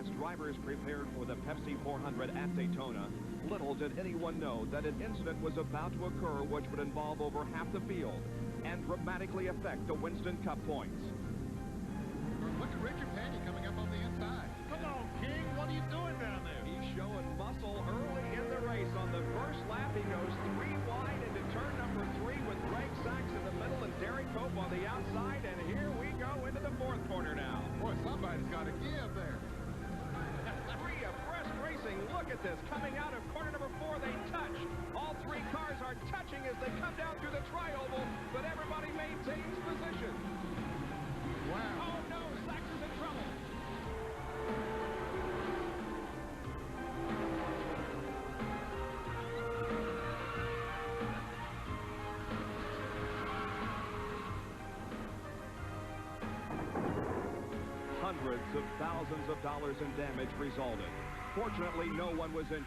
as drivers prepared for the Pepsi 400 at Daytona, little did anyone know that an incident was about to occur which would involve over half the field and dramatically affect the Winston Cup points. Look at Richard Petty coming up on the inside. Come on, King. What are you doing down there? He's showing muscle early in the race. On the first lap, he goes 3 wide into turn number 3 with Greg Sachs in the middle and Derek Pope on the outside. And here we go into the 4th corner now. Boy, somebody's got to give there. 3 abreast racing. Look at this. Coming out of corner number 4, they touch. All 3 cars are touching as they come down through the tri-oval, but everybody maintains position. Wow. Oh, no. Sachs is in trouble. Hundreds of thousands of dollars in damage resulted. Fortunately, no one was injured.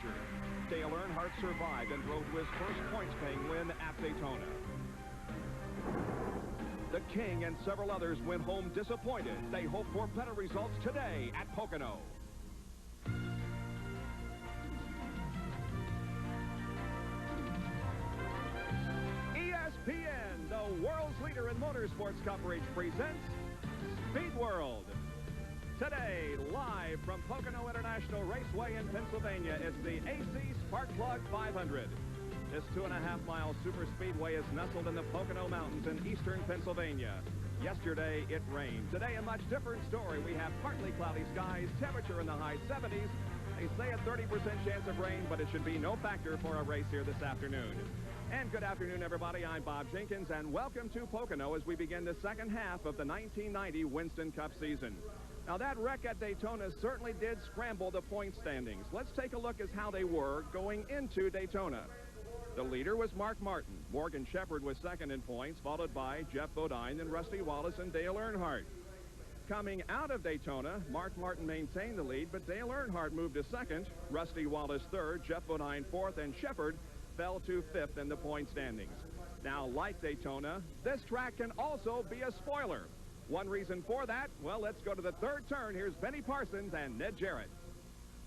Dale Earnhardt survived and drove to his first points-paying win at Daytona. The King and several others went home disappointed. They hope for better results today at Pocono. ESPN, the world's leader in motorsports coverage, presents Speed World. Today, live from Pocono International Raceway in Pennsylvania, it's the AC Sparkplug 500. This 2.5-mile super speedway is nestled in the Pocono Mountains in eastern Pennsylvania. Yesterday, it rained. Today, a much different story. We have partly cloudy skies, temperature in the high 70s. They say a 30% chance of rain, but it should be no factor for a race here this afternoon. And good afternoon, everybody. I'm Bob Jenkins, and welcome to Pocono as we begin the second half of the 1990 Winston Cup season. Now, that wreck at Daytona certainly did scramble the point standings. Let's take a look at how they were going into Daytona. The leader was Mark Martin. Morgan Shepherd was second in points, followed by Jeff Bodine, then Rusty Wallace and Dale Earnhardt. Coming out of Daytona, Mark Martin maintained the lead, but Dale Earnhardt moved to second, Rusty Wallace third, Jeff Bodine fourth, and Shepherd fell to fifth in the point standings. Now, like Daytona, this track can also be a spoiler. One reason for that, well, let's go to the third turn. Here's Benny Parsons and Ned Jarrett.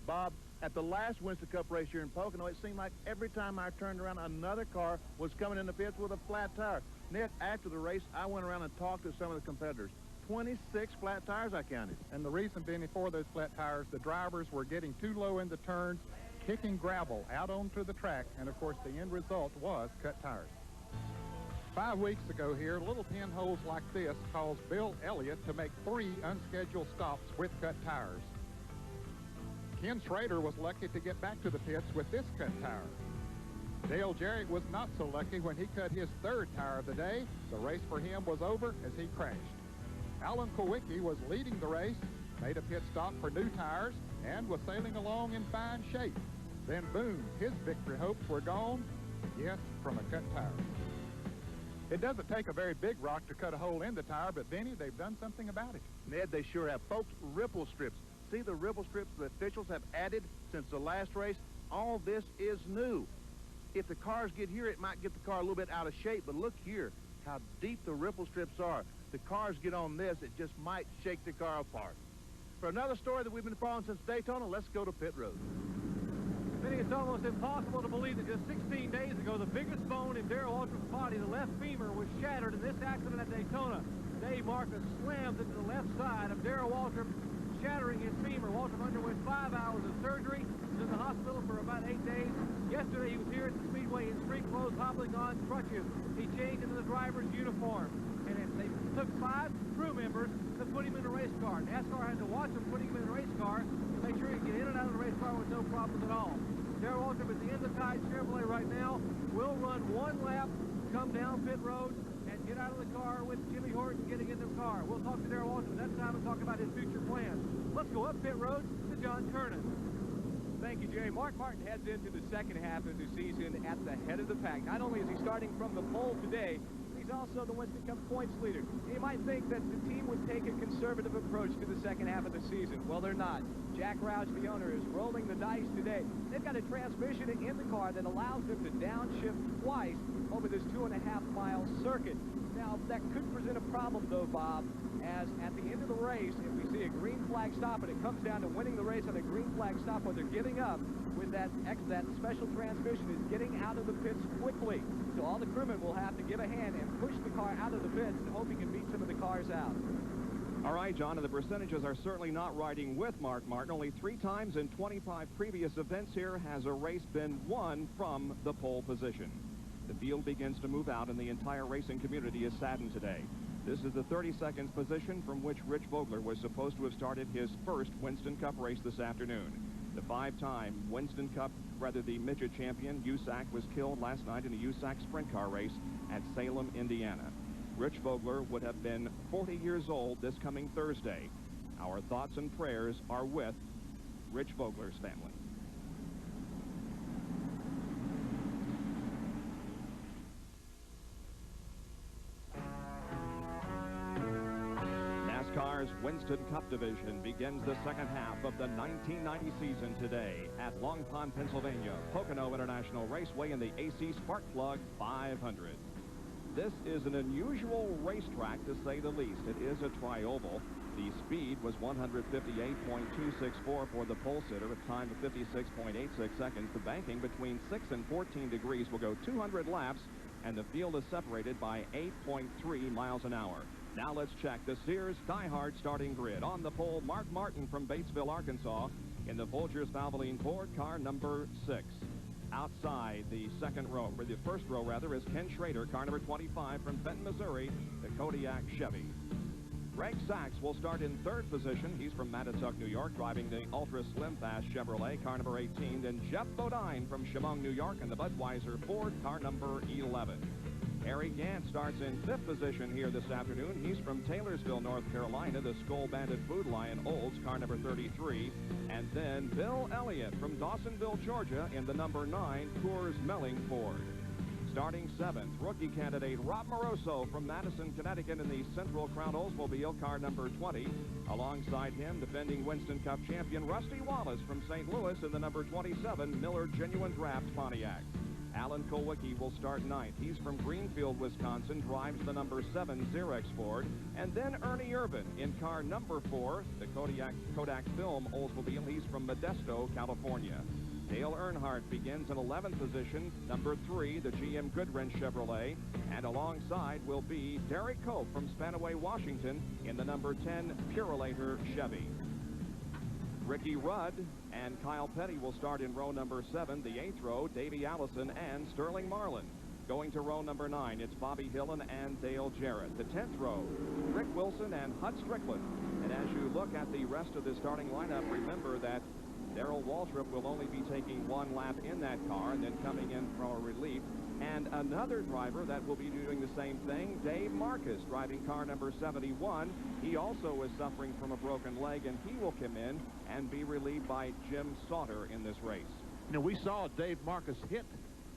Bob, at the last Winston Cup race here in Pocono, it seemed like every time I turned around, another car was coming in the pits with a flat tire. Ned, after the race, I went around and talked to some of the competitors. 26 flat tires I counted. And the reason, Benny, for those flat tires, the drivers were getting too low in the turns, kicking gravel out onto the track, and of course the end result was cut tires. 5 weeks ago here, little pinholes like this caused Bill Elliott to make 3 unscheduled stops with cut tires. Ken Schrader was lucky to get back to the pits with this cut tire. Dale Jarrett was not so lucky when he cut his 3rd tire of the day. The race for him was over as he crashed. Alan Kulwicki was leading the race, made a pit stop for new tires, and was sailing along in fine shape. Then boom, his victory hopes were gone, yes, from a cut tire. It doesn't take a very big rock to cut a hole in the tire, but Benny, they've done something about it. Ned, they sure have. Folks, ripple strips. See the ripple strips the officials have added since the last race? All this is new. If the cars get here, it might get the car a little bit out of shape, but look here how deep the ripple strips are. The cars get on this, it just might shake the car apart. For another story that we've been following since Daytona, let's go to pit road. Benny, it's almost impossible to believe that just 16 days ago, the biggest bone in Darrell Waltrip's body, the left femur, was shattered in this accident at Daytona. Dave Marcus slammed into the left side of Darrell Waltrip, shattering his femur. Waltrip underwent 5 hours of surgery. He was in the hospital for about 8 days. Yesterday, he was here at the Speedway in street clothes, hobbling on crutches. He changed into the driver's uniform. And they took 5 crew members to put him in a race car. NASCAR had to watch him putting him in a race car to make sure he could get in and out of the race car with no problems at all. Darrell Waltrip is in the Tide Chevrolet right now. Will run 1 lap, come down pit road, and get out of the car with Jimmy Horton getting in the car. We'll talk to Darrell Waltrip at that time and talk about his future plans. Let's go up pit road to John Kernan. Thank you, Jerry. Mark Martin heads into the second half of the season at the head of the pack. Not only is he starting from the pole today, he's also the Winston Cup points leader. You might think that the team would take a conservative approach to the second half of the season. Well, they're not. Jack Roush, the owner, is rolling the dice today. They've got a transmission in the car that allows them to downshift twice over this 2.5-mile circuit. Now, that could present a problem, though, Bob, as at the end of the race, if we see a green flag stop and it comes down to winning the race on a green flag stop, what they're giving up with that special transmission is getting out of the pits quickly. So all the crewmen will have to give a hand and push the car out of the pits and hope he can beat some of the cars out. All right, John, and the percentages are certainly not riding with Mark Martin. Only 3 times in 25 previous events here has a race been won from the pole position. The field begins to move out, and the entire racing community is saddened today. This is the 32nd position from which Rich Vogler was supposed to have started his first Winston Cup race this afternoon. The 5-time Winston Cup, the midget champion, USAC, was killed last night in a USAC sprint car race at Salem, Indiana. Rich Vogler would have been 40 years old this coming Thursday. Our thoughts and prayers are with Rich Vogler's family. NASCAR's Winston Cup division begins the second half of the 1990 season today at Long Pond, Pennsylvania, Pocono International Raceway in the AC Spark Plug 500. This is an unusual racetrack, to say the least. It is a tri-oval. The speed was 158.264 for the pole sitter, a time of 56.86 seconds. The banking between 6 and 14 degrees will go 200 laps, and the field is separated by 8.3 miles an hour. Now let's check the Sears Die Hard starting grid. On the pole, Mark Martin from Batesville, Arkansas, in the Folgers Valvoline Ford, car number 6. Outside the first row rather, is Ken Schrader, car number 25 from Fenton, Missouri, the Kodiak Chevy. Greg Sachs will start in 3rd position. He's from Mattituck, New York, driving the Ultra Slim Fast Chevrolet, car number 18. Then Jeff Bodine from Chemung, New York, in the Budweiser Ford, car number 11. Harry Gant starts in 5th position here this afternoon. He's from Taylorsville, North Carolina, the Skull Bandit Food Lion Olds, car number 33. And then Bill Elliott from Dawsonville, Georgia, in the number 9 Coors Melling Ford. Starting 7th, rookie candidate Rob Moroso from Madison, Connecticut, in the Central Crown Oldsmobile, car number 20. Alongside him, defending Winston Cup champion Rusty Wallace from St. Louis in the number 27 Miller Genuine Draft Pontiac. Alan Kulwicki will start 9th. He's from Greenfield, Wisconsin, drives the number 7 Xerox Ford. And then Ernie Irvin in car number 4, the Kodak Film Oldsmobile. He's from Modesto, California. Dale Earnhardt begins in 11th position, number 3, the GM Goodwrench Chevrolet. And alongside will be Derek Cope from Spanaway, Washington, in the number 10 Purolator Chevy. Ricky Rudd and Kyle Petty will start in row number 7, the 8th row, Davey Allison and Sterling Marlin. Going to row number 9, it's Bobby Hillen and Dale Jarrett. The 10th row, Rick Wilson and Hut Strickland. And as you look at the rest of the starting lineup, remember that Darrell Waltrip will only be taking 1 lap in that car and then coming in for a relief. And another driver that will be doing the same thing, Dave Marcus, driving car number 71. He also is suffering from a broken leg, and he will come in and be relieved by Jim Sauter in this race. You know, we saw Dave Marcus hit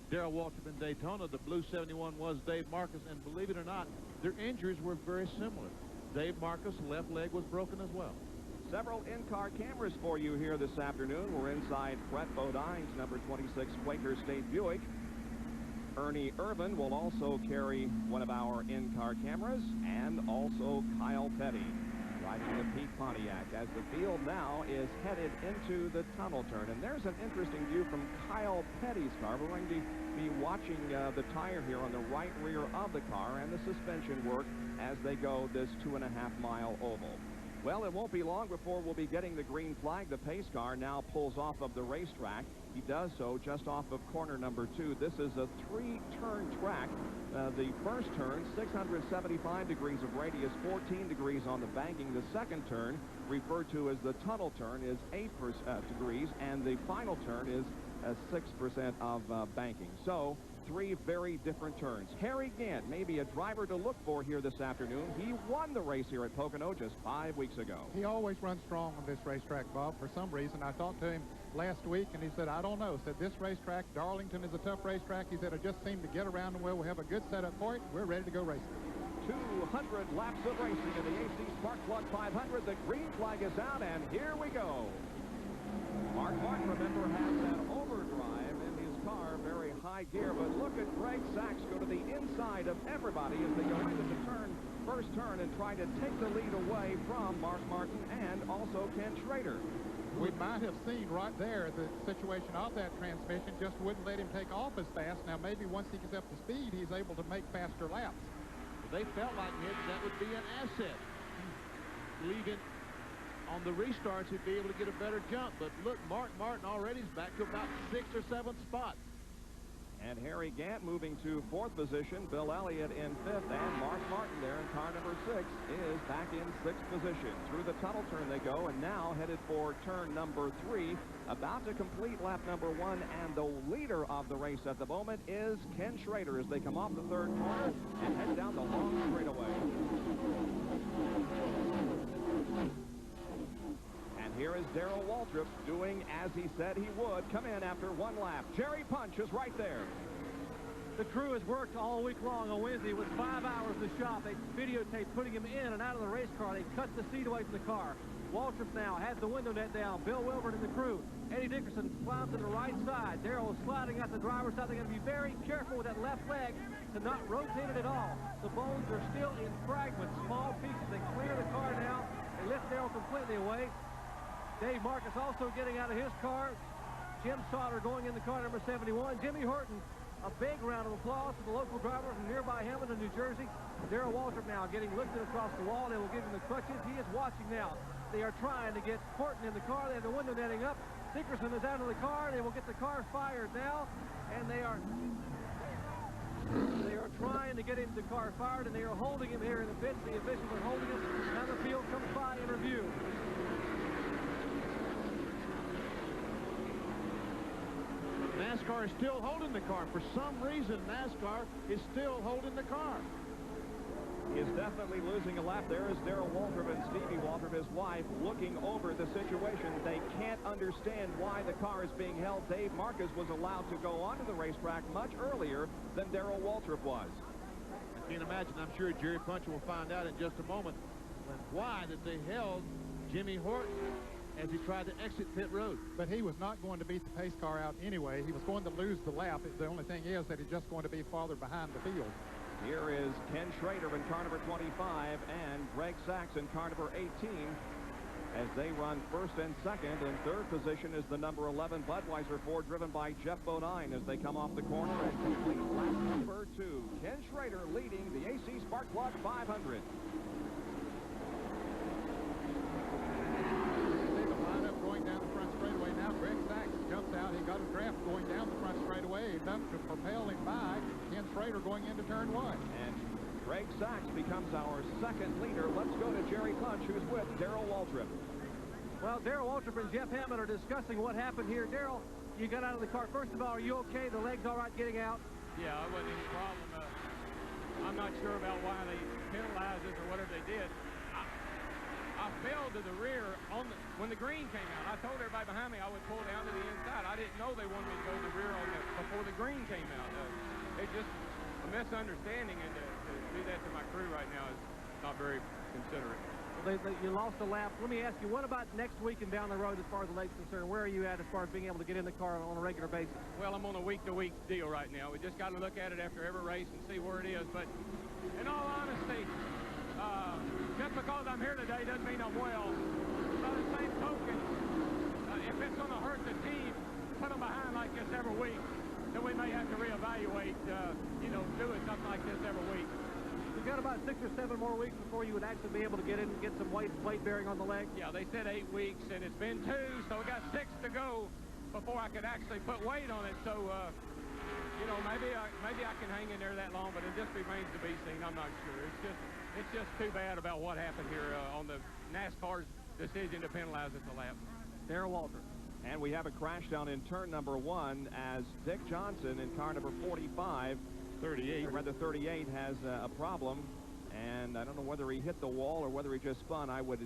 Darrell Waltrip in Daytona. The blue 71 was Dave Marcus, and believe it or not, their injuries were very similar. Dave Marcus' left leg was broken as well. Several in-car cameras for you here this afternoon. We're inside Brett Bodine's number 26 Quaker State Buick. Ernie Irvin will also carry one of our in-car cameras, and also Kyle Petty driving the Pete Pontiac as the field now is headed into the tunnel turn. And there's an interesting view from Kyle Petty's car. We're going to be watching the tire here on the right rear of the car and the suspension work as they go this 2.5-mile oval. Well, it won't be long before we'll be getting the green flag. The pace car now pulls off of the racetrack. He does so just off of corner number 2. This is a 3-turn track. The first turn, 675 degrees of radius, 14 degrees on the banking. The second turn, referred to as the tunnel turn, is 8 degrees, and the final turn is 6% of banking. So 3 very different turns. Harry Gant may be a driver to look for here this afternoon. He won the race here at Pocono just 5 weeks ago. He always runs strong on this racetrack, Bob. For some reason, I talked to him last week, and he said, I don't know. Said, this racetrack, Darlington, is a tough racetrack. He said, I just seem to get around and well. We have a good setup for it. We're ready to go racing. 200 laps of racing in the AC Spark Plug 500. The green flag is out, and here we go. Mark Martin, remember, has that overdrive in his car, very high gear, but look at Greg Sachs go to the inside of everybody as they go into the first turn, and try to take the lead away from Mark Martin and also Ken Schrader. We might have seen right there the situation of that transmission just wouldn't let him take off as fast. Now, maybe once he gets up to speed, he's able to make faster laps. They felt like that would be an asset. Leaving on the restarts, he'd be able to get a better jump. But look, Mark Martin already is back to about 6th or 7th spot. And Harry Gant moving to 4th position. Bill Elliott in 5th, and Mark Martin there in car number 6 is back in 6th position. Through the tunnel turn they go, and now headed for turn number 3. About to complete lap number 1, and the leader of the race at the moment is Ken Schrader as they come off the 3rd corner and head down the long straightaway. And here is Darrell Waltrip doing as he said he would. Come in after 1 lap. Jerry Punch is right there. The crew has worked all week long on Wednesday with 5 hours to shop. They videotaped putting him in and out of the race car. They cut the seat away from the car. Waltrip now has the window net down. Bill Wilburn and the crew. Eddie Dickerson climbs to the right side. Darrell is sliding out the driver's side. They're going to be very careful with that left leg to not rotate it at all. The bones are still in fragments, small pieces. They clear the car now. They lift Darrell completely away. Dave Marcus also getting out of his car. Jim Sauter going in the car number 71. Jimmy Horton, a big round of applause for the local driver from nearby Hamilton, New Jersey. Darrell Waltrip now getting lifted across the wall. They will give him the crutches. He is watching now. They are trying to get Horton in the car. They have the window netting up. Dickerson is out of the car. They will get the car fired now. And they are trying to get him the car fired, and they are holding him here in the pits. The officials are holding him. Now the field comes by in review. NASCAR is still holding the car. For some reason, NASCAR is still holding the car. He is definitely losing a lap. There is Darrell Waltrip and Stevie Waltrip, his wife, looking over the situation. They can't understand why the car is being held. Dave Marcus was allowed to go onto the racetrack much earlier than Darrell Waltrip was. I can't imagine. I'm sure Jerry Puncher will find out in just a moment why that they held Jimmy Horton as he tried to exit pit road. But he was not going to beat the pace car out anyway. He was going to lose the lap. The only thing is that he's just going to be farther behind the field. Here is Ken Schrader in car number 25 and Greg Sachs in car number 18 as they run 1st and 2nd. In 3rd position is the number 11 Budweiser Ford driven by Jeff Bodine as they come off the corner and complete lap number 2. Ken Schrader leading the AC Spark Plug 500. Going down the front straightaway now. Greg Sachs jumps out. He got a draft going down the front straightaway enough to propel him by. Ken Schrader going into turn 1. And Greg Sachs becomes our 2nd leader. Let's go to Jerry Punch, who's with Darrell Waltrip. Well, Darrell Waltrip and Jeff Hammond are discussing what happened here. Darrell, you got out of the car. First of all, are you okay? The leg's all right getting out? Yeah, it wasn't any problem. I'm not sure about why they penalized us or whatever they did. I fell to the rear when the green came out. I told everybody behind me I would pull down to the inside. I didn't know they wanted me to go to the rear before the green came out. It's just a misunderstanding, and to do that to my crew right now is not very considerate. Well, you lost a lap. Let me ask you, what about next week and down the road as far as the leg's concerned? Where are you at as far as being able to get in the car on a regular basis? Well, I'm on a week-to-week deal right now. We just got to look at it after every race and see where it is. But in all honesty, just because I'm here today doesn't mean I'm well. By the same token, if it's going to hurt the team, put them behind like this every week, then we may have to reevaluate, doing something like this every week. You've got about 6 or 7 more weeks before you would actually be able to get in and get some weight bearing on the leg. Yeah, they said 8 weeks, and it's been 2, so we got 6 to go before I could actually put weight on it. So, maybe I can hang in there that long, but it just remains to be seen. I'm not sure. It's just too bad about what happened here on the NASCAR's decision to penalize us a lap. Darrell Waltrip. And we have a crash down in turn number 1 as Dick Johnson in car number 38 has a problem, and I don't know whether he hit the wall or whether he just spun. I would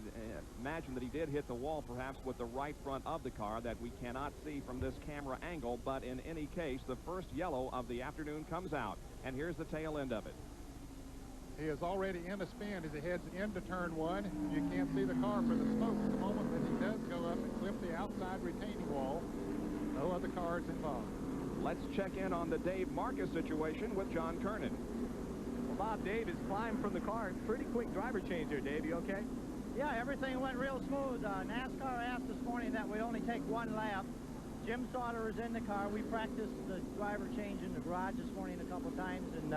imagine that he did hit the wall, perhaps with the right front of the car that we cannot see from this camera angle, but in any case, the first yellow of the afternoon comes out, and here's the tail end of it. He is already in a spin as he heads into turn 1. You can't see the car for the smoke at the moment, but he does go up and clip the outside retaining wall. No other cars involved. Let's check in on the Dave Marcus situation with John Kernan. Well, Bob, Dave has climbed from the car. Pretty quick driver change there, Dave. You okay? Yeah, everything went real smooth. NASCAR asked this morning that we only take one lap. Jim Sauter is in the car. We practiced the driver change in the garage this morning a couple times, and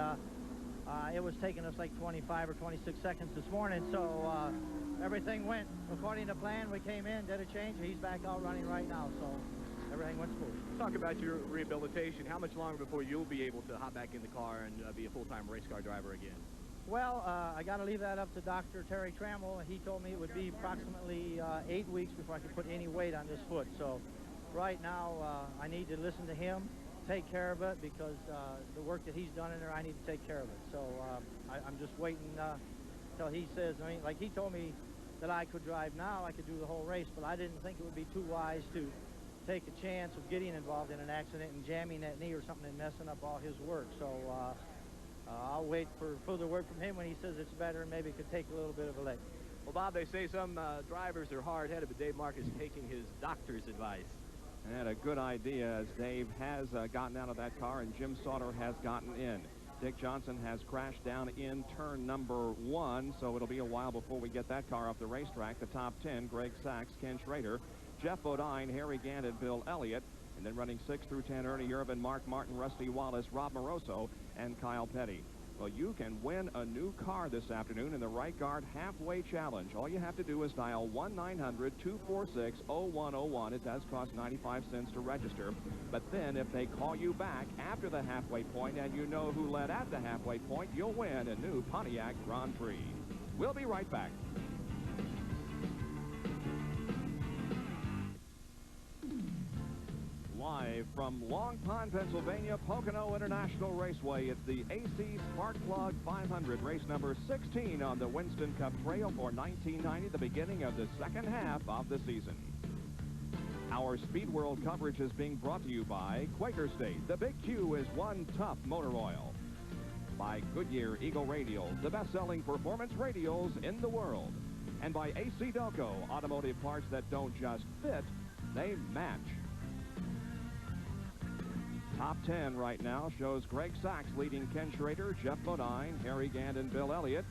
it was taking us like 25 or 26 seconds this morning, so everything went according to plan. We came in, did a change. He's back out running right now, so everything went smooth. Talk about your rehabilitation. How much longer before you'll be able to hop back in the car and be a full-time race car driver again? Well, I got to leave that up to Dr. Terry Trammell. He told me it would be approximately 8 weeks before I could put any weight on this foot. So right now, I need to listen to him, take care of it, because the work that he's done in there, I need to take care of it. So I'm just waiting till he says, I mean, like he told me that I could drive now, I could do the whole race, but I didn't think it would be too wise to take a chance of getting involved in an accident and jamming that knee or something and messing up all his work. So I'll wait for further word from him when he says it's better, and maybe it could take a little bit of a leg. Well, Bob, they say some drivers are hard-headed, but Dave Marcus is taking his doctor's advice. And a good idea, as Dave has gotten out of that car and Jim Sauter has gotten in. Dick Johnson has crashed down in turn number 1, so it'll be a while before we get that car off the racetrack. The top 10, Greg Sachs, Ken Schrader, Jeff Bodine, Harry Gant, and Bill Elliott. And then running 6 through 10, Ernie Irvin, Mark Martin, Rusty Wallace, Rob Moroso, and Kyle Petty. Well, you can win a new car this afternoon in the Right Guard Halfway Challenge. All you have to do is dial 1-900-246-0101. It does cost 95 cents to register. But then if they call you back after the halfway point and you know who led at the halfway point, you'll win a new Pontiac Grand Prix. We'll be right back. Live from Long Pond, Pennsylvania, Pocono International Raceway, it's the AC Spark Plug 500, race number 16 on the Winston Cup Trail for 1990, the beginning of the second half of the season. Our Speed World coverage is being brought to you by Quaker State. The Big Q is one tough motor oil. By Goodyear Eagle Radials, the best-selling performance radials in the world. And by AC Delco, automotive parts that don't just fit, they match. Top 10 right now shows Greg Sachs leading Ken Schrader, Jeff Bodine, Harry Gant, and Bill Elliott.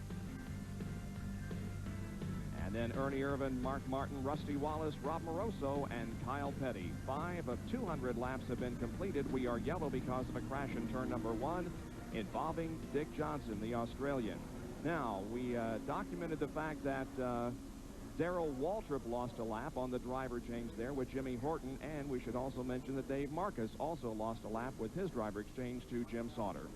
And then Ernie Irvin, Mark Martin, Rusty Wallace, Rob Moroso, and Kyle Petty. 5 of 200 laps have been completed. We are yellow because of a crash in turn number 1 involving Dick Johnson, the Australian. Now, we documented the fact that Darrell Waltrip lost a lap on the driver change there with Jimmy Horton, and we should also mention that Dave Marcus also lost a lap with his driver exchange to Jim Sauter.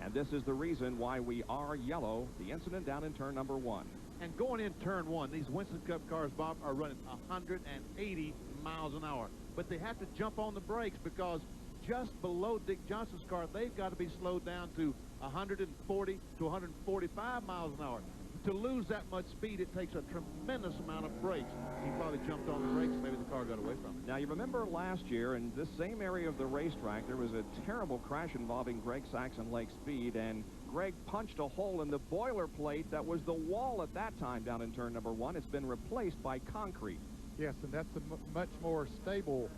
And this is the reason why we are yellow, the incident down in turn number 1. And going in turn 1, these Winston Cup cars, Bob, are running 180 miles an hour. But they have to jump on the brakes because just below Dick Johnson's car, they've got to be slowed down to 140 to 145 miles an hour. To lose that much speed, it takes a tremendous amount of brakes. He probably jumped on the brakes, maybe the car got away from him. Now, you remember last year in this same area of the racetrack, there was a terrible crash involving Greg Sachs and Lake Speed, and Greg punched a hole in the boilerplate that was the wall at that time down in turn number 1. It's been replaced by concrete. Yes, and that's a much more stable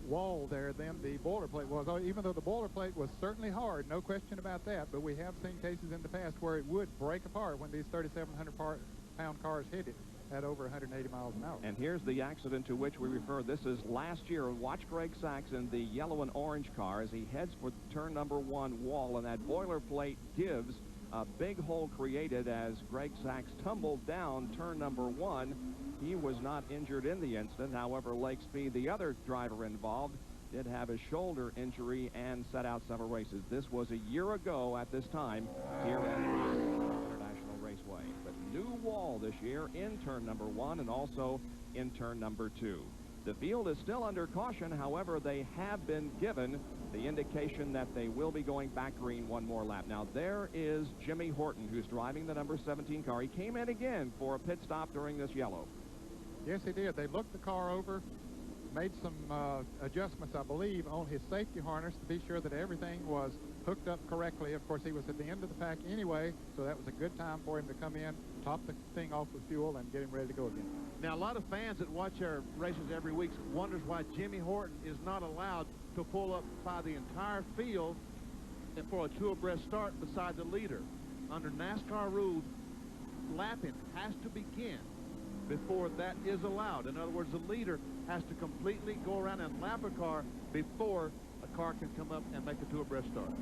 wall there than the boilerplate was. Even though the boilerplate was certainly hard, no question about that, but we have seen cases in the past where it would break apart when these 3,700-pound cars hit it at over 180 miles an hour. And here's the accident to which we refer. This is last year. Watch Greg Sachs in the yellow and orange car as he heads for turn number 1 wall, and that boilerplate gives a big hole created as Greg Sachs tumbled down turn number 1. He was not injured in the incident. However, Lake Speed, the other driver involved, did have a shoulder injury and set out several races. This was a year ago at this time here at International Raceway. But new wall this year in turn number 1 and also in turn number 2. The field is still under caution. However, they have been given the indication that they will be going back green one more lap. Now, there is Jimmy Horton, who's driving the number 17 car. He came in again for a pit stop during this yellow. Yes, he did. They looked the car over, made some adjustments, I believe, on his safety harness to be sure that everything was hooked up correctly. Of course, he was at the end of the pack anyway, so that was a good time for him to come in, top the thing off with fuel, and get him ready to go again. Now, a lot of fans that watch our races every week wonders why Jimmy Horton is not allowed to pull up by the entire field and for a two-abreast start beside the leader. Under NASCAR rules, lapping has to begin before that is allowed. In other words, the leader has to completely go around and lap a car before a car can come up and make a two-abreast start.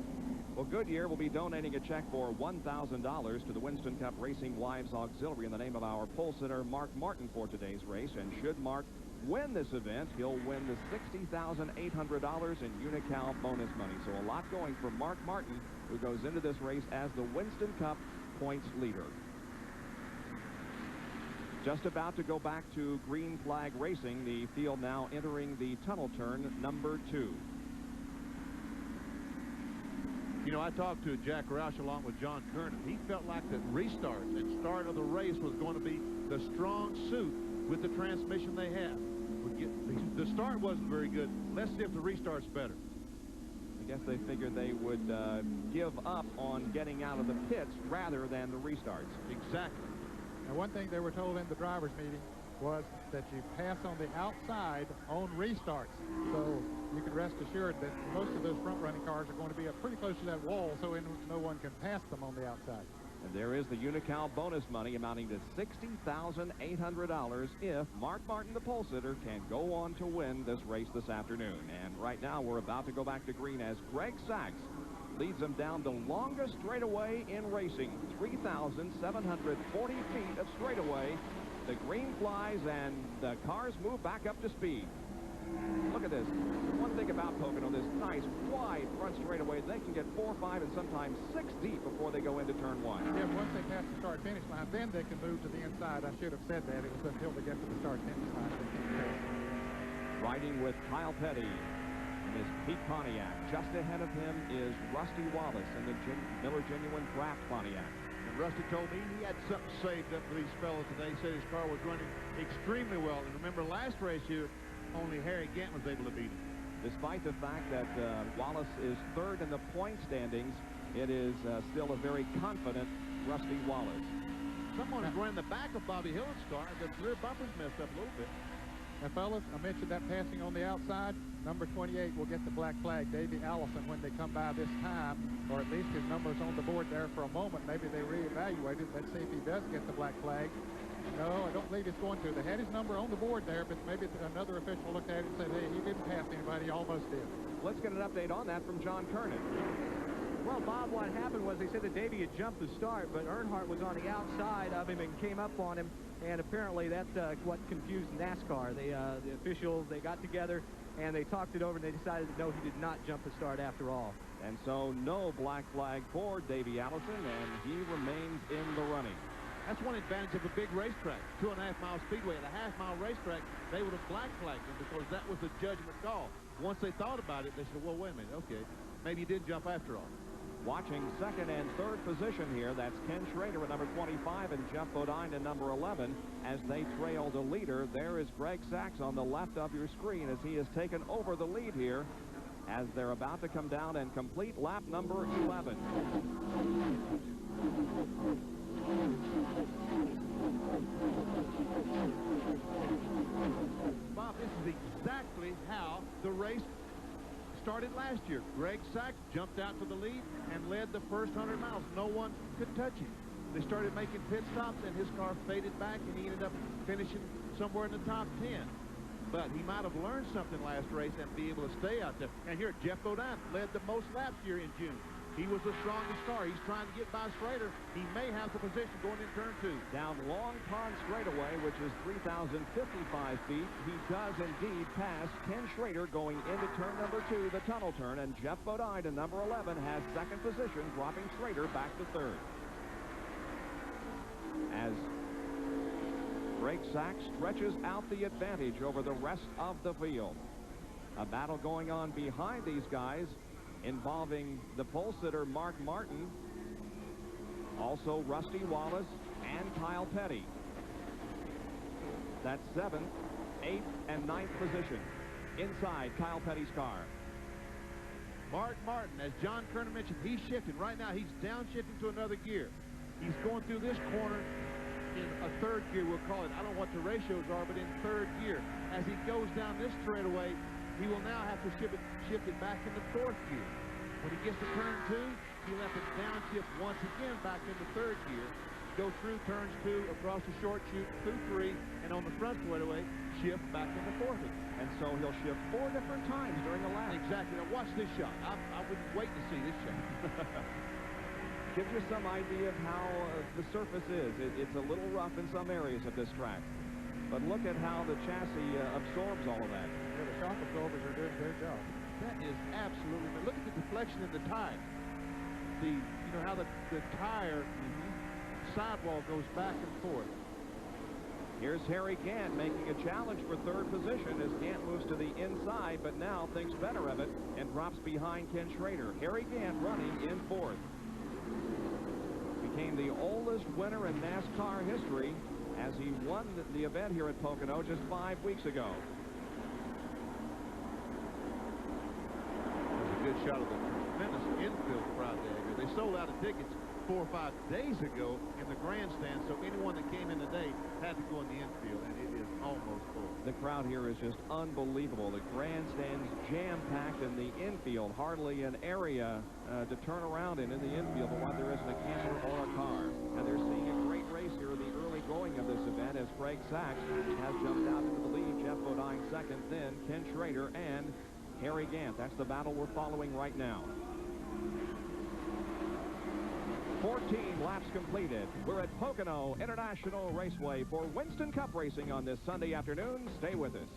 Well, Goodyear will be donating a check for $1,000 to the Winston Cup Racing Wives Auxiliary in the name of our pole sitter, Mark Martin, for today's race. And should Mark win this event, he'll win the $60,800 in Unocal bonus money. So a lot going for Mark Martin, who goes into this race as the Winston Cup points leader. Just about to go back to green flag racing, the field now entering the tunnel turn number 2. You know, I talked to Jack Roush along with John Kernan. He felt like the restart and start of the race was going to be the strong suit with the transmission they have. The start wasn't very good. Let's see if the restart's better. I guess they figured they would give up on getting out of the pits rather than the restarts. Exactly. And one thing they were told in the drivers' meeting was that you pass on the outside on restarts. So you can rest assured that most of those front-running cars are going to be up pretty close to that wall, so no one can pass them on the outside. And there is the Unocal bonus money amounting to $60,800 if Mark Martin, the pole sitter, can go on to win this race this afternoon. And right now we're about to go back to green as Greg Sachs leads them down the longest straightaway in racing, 3,740 feet of straightaway. The green flies and the cars move back up to speed. Look at this. One thing about Pocono, this nice wide front straightaway, they can get 4, 5, and sometimes 6 deep before they go into turn 1. Yeah, once they pass the start-finish line, then they can move to the inside. I should have said that. It was until they get to the start-finish line they can pass. Riding with Kyle Petty is Pete Pontiac. Just ahead of him is Rusty Wallace in the Miller Genuine Craft Pontiac. And Rusty told me he had something saved up for these fellows today. He said his car was running extremely well. And remember, last race here, only Harry Gant was able to beat him. Despite the fact that Wallace is third in the point standings, it is still a very confident Rusty Wallace. Someone is running the back of Bobby Hillen's car. The rear bumper's messed up a little bit. Now, fellas, I mentioned that passing on the outside. Number 28 will get the black flag, Davey Allison, when they come by this time, or at least his number's on the board there for a moment. Maybe they reevaluate it. Let's see if he does get the black flag. No, I don't believe he's going to. They had his number on the board there, but maybe another official looked at it and said, hey, he didn't pass anybody, he almost did. Let's get an update on that from John Kernan. Well, Bob, what happened was they said that Davey had jumped the start, but Earnhardt was on the outside of him and came up on him, and apparently that's what confused NASCAR. The officials, they got together, and they talked it over, and they decided that no, he did not jump the start after all. And so no black flag for Davey Allison, and he remains in the running. That's one advantage of a big racetrack, 2.5-mile speedway. At a half-mile racetrack, they would have black flagged him because that was the judgment call. Once they thought about it, they said, well, wait a minute, okay, maybe he did jump after all. Watching second and third position here, that's Ken Schrader at number 25 and Jeff Bodine at number 11 as they trail the leader. There is Greg Sachs on the left of your screen as he has taken over the lead here as they're about to come down and complete lap number 11. Bob, this is exactly how the race started last year. Greg Sachs jumped out to the lead and led the first 100 miles. No one could touch him. They started making pit stops, and his car faded back, and he ended up finishing somewhere in the top 10. But he might have learned something last race and be able to stay out there. And here, Jeff Bodine led the most laps here in June. He was the strongest car. He's trying to get by Schrader. He may have the position going in turn 2. Down Long Pond straightaway, which is 3,055 feet, he does indeed pass Ken Schrader going into turn number 2, the tunnel turn, and Jeff Bodine in number 11 has second position, dropping Schrader back to third. As Greg Sachs stretches out the advantage over the rest of the field. A battle going on behind these guys, involving the pole sitter Mark Martin, also Rusty Wallace and Kyle Petty. That's 7th, 8th, and 9th position inside Kyle Petty's car. Mark Martin, as John Kernan mentioned, he's shifting. Right now, he's downshifting to another gear. He's going through this corner in a third gear, we'll call it. I don't know what the ratios are, but in third gear. As he goes down this straightaway, he will now have to shift it back into fourth gear. When he gets to turn 2, he'll have to downshift once again back into third gear. Go through turns 2, across the short chute, through 3, and on the front straightaway, shift back into fourth gear. And so he'll shift 4 different times during a lap. Exactly. Now watch this shot. I would wait to see this shot. Gives you some idea of how the surface is. It's a little rough in some areas of this track. But look at how the chassis absorbs all of that. Yeah, the shock absorbers are doing their job. That is absolutely. Look at the deflection in the tire. You know how the tire sidewall goes back and forth. Here's Harry Gant making a challenge for third position as Gant moves to the inside, but now thinks better of it and drops behind Ken Schrader. Harry Gant running in fourth. Became the oldest winner in NASCAR history as he won the event here at Pocono just 5 weeks ago. There's a good shot of the tremendous infield crowd there. They sold out of tickets 4 or 5 days ago in the grandstand, so anyone that came in today had to go in the infield, and it is almost full. The crowd here is just unbelievable. The grandstand's jam-packed in the infield. Hardly an area to turn around in the infield, but what there isn't a camper or a car. And they're seeing a great race here in the early going of this event as Craig Sachs has jumped out into the lead. Jeff Bodine second, then Ken Schrader and Harry Gant. That's the battle we're following right now. 14 laps completed. We're at Pocono International Raceway for Winston Cup racing on this Sunday afternoon. Stay with us.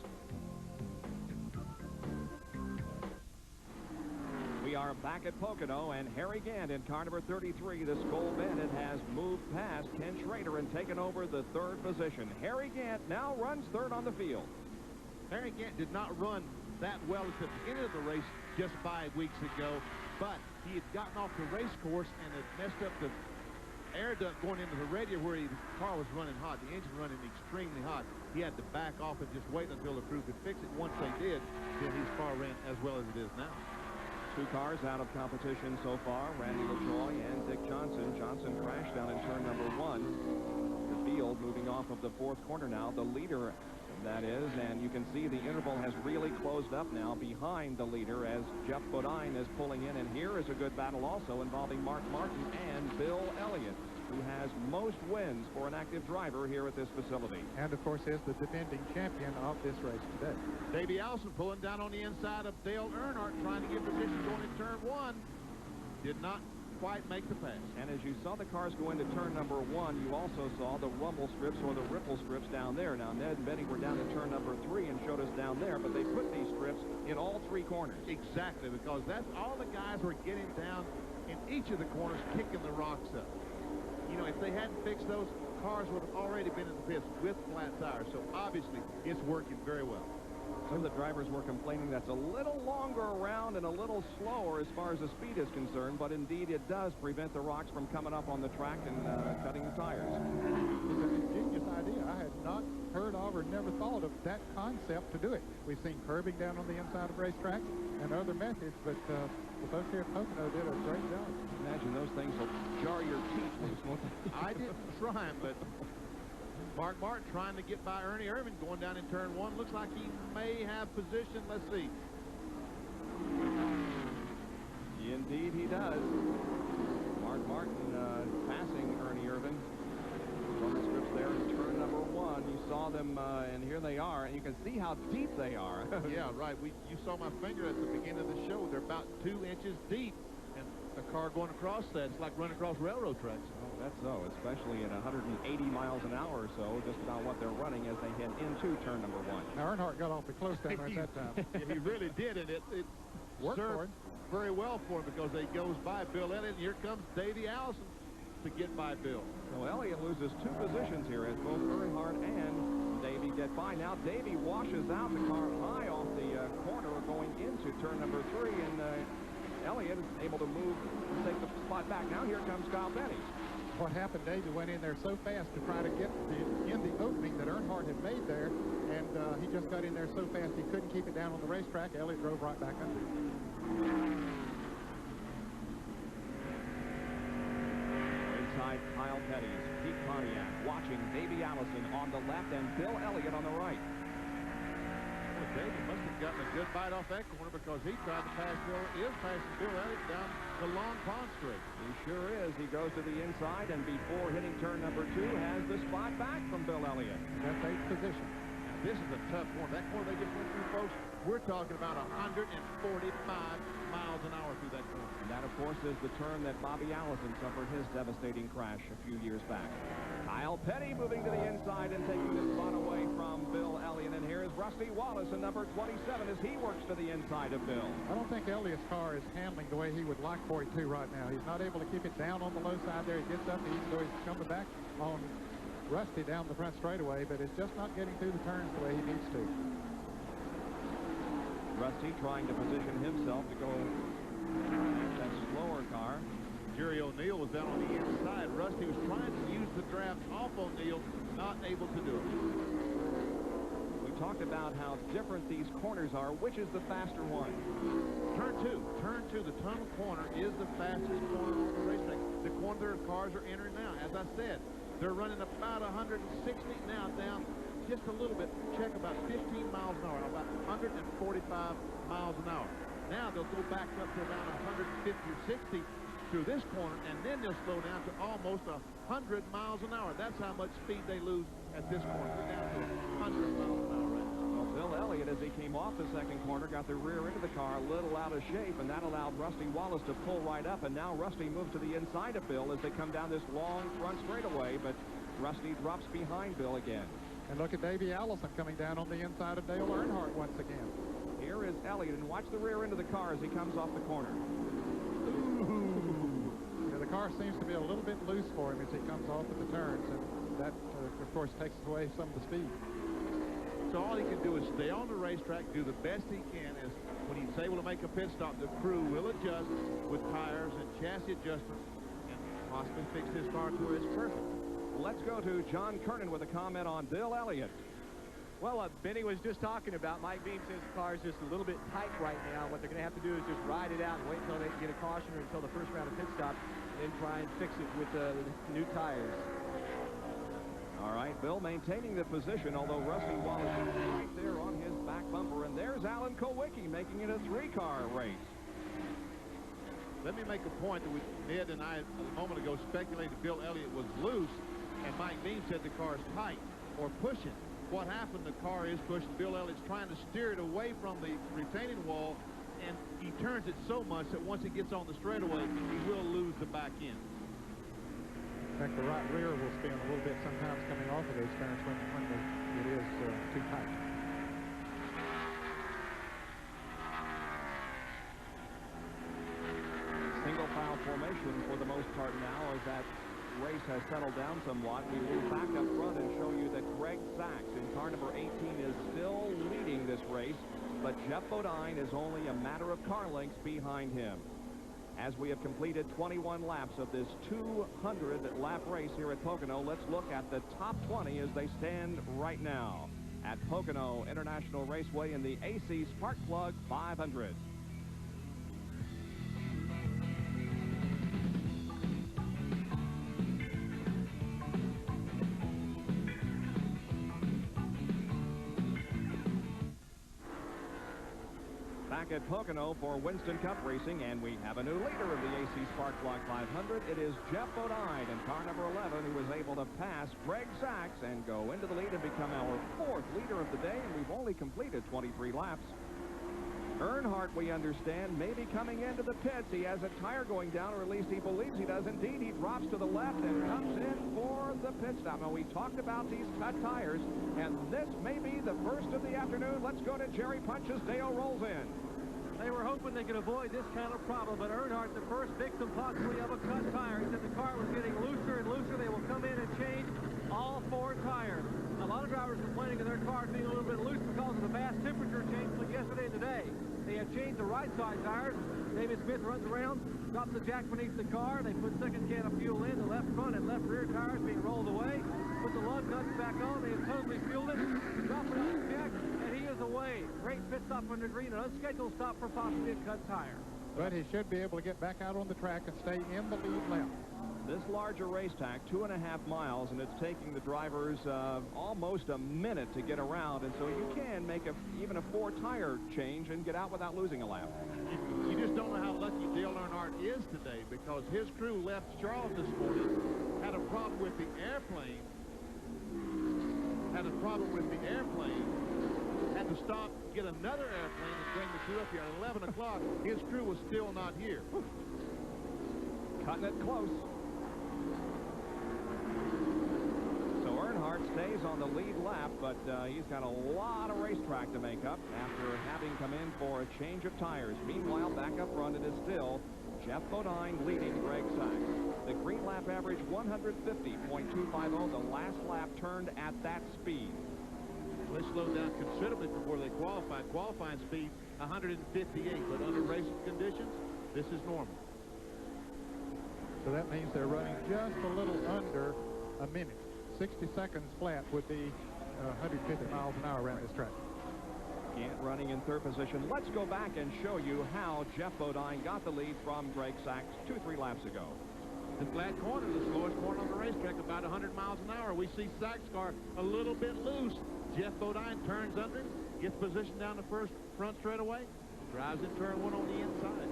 We are back at Pocono, and Harry Gant in car number 33, the Skoal Bandit, has moved past Ken Schrader and taken over the third position. Harry Gant now runs third on the field. Harry Gant did not run that well at the beginning of the race just 5 weeks ago, but he had gotten off the race course and had messed up the air duct going into the radiator where the car was running hot, the engine running extremely hot. He had to back off and just wait until the crew could fix it. Once they did, then his car ran as well as it is now. 2 cars out of competition so far, Randy LaJoie and Dick Johnson. Johnson crashed down in turn number 1. The field moving off of the 4th corner now, the leader that is, and you can see the interval has really closed up now behind the leader as Jeff Bodine is pulling in, and here is a good battle also involving Mark Martin and Bill Elliott, who has most wins for an active driver here at this facility. And of course is the defending champion of this race today. Davey Allison pulling down on the inside of Dale Earnhardt, trying to get position going in turn 1. Did not quite make the pass. And as you saw the cars go into turn number 1, you also saw the rumble strips or the ripple strips down there. Now, Ned and Benny were down to turn number 3 and showed us down there, but they put these strips in all 3 corners. Exactly, because that's all the guys were getting down in each of the corners, kicking the rocks up. You know, if they hadn't fixed those, cars would have already been in the pits with flat tires. So obviously, it's working very well. Some of the drivers were complaining that's a little longer around and a little slower as far as the speed is concerned, but indeed it does prevent the rocks from coming up on the track and cutting the tires. It's an ingenious idea. I had not heard of or never thought of that concept to do it. We've seen curbing down on the inside of racetracks and other methods, but the folks here at Pocono did a great job. Imagine those things will jar your teeth loose, won't they? I didn't try them, but Mark Martin trying to get by Ernie Irvan going down in turn 1. Looks like he may have position. Let's see. Indeed he does. Mark Martin passing Ernie Irvan. On the strips there in turn number 1. You saw them, and here they are, and you can see how deep they are. Yeah, right. You saw my finger at the beginning of the show. They're about 2 inches deep, and a car going across that, it's like running across railroad tracks. Oh, that's so, especially at 180 miles an hour or so, just about what they're running as they head into turn number 1. Now, Earnhardt got awfully close down there at that time. Yeah, he really did, and it worked served for him very well for him because he goes by Bill Elliott, and here comes Davey Allison to get by Bill. So Elliott loses 2 positions here as both Earnhardt and Davey get by. Now Davey washes out the car high off the corner going into turn number 3, and Elliott is able to move and take the spot back. Now here comes Kyle Petty. What happened, Davey went in there so fast to try to get in the opening that Earnhardt had made there, and he just got in there so fast he couldn't keep it down on the racetrack. Elliott drove right back under it. inside Kyle Petty's Pete Pontiac, watching Davey Allison on the left and Bill Elliott on the right. Well, Davey must have gotten a good bite off that corner because he tried to pass passing Bill Elliott down the long pond straight. He sure is. He goes to the inside, and before hitting turn number 2, has the spot back from Bill Elliott. That's 8th position. Now, this is a tough corner. That corner they just went through, folks, we're talking about 145 miles an hour through that corner. And that, of course, is the turn that Bobby Allison suffered his devastating crash a few years back. Kyle Petty moving to the inside and taking the spot away from Bill Elliott. And here is Rusty Wallace in number 27 as he works to the inside of Bill. I don't think Elliott's car is handling the way he would like for it to right now. He's not able to keep it down on the low side there. He gets up, so he's coming back on Rusty down the front straightaway, but it's just not getting through the turns the way he needs to. Rusty trying to position himself to go that slower car. Jerry O'Neill was down on the inside. Rusty was trying to use the draft off O'Neill, not able to do it. We talked about how different these corners are. Which is the faster one? Turn 2, the tunnel corner is the fastest corner on the racetrack. The corner their cars are entering now. As I said, they're running about 160 now, down just a little bit. Check about 15 miles an hour, about 145 miles an hour. Now they'll go back up to around 150 or 60 through this corner, and then they'll slow down to almost 100 miles an hour. That's how much speed they lose at this corner. They're down to 100 miles an hour right now. Well, Bill Elliott, as he came off the second corner, got the rear end of the car a little out of shape, and that allowed Rusty Wallace to pull right up, and now Rusty moves to the inside of Bill as they come down this long front straightaway, but Rusty drops behind Bill again. And look at Davey Allison coming down on the inside of Dale Earnhardt once again. Here is Elliott, and watch the rear end of the car as he comes off the corner. Yeah, the car seems to be a little bit loose for him as he comes off at the turns, and that, of course, takes away some of the speed. So all he can do is stay on the racetrack, do the best he can. As when he's able to make a pit stop, the crew will adjust with tires and chassis adjustments and possibly fix his car to where it's perfect. Let's go to John Kernan with a comment on Bill Elliott. Well, Benny was just talking about, Mike Beam says the car is just a little bit tight right now. What they're going to have to do is just ride it out and wait until they can get a caution or until the first round of pit stop, and then try and fix it with the new tires. All right, Bill maintaining the position, although Rusty Wallace is right there on his back bumper. And there's Alan Kulwicki making it a 3-car race. Let me make a point that Ned and I a moment ago speculated Bill Elliott was loose, and Mike Beam said the car is tight or pushing. What happened, the car is pushing. Bill Elliott's trying to steer it away from the retaining wall, and he turns it so much that once it gets on the straightaway, he will lose the back end. In fact, the right rear will spin a little bit sometimes coming off of those turns when it is too tight. Single file formation for the most part now as that race has settled down somewhat. We move back up front and show you that Greg Sachs in car number 18 is still leading this race, but Jeff Bodine is only a matter of car lengths behind him. As we have completed 21 laps of this 200-lap race here at Pocono, let's look at the top 20 as they stand right now at Pocono International Raceway in the AC Spark Plug 500. Back at Pocono for Winston Cup racing, and we have a new leader of the AC Spark Plug 500. It is Jeff Bodine in car number 11, who was able to pass Greg Sachs and go into the lead and become our 4th leader of the day, and we've only completed 23 laps. Earnhardt, we understand, may be coming into the pits. He has a tire going down, or at least he believes he does. Indeed, he drops to the left and comes in for the pit stop. Now, we talked about these cut tires, and this may be the first of the afternoon. Let's go to Jerry Punch as Dale rolls in. They were hoping they could avoid this kind of problem, but Earnhardt, the first victim possibly of a cut tire. He said the car was getting looser and looser. They will come in and change all 4 tires. A lot of drivers complaining of their cars being a little bit loose because of the vast temperature change from yesterday and today. They have changed the right side tires. David Smith runs around, drops the jack beneath the car. They put second can of fuel in. The left front and left rear tires being rolled away. Put the lug nuts back on. They have totally fueled it. Drop it on the jack, and he is away. Great pit stop under green. An unscheduled stop for possibly a cut tire. But he should be able to get back out on the track and stay in the lead lap. This larger racetrack, 2.5 miles, and it's taking the drivers almost a minute to get around, and so you can make even a 4-tire change and get out without losing a lap. You just don't know how lucky Dale Earnhardt is today, because his crew left Charlotte this morning, had a problem with the airplane, had to stop, get another airplane and bring the crew up here. At 11 o'clock, his crew was still not here. Cutting it close. So Earnhardt stays on the lead lap, but he's got a lot of racetrack to make up after having come in for a change of tires. Meanwhile, back up front, it is still Geoff Bodine leading Greg Sacks. The green lap average 150.250. The last lap turned at that speed. They slowed down considerably before they qualified. Qualifying speed 158, but under racing conditions, this is normal. So that means they're running just a little under a minute. 60 seconds flat would be 150 miles an hour around this track. Gant running in third position. Let's go back and show you how Geoff Bodine got the lead from Greg Sacks 2-3 laps ago. The flat corner, the slowest corner on the racetrack, about 100 miles an hour. We see Sacks' car a little bit loose. Geoff Bodine turns under him, gets positioned down the front straightaway, drives in turn 1 on the inside.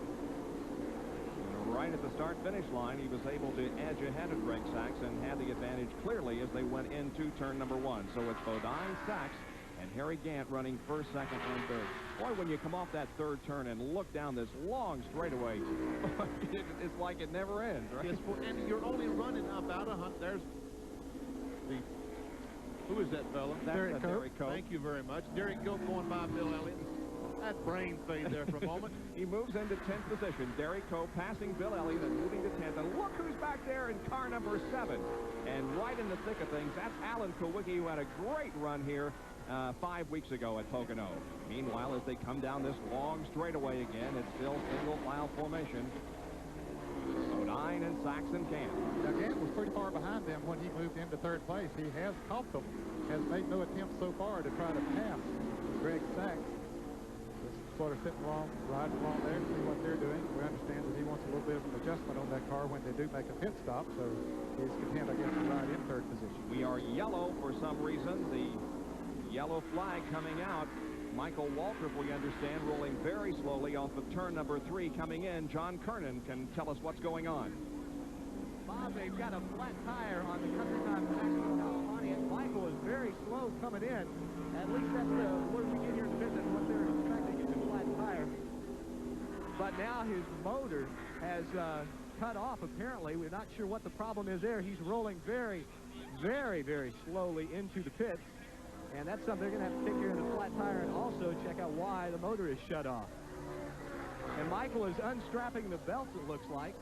And right at the start-finish line, he was able to edge ahead of Greg Sacks and had the advantage clearly as they went into turn number 1. So it's Bodine, Sacks, and Harry Gant running first, second, and third. Boy, when you come off that third turn and look down this long straightaway, it's like it never ends, right? Yes, and you're only running about 100. There's the... Who is that fella? That's Derek Coe. Thank you very much. Derek Coe going by Bill Elliott. That brain fade there for a moment. He moves into 10th position. Derek Coe passing Bill Elliott and moving to 10th. And look who's back there in car number 7. And right in the thick of things, that's Alan Kulwicki, who had a great run here 5 weeks ago at Pocono. Meanwhile, as they come down this long straightaway again, it's still single file formation. Bodine and Sacks and Gant. Now, Gant was pretty far behind them when he moved into third place. He has caught them, has made no attempt so far to try to pass Greg Sacks. Just sort of sitting along, riding along there to see what they're doing. We understand that he wants a little bit of an adjustment on that car when they do make a pit stop, so he's content, I guess, to ride in third position. We are yellow for some reason. The yellow flag coming out. Michael Waltrip, we understand, rolling very slowly off of turn number 3 coming in. John Kernan can tell us what's going on. Bob, they've got a flat tire on the Country Time Maxwell House Pontiac. Michael is very slow coming in. At least that's the word we get here in the business, what they're expecting is a flat tire. But now his motor has cut off, apparently. We're not sure what the problem is there. He's rolling very, very, very slowly into the pits. And that's something they're going to have to take care of the flat tire and also check out why the motor is shut off. And Michael is unstrapping the belt, it looks like.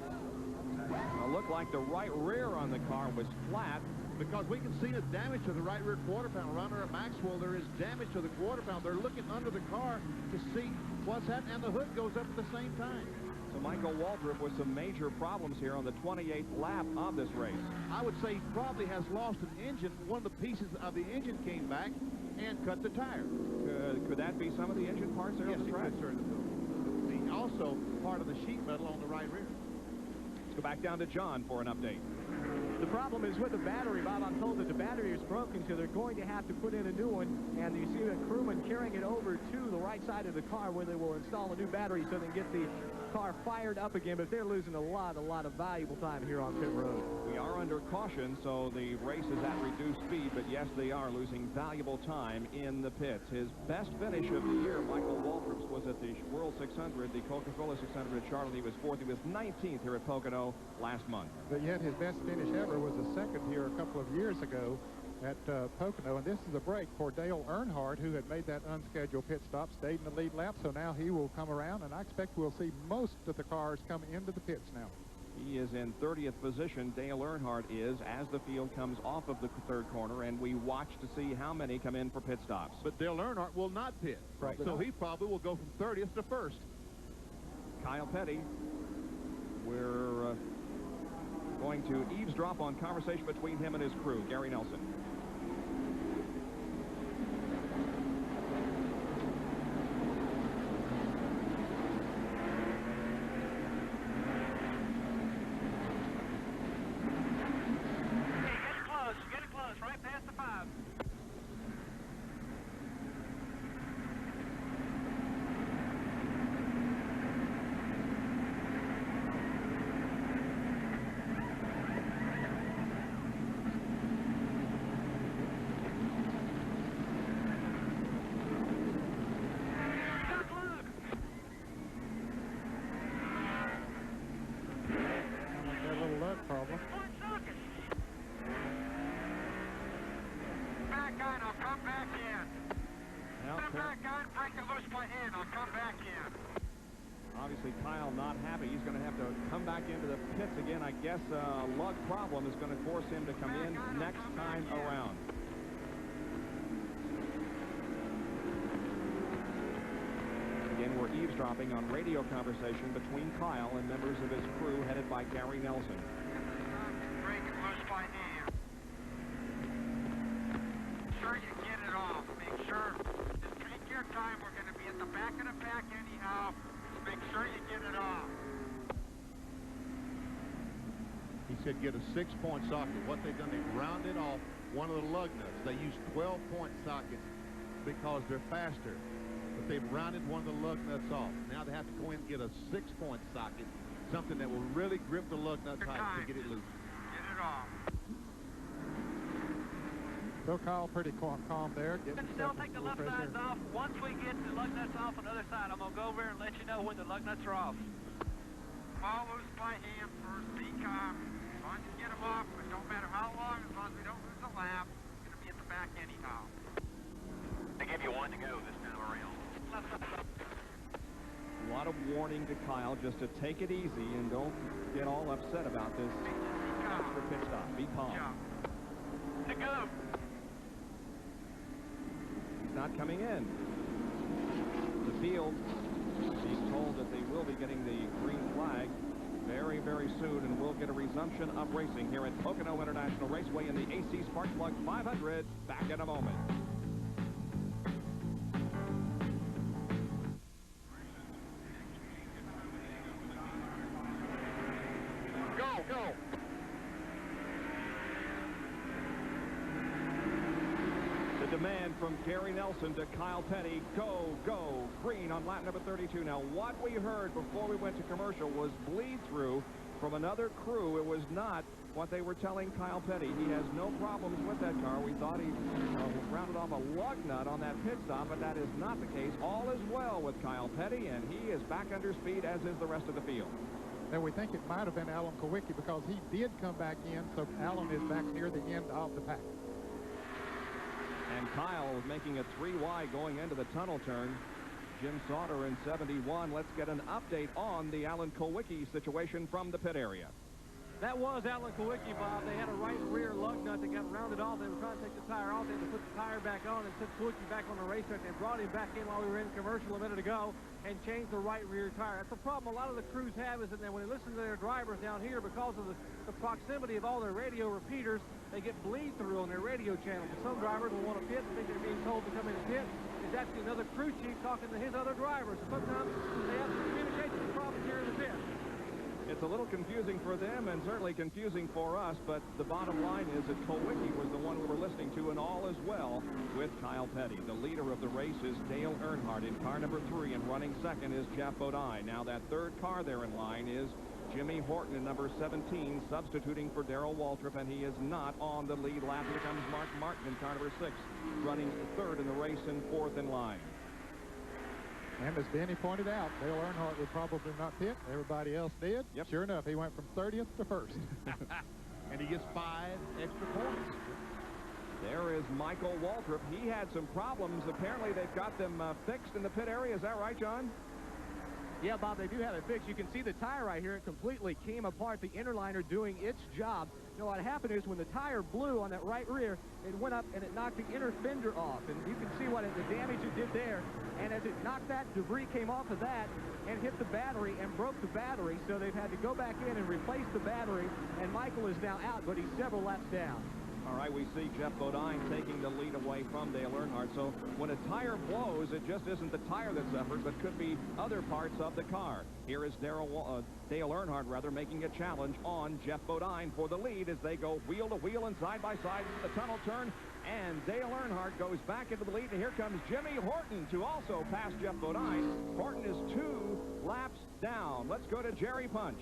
It looked like the right rear on the car was flat. Because we can see the damage to the right rear quarter panel. Around there at Maxwell, there is damage to the quarter panel. They're looking under the car to see what's happening, and the hood goes up at the same time. So Michael Waltrip with some major problems here on the 28th lap of this race. I would say he probably has lost an engine. One of the pieces of the engine came back and cut the tire. Could that be some of the engine parts there on the track? Yes, sir. Also part of the sheet metal on the right rear. Let's go back down to John for an update. The problem is with the battery, Bob. I'm told that the battery is broken, so they're going to have to put in a new one. And you see the crewman carrying it over to the right side of the car where they will install a new battery so they can get the car fired up again. But they're losing a lot of valuable time here on pit road. We are under caution, so the race is at reduced speed. But yes, they are losing valuable time in the pits. His best finish of the year, Michael Waltrip's, was at the World 600, the Coca-Cola 600 at Charlotte. He was 4th. He was 19th here at Pocono last month. But yet his best finish ever was a second here a couple of years ago at Pocono, and this is a break for Dale Earnhardt, who had made that unscheduled pit stop, stayed in the lead lap, so now he will come around, and I expect we'll see most of the cars come into the pits now. He is in 30th position. Dale Earnhardt is, as the field comes off of the third corner, and we watch to see how many come in for pit stops. But Dale Earnhardt will not pit. Right. So he probably will go from 30th to 1st. Kyle Petty, we're going to eavesdrop on conversation between him and his crew, Gary Nelson. ahead. I'll come back in. Obviously, Kyle not happy. He's going to have to come back into the pits again. I guess a lug problem is going to force him to come in next time around. Again, we're eavesdropping on radio conversation between Kyle and members of his crew headed by Gary Nelson. Break it loose by hand. Make sure you get it off. Make sure. Just take your time. We're going to be at the back of the pack anyhow. Make sure you get it off. He said get a 6-point socket. What they've done, they've rounded off one of the lug nuts. They use 12-point sockets because they're faster. But they've rounded one of the lug nuts off. Now they have to go in and get a 6-point socket, something that will really grip the lug nut tight to get it loose. Get it off. So Kyle pretty calm there. Still take the left sides off. Once we get the lug nuts off on the other side, I'm going to go over and let you know when the lug nuts are off. All loose by hand first. Be calm. As long as you get them off, it don't matter how long, as long as we don't lose a lap, it's going to be at the back anyhow. They give you one to go this time around. Left side up. A lot of warning to Kyle just to take it easy and don't get all upset about this extra pit stop. Be calm. To go. He's not coming in. The field being told that they will be getting the green flag very, very soon, and we'll get a resumption of racing here at Pocono International Raceway in the AC Sparkplug 500. Back in a moment. Go. The demand from Gary Nelson to Kyle Petty, go, green on lap number 32. Now, what we heard before we went to commercial was bleed through from another crew. It was not what they were telling Kyle Petty. He has no problems with that car. We thought he rounded off a lug nut on that pit stop, but that is not the case. All is well with Kyle Petty, and he is back under speed, as is the rest of the field. And we think it might have been Alan Kulwicki because he did come back in, so Alan is back near the end of the pack. And Kyle is making a 3 wide going into the tunnel turn. Jim Sauter in 71. Let's get an update on the Alan Kulwicki situation from the pit area. That was Alan Kulwicki, Bob. They had a right rear lug nut that got rounded off. They were trying to take the tire off. They had to put the tire back on and put Kulwicki back on the racetrack. They brought him back in while we were in commercial a minute ago and changed the right rear tire. That's the problem a lot of the crews have, is that when they listen to their drivers down here, because of the proximity of all their radio repeaters, they get bleed through on their radio channels. And some drivers will want to pit and think they're being told to come in and pit. It's actually another crew chief talking to his other drivers. So sometimes they have some communication problems here in the pit. It's a little confusing for them and certainly confusing for us, but the bottom line is that Kulwicki was the one we were listening to, and all is well with Kyle Petty. The leader of the race is Dale Earnhardt in car number 3, and running second is Jeff Bodine. Now that third car there in line is Jimmy Horton in number 17, substituting for Darrell Waltrip, and he is not on the lead lap. Here comes Mark Martin in car number 6, running third in the race and fourth in line. And as Danny pointed out, Dale Earnhardt would probably not pit. Everybody else did. Yep. Sure enough, he went from 30th to 1st. And he gets 5 extra points. There is Michael Waltrip. He had some problems. Apparently, they've got them fixed in the pit area. Is that right, John? Yeah, Bob, they do have it fixed. You can see the tire right here. It completely came apart. The inner liner doing its job. You know, what happened is when the tire blew on that right rear, it went up and it knocked the inner fender off. And you can see the damage it did there. And as it knocked that, debris came off of that and hit the battery and broke the battery. So they've had to go back in and replace the battery. And Michael is now out, but he's several laps down. All right, we see Jeff Bodine taking the lead away from Dale Earnhardt. So when a tire blows, it just isn't the tire that suffers, but could be other parts of the car. Here is Dale Earnhardt, making a challenge on Jeff Bodine for the lead as they go wheel to wheel and side by side into the tunnel turn. And Dale Earnhardt goes back into the lead, and here comes Jimmy Horton to also pass Jeff Bodine. Horton is 2 laps down. Let's go to Jerry Punch.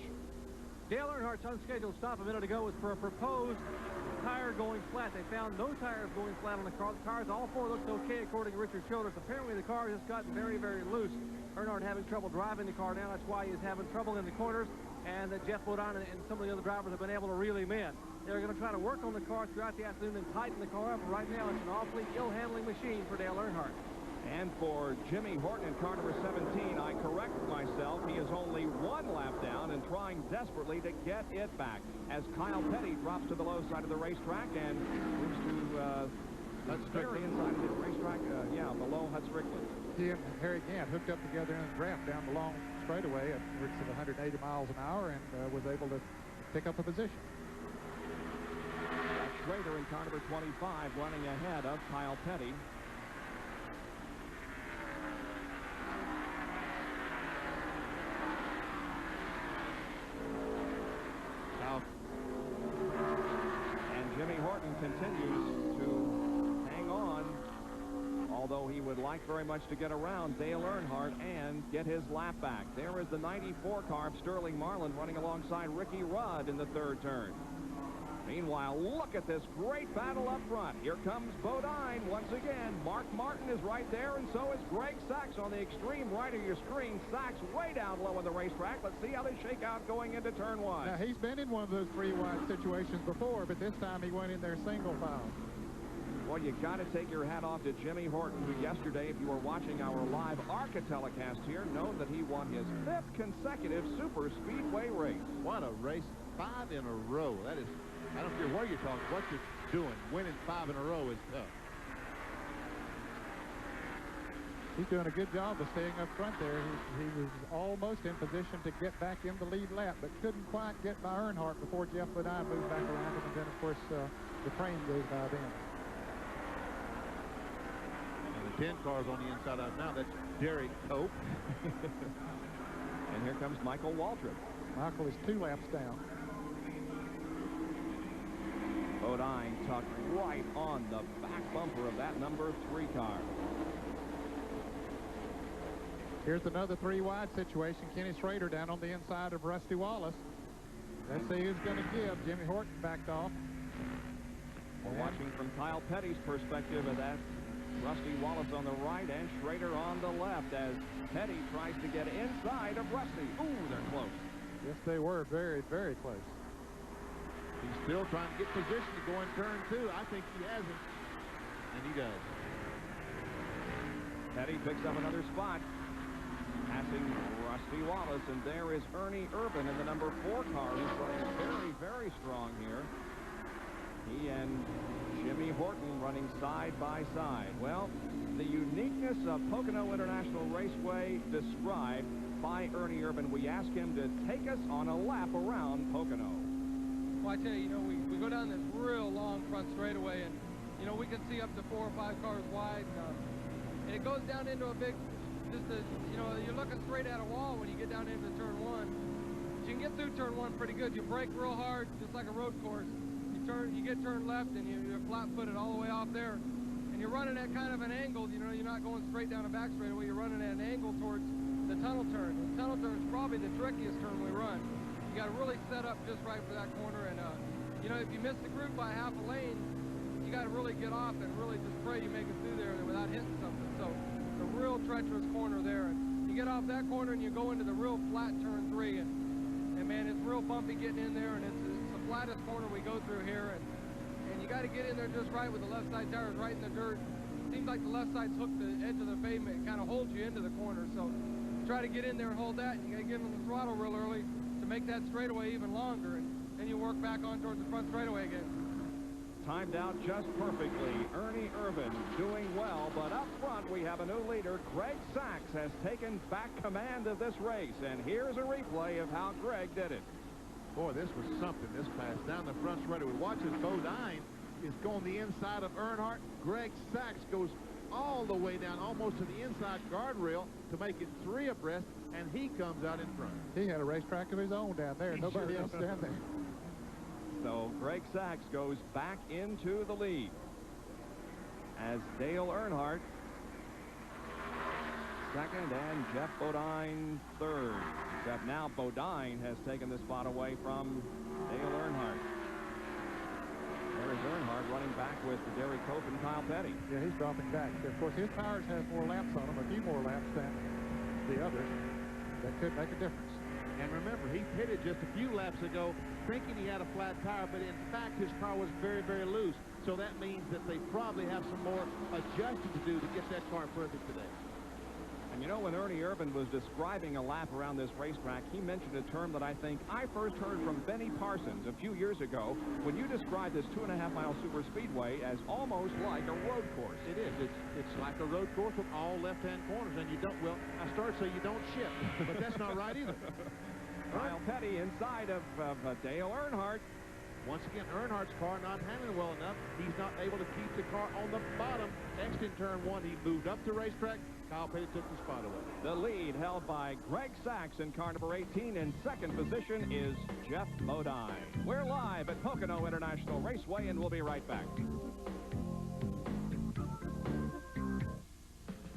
Dale Earnhardt's unscheduled stop a minute ago was for a proposed tire going flat. They found no tires going flat on the car. The cars, all 4 looked okay, according to Richard Childress. Apparently, the car has gotten very, very loose. Earnhardt having trouble driving the car now. That's why he's having trouble in the corners, and that Jeff Bodine and some of the other drivers have been able to reel him in. They're going to try to work on the car throughout the afternoon and tighten the car up. Right now, it's an awfully ill-handling machine for Dale Earnhardt. And for Jimmy Horton in car number 17, I correct myself. He is only 1 lap down and trying desperately to get it back as Kyle Petty drops to the low side of the racetrack and moves to the very inside of the racetrack, below Hut Strickland. He and Harry Gant hooked up together in a draft down the long straightaway at rates of 180 miles an hour and was able to pick up a position. Schrader in car number 25 running ahead of Kyle Petty. And Jimmy Horton continues to hang on, although he would like very much to get around Dale Earnhardt and get his lap back. There is the 94 car of Sterling Marlin running alongside Ricky Rudd in the 3rd turn. Meanwhile, look at this great battle up front. Here comes Bodine once again. Mark Martin is right there, and so is Greg Sachs on the extreme right of your screen. Sachs way down low on the racetrack. Let's see how they shake out going into turn 1. Now, he's been in one of those 3-wide situations before, but this time he went in there single file. Well, you got to take your hat off to Jimmy Horton, who yesterday, if you were watching our live ARCA telecast here, know that he won his 5th consecutive super speedway race. What a race. 5 in a row. That is... I don't care where you're talking, what you're doing. Winning 5 in a row is tough. He's doing a good job of staying up front there. He was almost in position to get back in the lead lap, but couldn't quite get by Earnhardt before Jeff Bodine moved back around him, and then, of course, the train goes by then. And the 10 cars on the inside out now. That's Derek Cope. And here comes Michael Waltrip. Michael is 2 laps down. Bodine tucked right on the back bumper of that number 3 car. Here's another 3-wide situation. Kenny Schrader down on the inside of Rusty Wallace. Let's see who's going to give. Jimmy Horton backed off. We're watching from Kyle Petty's perspective of that. Rusty Wallace on the right and Schrader on the left as Petty tries to get inside of Rusty. Ooh, they're close. Yes, they were very, very close. He's still trying to get position to go in turn 2. I think he has it. And he does. Petty picks up another spot, passing Rusty Wallace, and there is Ernie Irvan in the number 4 car, who's running very, very strong here. He and Jimmy Horton running side by side. Well, the uniqueness of Pocono International Raceway described by Ernie Irvan. We asked him to take us on a lap around Pocono. Well, I tell you, we go down this real long front straightaway, and, we can see up to 4 or 5 cars wide, and it goes down into a big, you're looking straight at a wall when you get down into turn 1. But you can get through turn 1 pretty good. You brake real hard, just like a road course. You get turned left, and you're flat-footed all the way off there, and you're running at kind of an angle. You're not going straight down a back straightaway. You're running at an angle towards the tunnel turn. The tunnel turn is probably the trickiest turn we run. You got to really set up just right for that corner, and if you miss the group by half a lane, you got to really get off and really just pray you make it through there without hitting something. So it's a real treacherous corner there, and you get off that corner and you go into the real flat turn 3, and man, it's real bumpy getting in there, and it's the flattest corner we go through here, and you got to get in there just right with the left side tires right in the dirt. It seems like the left side's hooked the edge of the pavement. It kind of holds you into the corner, so try to get in there and hold that, and you got to get on the throttle real early to make that straightaway even longer, and then you work back on towards the front straightaway again. Timed out just perfectly. Ernie Irvan doing well, but up front we have a new leader. Greg Sachs has taken back command of this race, and here's a replay of how Greg did it. Boy, this was something, this pass down the front straightaway. Watch as Bodine is going the inside of Earnhardt. Greg Sachs goes all the way down, almost to the inside guardrail to make it 3 abreast, and he comes out in front. He had a racetrack of his own down there. Nobody else down there. So Greg Sachs goes back into the lead as Dale Earnhardt second and Jeff Bodine third. Except now Bodine has taken the spot away from Dale Earnhardt. There is Earnhardt running back with Derek Cope and Kyle Petty. Yeah, he's dropping back. Of course, his tires have more laps on them, a few more laps than the others. That could make a difference. And remember, he pitted just a few laps ago thinking he had a flat tire, but in fact his car was very, very loose. So that means that they probably have some more adjusting to do to get that car perfect today. And you know, when Ernie Irvan was describing a lap around this racetrack, he mentioned a term that I think I first heard from Benny Parsons a few years ago when you described this 2.5-mile super speedway as almost like a road course. It is. It's like a road course with all left-hand corners, and you don't, well, I started to say you don't shift, but that's not right either. Kyle Petty inside of Dale Earnhardt. Once again, Earnhardt's car not handling well enough. He's not able to keep the car on the bottom. Next in turn one, he moved up the racetrack. Kyle Petty took the spot away. The lead held by Greg Sachs in car number 18. In second position is Geoff Bodine. We're live at Pocono International Raceway, and we'll be right back.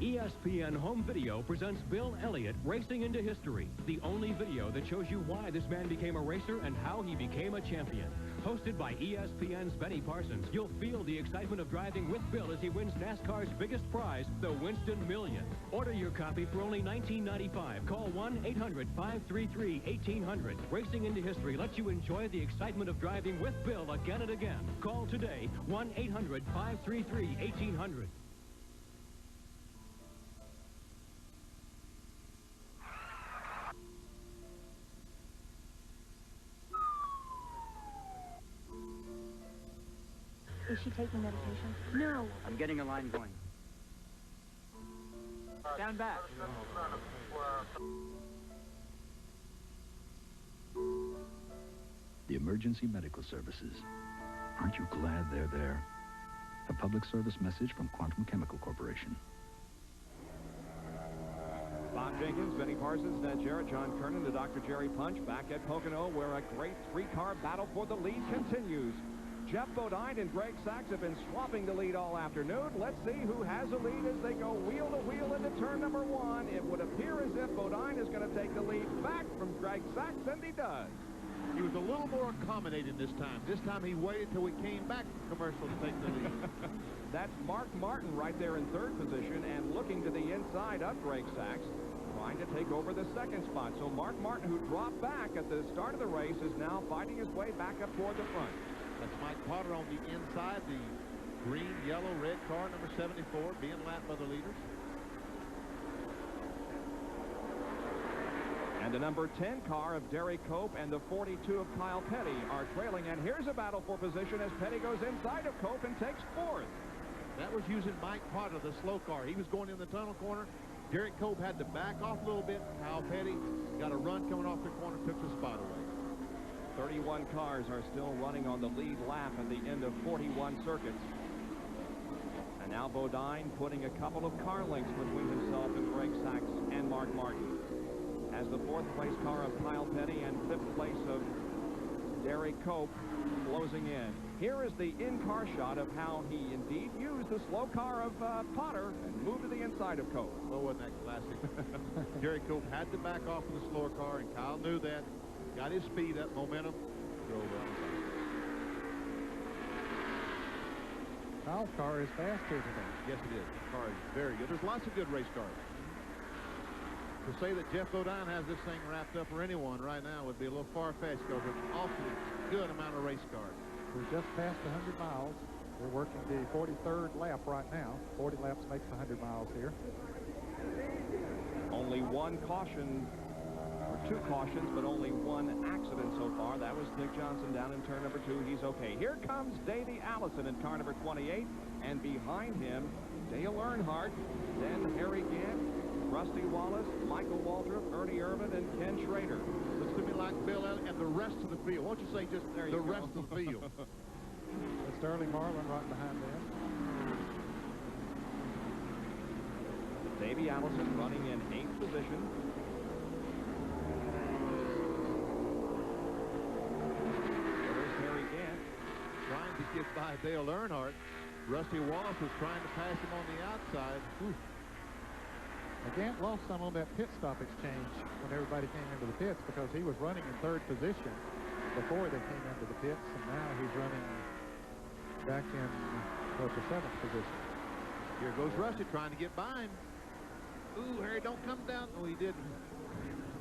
ESPN Home Video presents Bill Elliott Racing into History, the only video that shows you why this man became a racer and how he became a champion. Hosted by ESPN's Benny Parsons, you'll feel the excitement of driving with Bill as he wins NASCAR's biggest prize, the Winston Million. Order your copy for only $19.95. Call 1-800-533-1800. Racing into History lets you enjoy the excitement of driving with Bill again and again. Call today, 1-800-533-1800. Is she taking medication? No. I'm getting a line going. Stand back. The emergency medical services. Aren't you glad they're there? A public service message from Quantum Chemical Corporation. Bob Jenkins, Benny Parsons, Ned Jarrett, John Kernan, to Dr. Jerry Punch back at Pocono, where a great three-car battle for the lead continues. Geoff Bodine and Greg Sachs have been swapping the lead all afternoon. Let's see who has the lead as they go wheel to wheel into turn number one. It would appear as if Bodine is going to take the lead back from Greg Sachs, and he does. He was a little more accommodating this time. This time he waited till we came back from commercial to take the lead. That's Mark Martin right there in third position and looking to the inside of Greg Sachs, trying to take over the second spot. So Mark Martin, who dropped back at the start of the race, is now fighting his way back up toward the front. That's Mike Potter on the inside, the green, yellow, red car, number 74, being lapped by the leaders. And the number 10 car of Derek Cope and the 42 of Kyle Petty are trailing. And here's a battle for position as Petty goes inside of Cope and takes fourth. That was using Mike Potter, the slow car. He was going in the tunnel corner. Derek Cope had to back off a little bit. Kyle Petty got a run coming off the corner, took the spot away. 31 cars are still running on the lead lap at the end of 41 circuits. And now Bodine putting a couple of car lengths between himself and Greg Sachs and Mark Martin. As the fourth place car of Kyle Petty and fifth place of Derek Cope closing in. Here is the in-car shot of how he indeed used the slow car of Potter and moved to the inside of Cope. Oh, wasn't that classic? Derek Cope had to back off of the slower car, and Kyle knew that. Got his speed up, momentum, drove well. Kyle's car is fast here today. Yes, it is. The car is very good. There's lots of good race cars. To say that Geoff Bodine has this thing wrapped up for anyone right now would be a little far-fetched because there's an awfully good amount of race cars. We're just past 100 miles. We're working the 43rd lap right now. 40 laps makes 100 miles here. Only one caution, or two cautions, but only one accident so far. That was Nick Johnson down in turn number 2. He's okay. Here comes Davey Allison in car number 28, and behind him, Dale Earnhardt, then Harry Gant, Rusty Wallace, Michael Waltrip, Ernie Irvan, and Ken Schrader. Looks to me like Bill Elliott and the rest of the field. Won't you say just the rest of the field? That's Sterling Marlin right behind them. Davey Allison running in 8th position. There's Harry Gant. Trying to get by Dale Earnhardt. Rusty Wallace was trying to pass him on the outside. Gant lost some on that pit stop exchange when everybody came into the pits because he was running in 3rd position before they came into the pits, and now he's running back in the 7th position. Here goes Rusty trying to get by him. Ooh, Harry, don't come down. No, he didn't.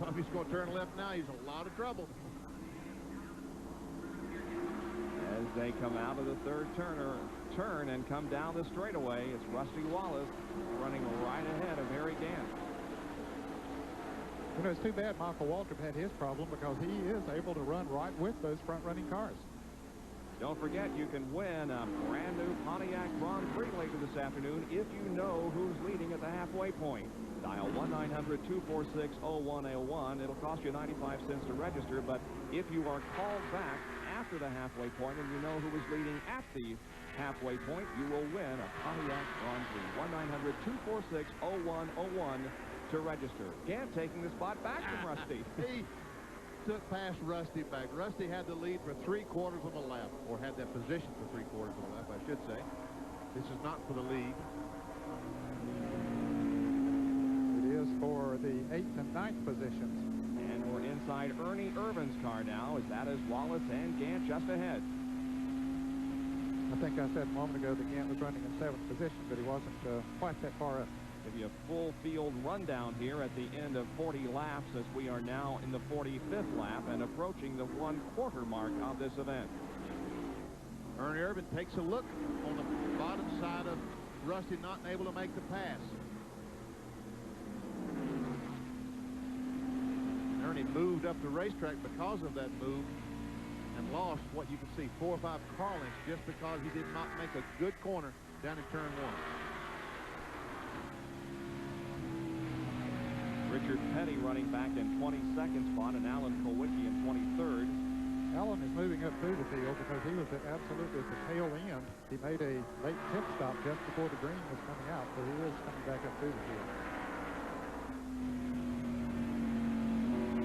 If he's going to turn left now, he's in a lot of trouble. As they come out of the 3rd turner, turn and come down the straightaway. It's Rusty Wallace running right ahead of Harry Gant. You know, it's too bad Michael Waltrip had his problem because he is able to run right with those front-running cars. Don't forget, you can win a brand-new Pontiac Grand Prix later this afternoon if you know who's leading at the halfway point. Dial 1-900-246-0101. It'll cost you 95 cents to register, but if you are called back after the halfway point and you know who is leading at the halfway point, you will win a Pontiac Grand Prix. 1-900-246-0101 to register. Gant taking the spot back from Rusty. He took past Rusty back. Rusty had the lead for 3/4 of a lap, or had that position for 3/4 of a lap, I should say. This is not for the lead. It is for the 8th and 9th positions. And we're inside Ernie Irvin's car now, as that is Wallace and Gant just ahead. I think I said a moment ago that Gant was running in 7th position, but he wasn't quite that far up. Give you a full field rundown here at the end of 40 laps, as we are now in the 45th lap and approaching the 1/4 mark of this event. Ernie Irvin takes a look on the bottom side of Rusty, not able to make the pass. Ernie moved up the racetrack because of that move and lost what you can see 4 or 5 car lengths just because he did not make a good corner down in turn 1. Richard Petty running back in 22nd spot, and Alan Kulwicki in 23rd. Alan is moving up through the field because he was absolutely at the tail end. He made a late pit stop just before the green was coming out, so he is coming back up through the field.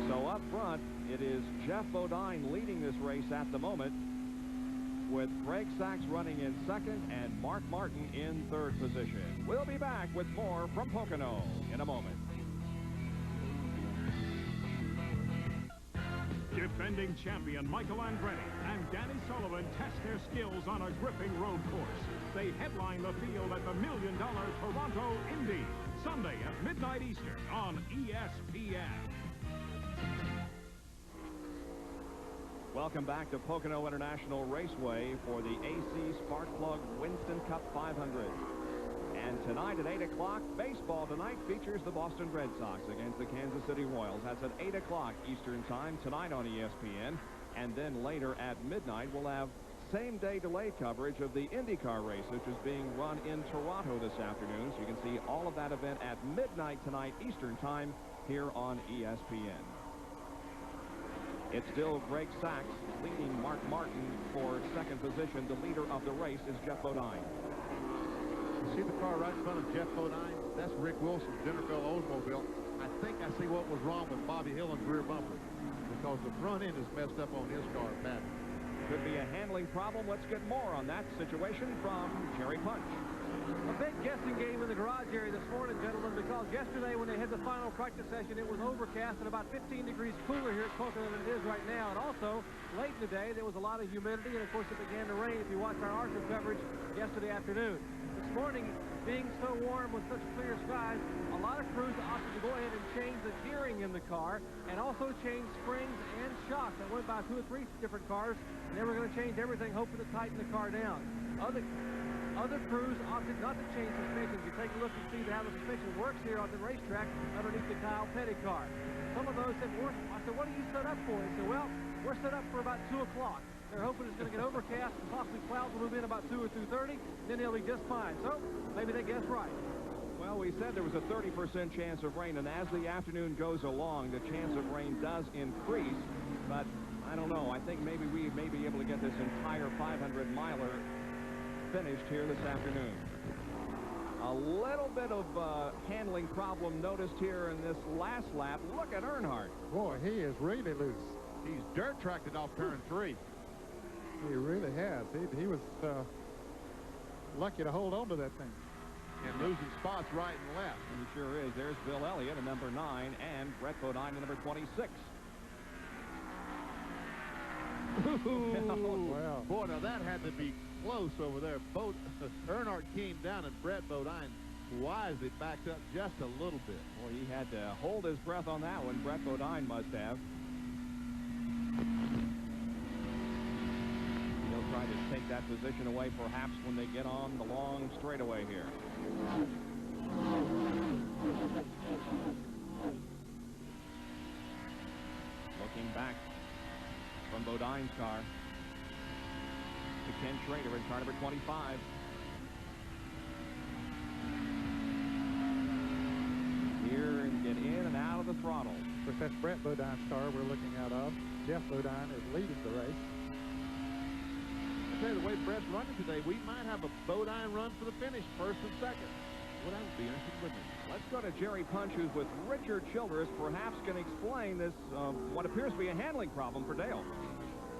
So up front, it is Jeff Bodine leading this race at the moment, with Greg Sachs running in 2nd and Mark Martin in 3rd position. We'll be back with more from Pocono in a moment. Defending champion Michael Andretti and Danny Sullivan test their skills on a gripping road course. They headline the field at the $1 Million Toronto Indy, Sunday at midnight Eastern on ESPN. Welcome back to Pocono International Raceway for the AC Sparkplug Winston Cup 500. And tonight at 8 o'clock, baseball tonight features the Boston Red Sox against the Kansas City Royals. That's at 8 o'clock Eastern Time tonight on ESPN. And then later at midnight, we'll have same-day delay coverage of the IndyCar race, which is being run in Toronto this afternoon. So you can see all of that event at midnight tonight Eastern Time here on ESPN. It's still Greg Sachs leading Mark Martin for 2nd position. The leader of the race is Jeff Bodine. You see the car right in front of Jeff Bodine? That's Rick Wilson's Jennerville Oldsmobile. I think I see what was wrong with Bobby Hillen's rear bumper, because the front end is messed up on his car badly. Could be a handling problem. Let's get more on that situation from Jerry Punch. A big guessing game in the garage area this morning, gentlemen, because yesterday when they had the final practice session, it was overcast and about 15 degrees cooler here at Pocono than it is right now. And also, late in the day, there was a lot of humidity, and of course it began to rain if you watched our ARCA coverage yesterday afternoon. This morning, being so warm with such clear skies, a lot of crews opted to go ahead and change the gearing in the car and also change springs and shocks. I went by 2 or 3 different cars, and they were going to change everything, hoping to tighten the car down. Other crews opted not to change suspensions. You take a look and see how the suspension works here on the racetrack underneath the Kyle Petty car. Some of those said, I said, what are you set up for? They said, well, we're set up for about 2 o'clock. They're hoping it's going to get overcast and possibly clouds will move in about 2 or 2:30, then they'll be just fine. So maybe they guessed right. Well, we said there was a 30% chance of rain, and as the afternoon goes along, the chance of rain does increase. But I don't know. I think maybe we may be able to get this entire 500-miler finished here this afternoon. A little bit of handling problem noticed here in this last lap. Look at Earnhardt. Boy, he is really loose. He's dirt tracked it off turn 3. He really has. He was lucky to hold on to that thing. And losing spots right and left. He sure is. There's Bill Elliott at number 9 and Brett Bodine at number 26. Wow. Boy, now that had to be close over there. Earnhardt came down and Brett Bodine wisely backed up just a little bit. Boy, he had to hold his breath on that one. Brett Bodine must have. He'll try to take that position away perhaps when they get on the long straightaway here. Looking back from Bodine's car to Ken Schrader in car number 25. Here and get in and out of the throttle. Of course, that's Brett Bodine's car we're looking out of. Jeff Bodine is leading the race. I tell you, the way Brett's running today, we might have a Bodine run for the finish, first and second. Well, that would be interesting, wouldn't it? Let's go to Jerry Punch, who's with Richard Childress, perhaps can explain this, what appears to be a handling problem for Dale.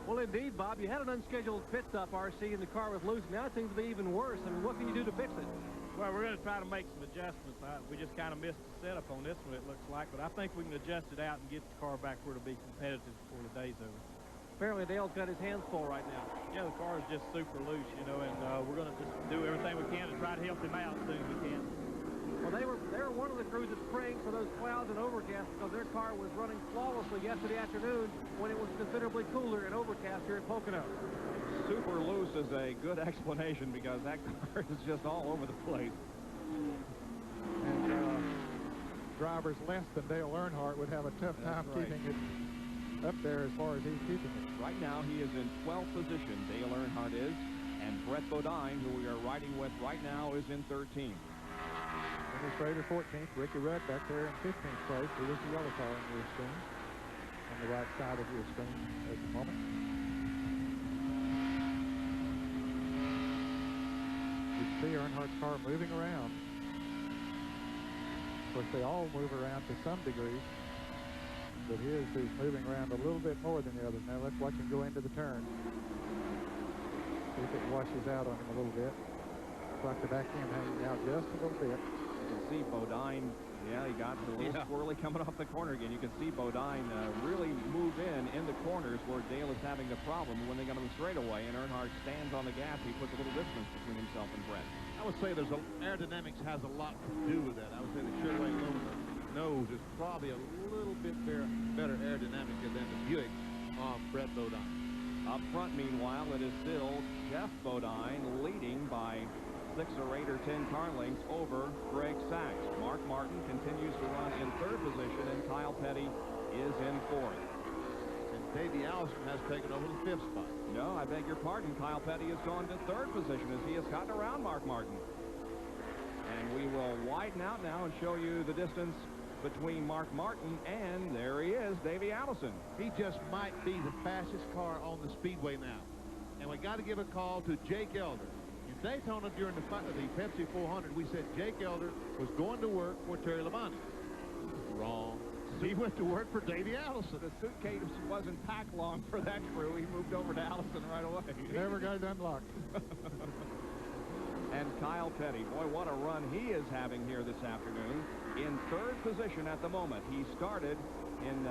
Well, indeed, Bob, you had an unscheduled pit stop, RC, and the car was loose. Now it seems to be even worse. I mean, what can you do to fix it? Well, we're going to try to make some adjustments. We just kind of missed the setup on this one, it looks like, but I think we can adjust it out and get the car back where it'll be competitive before the day's over. Apparently, Dale's got his hands full right now. Yeah, the car is just super loose, you know, and we're going to just do everything we can to try to help him out as soon as we can. Well, they were one of the crews that's praying for those clouds and overcast because their car was running flawlessly yesterday afternoon when it was considerably cooler and overcast here at Pocono. Super loose is a good explanation because that car is just all over the place. And drivers less than Dale Earnhardt would have a tough time keeping it up there as far as he's keeping it. Right now, he is in 12th position, Dale Earnhardt is, and Brett Bodine, who we are riding with right now, is in 13th. Henry Schrader 14th, Ricky Rudd back there in 15th place. There is the yellow car on your screen, on the right side of your screen at the moment. You can see Earnhardt's car moving around. Of course, they all move around to some degree, but his is moving around a little bit more than the others. Now let's watch him go into the turn. See if it washes out on him a little bit. Looks like the back end hanging out just a little bit. You can see Bodine, yeah, he got a little squirrely coming off the corner again. You can see Bodine really move in the corners where Dale is having the problem when they got on the straightaway, and Earnhardt stands on the gas. He puts a little distance between himself and Brett. I would say aerodynamics has a lot to do with that. I would say the Chevrolet nose is probably a little bit better aerodynamic than the Buick of Brett Bodine. Up front, meanwhile, it is still Jeff Bodine leading by 6 or 8 or 10 car lengths over Greg Sachs. Mark Martin continues to run in 3rd position, and Kyle Petty is in 4th. And Davey Allison has taken over the 5th spot. No, I beg your pardon. Kyle Petty has gone to 3rd position as he has gotten around Mark Martin. And we will widen out now and show you the distance between Mark Martin and, there he is, Davey Allison. He just might be the fastest car on the speedway now. And we got to give a call to Jake Elder. In Daytona during the Pepsi 400, we said Jake Elder was going to work for Terry Labonte. Wrong. He went to work for Davey Allison. The suitcase wasn't packed long for that crew. He moved over to Allison right away. Never got it unlocked. And Kyle Petty, boy, what a run he is having here this afternoon. In 3rd position at the moment. He started in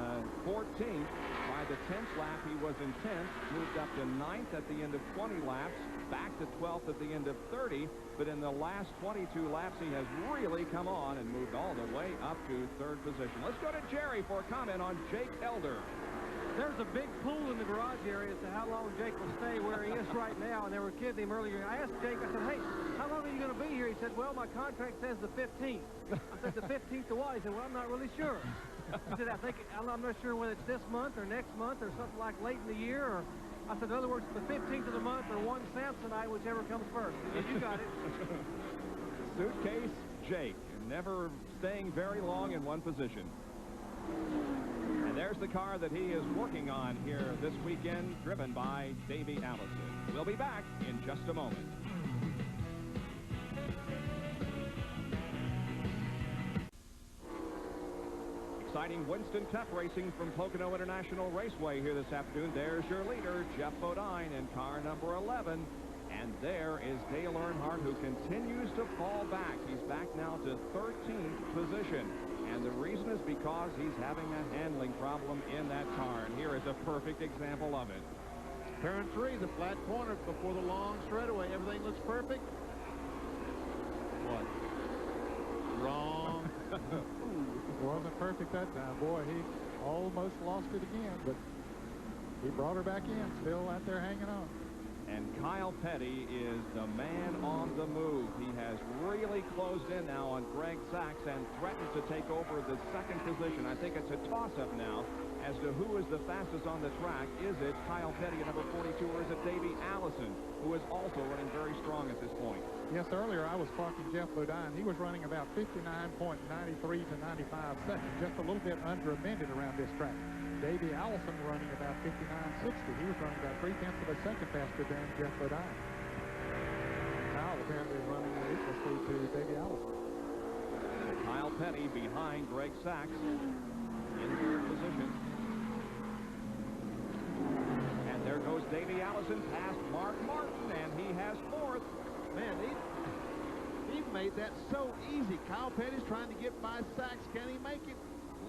14th. By the 10th lap, he was in 10th, moved up to 9th at the end of 20 laps, back to 12th at the end of 30, but in the last 22 laps, he has really come on and moved all the way up to 3rd position. Let's go to Jerry for a comment on Jake Elder. There's a big pool in the garage area as to how long Jake will stay where he is right now, and they were kidding him earlier. I asked Jake, I said, hey, how long are you going to be here? He said, well, my contract says the 15th. I said, the 15th to what? He said, well, I'm not really sure. He said, I'm not sure whether it's this month or next month or something like late in the year. Or I said, in other words, the 15th of the month or one Samsonite, whichever comes first. He said, you got it. Suitcase Jake, never staying very long in one position. And there's the car that he is working on here this weekend, driven by Davey Allison. We'll be back in just a moment. Exciting Winston Cup racing from Pocono International Raceway here this afternoon. There's your leader, Jeff Bodine, in car number 11. And there is Dale Earnhardt, who continues to fall back. He's back now to 13th position. And the reason is because he's having a handling problem in that car. And here is a perfect example of it. Turn 3, the flat corner before the long straightaway. Everything looks perfect. What? Wrong. Wasn't perfect that time. Boy, he almost lost it again, but he brought her back in, still out there hanging on. And Kyle Petty is the man on the move. He has really closed in now on Greg Sachs and threatens to take over the second position. I think it's a toss-up now as to who is the fastest on the track. Is it Kyle Petty at number 42, or is it Davey Allison, who is also running very strong at this point? Yes, earlier I was clocking Jeff Bodine. He was running about 59.93 to 95 seconds, just a little bit under a minute around this track. Davey Allison running about 59.60. He was running about 0.3 of a second faster than Jeff Bodine. Kyle apparently is running at equal speed to Davey Allison. Kyle Petty behind Greg Sachs in third position. And there goes Davey Allison past Mark Martin, and he has fourth. Man, he made that so easy. Kyle Petty's trying to get by Sachs. Can he make it?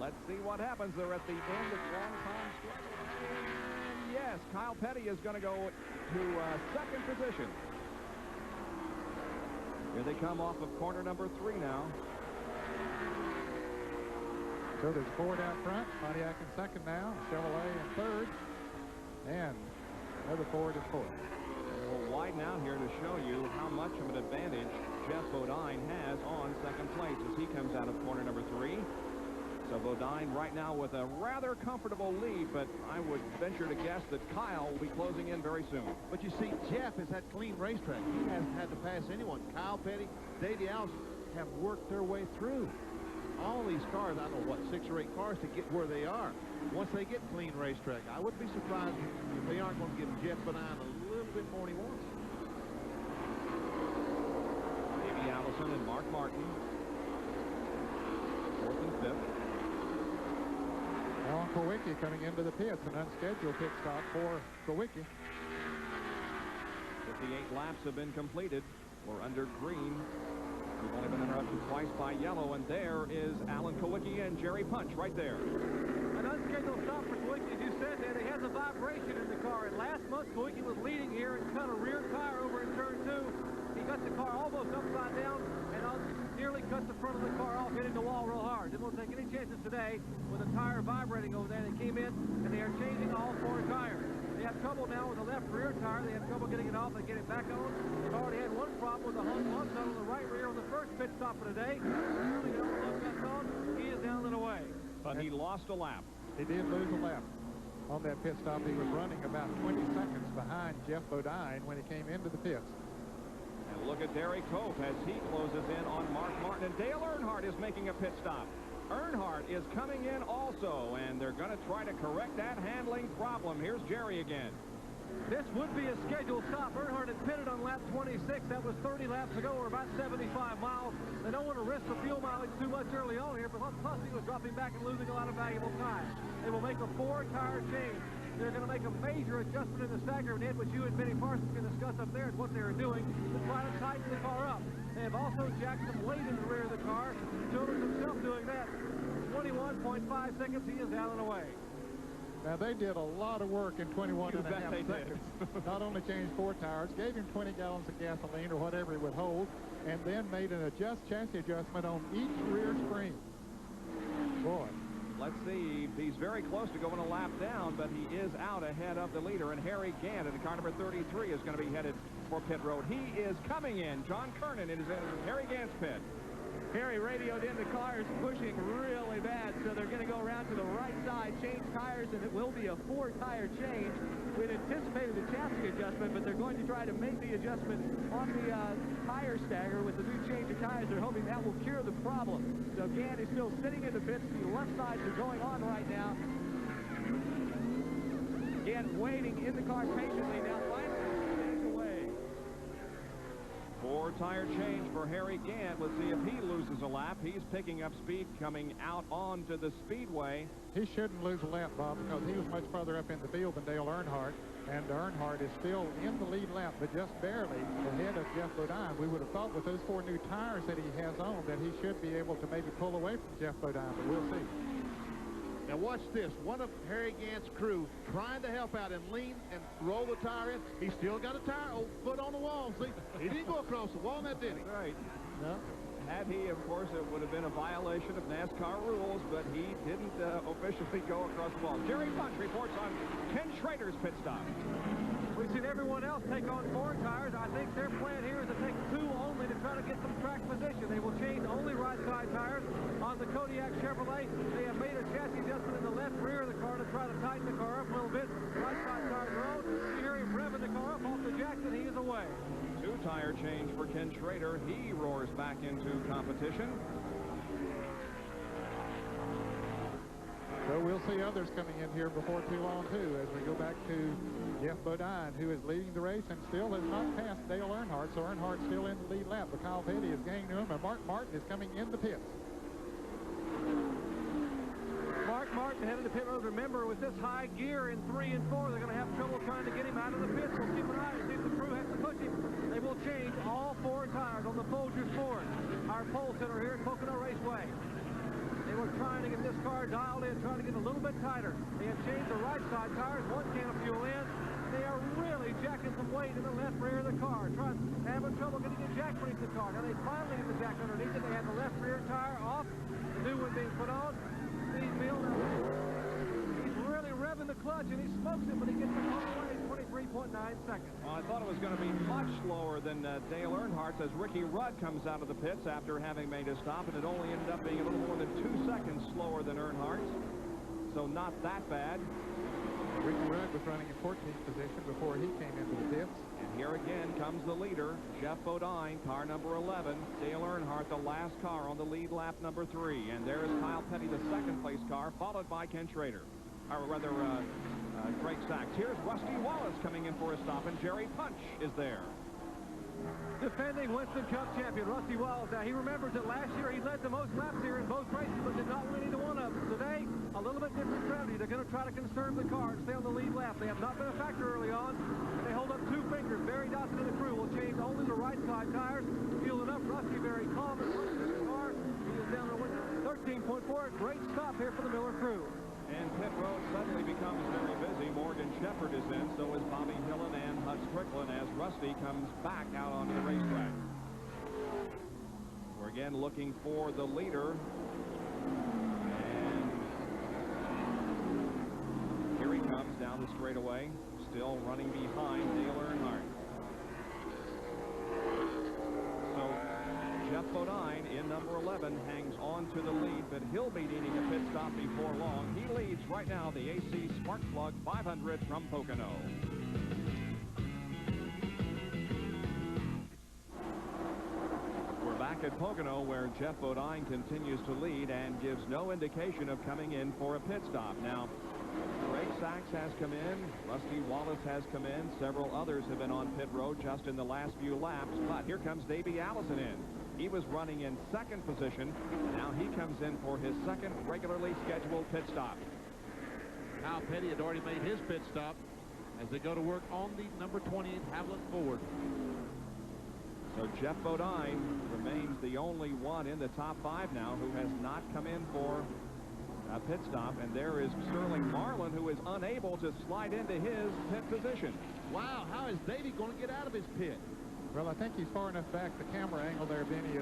Let's see what happens. They're at the end of long time stretch. And yes, Kyle Petty is going to go to second position. Here they come off of corner number 3 now. So there's Ford out front, Pontiac in second now, Chevrolet in third, and another Ford in fourth. We'll widen out here to show you how much of an advantage Jeff Bodine has on second place as he comes out of corner number 3. So Bodine right now with a rather comfortable lead, but I would venture to guess that Kyle will be closing in very soon. But you see, Jeff has had clean racetrack. He hasn't had to pass anyone. Kyle Petty, Davey Allison have worked their way through all these cars. I don't know, what, 6 or 8 cars to get where they are. Once they get clean racetrack, I wouldn't be surprised if they aren't going to give Jeff Bodine a little bit more than he wants. Davey Allison and Mark Martin, 4th and 5th. Alan Kulwicki coming into the pits, an unscheduled pit stop for Kulwicki. 58 laps have been completed. We're under green. We've only been interrupted twice by yellow, and there is Alan Kulwicki and Jerry Punch right there. An unscheduled stop for Kulwicki, as you said, that he has a vibration in the car. And last month, Kulwicki was leading here and cut a rear tire over in turn 2. He got the car almost upside down and nearly cut the front of the car off, hitting the wall real hard. Didn't want to take any chances today with a tire vibrating over there. They came in, and they are changing all 4 tires. They have trouble now with the left rear tire. They have trouble getting it off. They get it back on. They've already had one problem with the Hunt on the right rear on the first pit stop of the day. He is down and away. But he lost a lap. He did lose a lap. On that pit stop, he was running about 20 seconds behind Jeff Bodine when he came into the pits. And look at Derek Cope as he closes in on Mark Martin. And Dale Earnhardt is making a pit stop. Earnhardt is coming in also, and they're going to try to correct that handling problem. Here's Jerry again. This would be a scheduled stop. Earnhardt had pitted on lap 26. That was 30 laps ago, or about 75 miles. They don't want to risk the fuel mileage too much early on here, but plus he was dropping back and losing a lot of valuable time. They will make a 4-tire change. They're going to make a major adjustment in the stagger head, which you and Benny Parsons can discuss up there, is what they're doing to try to tighten the car up. They have also jacked some weight in the rear of the car. Childers himself doing that. 21.5 seconds, he is down and away. Now, they did a lot of work in 21 and a half seconds. Not only changed 4 tires, gave him 20 gallons of gasoline or whatever he would hold, and then made an chassis adjustment on each rear spring. Boy. Let's see. He's very close to going a lap down, but he is out ahead of the leader. And Harry Gant in car number 33 is going to be headed for pit road. He is coming in. John Kernan is in Harry Gant's pit. Harry radioed in, the car is pushing really bad, so they're going to go around to the right side, change tires, and it will be a 4-tire change. We'd anticipated a chassis adjustment, but they're going to try to make the adjustment on the tire stagger with the new change of tires. They're hoping that will cure the problem. So Gant is still sitting in the pits. The left sides are going on right now. Gant waiting in the car patiently now, finally stays away. 4-tire change for Harry Gant. Let's see if he loses a lap. He's picking up speed coming out onto the speedway. He shouldn't lose a lap, Bob, because he was much further up in the field than Dale Earnhardt. And Earnhardt is still in the lead lap, but just barely ahead of Jeff Bodine. We would have thought with those 4 new tires that he has on that he should be able to maybe pull away from Jeff Bodine, but we'll see. Now watch this. One of Harry Gant's crew trying to help out and lean and roll the tire in. He's still got a tire foot on the wall. See, he didn't go across the wall, that did he? Right. No. Had he, of course, it would have been a violation of NASCAR rules, but he didn't officially go across the ball. Jerry Punch reports on Ken Schrader's pit stop. We've seen everyone else take on 4 tires. I think their plan here is to take 2 only to try to get some track position. They will change only right side tires on the Kodiak Chevrolet. They have made a chassis adjustment in the left rear of the car to try to tighten the car up a little bit. Right side tires are on. You hear him revving the car up off the Jackson. He is away. 2 tire change for Ken Schrader. He roars back into competition. So we'll see others coming in here before too long, too, as we go back to Jeff Bodine, who is leading the race and still has not passed Dale Earnhardt. So Earnhardt's still in the lead lap, but Kyle Petty is gaining to him, and Mark Martin is coming in the pits. Mark Martin headed to pit road. Remember, with this high gear in 3 and 4, they're going to have trouble trying to get him out of the pits. So keep an eye and see if the crew has to push him. They will change all 4 tires on the Folgers Ford, our pole sitter here at Pocono Raceway. They were trying to get this car dialed in, trying to get a little bit tighter. They have changed the right side tires, 1 can of fuel in. They are really jacking some weight in the left rear of the car, having trouble getting a jack beneath the car. Now they finally get the jack underneath it. They have the left rear tire off, the new one being put on. Steve Milne, he's really revving the clutch, and he smokes it, but he gets it all the way, 23.9 seconds. Well, I thought it was going to be much slower than Dale Earnhardt as Ricky Rudd comes out of the pits after having made a stop, and it only ended up being a little more than 2 seconds slower than Earnhardt. So not that bad. Ricky Rudd was running in 14th position before he came into the pits. And here again comes the leader, Jeff Bodine, car number 11. Dale Earnhardt, the last car on the lead lap, number 3. And there is Kyle Petty, the second-place car, followed by Ken Schrader. Or rather, Greg Sachs. Here's Rusty Wallace coming in for a stop, and Jerry Punch is there. Defending Winston Cup champion Rusty Wallace. Now, he remembers that last year he led the most laps here in both races, but did not win either one of them. Today, a little bit different strategy. They're going to try to conserve the car and stay on the lead lap. They have not been a factor early on. They hold up 2 fingers. Barry Dodson and the crew will change only the right side tires. Fueling up Rusty very calm and the car. He is down to 13.4. Great stop here for the Miller crew. And pit road suddenly becomes very busy. Morgan Shepherd is in, so is Bobby Hillen and Hutch Strickland as Rusty comes back out onto the racetrack. We're again looking for the leader. And here he comes down the straightaway, still running behind Dale Earnhardt. So Jeff Bodine in number 11 hangs on to the lead, but he'll be needing a pit stop before long. He leads right now the AC Spark Plug 500 from Pocono. We're back at Pocono where Jeff Bodine continues to lead and gives no indication of coming in for a pit stop. Now, Greg Sachs has come in, Rusty Wallace has come in, several others have been on pit road just in the last few laps, but here comes Davey Allison in. He was running in 2nd position. Now he comes in for his 2nd regularly scheduled pit stop. Kyle Petty had already made his pit stop as they go to work on the number 28 Haviland Ford. So Jeff Bodine remains the only one in the top 5 now who has not come in for a pit stop. And there is Sterling Marlin, who is unable to slide into his pit position. Wow, how is Davey going to get out of his pit? Well, I think he's far enough back. The camera angle there, Benny,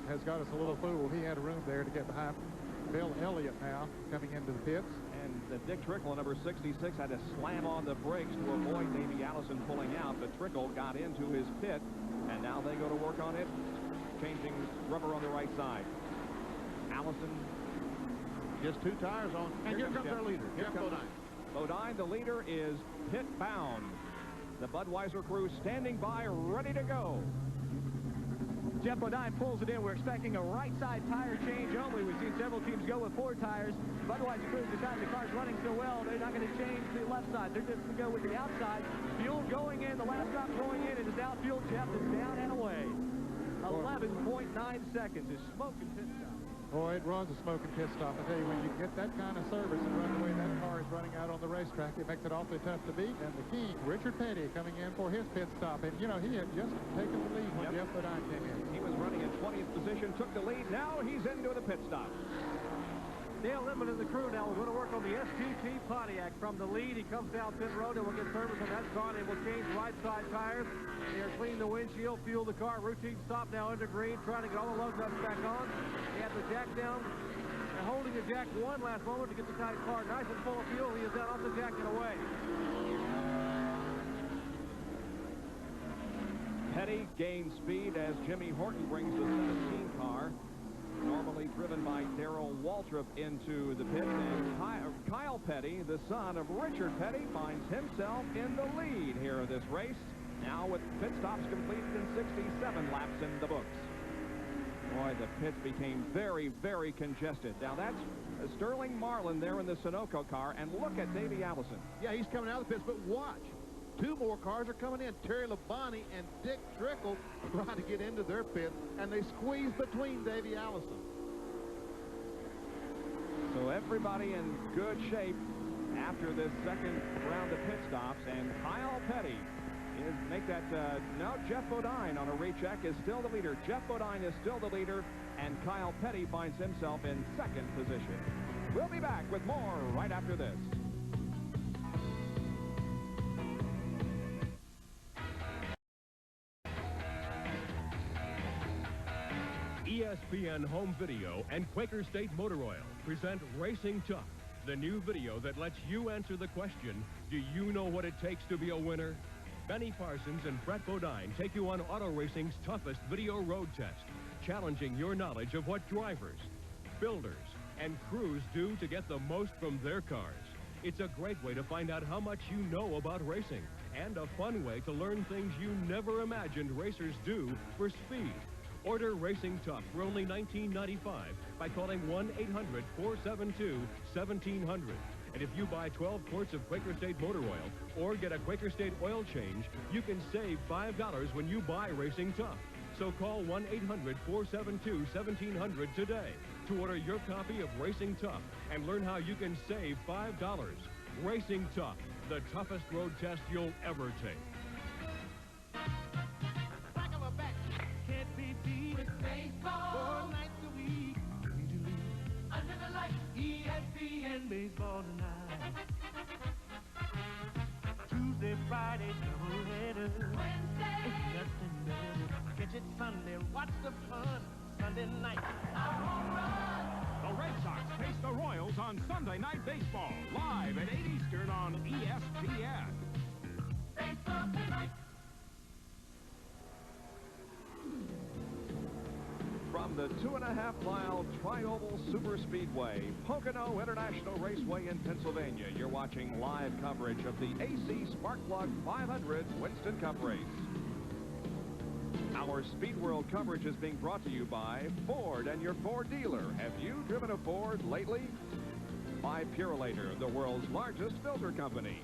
has got us a little fooled. He had a room there to get behind Bill Elliott now coming into the pits. And Dick Trickle, number 66, had to slam on the brakes to avoid Davey Allison pulling out, but Trickle got into his pit, and now they go to work on it, changing rubber on the right side. Allison just 2 tires on, and here comes our leader, Jeff Bodine. Bodine, the leader, is pit bound. The Budweiser crew standing by, ready to go. Jeff Bodine pulls it in. We're expecting a right side tire change only. We've seen several teams go with 4 tires. Budweiser crew decided the car's running so well, they're not going to change the left side. They're just going to go with the outside. Fuel going in, the last stop going in. It is out fuel. Jeff is down and away. 11.9 seconds is smoking pit stop. Boy, it was a smoking pit stop. I tell you, when you get that kind of service and run the way that car is running out on the racetrack, it makes it awfully tough to beat. And the king, Richard Petty, coming in for his pit stop. And, you know, he had just taken the lead when Jeff Bodine came in. He was running in 20th position, took the lead. Now he's into the pit stop. Dale Lippman and the crew now will go to work on the STT Pontiac. From the lead, he comes down pit road and will get service on that car. They will change right side tires. They are cleaning the windshield, fuel the car. Routine stop now under green, trying to get all the lug nuts back on. They have the jack down. They're holding the jack one last moment to get the car nice and full of fuel. He is down off the jack and away. Petty gains speed as Jimmy Horton brings the 17 car, normally driven by Darrell Waltrip, into the pit. And Kyle Petty, the son of Richard Petty, finds himself in the lead here of this race, now with pit stops completed in 67 laps in the books. Boy, the pits became very, very congested. Now that's Sterling Marlin there in the Sunoco car, and look at Davey Allison. Yeah, he's coming out of the pits, but watch. Two more cars are coming in. Terry Labonte and Dick Trickle trying to get into their pit, and they squeeze between Davey Allison. So everybody in good shape after this second round of pit stops, and Kyle Petty is now Jeff Bodine on a recheck is still the leader. Jeff Bodine is still the leader, and Kyle Petty finds himself in second position. We'll be back with more right after this. ESPN Home Video and Quaker State Motor Oil present Racing Tough, the new video that lets you answer the question, do you know what it takes to be a winner? Benny Parsons and Brett Bodine take you on auto racing's toughest video road test, challenging your knowledge of what drivers, builders, and crews do to get the most from their cars. It's a great way to find out how much you know about racing, and a fun way to learn things you never imagined racers do for speed. Order Racing Tough for only $19.95 by calling 1-800-472-1700. And if you buy 12 quarts of Quaker State Motor Oil or get a Quaker State oil change, you can save $5 when you buy Racing Tough. So call 1-800-472-1700 today to order your copy of Racing Tough and learn how you can save $5. Racing Tough, the toughest road test you'll ever take. ESPN baseball tonight. Tuesday, Friday, doubleheader. Wednesday, ain't nothing better. Catch it Sunday, watch the fun. Sunday night, our home run. The Red Sox face the Royals on Sunday Night Baseball, live at 8 Eastern on ESPN. Baseball tonight. From the 2.5-mile Tri-Oval Super Speedway, Pocono International Raceway in Pennsylvania, you're watching live coverage of the AC Sparkplug 500 Winston Cup race. Our Speed World coverage is being brought to you by Ford and your Ford dealer. Have you driven a Ford lately? By Purolator, the world's largest filter company.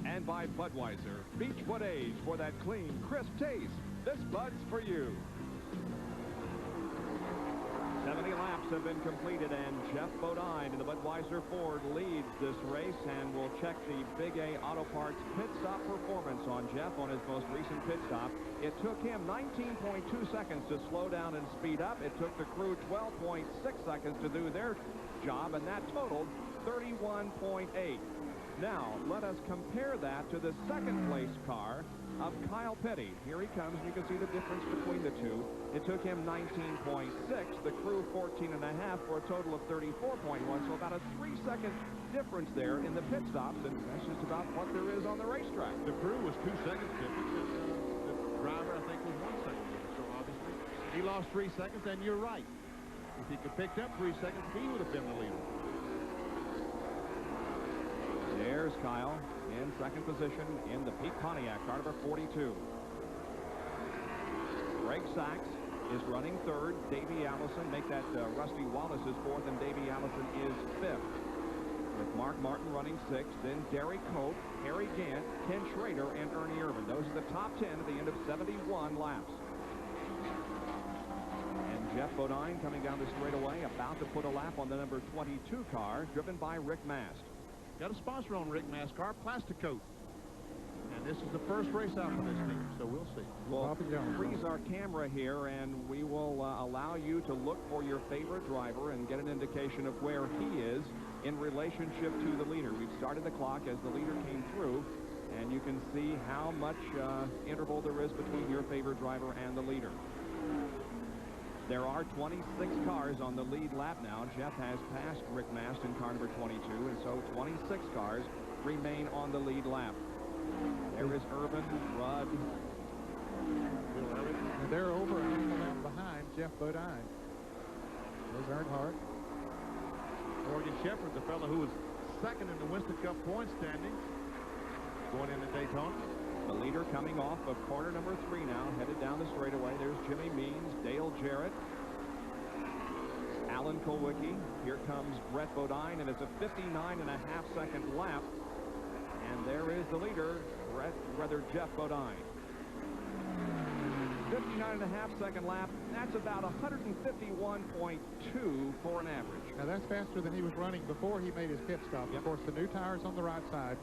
And by Budweiser, Beechwood Age for that clean, crisp taste. This Bud's for you. 70 laps have been completed, and Jeff Bodine in the Budweiser Ford leads this race, and we'll check the Big A Auto Parts pit stop performance on Jeff on his most recent pit stop. It took him 19.2 seconds to slow down and speed up. It took the crew 12.6 seconds to do their job, and that totaled 31.8. Now, let us compare that to the second place car of Kyle Petty. Here he comes, and you can see the difference between the two. It took him 19.6, the crew 14.5, for a total of 34.1, so about a 3-second difference there in the pit stops, and that's just about what there is on the racetrack. The crew was 2 seconds difference, and the driver, I think, was 1 second difference, so obviously he lost 3 seconds, and you're right. If he could have picked up 3 seconds, he would have been the leader. There's Kyle in second position in the Pete Pontiac, car number 42. Greg Sachs is running third. Davey Allison, make that Rusty Wallace's fourth, and Davey Allison is fifth. With Mark Martin running sixth, then Derek Hope, Harry Gant, Ken Schrader, and Ernie Irvin. Those are the top 10 at the end of 71 laps. And Jeff Bodine coming down the straightaway, about to put a lap on the number 22 car, driven by Rick Mast. Got a sponsor on Rick Mast's car, Plasticoat. And this is the first race out for this team, so we'll see. We'll freeze our camera here, and we will allow you to look for your favorite driver and get an indication of where he is in relationship to the leader. We've started the clock as the leader came through, and you can see how much interval there is between your favorite driver and the leader. There are 26 cars on the lead lap now. Jeff has passed Rick Mast in car number 22, and so 26 cars remain on the lead lap. There is Irvin, Rudd. And they're over and lap behind Jeff Bodine. There's Earnhardt. Morgan Shepherd, the fellow who was second in the Winston Cup point standings, going into Daytona. The leader coming off of corner number 3 now, headed down the straightaway. There's Jimmy Means, Dale Jarrett, Alan Kulwicki. Here comes Brett Bodine, and it's a 59.5-second lap. And there is the leader, Jeff Bodine. 59.5-second lap. That's about 151.2 for an average. Now that's faster than he was running before he made his pit stop. Of course, the new tires on the right side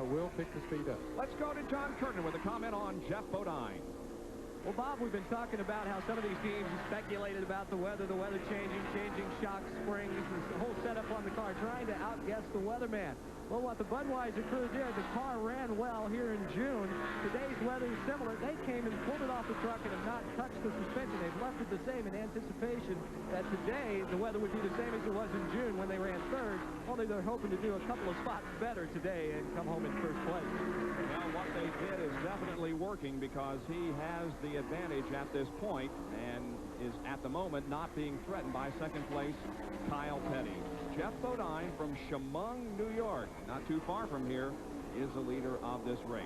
will pick the speed up. Let's go to John Kernan with a comment on Jeff Bodine. Well, Bob, we've been talking about how some of these teams have speculated about the weather changing shocks, springs, the whole setup on the car, trying to outguess the weatherman. Well, what the Budweiser crew did, the car ran well here in June. Today's weather is similar. They came and pulled it off the truck and have not touched the suspension. They've left it the same in anticipation that today the weather would be the same as it was in June when they ran third. Only they're hoping to do a couple of spots better today and come home in first place. Well, what they did is definitely working because he has the advantage at this point and is at the moment not being threatened by second place Kyle Petty. Jeff Bodine from Chemung, New York, not too far from here, is the leader of this race.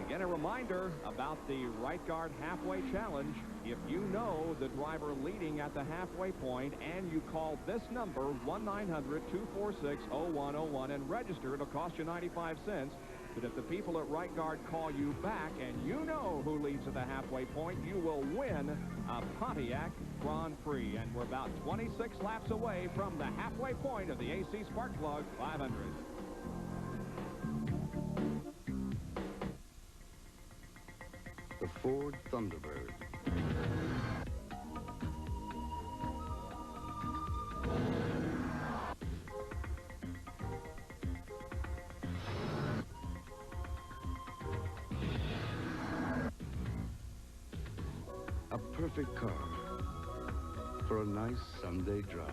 Again, a reminder about the right guard halfway challenge. If you know the driver leading at the halfway point and you call this number, 1-900-246-0101, and register, it'll cost you 95 cents. But if the people at right guard call you back and you know who leads at the halfway point, you will win a Pontiac Grand Prix. And we're about 26 laps away from the halfway point of the AC Sparkplug 500. The Ford Thunderbird. A perfect car for a nice Sunday drive.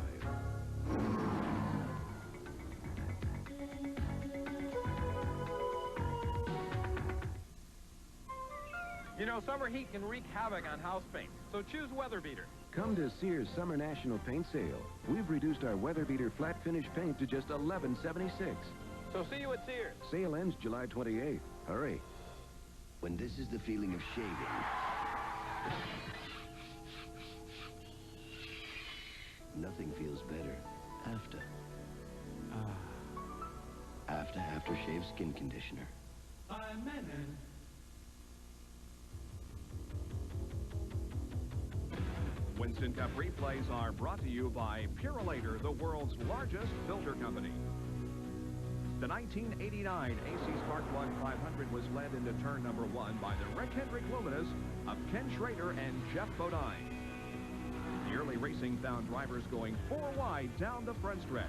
You know, summer heat can wreak havoc on house paint, so choose Weather Beater. Come to Sears Summer National Paint Sale. We've reduced our Weather Beater flat finish paint to just $11.76. So see you at Sears. Sale ends July 28th. Hurry. When this is the feeling of shaving, nothing feels better after. Aftershave skin conditioner. I'm Menon. Winston Cup replays are brought to you by Purolator, the world's largest filter company. The 1989 AC Sparkplug 500 was led into turn number 1 by the Rick Hendrick Luminous of Ken Schrader and Jeff Bodine. The early racing found drivers going 4 wide down the front stretch.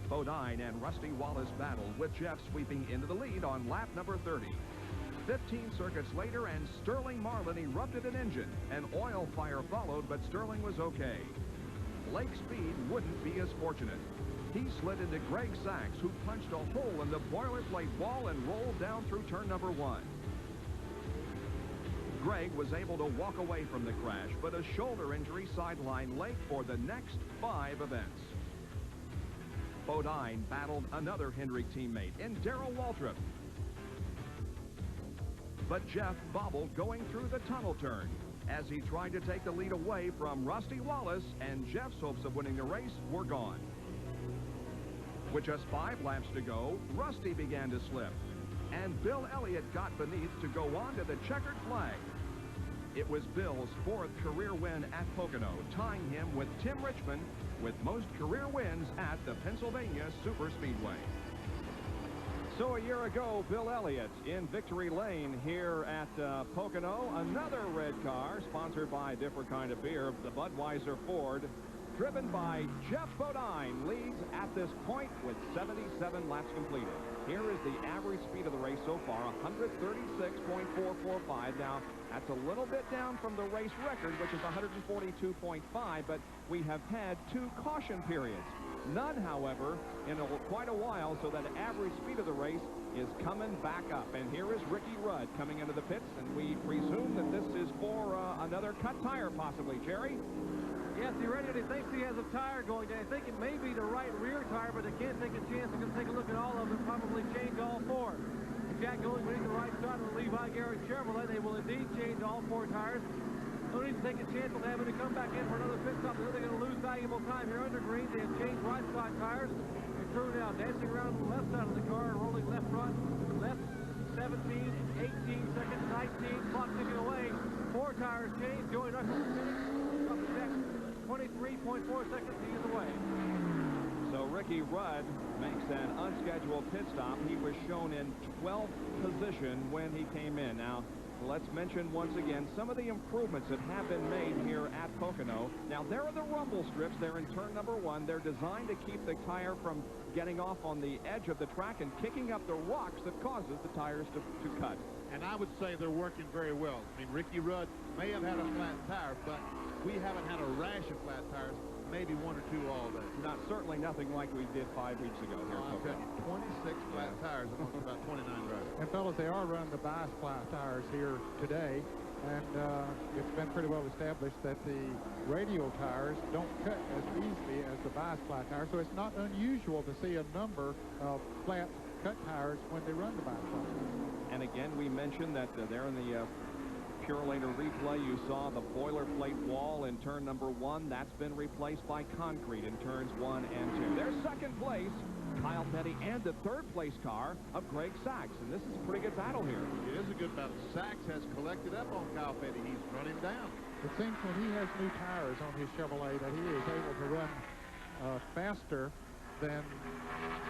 Bodine and Rusty Wallace battled, with Jeff sweeping into the lead on lap number 30. 15 circuits later, and Sterling Marlin erupted an engine. An oil fire followed, but Sterling was okay. Blake Speed wouldn't be as fortunate. He slid into Greg Sachs, who punched a hole in the boilerplate wall and rolled down through turn number 1. Greg was able to walk away from the crash, but a shoulder injury sidelined Lake for the next 5 events. Bodine battled another Hendrick teammate in Darrell Waltrip. But Jeff bobbled going through the tunnel turn as he tried to take the lead away from Rusty Wallace, and Jeff's hopes of winning the race were gone. With just 5 laps to go, Rusty began to slip, and Bill Elliott got beneath to go on to the checkered flag. It was Bill's 4th career win at Pocono, tying him with Tim Richmond with most career wins at the Pennsylvania Superspeedway. So a year ago, Bill Elliott in Victory Lane here at Pocono. Another red car sponsored by a different kind of beer, the Budweiser Ford, driven by Geoff Bodine, leads at this point with 77 laps completed. Here is the average speed of the race so far, 136.445. Now, that's a little bit down from the race record, which is 142.5, but we have had 2 caution periods. None, however, in quite a while, so that average speed of the race is coming back up. And here is Ricky Rudd coming into the pits, and we presume that this is for another cut tire, possibly. Jerry? Yes, he already thinks he has a tire going down. I think it may be the right rear tire, but they can't take a chance. They're going to take a look at all of them and probably change all 4. Jack going beneath the right side of the Levi Garrett Chevrolet. They will indeed change all 4 tires. Don't need to take a chance on having to come back in for another pit stop. They're going to lose valuable time here under green. They have changed right side tires. And crew now dancing around the left side of the car and rolling left front. Left 17, 18 seconds, 19. Clock ticking away. 4 tires changed. Joey Russell finish. Up the check. 23.4 seconds. He is away. So Ricky Rudd makes an unscheduled pit stop. He was shown in 12th position when he came in. Now, let's mention once again some of the improvements that have been made here at Pocono. Now, there are the rumble strips. They're in turn number 1. They're designed to keep the tire from getting off on the edge of the track and kicking up the rocks that causes the tires to cut. And I would say they're working very well. I mean, Ricky Rudd may have had a flat tire, but we haven't had a rash of flat tires. Maybe 1 or 2 all day. Certainly nothing like we did 5 weeks ago here. I'll tell you, 26 flat tires amongst about 29 drivers. And fellas, they are running the bias flat tires here today, and it's been pretty well established that the radial tires don't cut as easily as the bias flat tires, so it's not unusual to see a number of flat cut tires when they run the bias flat tires. And again, we mentioned that there in the Purelator replay, you saw the boilerplate wall in turn number 1. That's been replaced by concrete in turns 1 and 2. There's second place, Kyle Petty, and the third place car of Greg Sachs. And this is a pretty good battle here. It is a good battle. Sachs has collected up on Kyle Petty. He's run him down. It seems when he has new tires on his Chevrolet that he is able to run faster than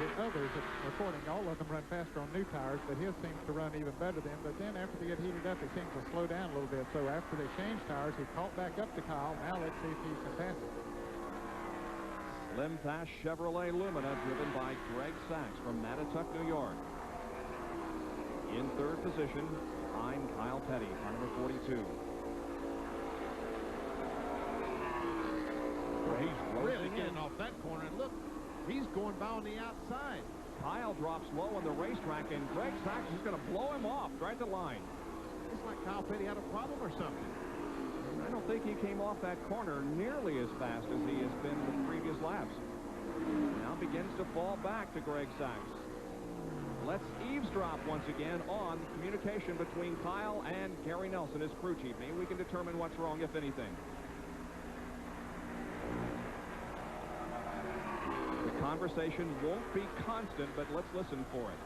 the others. According, all of them run faster on new tires, but his seems to run even better than. But then after they get heated up, it seems to slow down a little bit. So after they change tires, he caught back up to Kyle. Now let's see if he can pass it. Slim Fast Chevrolet Lumina, driven by Greg Sachs from Mattituck, New York. In third position, I'm Kyle Petty, car number 42. He's really getting off that corner, and look, he's going by on the outside. Kyle drops low on the racetrack, and Greg Sachs is going to blow him off right at the line. It's like Kyle Petty had a problem or something. I don't think he came off that corner nearly as fast as he has been in the previous laps. Now begins to fall back to Greg Sachs. Let's eavesdrop once again on communication between Kyle and Gary Nelson, his crew chief. Maybe we can determine what's wrong, if anything. The conversation won't be constant, but let's listen for it.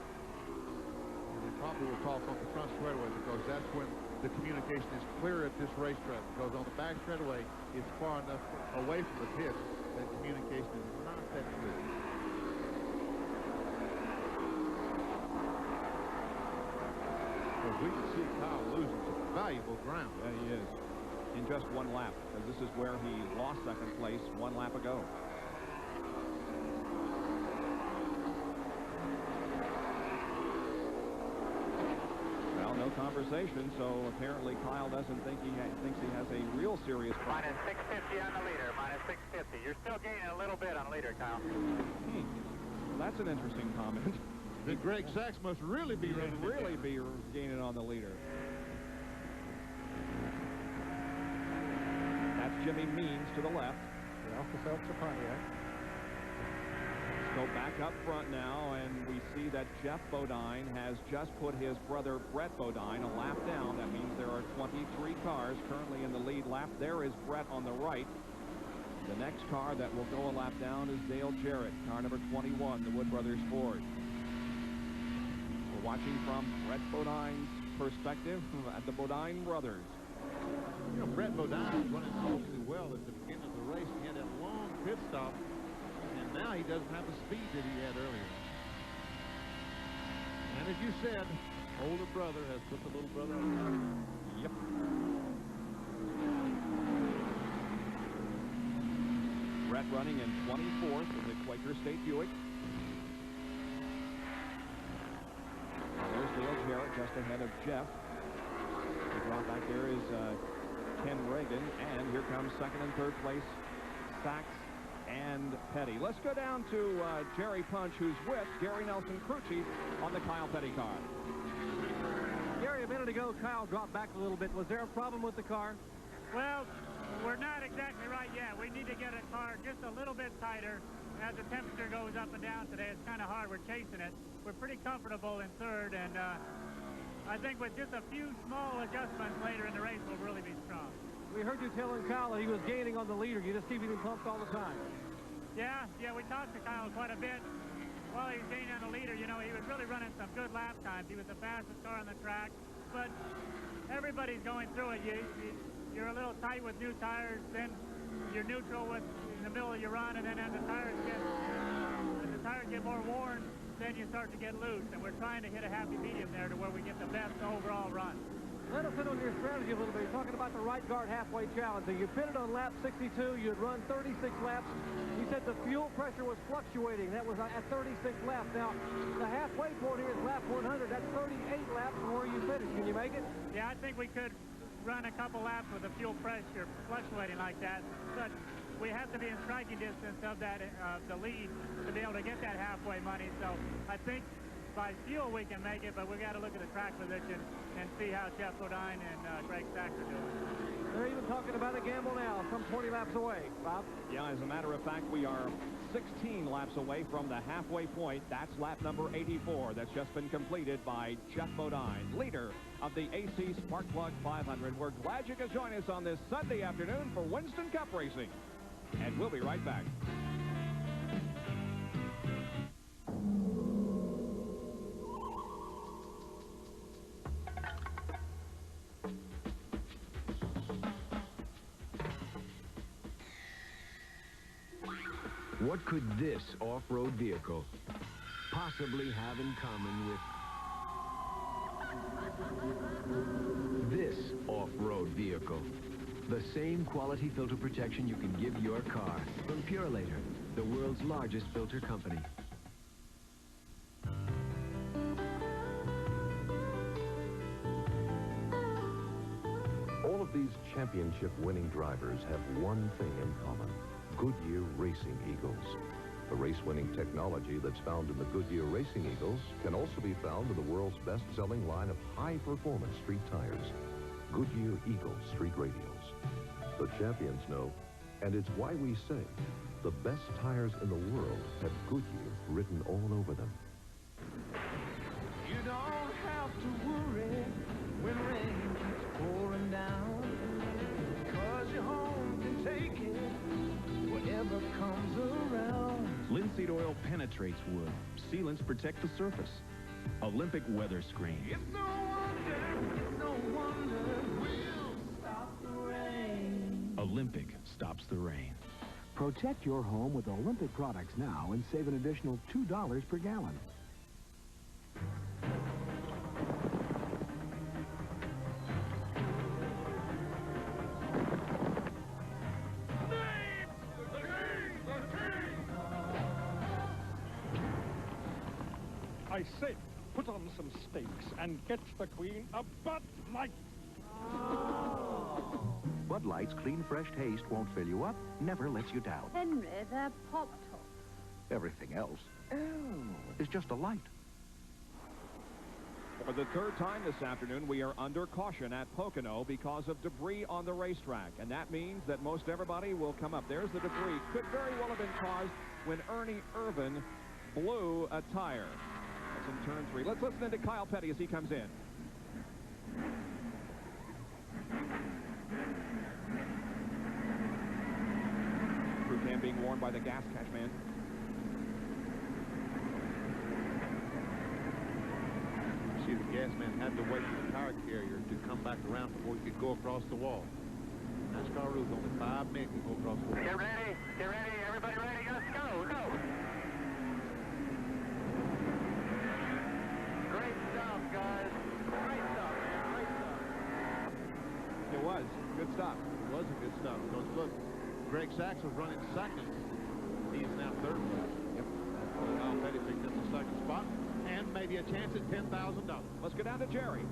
They probably will talk on the front straightaway, because that's when the communication is clear at this racetrack, because on the back straightaway it's far enough away from the pits that communication is not that clear. Because we can see Kyle losing some valuable ground. Yeah, he is. In just 1 lap, because this is where he lost second place 1 lap ago. No conversation, so apparently Kyle doesn't think thinks he has a real serious problem. Minus 650 on the leader, minus 650. You're still gaining a little bit on the leader, Kyle. Well, that's an interesting comment. Then Greg Sachs must really be gaining on the leader. That's Jimmy Means to the left. Alka Seltzer Pontiac. Go back up front now, and we see that Geoff Bodine has just put his brother Brett Bodine a lap down. That means there are 23 cars currently in the lead lap. There is Brett on the right. The next car that will go a lap down is Dale Jarrett, car number 21, the Wood Brothers Ford. We're watching from Brett Bodine's perspective at the Bodine brothers. You know, Brett Bodine was running awfully well at the beginning of the race. He had that long pit stop. Now he doesn't have the speed that he had earlier. And as you said, older brother has put the little brother on. Yep. Brett running in 24th in the Quaker State Buick. There's Dale Jarrett just ahead of Jeff. The drop back there is Ken Reagan, and here comes second and third place Sachs and Petty. Let's go down to Jerry Punch, who's with Gary Nelson Crucci on the Kyle Petty car. Gary, a minute ago, Kyle dropped back a little bit. Was there a problem with the car? Well, we're not exactly right yet. We need to get a car just a little bit tighter. As the temperature goes up and down today, it's kind of hard. We're chasing it. We're pretty comfortable in third, and I think with just a few small adjustments later in the race, we'll really be strong. We heard you telling Kyle that he was gaining on the leader. You just keeping him pumped all the time. Yeah, we talked to Kyle quite a bit. While he was gaining on the leader, you know, he was really running some good lap times. He was the fastest car on the track, but everybody's going through it. You're a little tight with new tires, then you're neutral in the middle of your run, and then as the tires get more worn, then you start to get loose, and we're trying to hit a happy medium there to where we get the best overall run. Let us in on your strategy a little bit. You're talking about the right guard halfway challenge. You pitted on lap 62. You had run 36 laps. You said the fuel pressure was fluctuating. That was at 36 laps. Now, the halfway point here is lap 100. That's 38 laps from where you finished. Can you make it? Yeah, I think we could run a couple laps with the fuel pressure fluctuating like that. But we have to be in striking distance of that the lead to be able to get that halfway money. So I think by fuel we can make it, but we got to look at the track position and see how Jeff Bodine and Greg Sachs are doing. They're even talking about a gamble now, some 20 laps away. Bob? Yeah, as a matter of fact, we are 16 laps away from the halfway point. That's lap number 84. That's just been completed by Jeff Bodine, leader of the AC Sparkplug 500. We're glad you could join us on this Sunday afternoon for Winston Cup Racing. And we'll be right back. What could this off-road vehicle possibly have in common with this off-road vehicle? The same quality filter protection you can give your car from Purolator, the world's largest filter company. All of these championship-winning drivers have one thing in common: Goodyear Racing Eagles. The race-winning technology that's found in the Goodyear Racing Eagles can also be found in the world's best-selling line of high-performance street tires, Goodyear Eagle Street Radials. The champions know, and it's why we say the best tires in the world have Goodyear written all over them. You don't have to worry when rain keeps pouring down, 'cause your home can take it whatever comes around. Linseed oil penetrates wood. Sealants protect the surface. Olympic weather screen. It's no wonder we'll stop the rain. Olympic stops the rain. Protect your home with Olympic products now and save an additional $2 per gallon. I say, put on some steaks and get the Queen a Bud Light. Bud Light's clean, fresh taste won't fill you up, never lets you down. Henry, they're Pop-Tarts. Everything else is just a light. For the third time this afternoon, we are under caution at Pocono because of debris on the racetrack. And that means that most everybody will come up. There's the debris. Could very well have been caused when Ernie Irvin blew a tire. That's in turn 3. Let's listen to Kyle Petty as he comes in. Crew cam being worn by the gas catch man. See, the gas man had to wait for the tire carrier to come back around before he could go across the wall. NASCAR rules only 5 minutes to go across the wall. Get ready, everybody ready, let's go, go. Great stop. It was a good stop because, look, Greg Sachs was running second. He's now third place. Yep. Kyle Petty picked up the second spot and maybe a chance at $10,000. Let's go down to Jerry.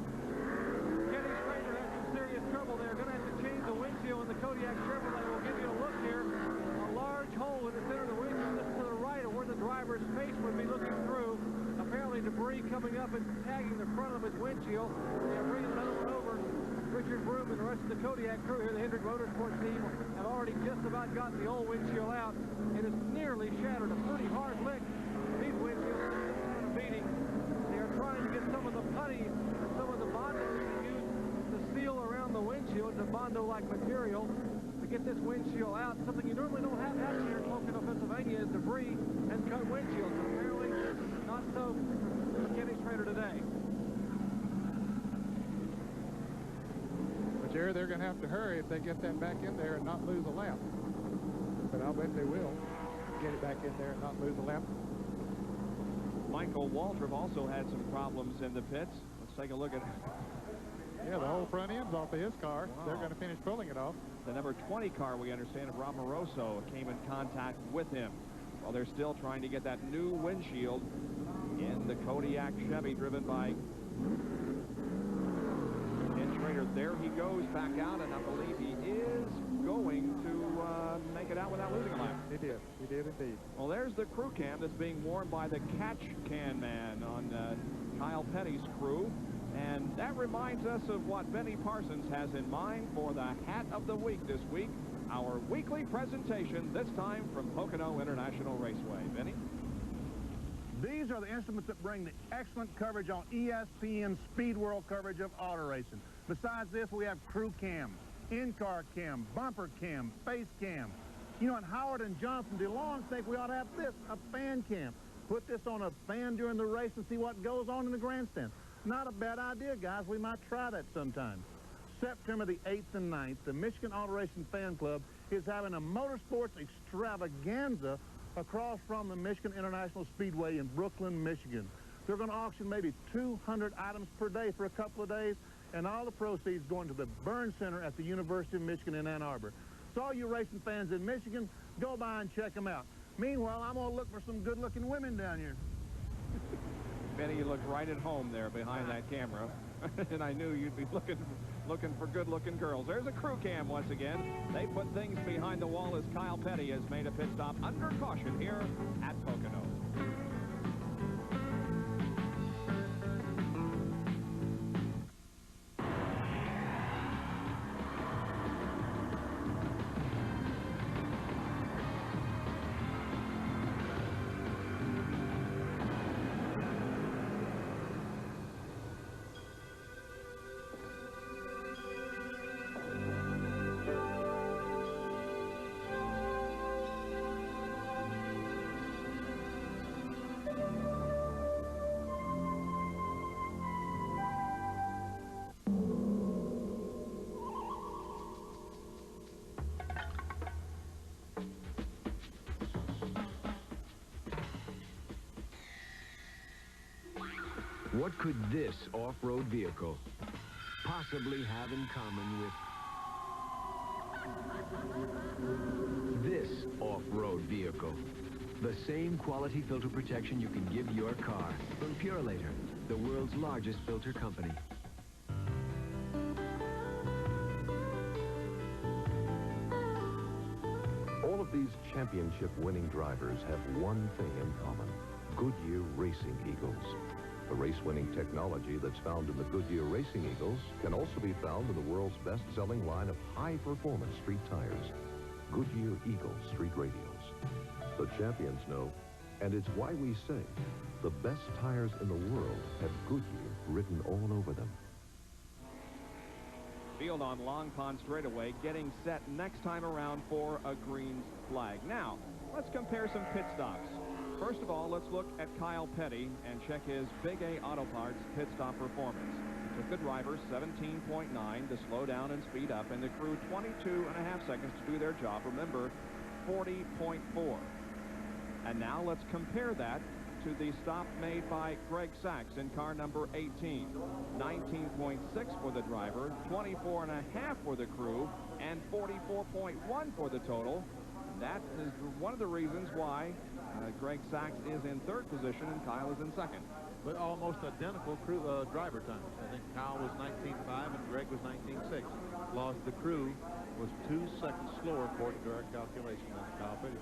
Kenny Schrader has some serious trouble there. Going to have to change the windshield in the Kodiak Chevrolet. We'll give you a look here. A large hole in the center of the windshield. This is to the right of where the driver's face would be looking through. Apparently debris coming up and tagging the front of his windshield. They're bringing another one over. Richard Broom and the rest of the Kodiak crew here, the Hendrick Motorsports team, have already just about gotten the old windshield out. It is nearly shattered. A pretty hard lick. These windshields are kind of beating. They are trying to get some of the putty and some of the Bondo that they use to seal around the windshield, the Bondo-like material, to get this windshield out. Something you normally don't have happen here in Pocono, Pennsylvania, is debris and cut windshields. Apparently, not so for Kenny Schrader today. But Jerry, they're going to have to hurry if they get that back in there and not lose a lap. But I'll bet they will get it back in there and not lose a lap. Michael Waltrip also had some problems in the pits. Let's take a look at Yeah, the whole front end's off of his car. Wow. They're going to finish pulling it off. the number 20 car, we understand, of Rob Moroso came in contact with him. Well, they're still trying to get that new windshield in the Kodiak Chevy driven by Ken Schrader. There he goes back out, and I believe he is going to make it out without losing a lap. He did. He did indeed. Well, there's the crew cam that's being worn by the catch can man on Kyle Petty's crew. And that reminds us of what Benny Parsons has in mind for the Hat of the Week this week. Our weekly presentation, this time from Pocono International Raceway. Benny? These are the instruments that bring the excellent coverage on ESPN Speed World coverage of auto racing. Besides this, we have crew cam, in-car cam, bumper cam, face cam. You know, and Howard and Johnson DeLong think we ought to have this, a fan cam. Put this on a fan during the race and see what goes on in the grandstand. Not a bad idea, guys. We might try that sometime. September the 8th and 9th, the Michigan Auto Racing Fan Club is having a motorsports extravaganza across from the Michigan International Speedway in Brooklyn, Michigan. They're going to auction maybe 200 items per day for a couple of days, and all the proceeds going to the Burn Center at the University of Michigan in Ann Arbor. So all you racing fans in Michigan, go by and check them out. Meanwhile, I'm going to look for some good-looking women down here. Benny, you look right at home there behind that camera. And I knew you'd be looking for good-looking girls. There's a crew cam once again. They put things behind the wall as Kyle Petty has made a pit stop under caution here at Pocono. What could this off-road vehicle possibly have in common with this off-road vehicle? The same quality filter protection you can give your car from Purolator, the world's largest filter company. All of these championship-winning drivers have one thing in common: Goodyear Racing Eagles. The race-winning technology that's found in the Goodyear Racing Eagles can also be found in the world's best-selling line of high-performance street tires, Goodyear Eagle Street Radials. The champions know, and it's why we say the best tires in the world have Goodyear written all over them. Field on Long Pond straightaway getting set next time around for a green flag. Now, let's compare some pit stops. First of all, let's look at Kyle Petty and check his Big A Auto Parts pit stop performance. It took the driver 17.9 to slow down and speed up, and the crew 22.5 seconds to do their job. Remember, 40.4. And now let's compare that to the stop made by Greg Sachs in car number 18. 19.6 for the driver, 24.5 for the crew, and 44.1 for the total. That is one of the reasons why Greg Sachs is in third position and Kyle is in second. But almost identical driver times. I think Kyle was 19.5 and Greg was 19.6. Lost the crew was 2 seconds slower according to our calculation than Kyle Pettigrew.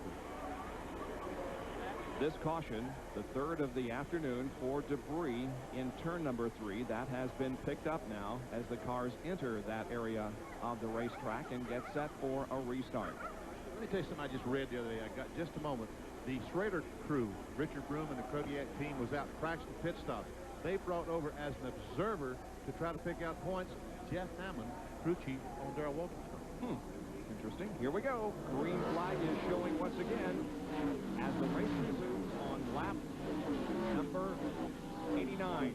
This caution, the third of the afternoon for debris in turn number 3, that has been picked up now as the cars enter that area of the racetrack and get set for a restart. Let me tell you something I just read the other day. I got just a moment. The Schrader crew, Richard Broom and the Krodiak team, was out practicing pit stops. They brought over as an observer to try to pick out points Jeff Hammond, crew chief on Darrell Walkinshaw. Interesting. Here we go. Green flag is showing once again as the race resumes on lap number 89.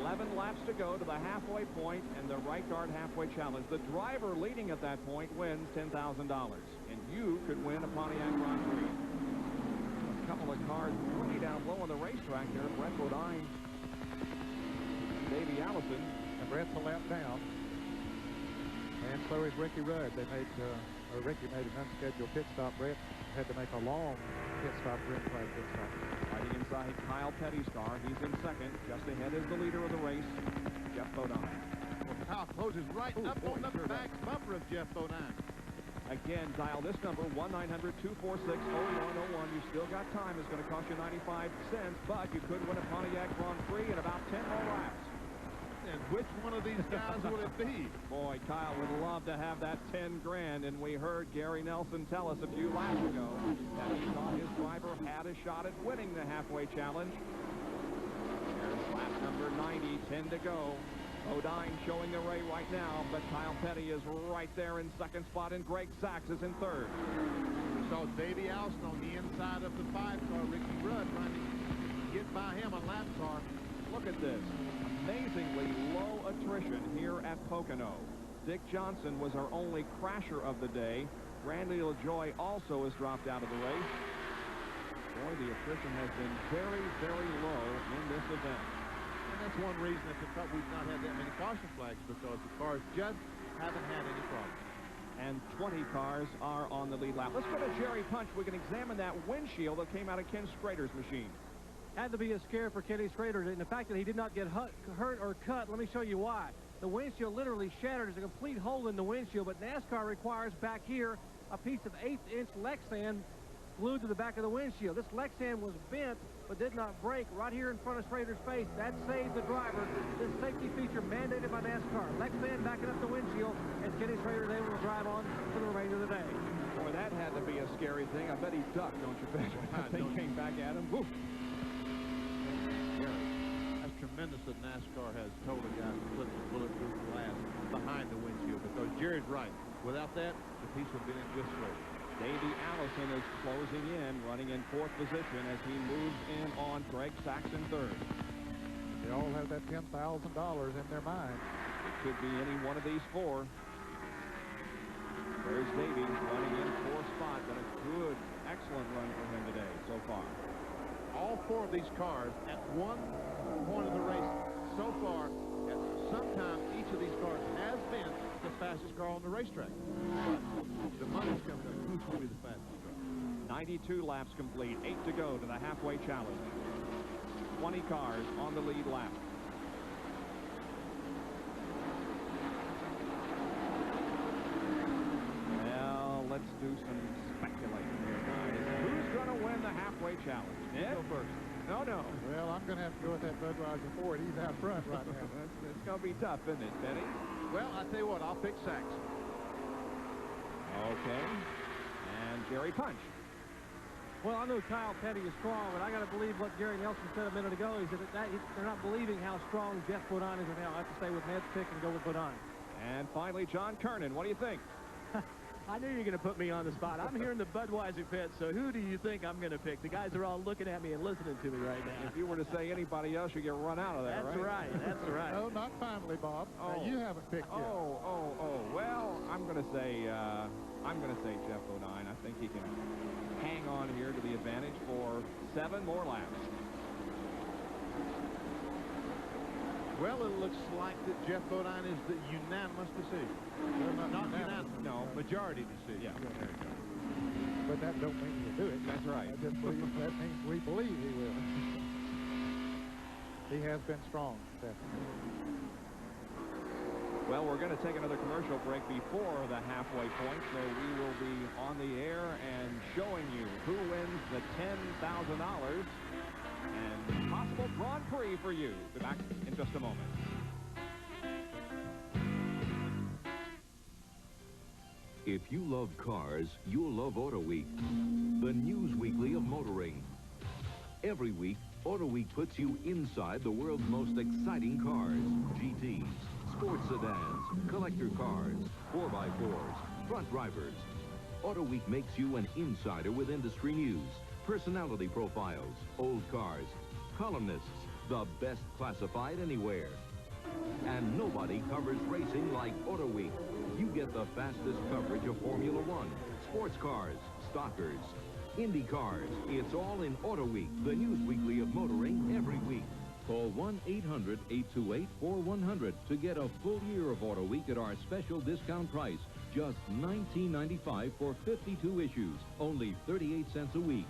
11 laps to go to the halfway point and the right guard halfway challenge. The driver leading at that point wins $10,000. And you could win a Pontiac Grand Prix. A couple of cars way down low on the racetrack here. Brett Bodine, Davey Allison. And Brett's a lap down. And so is Ricky Rudd. Ricky made an unscheduled pit stop. Brett had to make a long pit stop, green flag pit stop. Riding inside Kyle Petty's car. He's in second. Just ahead is the leader of the race, Jeff Bodine. Well, Kyle closes right up on the back bumper of Jeff Bodine. Again, dial this number, 1-900-246-0101. You still got time. It's going to cost you 95 cents, but you could win a Pontiac Grand Prix in about 10 more laps. And which one of these guys will it be? Boy, Kyle would love to have that 10 grand, and we heard Gary Nelson tell us a few laps ago that he thought his driver had a shot at winning the halfway challenge. There's lap number 90, 10 to go. Bodine showing the way right now, but Kyle Petty is right there in second spot, and Greg Sachs is in third. We saw Davey Allison on the inside of the 5-car, Ricky Rudd trying to get by him on lap car. Look at this. Amazingly low attrition here at Pocono. Dick Johnson was our only crasher of the day. Randy LaJoie also has dropped out of the race. Boy, the attrition has been very, very low in this event. And that's one reason that we've not had that many caution flags, because the cars just haven't had any problems. And 20 cars are on the lead lap. Let's go to Jerry Punch. We can examine that windshield that came out of Ken Schrader's machine. Had to be a scare for Kenny Schrader, and the fact that he did not get hurt or cut, let me show you why. The windshield literally shattered. There's a complete hole in the windshield, but NASCAR requires back here a piece of 1/8-inch Lexan glued to the back of the windshield. This Lexan was bent but did not break right here in front of Schrader's face. That saved the driver. This safety feature mandated by NASCAR. Lexan backing up the windshield, and Kenny Schrader is able to drive on for the remainder of the day. Boy, that had to be a scary thing. I bet he ducked, don't you bet? That thing came back at him. Woo. That's tremendous that NASCAR has told the guys to put the bulletproof glass behind the windshield, because Jerry's right. Without that, the piece would have been in good shape. Davey Allison is closing in, running in fourth position as he moves in on Greg Sachs in third. They all have that $10,000 in their mind. It could be any one of these four. There's Davey running in fourth spot. Been a good, excellent run for him today so far. All four of these cars at one point of the race so far, at some time each of these cars has been the fastest car on the racetrack. But the money's coming up. Who's going to be the fastest car? 92 laps complete, 8 to go to the halfway challenge. 20 cars on the lead lap. Well, let's do some speculating here, guys. Who's going to win the halfway challenge? Ed? Go first. No. Well, I'm going to have to go with that Budweiser Ford. He's out front right now. It's going to be tough, isn't it, Benny? Well, I tell you what, I'll pick Sachs. Okay. And Jerry Punch. Well, I know Kyle Petty is strong, but I got to believe what Gary Nelson said a minute ago. He said that they're not believing how strong Jeff Bodine is right now. I have to stay with Ned's pick and go with Bodine. And finally, John Kernan. What do you think? I knew you were going to put me on the spot. I'm here in the Budweiser pit, so who do you think I'm going to pick? The guys are all looking at me and listening to me right now. If you were to say anybody else, you'd get run out of there, That's right. That's right. No, not finally, Bob. Oh. You haven't picked yet. Well, I'm going to say Jeff Bodine. I think he can hang on here to the advantage for 7 more laps. Well, it looks like that Jeff Bodine is the unanimous decision. Well, not unanimous, no, majority decision. Yeah. There you go. But that don't mean he'll do it. That's right. That means we believe he will. He has been strong, definitely. Well, we're going to take another commercial break before the halfway point, so we will be on the air and showing you who wins the $10,000 and possible Grand Prix for you. Be back in just a moment. If you love cars, you'll love Auto Week, the news weekly of motoring. Every week, Auto Week puts you inside the world's most exciting cars. GTs, sports sedans, collector cars, 4x4s, front drivers. Auto Week makes you an insider with industry news, personality profiles, old cars, columnists, the best classified anywhere. And nobody covers racing like Auto Week. You get the fastest coverage of Formula One, sports cars, stockers, Indy cars. It's all in Auto Week, the news weekly of motoring every week. Call 1-800-828-4100 to get a full year of Auto Week at our special discount price. Just $19.95 for 52 issues, only 38 cents a week.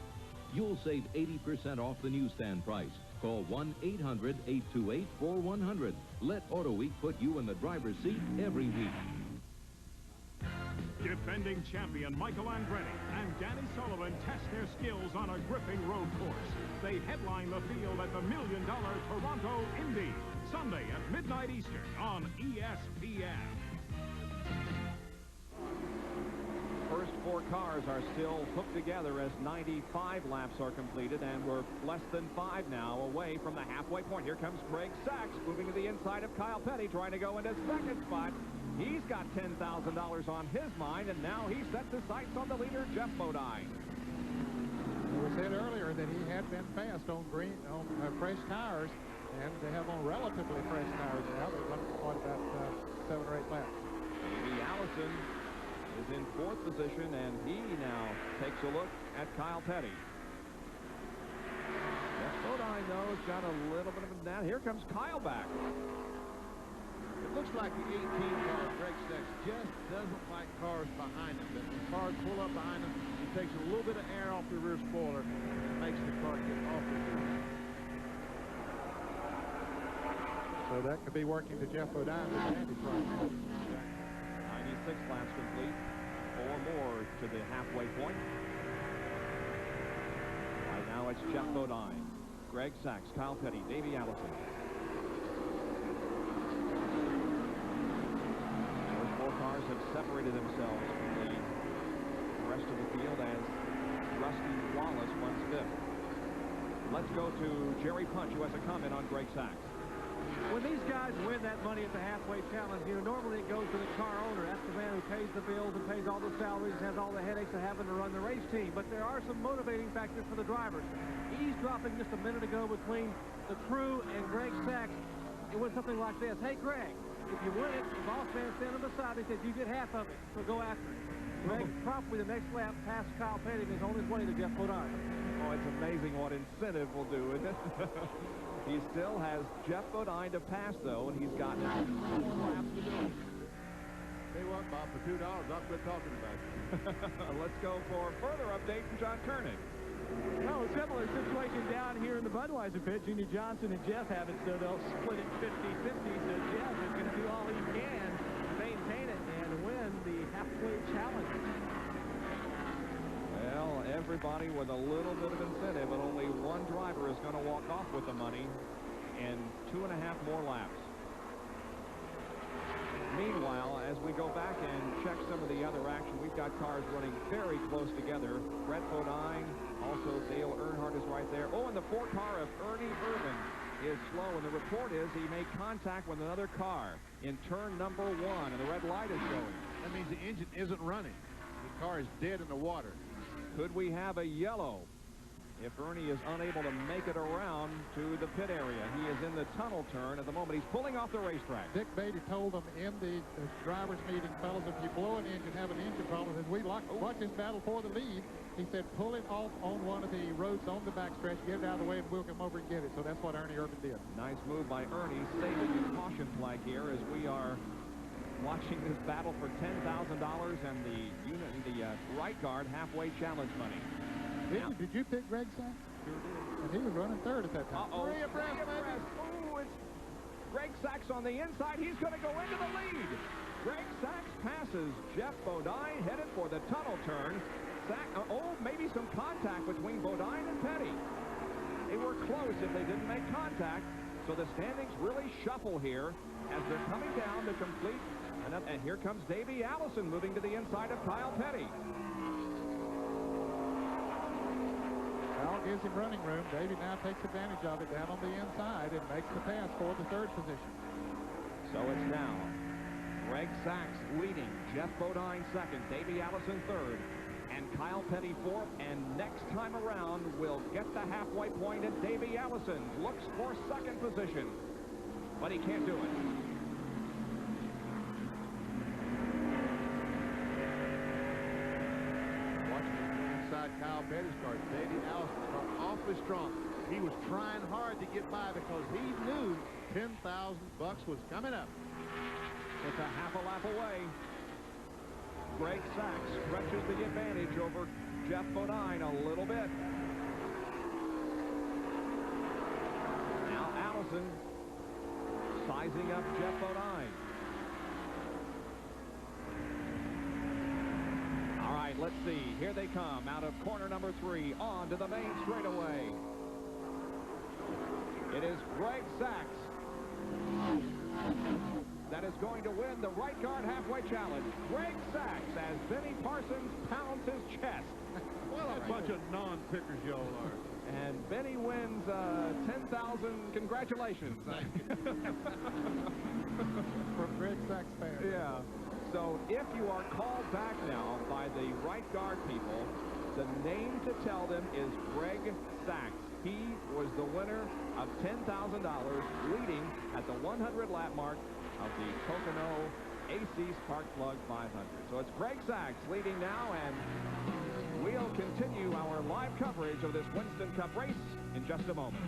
You'll save 80% off the newsstand price. Call 1-800-828-4100. Let Auto Week put you in the driver's seat every week. Defending champion Michael Andretti and Danny Sullivan test their skills on a gripping road course. They headline the field at the $1 million Toronto Indy, Sunday at midnight Eastern on ESPN. First 4 cars are still hooked together as 95 laps are completed, and we're less than 5 now away from the halfway point. Here comes Greg Sachs moving to the inside of Kyle Petty, trying to go into second spot. He's got $10,000 on his mind, and now he sets his sights on the leader, Jeff Bodine. It was said earlier that he had been fast on fresh tires, and they have on relatively fresh tires now. They've run quite about 7 or 8 laps. Davey Allison is in 4th position, and he now takes a look at Kyle Petty. Jeff Bodine, though, has got a little bit of a down. Here comes Kyle back. It looks like the 18 car, Greg Sachs, just doesn't like cars behind him. But when cars pull up behind him, he takes a little bit of air off the rear spoiler and makes the car get off the gear. So that could be working to Jeff Bodine's advantage right now. 96 laps complete. 4 more to the halfway point. Right now it's Jeff Bodine, Greg Sachs, Kyle Petty, Davey Allison. Those 4 cars have separated themselves from the rest of the field as Rusty Wallace runs 5th. Let's go to Jerry Punch, who has a comment on Greg Sachs. When these guys win that money at the halfway challenge, normally it goes to the car owner. That's the man who pays the bills and pays all the salaries and has all the headaches of having to run the race team. But there are some motivating factors for the drivers. Eavesdropping just a minute ago between the crew and Greg Sachs, it was something like this. Hey, Greg, if you win it, the boss man standing beside me says you get half of it, so go after it. Greg promptly the next lap passed Kyle Petty and is on his way to Jeff Bodine. Oh, it's amazing what incentive will do, isn't it? He still has Jeff Bodine to pass, though, and he's got 4 laps to do it. Tell you what, Bob, for $2, I'll quit talking about it. Let's go for a further update from John Koenig. No, similar situation down here in the Budweiser pit. Junior Johnson and Jeff have it, so they'll split it 50-50. So Jeff is going to do all he can to maintain it and win the halfway challenge. Well, everybody with a little bit of incentive, but only one driver is going to walk off with the money in 2.5 more laps. Meanwhile, as we go back and check some of the other action, we've got cars running very close together. Brett Bodine, also Dale Earnhardt is right there. Oh, and the 4 car of Ernie Irvin is slow, and the report is he made contact with another car in turn number 1, and the red light is showing. That means the engine isn't running. The car is dead in the water. Could we have a yellow if Ernie is unable to make it around to the pit area. He is in the tunnel turn at the moment. He's pulling off the racetrack. Dick Beatty told them in the drivers' meeting, fellas, if you blow an engine, have an engine problem, as we watch this battle for the lead, he said, pull it off on one of the roads on the backstretch, get it out of the way, and we'll come over and get it. So that's what Ernie Irvan did. Nice move by Ernie, saving the caution flag here as we are watching this battle for $10,000 and the right guard halfway challenge money. Did you pick Greg Sacks? Sure did. And he was running third at that time. Three abreast. Ooh, it's Greg Sacks on the inside. He's going to go into the lead. Greg Sacks passes Jeff Bodine, headed for the tunnel turn. Maybe some contact between Bodine and Petty. They were close if they didn't make contact. So the standings really shuffle here as they're coming down to complete. And here comes Davey Allison moving to the inside of Kyle Petty. Kyle gives him running room. Davey now takes advantage of it down on the inside and makes the pass for the third position. So it's now Greg Sacks leading, Jeff Bodine second, Davey Allison third, and Kyle Petty fourth. And next time around, we'll get the halfway point, and Davey Allison looks for second position, but he can't do it. Kyle Petty's car, Davey Allison, car awfully strong. He was trying hard to get by because he knew $10,000 was coming up. It's a half a lap away. Greg Sacks stretches the advantage over Jeff Bodine a little bit. Now Allison sizing up Jeff Bodine. All right, let's see. Here they come out of corner number 3 onto the main straightaway. It is Greg Sacks that is going to win the right guard halfway challenge. Greg Sacks as Benny Parsons pounds his chest. What a bunch of non-pickers y'all are. And Benny wins 10,000 congratulations. From Greg Sacks fans. Yeah. So if you are called back now by the right guard people, the name to tell them is Greg Sacks. He was the winner of $10,000, leading at the 100 lap mark of the Pocono AC Spark Plug 500. So it's Greg Sacks leading now, and we'll continue our live coverage of this Winston Cup race in just a moment.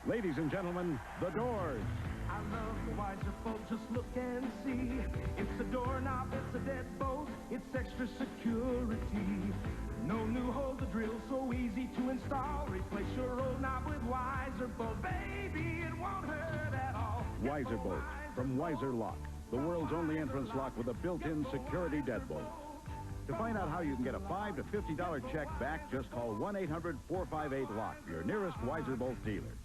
Ladies and gentlemen, the Doors. I love the wiser folks, just look and see. It's a doorknob, it's a deadbolt, it's extra security. No new hole to drill, so easy to install. Replace your old knob with Wiser Bolt, baby, it won't hurt at all. Wiser Bolt from Wiser Lock, the world's only entrance lock with a built-in security deadbolt. To find out how you can get a $5 to $50 check back, just call 1-800-458-LOCK, your nearest Wiser Bolt dealer.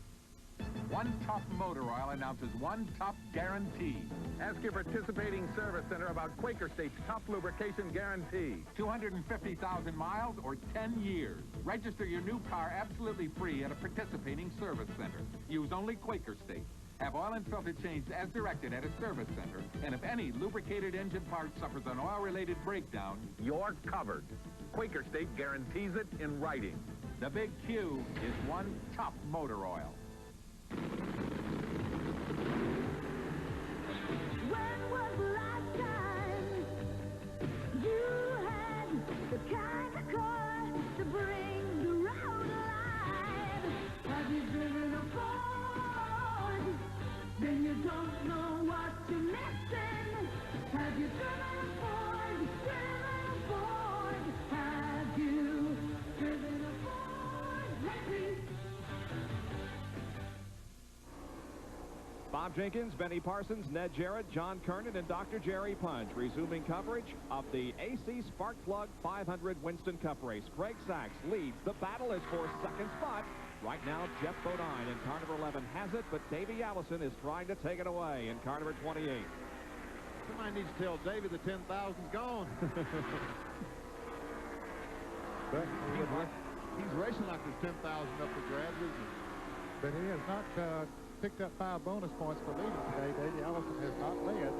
One Top Motor Oil announces One Top Guarantee. Ask your participating service center about Quaker State's top lubrication guarantee. 250,000 miles or 10 years. Register your new car absolutely free at a participating service center. Use only Quaker State. Have oil and filter changed as directed at a service center. And if any lubricated engine part suffers an oil-related breakdown, you're covered. Quaker State guarantees it in writing. The big Q is One Top Motor Oil. When was the last time you had the kind of car to bring the road alive? Have you driven a Ford? Then you don't know what you're missing. Have you driven a Ford? Driven a Ford? Have you driven a Ford lately? Bob Jenkins, Benny Parsons, Ned Jarrett, John Kernan, and Dr. Jerry Punch resuming coverage of the AC Spark Plug 500 Winston Cup race. Greg Sacks leads. The battle is for second spot. Right now, Jeff Bodine in car number 11 has it, but Davey Allison is trying to take it away in car number 28. Somebody needs to tell Davey the 10,000's gone. But he's racing like there's 10,000 up for grabs, isn't he? But he has not picked up 5 bonus points for leading today. Davey Allison has not led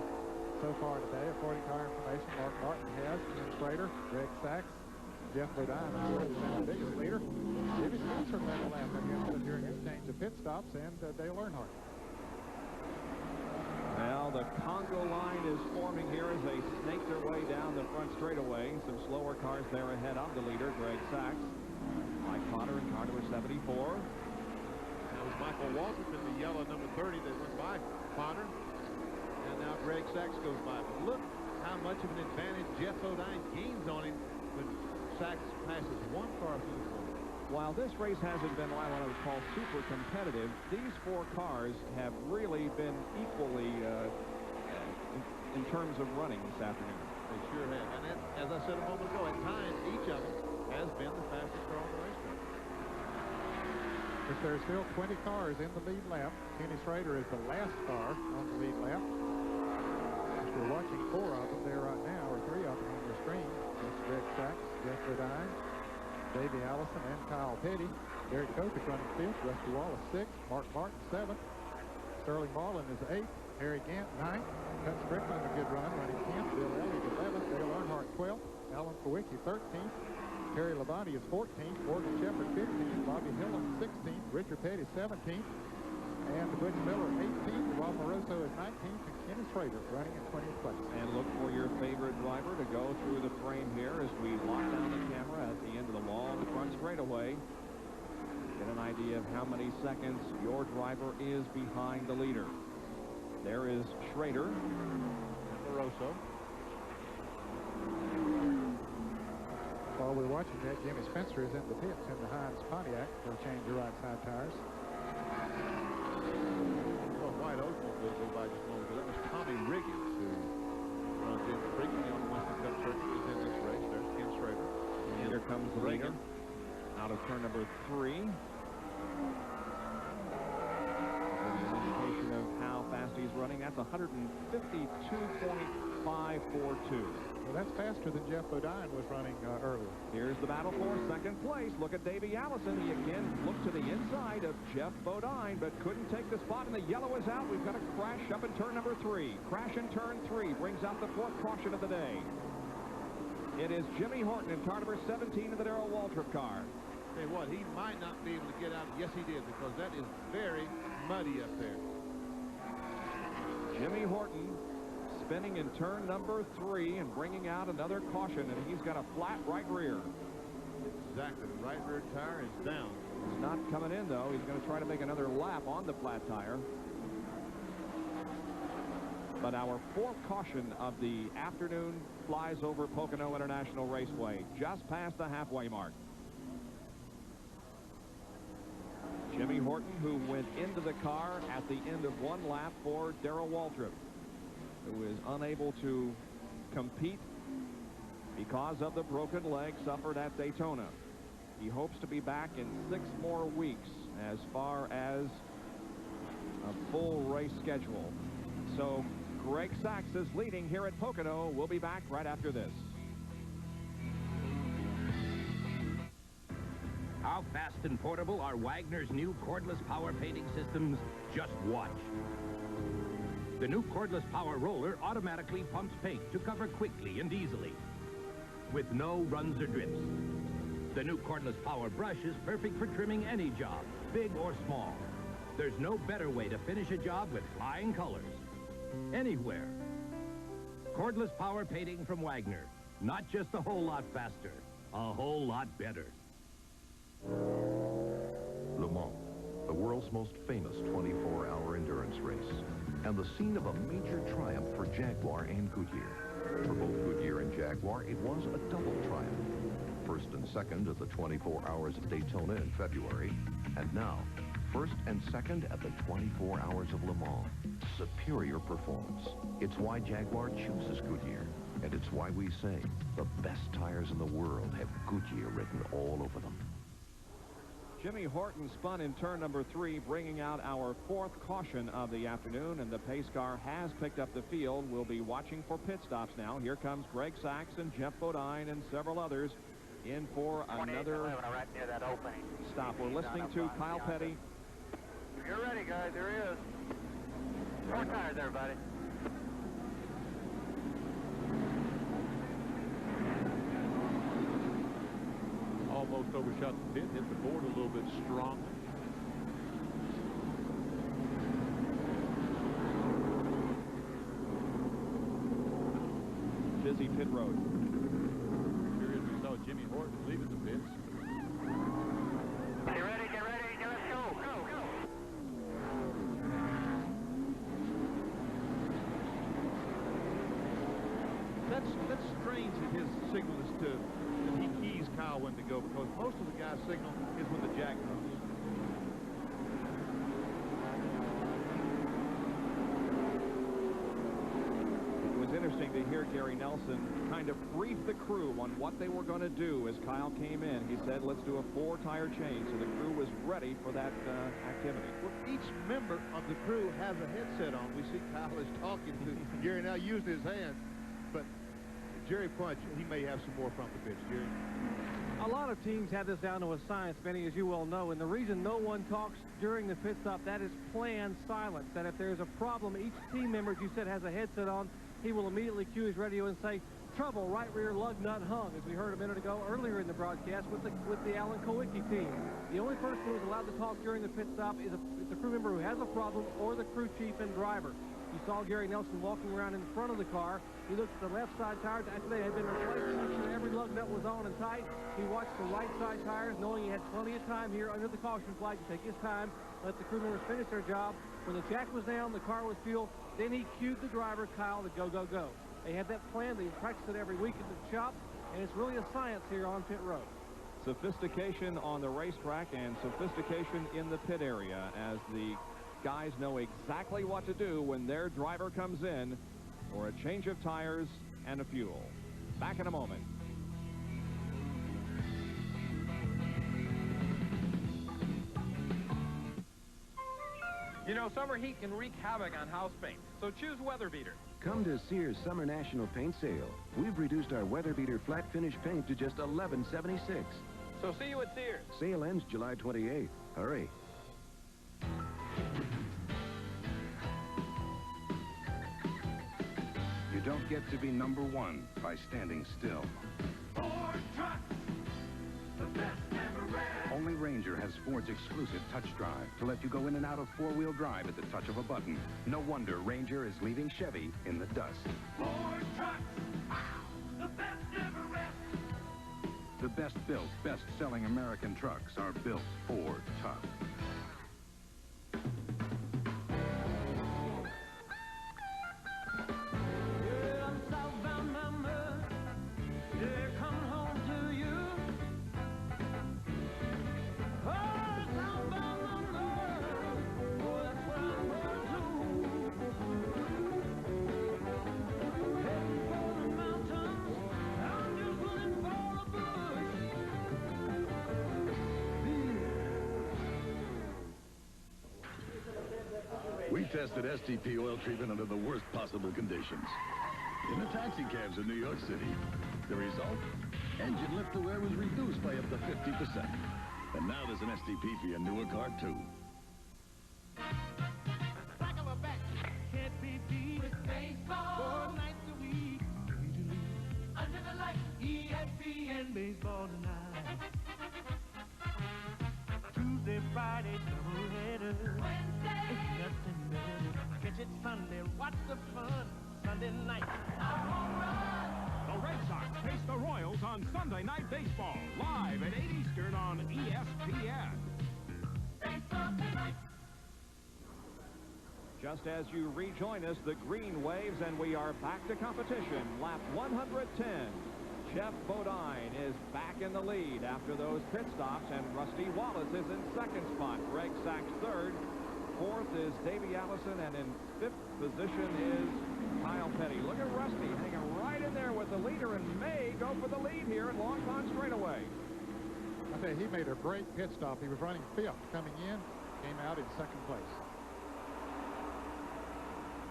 so far today, according to our information. Mark Martin has, and Schrader, Greg Sachs, Jeff Bodine, of course, the biggest leader. Jimmy Spencer led the lap again during his change of pit stops, and Dale Earnhardt. Well, the Congo line is forming here as they snake their way down the front straightaway. Some slower cars there ahead of the leader, Greg Sachs. Mike Potter in car number 74. That was Michael Waltrip in the yellow number 30 that went by Potter. And now Greg Sachs goes by. But look how much of an advantage Jeff Bodine gains on him when Sachs passes one car through the corner. While this race hasn't been what I would call super competitive, these four cars have really been equally in terms of running this afternoon. They sure have. And that, as I said a moment ago, at times each of them has been the fastest car on the racetrack. If there's still 20 cars in the lead lap, Kenny Schrader is the last car on the lead lap. If we're watching four of them there right now, or three of them on the screen. That's Greg Sachs, Jeff Bodine, Davey Allison, and Kyle Petty. Derek Kopic running 5th, Rusty Wallace 6th, Mark Martin 7th, Sterling Marlin is 8th, Harry Gant 9th, Cut Strickland a good run running 10th, Bill Elliott 11th, Dale Earnhardt 12th, Alan Kowicki 13th, Terry Labonte is 14th, Morgan Shepherd 15th, Bobby Hillin 16th, Richard Petty 17th, and Butch Miller 18th, Rob Moroso is 19th, and Kenny Schrader running in 20th place. And look for your favorite driver to go through the frame here as we lock down the camera at the end of the long front straightaway. Get an idea of how many seconds your driver is behind the leader. There is Schrader. And Moroso. While we're watching that, Jimmy Spencer is in the pits in the Heinz Pontiac for a change of right side tires. Well, White Oak will go by just a moment ago. That was Tommy Riggins who runs in frequently on the Winston Cup circuit is in this race. There's Ken Schrader. And here comes the leader out of turn number 3. An indication of how fast he's running. That's 152.542. Well, that's faster than Jeff Bodine was running earlier. Here's the battle for second place. Look at Davey Allison. He again looked to the inside of Jeff Bodine, but couldn't take the spot, and the yellow is out. We've got a crash up in turn number 3. Crash in turn 3 brings out the 4th caution of the day. It is Jimmy Horton in car number 17 of the Darrell Waltrip car. Tell you what, he might not be able to get out. Yes, he did, because that is very muddy up there. Jimmy Horton spinning in turn number 3 and bringing out another caution, and he's got a flat right rear. Exactly. The right rear tire is down. He's not coming in, though. He's going to try to make another lap on the flat tire. But our 4th caution of the afternoon flies over Pocono International Raceway, just past the halfway mark. Jimmy Horton, who went into the car at the end of one lap for Darrell Waltrip, who is unable to compete because of the broken leg suffered at Daytona. He hopes to be back in 6 more weeks as far as a full race schedule. So Greg Sachs is leading here at Pocono. We'll be back right after this. How fast and portable are Wagner's new cordless power painting systems? Just watch. The new cordless power roller automatically pumps paint to cover quickly and easily, with no runs or drips. The new cordless power brush is perfect for trimming any job, big or small. There's no better way to finish a job with flying colors. Anywhere. Cordless power painting from Wagner. Not just a whole lot faster, a whole lot better. Le Mans, the world's most famous 24-hour endurance race, and the scene of a major triumph for Jaguar and Goodyear. For both Goodyear and Jaguar, it was a double triumph. First and second at the 24 Hours of Daytona in February, and now, first and second at the 24 Hours of Le Mans. Superior performance. It's why Jaguar chooses Goodyear, and it's why we say the best tires in the world have Goodyear written all over them. Jimmy Horton spun in turn number 3, bringing out our 4th caution of the afternoon, and the pace car has picked up the field. We'll be watching for pit stops now. Here comes Greg Sachs and Jeff Bodine and several others in for another right near that opening. stop. We're listening to Kyle Petty. If you're ready, guys, there he is. 4 tires, everybody. almost overshot the pit, hit the board a little bit strong. Busy pit road. Sure as we saw Jimmy Horton leaving the pits. Get ready, let's go, go. That's strange that his signal is that he keys Kyle when to go, because most of the guys' signal is when the jack comes. It was interesting to hear Gary Nelson kind of brief the crew on what they were going to do as Kyle came in. He said, let's do a 4-tire change, so the crew was ready for that activity. Well, each member of the crew has a headset on. We see Kyle is talking to Gary now using his hands, but Jerry Punch, he may have some more from the pitch. Jerry? A lot of teams have this down to a science, Benny, as you well know, and the reason no one talks during the pit stop, that is planned silence. That if there's a problem, each team member, as you said, has a headset on, he will immediately cue his radio and say, trouble, right rear lug nut hung, as we heard a minute ago earlier in the broadcast with the Alan Kowicki team. The only person who is allowed to talk during the pit stop is a crew member who has a problem or the crew chief and driver. You saw Gary Nelson walking around in front of the car. He looked at the left side tires after they had been replaced to make sure every lug nut was on and tight. He watched the right side tires, knowing he had plenty of time here under the caution flag to take his time, let the crew members finish their job. When the jack was down, the car was fueled, then he cued the driver, Kyle, to go, go, go. They had that plan. They practice it every week at the shop, and it's really a science here on pit road. Sophistication on the racetrack and sophistication in the pit area as the guys know exactly what to do when their driver comes in for a change of tires and a fuel. Back in a moment. You know, summer heat can wreak havoc on house paint, so choose Weather Beater. Come to Sears Summer National Paint Sale. We've reduced our Weather Beater flat finish paint to just $11.76. So see you at Sears. Sale ends July 28th. Hurry. You don't get to be number one by standing still. Ford trucks, the best ever ran. Only Ranger has Ford's exclusive touch drive to let you go in and out of four-wheel drive at the touch of a button. No wonder Ranger is leaving Chevy in the dust. Ford trucks, the best ever ran. The best-built, best-selling American trucks are built Ford tough. We tested STP oil treatment under the worst possible conditions. In the taxi cabs in New York City. The result? Engine lift to wear was reduced by up to 50%. And now there's an STP for your newer car, too. Back of a back. Can't be beat with baseball. 4 nights a week. Under the lights, ESPN baseball tonight. Tuesday, Friday, doubleheader. Wednesday. It's nothing better. Catch it Sunday, watch the fun. Sunday night. The Red Sox face the Royals on Sunday Night Baseball, live at 8 Eastern on ESPN. Baseball tonight. Just as you rejoin us, the green waves, and we are back to competition. Lap 110. Jeff Bodine is back in the lead after those pit stops, and Rusty Wallace is in second spot. Greg Sachs third. Fourth is Davey Allison, and in fifth position is Kyle Petty. Look at Rusty hanging right in there with the leader and may go for the lead here at Long Pond straightaway. I tell you, he made a great pit stop. He was running fifth coming in, came out in second place.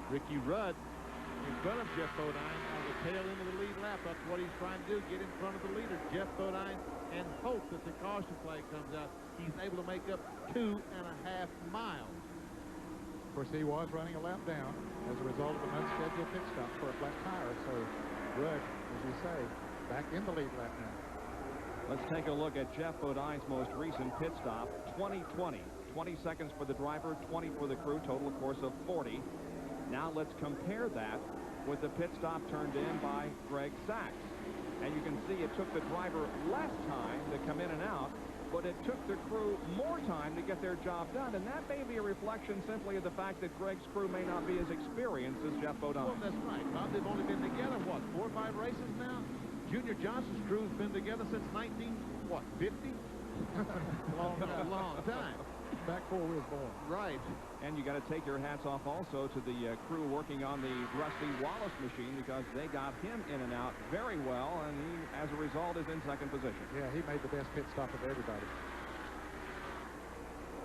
Ricky Rudd in front of Jeff Bodine on the tail end of the lead lap. That's what he's trying to do, get in front of the leader, Jeff Bodine, and hope that the caution flag comes out. He's able to make up 2.5 miles. Of course, he was running a lap down as a result of an unscheduled pit stop for a flat tire. So Rudd, as you say, back in the lead lap now. Let's take a look at Geoff Bodine's most recent pit stop, 2020. 20 seconds for the driver, 20 for the crew, total, of course, of 40. Now let's compare that with the pit stop turned in by Greg Sacks. And you can see it took the driver less time to come in and out, but it took the crew more time to get their job done. And that may be a reflection simply of the fact that Greg's crew may not be as experienced as Geoff Bodine. Well, that's right, Bob. They've only been together, what, 4 or 5 races now? Junior Johnson's crew's been together since 1950? long time. Back before we was born. Right. And you got to take your hats off also to the crew working on the Rusty Wallace machine, because they got him in and out very well, and he, as a result, is in second position. Yeah, he made the best pit stop of everybody.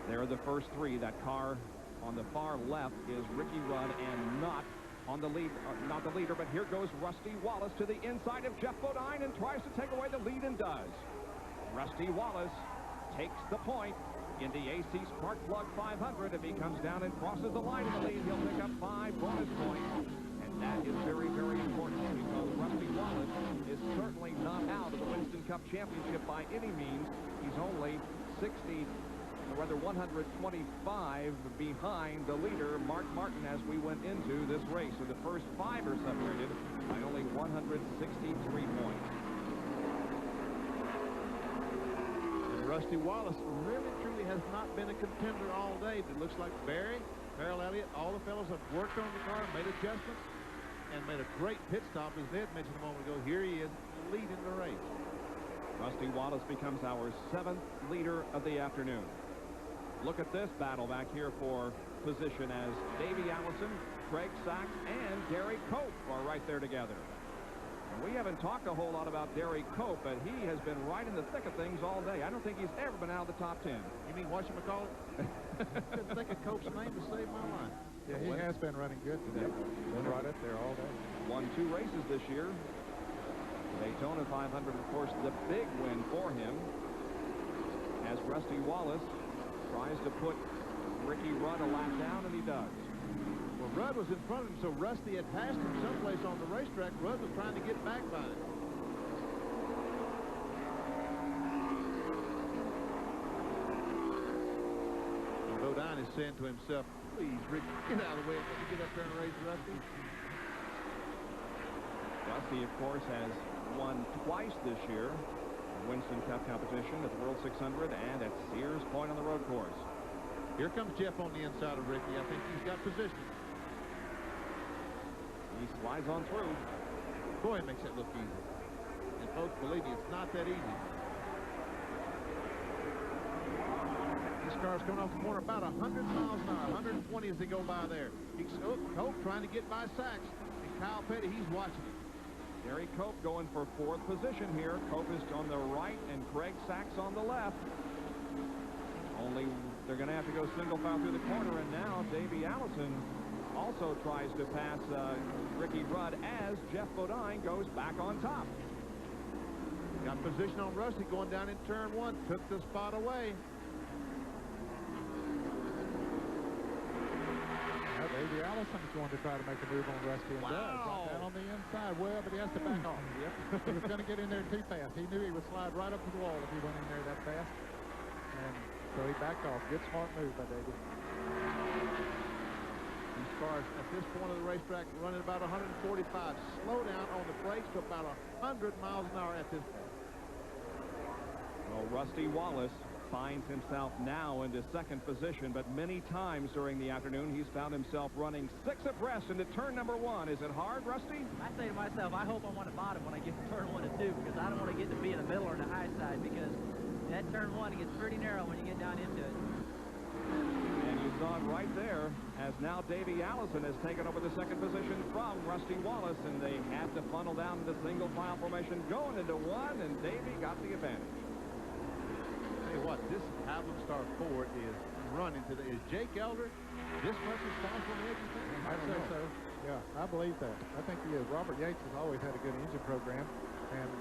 There are the first 3. That car on the far left is Ricky Rudd, and not on the lead, not the leader, but here goes Rusty Wallace to the inside of Geoff Bodine and tries to take away the lead, and does. Rusty Wallace takes the point in the AC Spark Plug 500. If he comes down and crosses the line in the lead, he'll pick up 5 bonus points. And that is very, very important, because Rusty Wallace is certainly not out of the Winston Cup Championship by any means. He's only 125 behind the leader, Mark Martin, as we went into this race. So the first 5 are separated by only 163 points. Rusty Wallace really, truly has not been a contender all day. But it looks like Barry, Farrell Elliott, all the fellows have worked on the car, made adjustments, and made a great pit stop. As Ned mentioned a moment ago, here he is leading the race. Rusty Wallace becomes our 7th leader of the afternoon. Look at this battle back here for position, as Davey Allison, Craig Sacks, and Gary Cope are right there together. And we haven't talked a whole lot about Derry Cope, but he has been right in the thick of things all day. I don't think he's ever been out of the top 10. You mean whatchamacallit? Couldn't think of Cope's name to save my life. Yeah, he has been running good today. Been right up there all day. Won 2 races this year. Daytona 500, of course, the big win for him, as Rusty Wallace tries to put Ricky Rudd a lap down, and he does. Well, Rudd was in front of him, so Rusty had passed him someplace on the racetrack. Rudd was trying to get back by him. And Bodine is saying to himself, please, Rick, get out of the way and let me get up there and race Rusty. Rusty, of course, has won twice this year. Winston Cup competition at the World 600 and at Sears Point on the road course. Here comes Geoff on the inside of Ricky. I think he's got position. He slides on through. Boy, it makes it look easy. And folks, believe me, it's not that easy. This car's coming off the corner about 100 miles an hour, 120 as they go by there. Cope trying to get by Sacks. And Kyle Petty, he's watching it. Gary Cope going for 4th position here. Cope is on the right and Craig Sacks on the left. Only they're going to have to go single file through the corner, and now Davey Allison also tries to pass Ricky Rudd as Geoff Bodine goes back on top. Got position on Rusty going down in turn 1. Took the spot away. Davey Allison's going to try to make a move on Rusty, and does. Right down on the inside. Well, but he has to back off. Yep. He was going to get in there too fast. He knew he would slide right up to the wall if he went in there that fast. And so he backed off. Good smart move by Davey. These cars at this point of the racetrack running about 145. Slow down on the brakes to about 100 miles an hour at this point. Well, Rusty Wallace finds himself now into 2nd position, but many times during the afternoon he's found himself running 6 abreast into turn number 1. Is it hard, Rusty? I say to myself, I hope I'm on the bottom when I get to turn 1 and 2, because I don't want to get to be in the middle or the high side, because that turn 1 gets pretty narrow when you get down into it. And you saw it right there, as now Davey Allison has taken over the 2nd position from Rusty Wallace, and they had to funnel down the single file formation going into 1, and Davey got the advantage. Tell you what, this Havlin Star Ford is running today. Is Jake Elder this much responsible for everything? I'd say so. Yeah, I believe that. I think he is. Robert Yates has always had a good engine program, and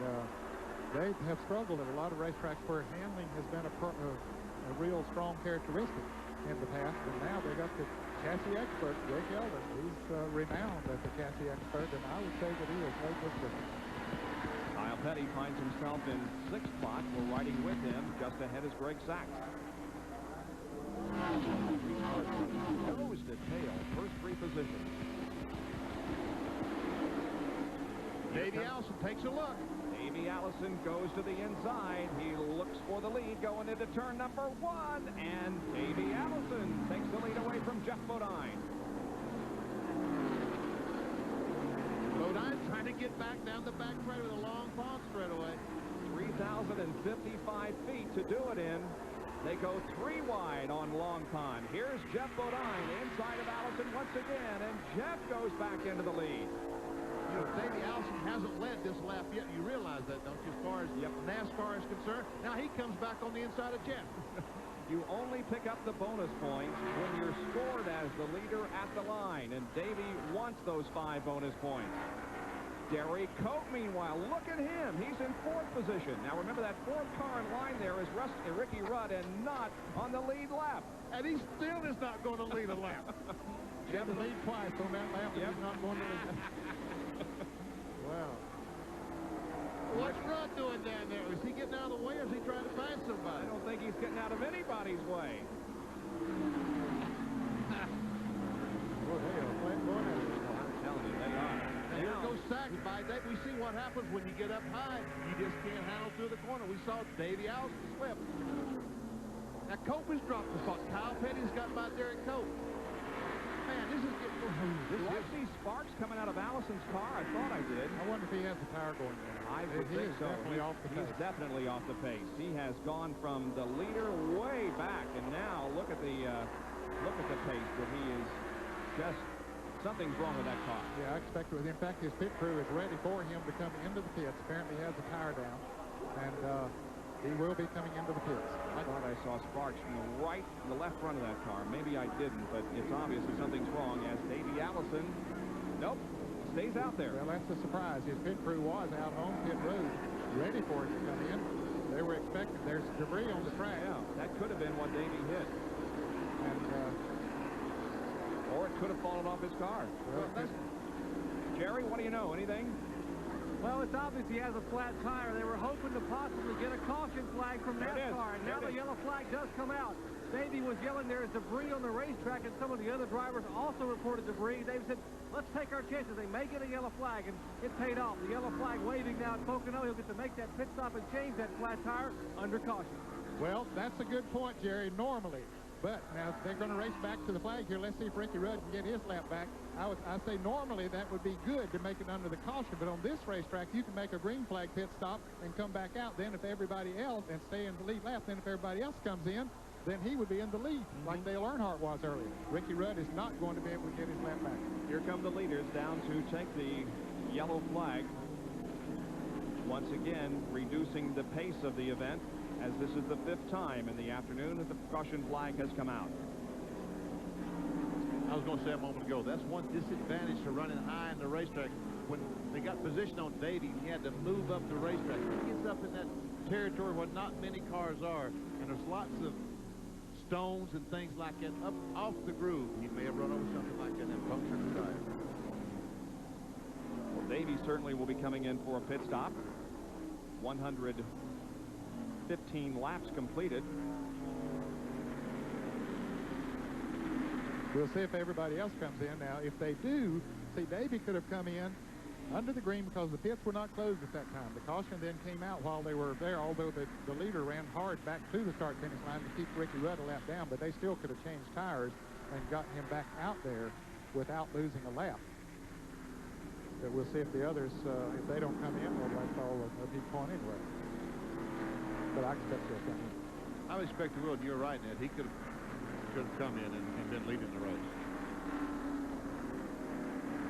they have struggled at a lot of racetracks where handling has been a real strong characteristic in the past, and now they got the chassis expert, Jake Elder. He's renowned as a chassis expert, and I would say that he is no good with it. Kyle Petty finds himself in 6th spot. We're riding with him. Just ahead is Greg Sachs. Nose to tail, first 3 positions. Davey Allison takes a look. Davey Allison goes to the inside. He looks for the lead going into turn number 1. And Davey Allison takes the lead away from Geoff Bodine. Bodine trying to get back down the back straight with a long pond straightaway. 3,055 feet to do it in. They go 3 wide on Long Pond. Here's Geoff Bodine inside of Allison once again, and Geoff goes back into the lead. You know, Davey Allison hasn't led this lap yet. You realize that, don't you, as far as NASCAR is concerned? Now he comes back on the inside of Geoff. You only pick up the bonus points when you're scored as the leader at the line, and Davey wants those 5 bonus points. Derry Cope, meanwhile, look at him. He's in 4th position. Now, remember that 4th car in line there is Ricky Rudd, and not on the lead lap. And he still is not going to lead a lap. He had to lead twice on that lap, and he's not going to lead. Wow. What's Rudd doing down there? Is he getting out of the way, or is he trying to find somebody? I don't think he's getting out of anybody's way. Well, they are playing going at it. I'm telling you, they are. Here goes Sachs by Dave. We see what happens when you get up high. You just can't handle through the corner. We saw Davey Allison slip. Now, Cope has dropped the spot. Kyle Petty's got by Derek Cope. Man, this is getting... Do I see sparks coming out of Allison's car? I thought I did. I wonder if he has the tire going down. I would think so. Definitely off the pace. He's definitely off the pace. He has gone from the leader way back, and now look at the pace that he is just... Something's wrong with that car. Yeah, I expect it. In fact, his pit crew is ready for him to come into the pits. Apparently, he has the tire down, and he will be coming into the pits. I thought I saw sparks from the left front of that car. Maybe I didn't, but it's obvious that something's wrong as Davey Allison, nope, stays out there. Well, that's a surprise. His pit crew was out on pit road, ready for him to come in. They were expecting. There's debris on the track. Yeah, that could have been what Davey hit. And, or it could have fallen off his car. Well, Jerry, what do you know? Anything? Well, it's obvious he has a flat tire. They were hoping to possibly get a caution flag from NASCAR, and now the yellow flag does come out. Davey was yelling there is debris on the racetrack, and some of the other drivers also reported debris. They said, let's take our chances. They may get a yellow flag, and it paid off. The yellow flag waving now at Pocono. He'll get to make that pit stop and change that flat tire under caution. Well, that's a good point, Jerry, normally. But now they're going to race back to the flag here. Let's see if Ricky Rudd can get his lap back. I say normally that would be good to make it under the caution, but on this racetrack you can make a green flag pit stop and come back out. Then if everybody else, and stay in the lead lap, then if everybody else comes in, then he would be in the lead, like Dale Earnhardt was earlier. Ricky Rudd is not going to be able to get his lap back. Here come the leaders down to take the yellow flag. Once again, reducing the pace of the event, as this is the 5th time in the afternoon that the caution flag has come out. I was going to say a moment ago, that's one disadvantage to running high in the racetrack. When they got position on Davey, he had to move up the racetrack. He gets up in that territory where not many cars are, and there's lots of stones and things like that up off the groove. He may have run over something like that and punctured the tire. Well, Davey certainly will be coming in for a pit stop. 115 laps completed. We'll see if everybody else comes in now. If they do, see, Davey could have come in under the green because the pits were not closed at that time. The caution then came out while they were there, although the leader ran hard back to the start-finish line to keep Ricky Rudd a lap down, but they still could have changed tires and got him back out there without losing a lap. But we'll see if the others, if they don't come in, well, that's all a big point anyway. But I expect they'll come in. I would expect the Rudd. You're right, Ned. He could have come in and been leading the race.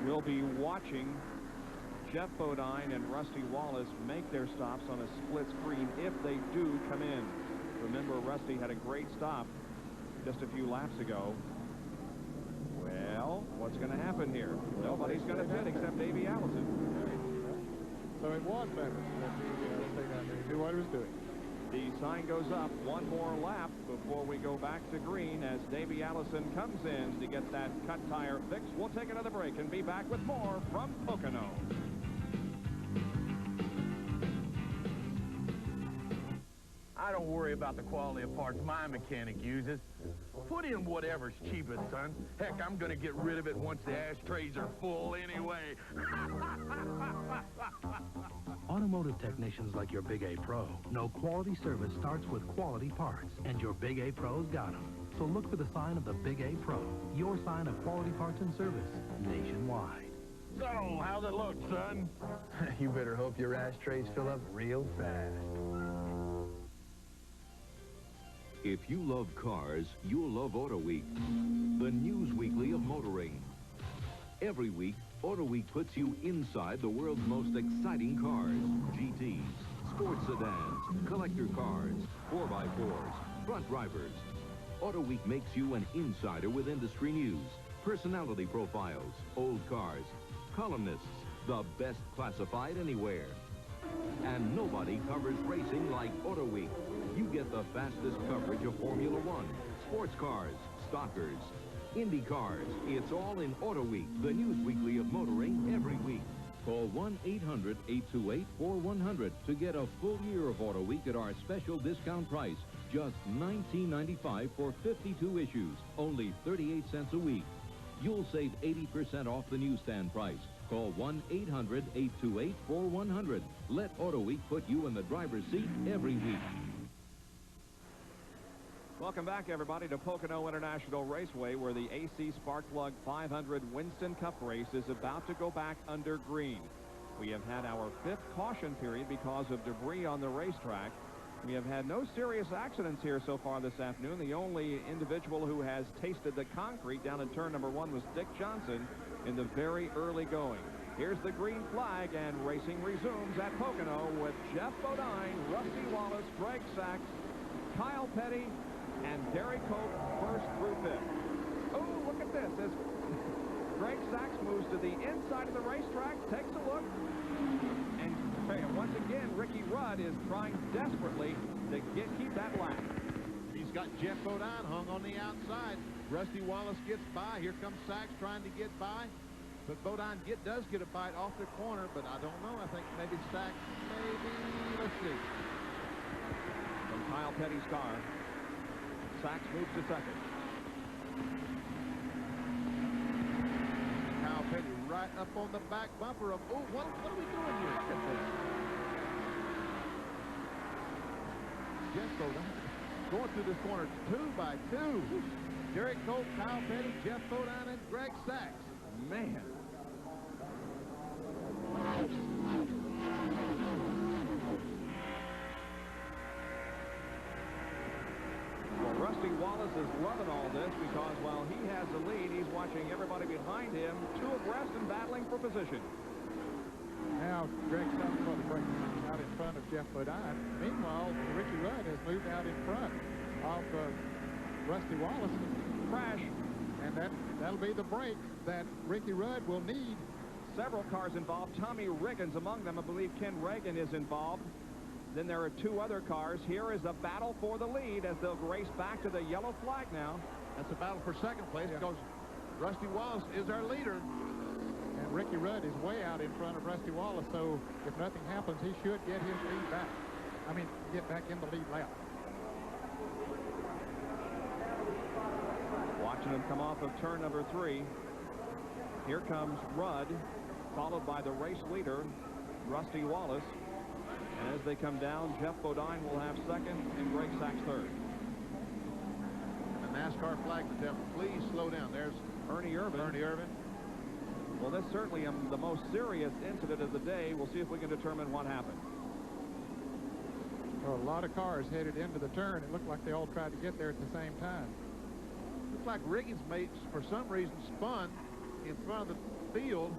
We'll be watching Geoff Bodine and Rusty Wallace make their stops on a split screen if they do come in. Remember, Rusty had a great stop just a few laps ago. Well, what's going to happen here? Nobody's going to pit except Davey Allison. So it was better that he knew what he was doing. The sign goes up, one more lap before we go back to green as Davey Allison comes in to get that cut tire fixed. We'll take another break and be back with more from Pocono. I don't worry about the quality of parts my mechanic uses. Put in whatever's cheapest, son. Heck, I'm gonna get rid of it once the ashtrays are full anyway. Automotive technicians like your Big A Pro know quality service starts with quality parts, and your Big A Pro's got them. So look for the sign of the Big A Pro, your sign of quality parts and service nationwide. So, how's it look, son? You better hope your ashtrays fill up real fast. If you love cars, you'll love Auto Week, the news weekly of motoring. Every week, Auto Week puts you inside the world's most exciting cars. GTs, sports sedans, collector cars, 4x4s, front drivers. Auto Week makes you an insider with industry news, personality profiles, old cars, columnists, the best classified anywhere. And nobody covers racing like Auto Week. You get the fastest coverage of Formula One, sports cars, stockers, Indy cars. It's all in Auto Week, the news weekly of motoring every week. Call 1-800-828-4100 to get a full year of Auto Week at our special discount price. Just $19.95 for 52 issues, only 38 cents a week. You'll save 80% off the newsstand price. Call 1-800-828-4100. Let Auto Week put you in the driver's seat every week. Welcome back, everybody, to Pocono International Raceway, where the AC Sparkplug 500 Winston Cup race is about to go back under green. We have had our 5th caution period because of debris on the racetrack. We have had no serious accidents here so far this afternoon. The only individual who has tasted the concrete down in turn number 1 was Dick Johnson in the very early going. Here's the green flag, and racing resumes at Pocono with Jeff Bodine, Rusty Wallace, Greg Sachs, Kyle Petty, and Derek Cope first through 5th. Oh, look at this. As Greg Sachs moves to the inside of the racetrack, takes a look, and once again, Ricky Rudd is trying desperately to keep that lap. He's got Jeff Bodine hung on the outside. Rusty Wallace gets by. Here comes Sachs trying to get by. But Bodine does get a bite off the corner, but I don't know. I think maybe Sachs, let's see. From Kyle Petty's car, Sachs moves to second. Kyle Petty right up on the back bumper of, oh, what are we doing here? Look at this. Jeff Bodine going through this corner 2 by 2. Derek Cope, Kyle Petty, Jeff Bodine, and Greg Sachs. Man. Well, Rusty Wallace is loving all this because while he has the lead, he's watching everybody behind him, 2 abreast and battling for position. Now, Greg Sachs for the break out in front of Jeff Bodine. Meanwhile, Ricky Rudd has moved out in front of Rusty Wallace. Crash. And that'll be the break that Ricky Rudd will need. Several cars involved. Tommy Riggins among them. I believe Ken Reagan is involved. Then there are 2 other cars. Here is a battle for the lead as they'll race back to the yellow flag now. That's a battle for second place because Rusty Wallace is our leader. And Ricky Rudd is way out in front of Rusty Wallace, so if nothing happens, he should get his lead back. I mean, get back in the lead lap. Watching them come off of turn number 3. Here comes Rudd, followed by the race leader, Rusty Wallace. And as they come down, Jeff Bodine will have second and Greg Sachs third. The NASCAR flag to tell them, please slow down. There's Ernie Irvan. Well, this certainly the most serious incident of the day. We'll see if we can determine what happened. Well, a lot of cars headed into the turn. It looked like they all tried to get there at the same time. Looks like Riggins mates, for some reason, spun in front of the field.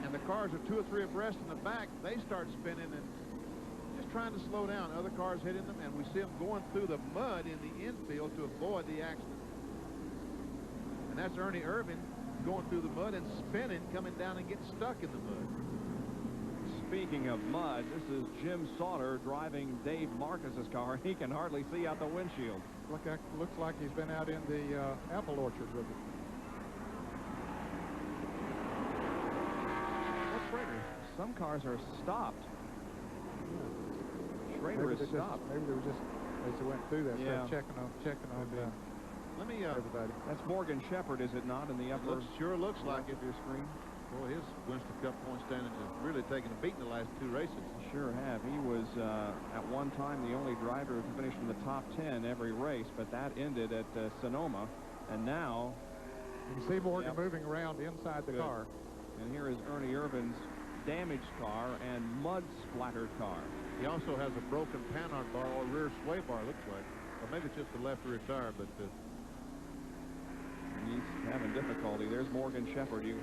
And the cars are 2 or 3 abreast in the back. They start spinning and just trying to slow down. Other cars hitting them, and we see them going through the mud in the infield to avoid the accident. And that's Ernie Irvan going through the mud and spinning, coming down and getting stuck in the mud. Speaking of mud, this is Jim Sauter driving Dave Marcus's car. He can hardly see out the windshield. Looks like he's been out in the apple orchard with it. Some cars are stopped. Schrader is stopped. Maybe they were just, as they went through that, Yeah. checking on Let me, everybody. That's Morgan Shepherd, is it not, in the upper sure looks like it. of your screen? Boy, his Winston Cup point standings has really taken a beating the last 2 races. Sure have. He was, at one time, the only driver to finish in the top 10 every race, but that ended at Sonoma. And now... You can see Morgan moving around inside the car. And here is Ernie Irvin's damaged car and mud-splattered car. He also has a broken Panhard bar or rear sway bar, looks like. Or maybe it's just the left rear tire, but... He's having difficulty. There's Morgan Shepherd. You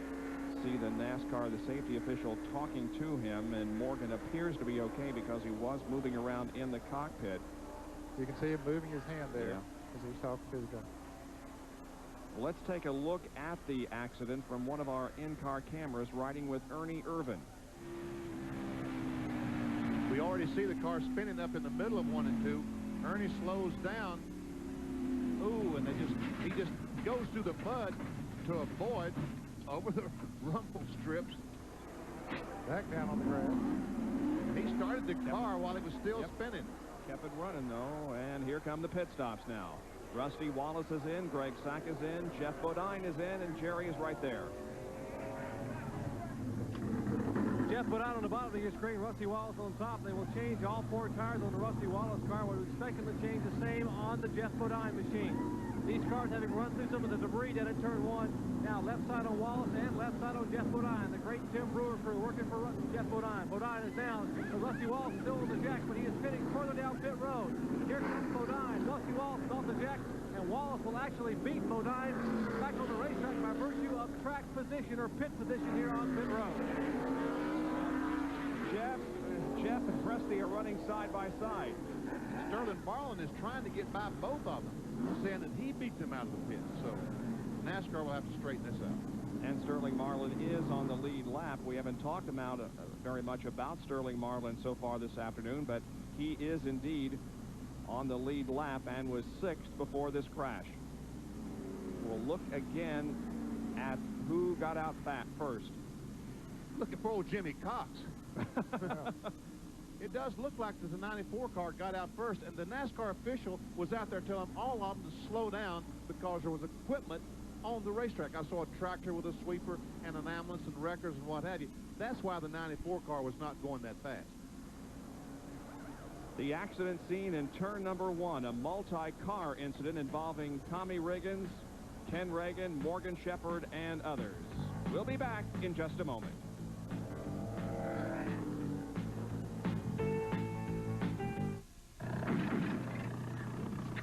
see the NASCAR, the safety official, talking to him, and Morgan appears to be okay because he was moving around in the cockpit. You can see him moving his hand there as he's talking to the guy. Let's take a look at the accident from one of our in-car cameras riding with Ernie Irvin. We already see the car spinning up in the middle of 1 and 2. Ernie slows down. Ooh, and he just goes through the mud to avoid over the rumble strips. Back down on the grass. He started the car while it was still spinning. Kept it running, though, and here come the pit stops now. Rusty Wallace is in, Greg Sack is in, Jeff Bodine is in, and Jerry is right there. Jeff Bodine on the bottom of your screen, Rusty Wallace on top. They will change all 4 tires on the Rusty Wallace car. We're expecting to change the same on the Jeff Bodine machine. These cars having run through some of the debris down at turn 1. Now left side on Wallace and left side on Jeff Bodine. The great Tim Brewer crew working for Jeff Bodine. Bodine is down. Rusty Wallace is still on the jacks, but he is pitting further down pit road. Here comes Bodine. Rusty Wallace is off the jacks, and Wallace will actually beat Bodine back on the racetrack by virtue of track position or pit position here on pit road. Jeff and Rusty are running side by side. Sterling Marlin is trying to get by both of them, saying that he beat them out of the pit. So NASCAR will have to straighten this out. And Sterling Marlin is on the lead lap. We haven't talked about very much about Sterling Marlin so far this afternoon, but he is indeed on the lead lap and was 6th before this crash. We'll look again at who got out first. Looking for old Jimmy Cox. It does look like that the 94 car got out first, and the NASCAR official was out there telling all of them to slow down because there was equipment on the racetrack. I saw a tractor with a sweeper and an ambulance and wreckers and what have you. That's why the 94 car was not going that fast. The accident scene in turn number 1, a multi-car incident involving Tommy Riggins, Ken Reagan, Morgan Shepherd, and others. We'll be back in just a moment.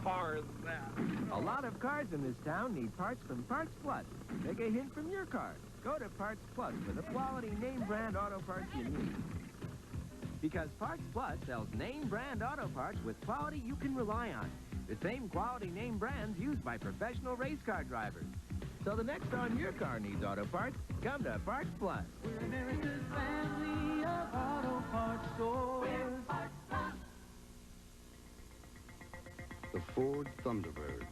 Cars that. A lot of cars in this town need parts from Parts Plus. Take a hint from your car. Go to Parts Plus for the quality name brand auto parts you need. Because Parts Plus sells name brand auto parts with quality you can rely on. The same quality name brands used by professional race car drivers. So the next time your car needs auto parts, come to Parts Plus. We're America's family of auto parts stores. Parts Plus. The Ford Thunderbird.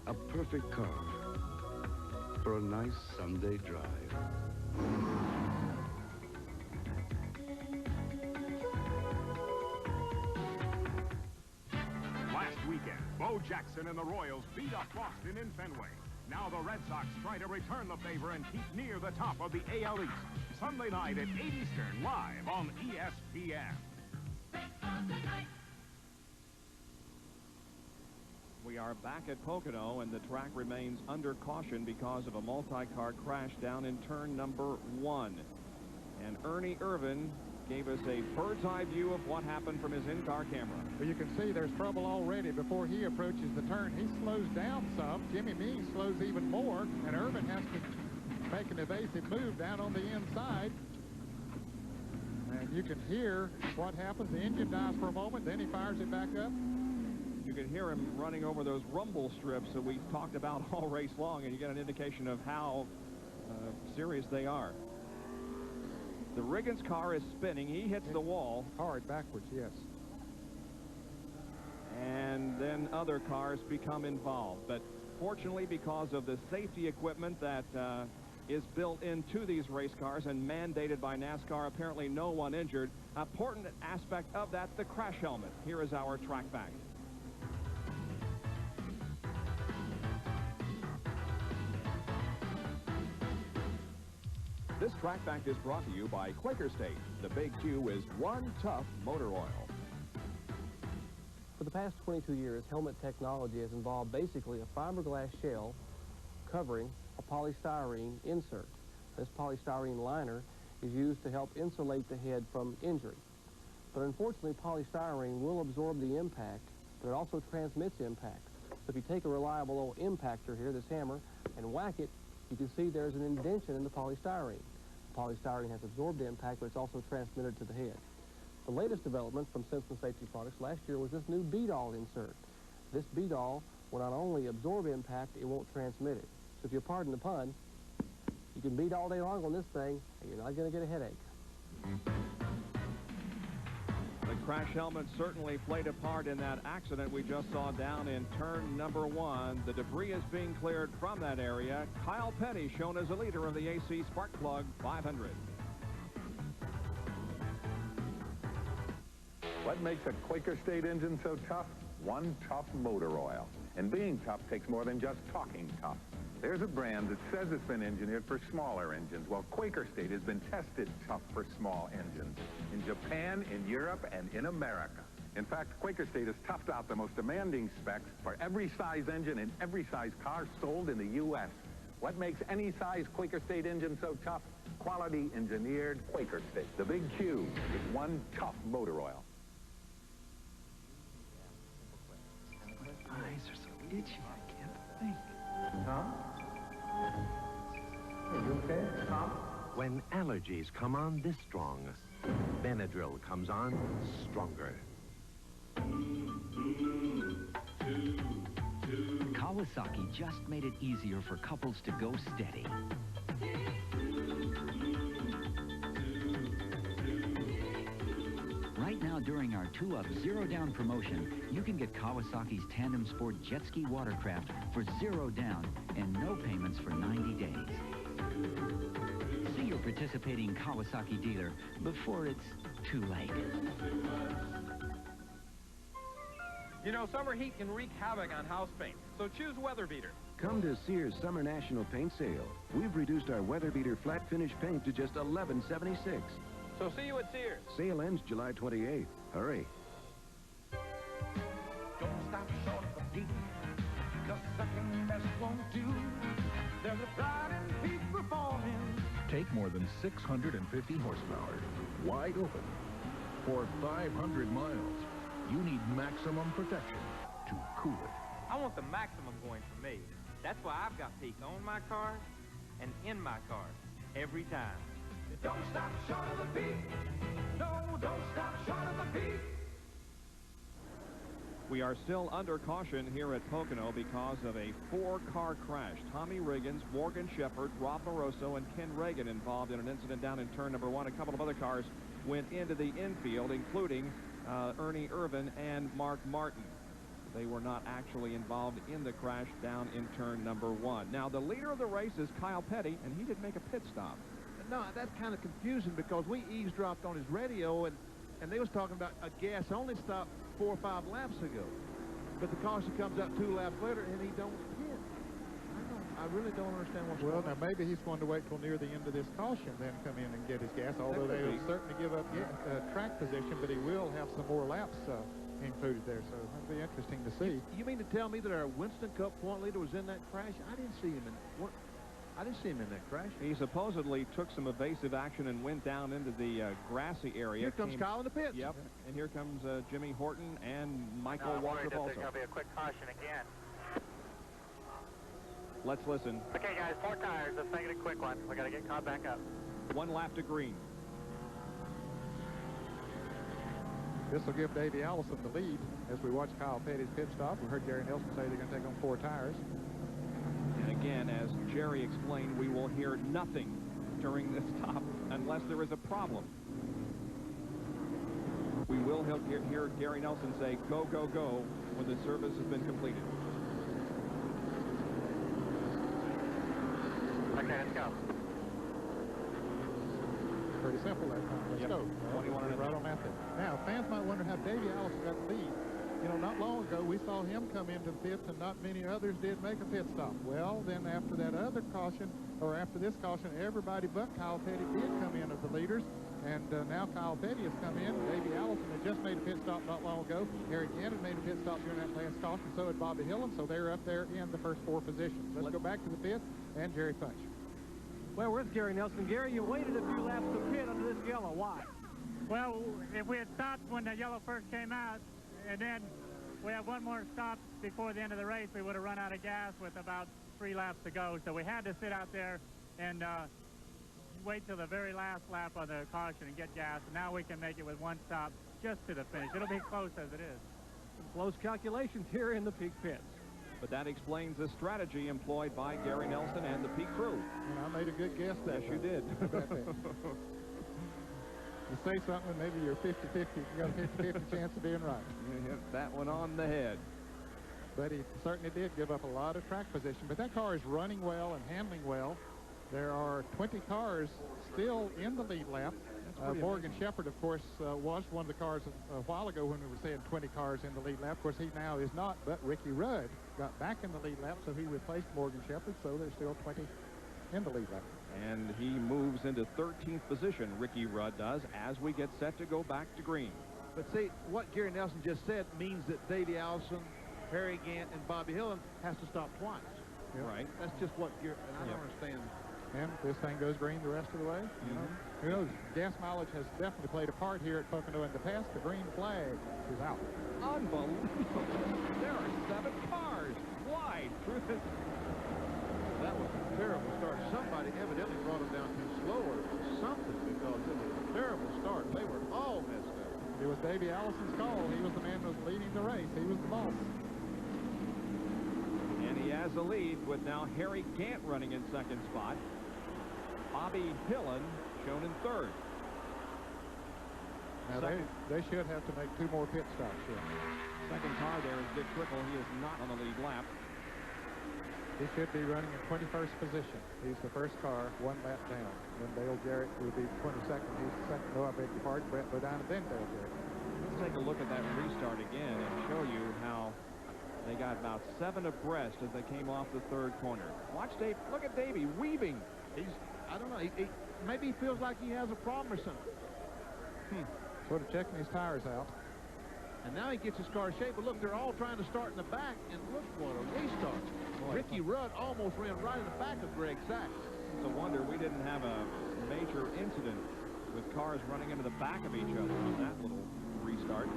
A perfect car for a nice Sunday drive. Last weekend, Bo Jackson and the Royals beat up Boston in Fenway. Now the Red Sox try to return the favor and keep near the top of the AL East. Sunday night at 8 Eastern, live on ESPN. We are back at Pocono, and the track remains under caution because of a multi-car crash down in turn number 1. And Ernie Irvin gave us a bird's-eye view of what happened from his in-car camera. Well, you can see there's trouble already before he approaches the turn. He slows down some. Jimmy Means slows even more, and Irvin has to make an evasive move down on the inside. And you can hear what happens. The engine dies for a moment, then he fires it back up. You can hear him running over those rumble strips that we talked about all race long, and you get an indication of how serious they are. The Riggins car is spinning. He hits the wall. Hard backwards, yes. and then other cars become involved. But fortunately, because of the safety equipment that is built into these race cars and mandated by NASCAR, apparently no one injured. Important aspect of that, the crash helmet. Here is our track fact. This track fact is brought to you by Quaker State. The Big Q is one tough motor oil. For the past 22 years, helmet technology has involved basically a fiberglass shell covering a polystyrene insert. This polystyrene liner is used to help insulate the head from injury. But unfortunately, polystyrene will absorb the impact, but it also transmits impact. So if you take a reliable old impactor here, this hammer, and whack it, you can see there's an indentation in the polystyrene. Polystyrene has absorbed impact, but it's also transmitted to the head. The latest development from Simpson Safety Products last year was this new bead-all insert. This bead-all will not only absorb impact, it won't transmit it. So if you'll pardon the pun, you can beat all day long on this thing, and you're not going to get a headache. The crash helmet certainly played a part in that accident we just saw down in turn number 1. The debris is being cleared from that area. Kyle Petty shown as the leader of the AC Spark Plug 500. What makes a Quaker State engine so tough? One tough motor oil. And being tough takes more than just talking tough. There's a brand that says it's been engineered for smaller engines. Well, Quaker State has been tested tough for small engines in Japan, in Europe, and in America. In fact, Quaker State has toughed out the most demanding specs for every size engine and every size car sold in the U.S. What makes any size Quaker State engine so tough? Quality engineered Quaker State. The Big Q is one tough motor oil. My eyes are so itchy, I can't think. Tom? Are you okay, Tom? When allergies come on this strong, Benadryl comes on stronger. Kawasaki just made it easier for couples to go steady. Right now, during our 2-up, 0-down promotion, you can get Kawasaki's Tandem Sport Jet Ski Watercraft for 0 down and no payments for 90 days. See your participating Kawasaki dealer before it's too late. You know, summer heat can wreak havoc on house paint, so choose Weather Beater. Come to Sears Summer National Paint Sale. We've reduced our Weather Beater flat finish paint to just $11.76. So see you at Sears. Sale ends July 28th. Hurry. Don't stop short of the peak, 'cause second best won't do. There's a pride in peak performance. Take more than 650 horsepower, wide open, for 500 miles. You need maximum protection to cool it. I want the maximum going for me. That's why I've got Peak on my car and in my car every time. Don't stop short of the peak. No, don't stop short of the peak. We are still under caution here at Pocono because of a 4-car crash. Tommy Riggins, Morgan Shepherd, Rob Moroso, and Ken Reagan involved in an incident down in turn number 1. A couple of other cars went into the infield, including Ernie Irvin and Mark Martin. They were not actually involved in the crash down in turn number 1. Now, the leader of the race is Kyle Petty, and he did make a pit stop. No, that's kind of confusing because we eavesdropped on his radio, and they was talking about a gas-only stop 4 or 5 laps ago. But the caution comes out 2 laps later, and he don't pit. I really don't understand what's going on. Well, now maybe he's going to wait till near the end of this caution, then come in and get his gas, although they will certainly give up track position, but he will have some more laps included there, so that'll be interesting to see. You mean to tell me that our Winston Cup point leader was in that crash? I didn't see him in that crash. He supposedly took some evasive action and went down into the grassy area. Here comes Kyle in the pits. Yep, and here comes Jimmy Horton and Michael I'm Waltrip worried that also. there's going to be a quick caution again. Let's listen. Okay, guys, 4 tires. Let's make it a quick one. We got to get caught back up. 1 lap to green. This will give Davey Allison the lead as we watch Kyle Petty's pit stop. We heard Gary Nelson say they're going to take on 4 tires. And again, as Jerry explained, we will hear nothing during this stop unless there is a problem. We will hear hear Gary Nelson say, go, go, go, when the service has been completed. Okay, let's go. Pretty simple that time. Let's go. 21 and right on that thing. Now, fans might wonder how Davey Allison got the lead. You know, not long ago, we saw him come into the pits, and not many others did make a pit stop. Well, then after that other caution, or after this caution, everybody but Kyle Petty did come in as the leaders. And now Kyle Petty has come in. Davey Allison had just made a pit stop not long ago. Harry Gant had made a pit stop during that last caution. So had Bobby Hillen. So they're up there in the first 4 positions. Let's go back to the pits and Jerry Punch. Well, where's Gary Nelson? Gary, you waited a few laps to pit under this yellow. Why? Well, if we had stopped when the yellow first came out, and then we had one more stop before the end of the race, we would have run out of gas with about 3 laps to go. So we had to sit out there and wait till the very last lap of the caution and get gas. And now we can make it with 1 stop just to the finish. It'll be close as it is. Some close calculations here in the Peak pits. But that explains the strategy employed by Gary Nelson and the Peak crew. And I made a good guess that. Yes, you did. You say something, maybe you're 50-50. You got a 50-50 chance of being right. You hit that one on the head. But he certainly did give up a lot of track position. But that car is running well and handling well. There are 20 cars still in the lead lap. Morgan Shepherd, of course, was one of the cars a while ago when we were saying 20 cars in the lead lap. Of course, he now is not, but Ricky Rudd got back in the lead lap, so he replaced Morgan Shepherd, so there's still 20 in the lead lap. And he moves into 13th position, Ricky Rudd does, as we get set to go back to green. But see, what Gary Nelson just said means that Davey Allison, Harry Gant, and Bobby Hillen has to stop twice. Yep. Right. That's just what Gary, and I don't understand. And this thing goes green the rest of the way. You know, who knows? Gas mileage has definitely played a part here at Pocono in the past. The green flag is out. Unbelievable. There are 7 cars wide through this. That was a terrible start. Somebody evidently brought them down too slow or something, because it was a terrible start. They were all messed up. It was Davey Allison's call. He was the man who was leading the race. He was the boss. And he has a lead with now Harry Gant running in 2nd spot. Bobby Hillen shown in 3rd. Now they should have to make 2 more pit stops here. Second car there is Dick Trickle. He is not on the lead lap. He should be running in 21st position. He's the first car, 1 lap down. Then Dale Jarrett will be 22nd. He's the second. No, I beg your pardon. Brett Bodine, then Dale Jarrett. Let's take a look at that restart again and show you how they got about 7 abreast as they came off the 3rd corner. Watch Dave. Look at Davey weaving. I don't know. Maybe he feels like he has a problem or something. Sort of checking his tires out. And now he gets his car in shape. But look, they're all trying to start in the back. And look what a restart. Ricky Rudd almost ran right in the back of Greg Sachs. It's a wonder we didn't have a major incident with cars running into the back of each other on that little restart.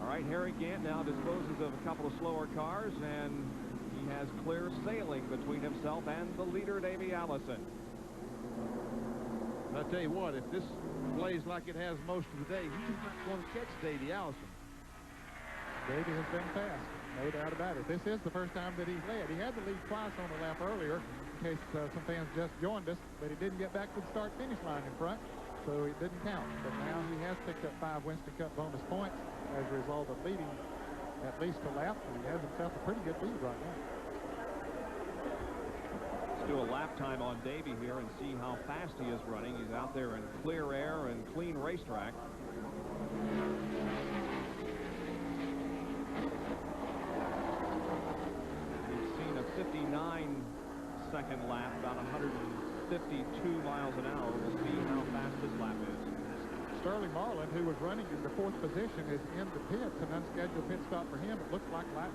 All right, Harry Gant now disposes of a couple of slower cars, and he has clear sailing between himself and the leader, Davey Allison. I'll tell you what, if this plays like it has most of the day, he's not going to catch Davey Allison. Davey has been fast, no doubt about it. This is the first time that he's led. He had to lead twice on the lap earlier, in case some fans just joined us, but he didn't get back to the start-finish line in front, so it didn't count. But now he has picked up 5 Winston Cup bonus points as a result of leading at least a lap, and he has himself a pretty good lead right now. Let's do a lap time on Davey here and see how fast he is running. He's out there in clear air and clean racetrack. We've seen a 59-second lap, about 152 miles an hour. We'll see how fast this lap is. Sterling Marlin, who was running in the 4th position, is in the pits. An unscheduled pit stop for him. It looks like left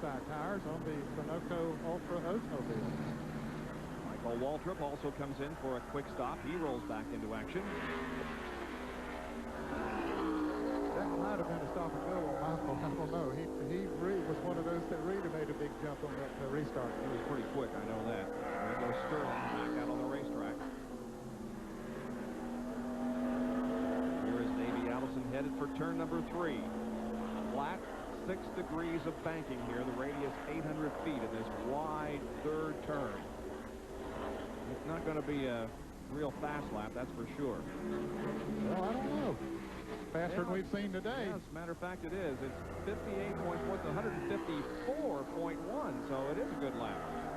side tires on the Sunoco Ultra Oldsmobile. Michael Waltrip also comes in for a quick stop. He rolls back into action. That might have been a stop and go on Michael. I don't know. He really was one of those that really made a big jump on that restart. He was pretty quick, I know that. There goes Sterling back out on the racetrack. Here is Davey Allison headed for turn number 3. Flat, 6 degrees of banking here. The radius 800 feet in this wide 3rd turn. It's not going to be a real fast lap, that's for sure. Well, I don't know. faster than we've seen today. Yeah, as a matter of fact, it is. It's 154.1, so it is a good lap.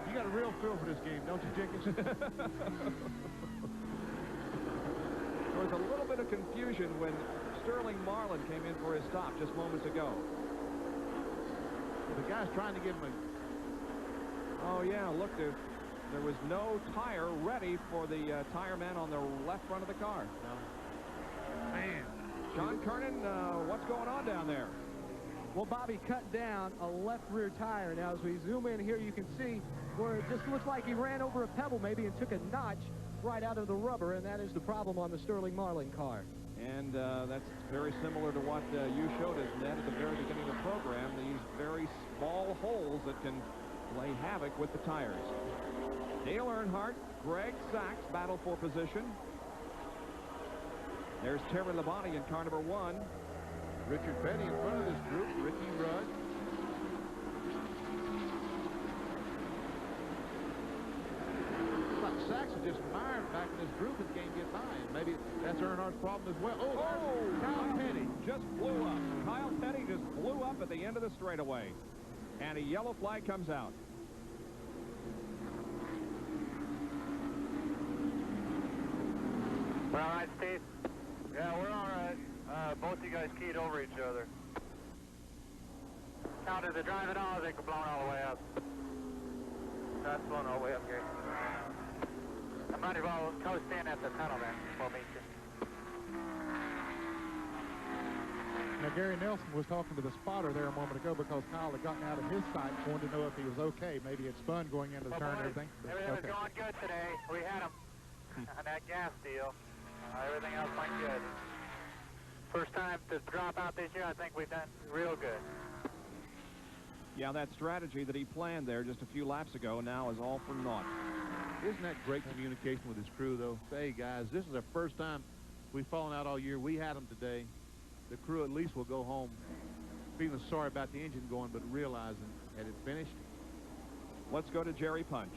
You got a real feel for this game, don't you, Jenkins? There was a little bit of confusion when Sterling Marlin came in for his stop just moments ago. The guy's trying to give him a... Oh, yeah, look, there was no tire ready for the tire man on the left front of the car. No. Man. John Kernan, what's going on down there? Well, Bobby cut down a left rear tire. Now, as we zoom in here, you can see where it just looks like he ran over a pebble maybe and took a notch right out of the rubber, and that is the problem on the Sterling Marlin car. And that's very similar to what you showed us, Ned, at the very beginning of the program, these very small holes that can play havoc with the tires. Dale Earnhardt, Greg Sachs battle for position. There's Terry Labonte in car number 1. Richard Petty in front of this group. Ricky Rudd. Sachs is just mired back in this group and can't get by. And maybe that's Earnhardt's problem as well. Oh, Kyle Petty just blew up. Kyle Petty just blew up at the end of the straightaway. And a yellow flag comes out. We're all right, Steve? Yeah, we're all right. Both you guys keyed over each other. Counted the driving all, I think we're blowing all the way up. That's blowing all the way up, Gary. I might as well go stand at the tunnel there before me. Now, Gary Nelson was talking to the spotter there a moment ago because Kyle had gotten out of his sight and wanted to know if he was okay. Maybe it's spun going into the turn and everything. Everything was going good today. We had him on that gas deal. Everything else went good. First time to drop out this year, I think we've done real good. Yeah, that strategy that he planned there just a few laps ago now is all for naught. Isn't that great communication with his crew, though? Hey, guys, this is the first time we've fallen out all year. We had them today. The crew at least will go home feeling sorry about the engine going, but realizing had it finished. Let's go to Jerry Punch.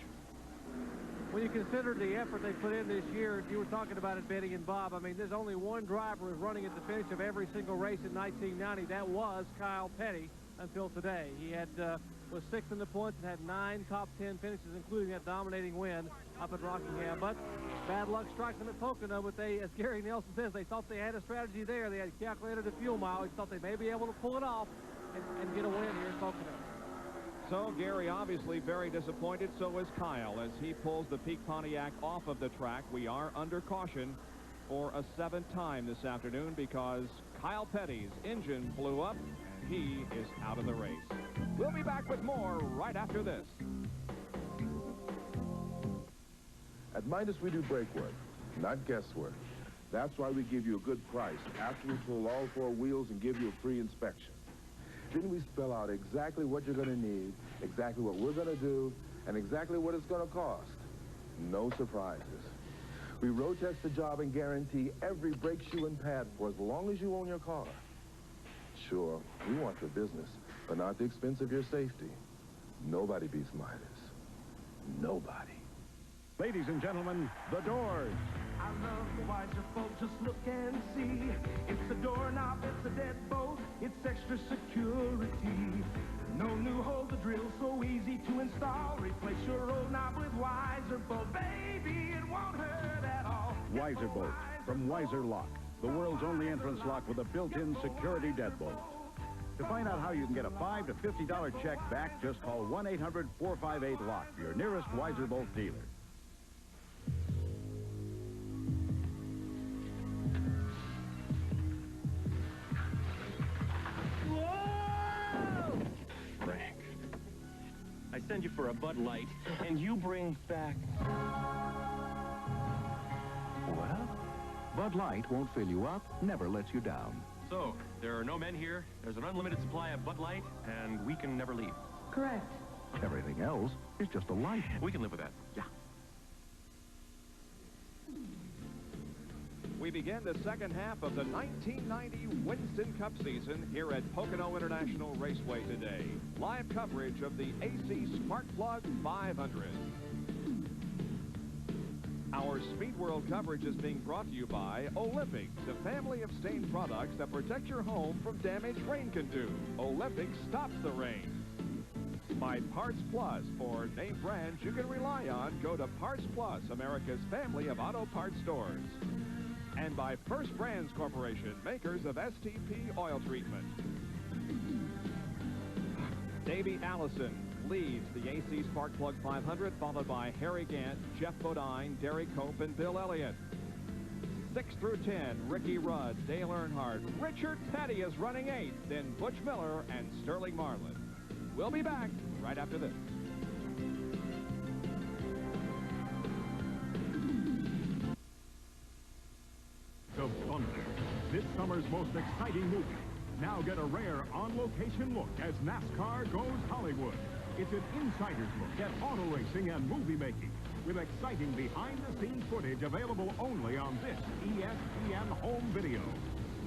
When you consider the effort they put in this year, you were talking about it, Betty and Bob. I mean, there's only one driver who's running at the finish of every single race in 1990. That was Kyle Petty until today. He had was 6th in the points and had 9 top 10 finishes, including that dominating win up at Rockingham. But bad luck strikes them at Pocono. But they, as Gary Nelson says, they thought they had a strategy there. They had calculated the fuel mileage, thought they may be able to pull it off and get a win here at Pocono. So Gary obviously very disappointed. So is Kyle as he pulls the Peak Pontiac off of the track. We are under caution for a 7th time this afternoon because Kyle Petty's engine blew up. He is out of the race. We'll be back with more right after this. At Midas, we do brake work, not guesswork. That's why we give you a good price after we pull all 4 wheels and give you a free inspection. Then we spell out exactly what you're going to need, exactly what we're going to do, and exactly what it's going to cost. No surprises. We road test the job and guarantee every brake shoe and pad for as long as you own your car. Sure, we want your business, but not the expense of your safety. Nobody beats Midas. Nobody. Ladies and gentlemen, The Doors. I love the wiser folks, just look and see. It's a doorknob, it's a deadbolt, it's extra security. No new hole to drill, so easy to install. Replace your old knob with Wiser Bolt. Baby, it won't hurt at all. Wiser Bolt from Wiser Lock, the world's only entrance lock with a built-in security deadbolt. To find out how you can get a $5 to $50 check back, just call 1-800-458-LOCK, your nearest Wiser Bolt dealer. Frank, I send you for a Bud Light, and you bring back... Well, Bud Light won't fill you up, never lets you down. So, there are no men here, there's an unlimited supply of Bud Light, and we can never leave. Correct. Everything else is just a light. We can live with that. Yeah. We begin the second half of the 1990 Winston Cup season here at Pocono International Raceway today. Live coverage of the AC Spark Plug 500. Our Speed World coverage is being brought to you by Olympics, the family of stain products that protect your home from damage rain can do. Olympics stops the rain. By Parts Plus, for name brands you can rely on, go to Parts Plus, America's family of auto parts stores. And by First Brands Corporation, makers of STP oil treatment. Davey Allison leads the AC Sparkplug 500, followed by Harry Gant, Jeff Bodine, Derek Cope, and Bill Elliott. 6 through 10, Ricky Rudd, Dale Earnhardt, Richard Petty is running 8th, then Butch Miller and Sterling Marlin. We'll be back right after this. The Thunder, this summer's most exciting movie. Now get a rare on-location look as NASCAR goes Hollywood. It's an insider's look at auto racing and movie making with exciting behind-the-scenes footage available only on this ESPN home video.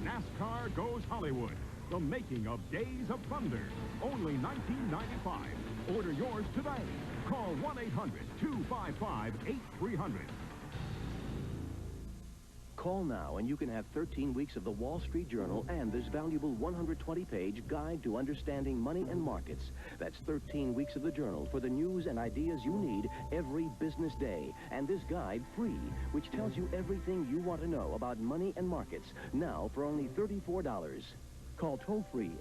NASCAR goes Hollywood, the making of Days of Thunder, only $19.95. Order yours today. Call 1-800-255-8300. Call now and you can have 13 weeks of the Wall Street Journal and this valuable 120-page guide to understanding money and markets. That's 13 weeks of the journal for the news and ideas you need every business day. And this guide free, which tells you everything you want to know about money and markets, now for only $34. Call toll-free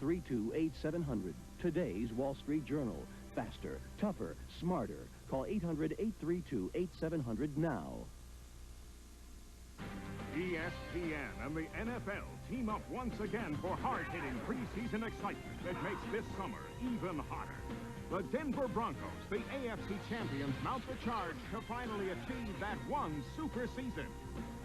800-832-8700. Today's Wall Street Journal. Faster, tougher, smarter. Call 800-832-8700 now. ESPN and the NFL team up once again for hard-hitting preseason excitement that makes this summer even hotter. The Denver Broncos, the AFC champions, mount the charge to finally achieve that one super season.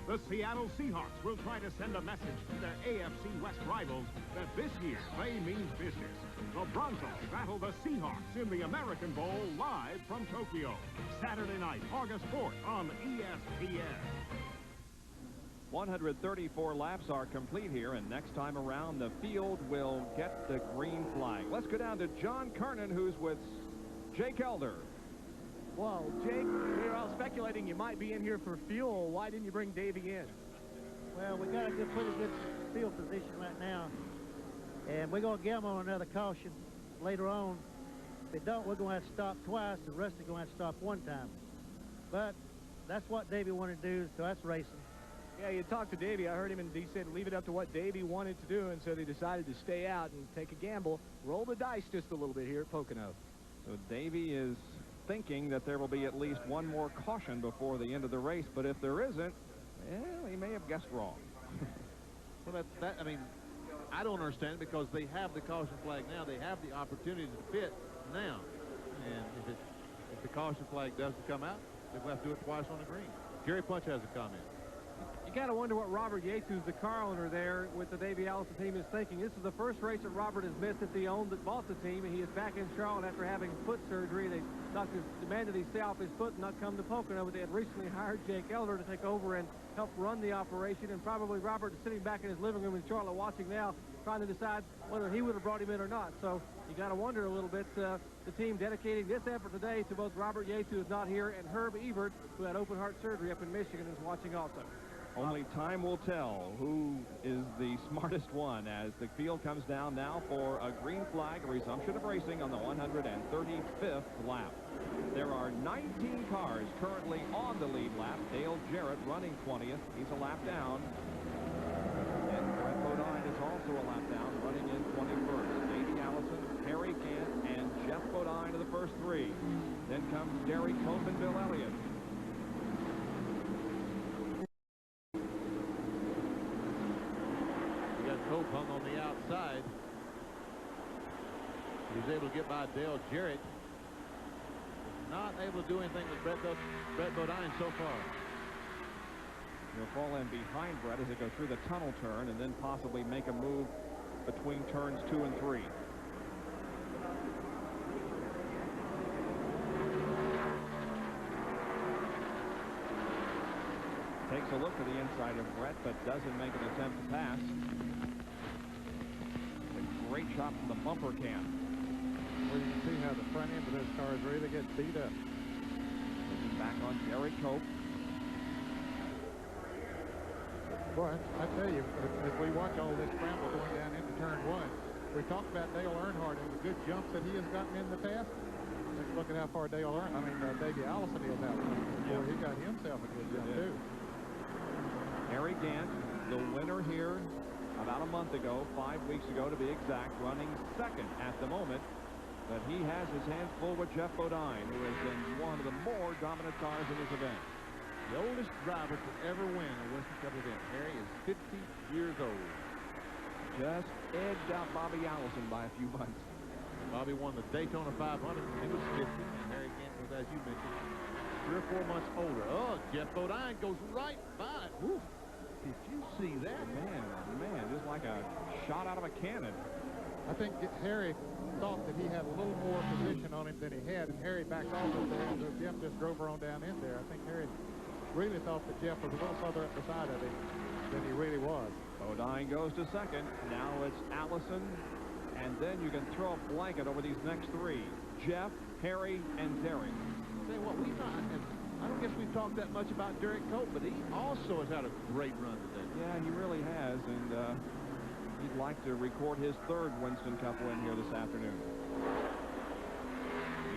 The Seattle Seahawks will try to send a message to their AFC West rivals that this year they mean business. The Broncos battle the Seahawks in the American Bowl live from Tokyo. Saturday night, August 4th on ESPN. 134 laps are complete here, and next time around, the field will get the green flag. Let's go down to John Kernan, who's with Jake Elder. Well, Jake, we were all speculating you might be in here for fuel. Why didn't you bring Davey in? Well, we got a pretty good field position right now, and we're going to gamble on another caution later on. If we don't, we're going to have to stop twice. The rest are going to have to stop one time. But that's what Davey wanted to do, so that's racing. Yeah, you talked to Davey. I heard him, and he said leave it up to what Davey wanted to do, and so they decided to stay out and take a gamble, roll the dice just a little bit here at Pocono. So Davey is thinking that there will be at least one more caution before the end of the race, but if there isn't, well, he may have guessed wrong. Well, I mean, I don't understand it because they have the caution flag now. They have the opportunity to pit now. And if the caution flag doesn't come out, they'll have to do it twice on the green. Jerry Punch has a comment. You got to wonder what Robert Yates, who's the car owner there with the Davey Allison team, is thinking. This is the first race that Robert has missed since he bought the team, and he is back in Charlotte after having foot surgery. The doctors demanded he stay off his foot and not come to Pocono, but they had recently hired Jake Elder to take over and help run the operation, and probably Robert is sitting back in his living room in Charlotte watching now, trying to decide whether he would have brought him in or not. So you got to wonder a little bit, the team dedicating this effort today to both Robert Yates, who is not here, and Herb Evert, who had open heart surgery up in Michigan, is watching also. Only time will tell who is the smartest one as the field comes down now for a green flag, a resumption of racing on the 135th lap. There are 19 cars currently on the lead lap. Dale Jarrett running 20th. He's a lap down. And Brett Bodine is also a lap down, running in 21st. Davey Allison, Harry Gant, and Jeff Bodine are the first three. Then comes Derek Cope and Bill Elliott. Cope hung on the outside. He's able to get by Dale Jarrett. Not able to do anything with Brett Bodine so far. He'll fall in behind Brett as they go through the tunnel turn and then possibly make a move between turns 2 and 3. Takes a look to the inside of Brett, but doesn't make an attempt to pass. Great shot from the bumper cam. Well, you can see how the front end of those cars really gets beat up. Looking back on Derek Cope. Boy, I tell you, as we watch all this scramble going down into turn one, we talked about Dale Earnhardt and the good jumps that he has gotten in the past. Let's look at how far Davey Allison is out before he got himself a good jump, too. Harry Gant, the winner here about a month ago, 5 weeks ago to be exact, running second at the moment. But he has his hands full with Geoff Bodine, who has been one of the more dominant cars in this event. The oldest driver to ever win a Winston Cup event. Harry is 50 years old. Just edged out Bobby Allison by a few months. Bobby won the Daytona 500 when he was 50, and Harry Gant was, as you mentioned, 3 or 4 months older. Oh, Geoff Bodine goes right by it. Woo. Did you see that? Man, just like a shot out of a cannon. I think Harry thought that he had a little more position on him than he had, and Harry backed off of there, and Geoff just drove her on down in there. I think Harry really thought that Geoff was a little further up the side of him than he really was. Bodine goes to second. Now it's Allison, and then you can throw a blanket over these next 3. Geoff, Harry, and Derek. Say what, I don't guess we've talked that much about Derek Cope, but he also has had a great run today. Yeah, he really has, and he'd like to record his 3rd Winston Cup win here this afternoon.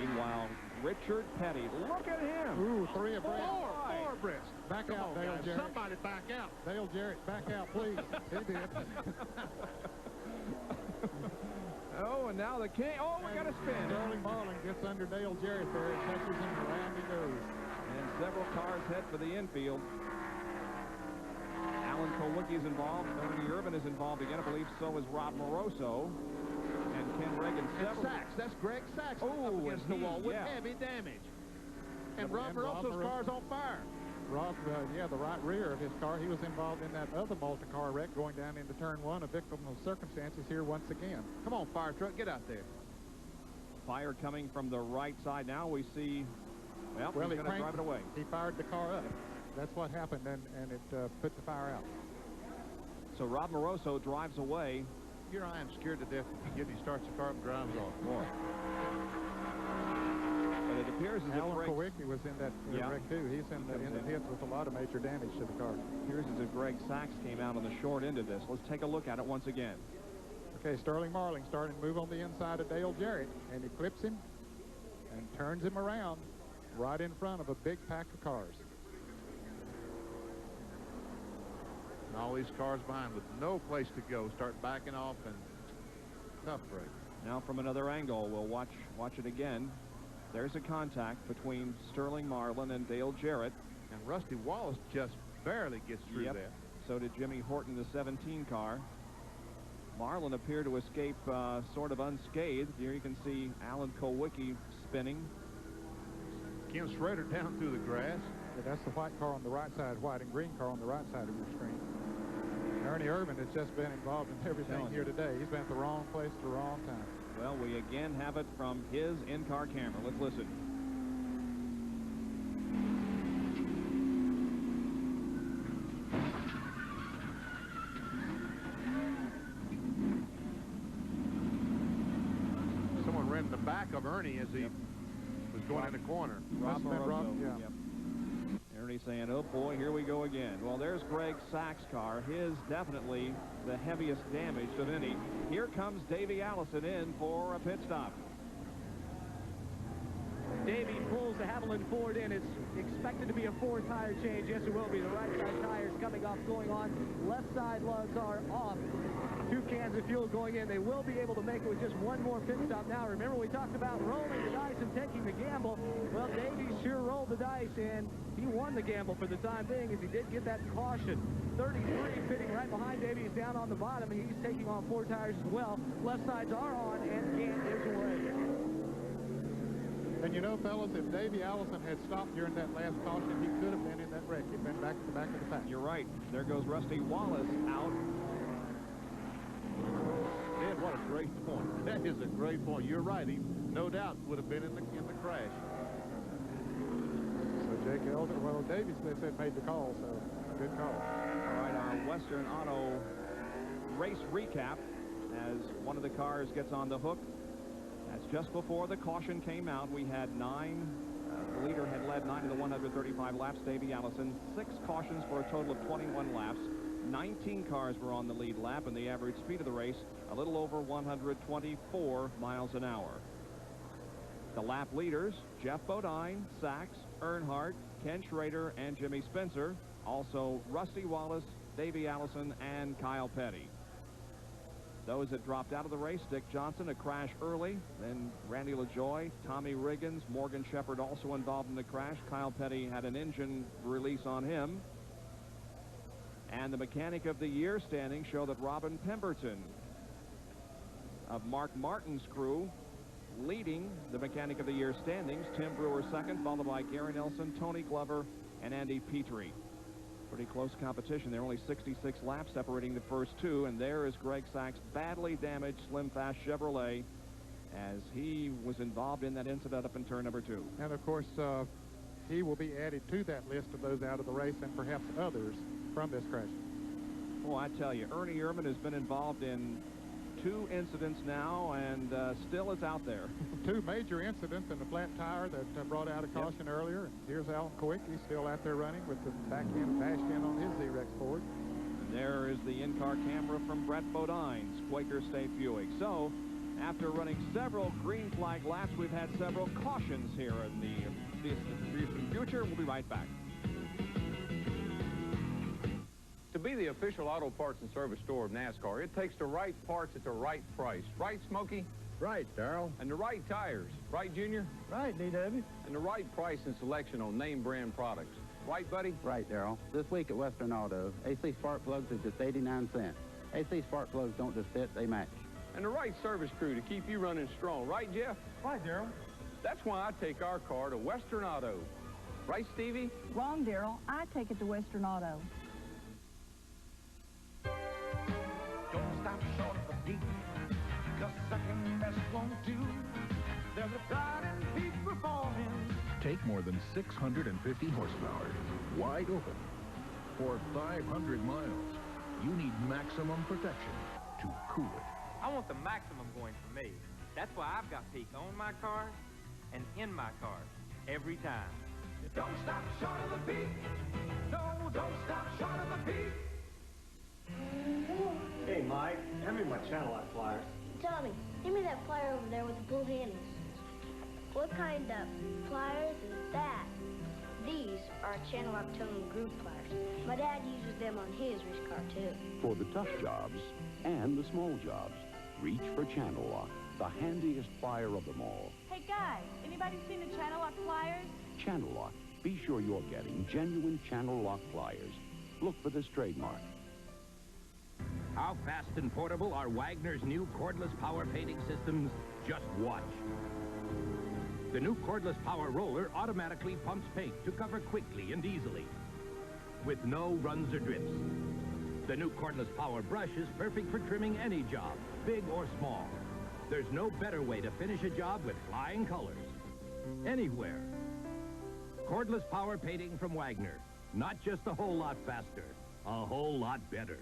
Meanwhile, Richard Petty, look at him. Ooh, 3 abreast. 4 abreast. Back out, Dale Jarrett. Somebody back out. Dale Jarrett, back out, please. He did. Oh, and now the king. Oh, we got a spin. Sterling Marlin gets under Dale Jarrett there and touches him around he goes. And several cars head for the infield. Alan Kulwicki's involved. Ernie Irvin is involved again. I believe so is Rob Moroso. And Ken Reagan. Sachs. That's Greg Sachs. Oh, against the wall with heavy damage. And Rob Moroso's car's on fire. Rob, the right rear of his car. He was involved in that other multi-car wreck going down into turn 1, a victim of circumstances here once again. Come on, fire truck, get out there. Fire coming from the right side. Now we see, well he's going to drive it away. He fired the car up. That's what happened, and it put the fire out. So Rob Moroso drives away. Here I am scared to death if he starts the car up and drives off. Boy. But it appears as if Alan Kulwicki was in that wreck too. He's in the hits with a lot of major damage to the car. Appears as if Greg Sachs came out on the short end of this. Let's take a look at it once again. Okay, Sterling Marling starting to move on the inside of Dale Jarrett, and he clips him and turns him around right in front of a big pack of cars. And all these cars behind with no place to go start backing off, and tough break. Now from another angle, we'll watch it again. There's a contact between Sterling Marlin and Dale Jarrett. And Rusty Wallace just barely gets through that. So did Jimmy Horton, the 17 car. Marlin appeared to escape sort of unscathed. Here you can see Alan Kulwicki spinning. Ken Schrader down through the grass. Yeah, that's the white car on the right side, white and green car on the right side of your screen. Ernie Irvin has just been involved in everything here today. He's been at the wrong place at the wrong time. Well, we again have it from his in-car camera. Let's listen. Someone ran in the back of Ernie as he was going in the corner. Rob Moroso. Yep. Ernie saying, oh boy, here we go again. Well, there's Greg Sachs' car. His definitely the heaviest damage of any. Here comes Davey Allison in for a pit stop. Davey pulls the Haviland Ford in. It's expected to be a 4-tire change. Yes, it will be. The right side tires coming off, going on. Left side lugs are off. 2 cans of fuel going in. They will be able to make it with just one more pit stop now. Remember, we talked about rolling the dice and taking the gamble. Well, Davey sure rolled the dice, and he won the gamble for the time being as he did get that caution. 33 pitting right behind Davey. He's down on the bottom, and he's taking on 4 tires as well. Left sides are on, and Gant is away. And you know, fellas, if Davey Allison had stopped during that last caution, he could have been in that wreck. He'd been back to the back of the pack. You're right. There goes Rusty Wallace out. Man, what a great point. That is a great point. You're right. He, no doubt, would have been in the crash. So Jake Elder, well, Davies, they said, made the call, so good call. All right, our Western Auto race recap as one of the cars gets on the hook. That's just before the caution came out. We had 9. The leader had led 9 of the 135 laps, Davey Allison. 6 cautions for a total of 21 laps. 19 cars were on the lead lap, and the average speed of the race a little over 124 miles an hour. The lap leaders, Jeff Bodine, Sachs, Earnhardt, Ken Schrader, and Jimmy Spencer. Also Rusty Wallace, Davey Allison, and Kyle Petty. Those that dropped out of the race, Dick Johnson, a crash early, then Randy LaJoie, Tommy Riggins, Morgan Shepherd also involved in the crash. Kyle Petty had an engine release on him. And the Mechanic of the Year standings show that Robin Pemberton of Mark Martin's crew leading the Mechanic of the Year standings. Tim Brewer second, followed by Gary Nelson, Tony Glover, and Andy Petrie. Pretty close competition. There are only 66 laps separating the first two, and there is Greg Sachs' badly damaged Slim Fast Chevrolet as he was involved in that incident up in turn number 2. And of course, he will be added to that list of those out of the race and perhaps others from this crash. Oh, I tell you, Ernie Ehrman has been involved in 2 incidents now and still is out there. 2 major incidents in the flat tire that brought out a caution earlier. And here's Alan Quick. He's still out there running with the back end bashed in on his Z-Rex Ford. And there is the in-car camera from Brett Bodine's Quaker State Buick. So, after running several green flag laps, we've had several cautions here in the distant future. We'll be right back. To be the official auto parts and service store of NASCAR, it takes the right parts at the right price. Right, Smokey? Right, Darrell. And the right tires. Right, Junior? Right, DW. And the right price and selection on name brand products. Right, buddy? Right, Darrell. This week at Western Auto, AC spark plugs are just 89 cents. AC spark plugs don't just fit, they match. And the right service crew to keep you running strong. Right, Jeff? Right, Darrell. That's why I take our car to Western Auto. Right, Stevie? Wrong, Darrell. I take it to Western Auto. Don't stop short of the beat, 'cause second best won't do. There's a pride in peak performance. Take more than 650 horsepower, wide open, for 500 miles. You need maximum protection to cool it. I want the maximum going for me. That's why I've got Peak on my car and in my car every time. Don't stop short of the peak. No, don't stop short of the peak. Hey, Mike, hand me my Channel Lock pliers. Tommy, give me that plier over there with the blue handles. What kind of pliers is that? These are Channel Lock tone groove pliers. My dad uses them on his race car, too. For the tough jobs and the small jobs, reach for Channel Lock, the handiest plier of them all. Hey, guys, anybody seen the Channel Lock pliers? Channel Lock. Be sure you're getting genuine Channel Lock pliers. Look for this trademark. How fast and portable are Wagner's new cordless power painting systems? Just watch. The new cordless power roller automatically pumps paint to cover quickly and easily, with no runs or drips. The new cordless power brush is perfect for trimming any job, big or small. There's no better way to finish a job with flying colors. Anywhere. Cordless power painting from Wagner. Not just a whole lot faster, a whole lot better.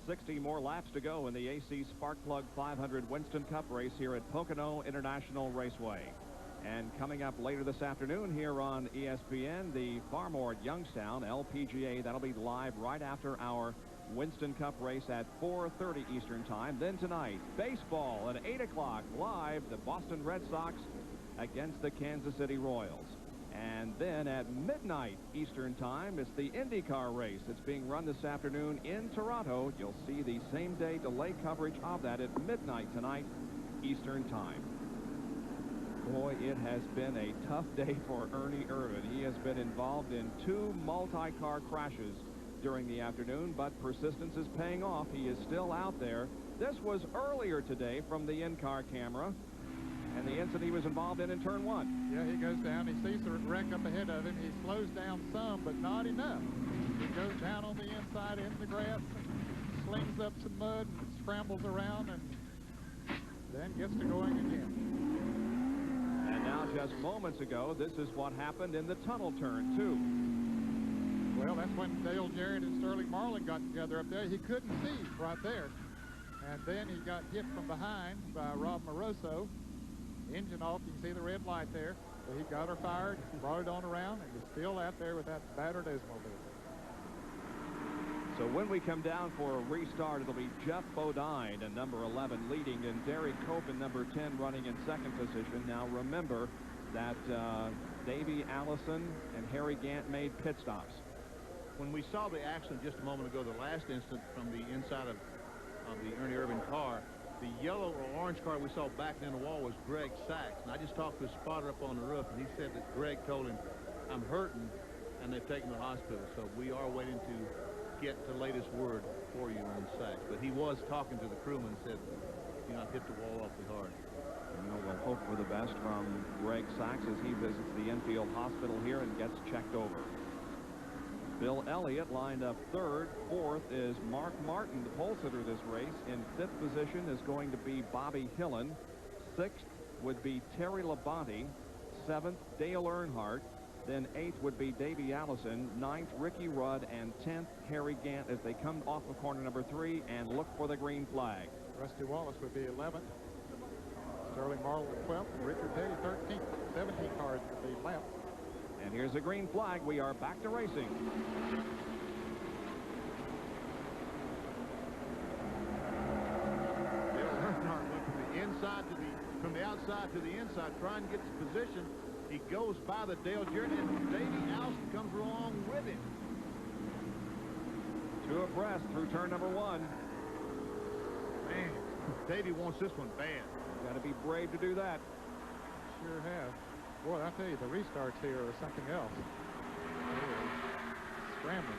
60 more laps to go in the AC Sparkplug 500 Winston Cup race here at Pocono International Raceway. And coming up later this afternoon here on ESPN, the Farmore at Youngstown LPGA. That'll be live right after our Winston Cup race at 4:30 Eastern Time. Then tonight, baseball at 8 o'clock live, the Boston Red Sox against the Kansas City Royals. And then at midnight Eastern Time, it's the IndyCar race. It's being run this afternoon in Toronto. You'll see the same-day delay coverage of that at midnight tonight Eastern Time. Boy, it has been a tough day for Ernie Irvan. He has been involved in 2 multi-car crashes during the afternoon, but persistence is paying off. He is still out there. This was earlier today from the in-car camera. And the incident he was involved in turn 1. Yeah, he goes down. He sees the wreck up ahead of him. He slows down some, but not enough. He goes down on the inside in the grass and slings up some mud and scrambles around and then gets to going again. And now just moments ago, this is what happened in the tunnel turn 2. Well, that's when Dale Jarrett and Sterling Marlin got together up there. He couldn't see right there. And then he got hit from behind by Rob Moroso. Engine off, you can see the red light there. So he got her fired, brought it on around, and was still out there with that battered Oldsmobile. So when we come down for a restart, it'll be Jeff Bodine in number 11 leading, and Derek Cope in number 10 running in second position. Now remember that Davey Allison and Harry Gant made pit stops. When we saw the accident just a moment ago, the last instant from the inside of the Ernie Irvan car, the yellow or orange car we saw backing in the wall was Greg Sachs. And I just talked to a spotter up on the roof, and he said that Greg told him, "I'm hurting," and they've taken him to the hospital. So we are waiting to get the latest word for you on Sachs. But he was talking to the crewman and said, "Do not hit the wall awfully hard." We'll hope for the best from Greg Sachs as he visits the Enfield Hospital here and gets checked over. Bill Elliott lined up third. Fourth is Mark Martin, the pole sitter this race. In fifth position is going to be Bobby Hillen. Sixth would be Terry Labonte. Seventh, Dale Earnhardt. Then eighth would be Davey Allison. Ninth, Ricky Rudd. And 10th, Harry Gant as they come off of corner number 3 and look for the green flag. Rusty Wallace would be 11th. Sterling Marlin 12th. And Richard Petty 13th. 17 cars would be left. And here's a green flag. We are back to racing. Dale Earnhardt went from the outside to the inside, trying to get his position. He goes by the Dale Jarrett, and Davey Allison comes along with him. 2 abreast through turn number 1. Man, Davey wants this one bad. Got to be brave to do that. Sure have. Boy, I tell you, the restarts here are something else. Scrambling.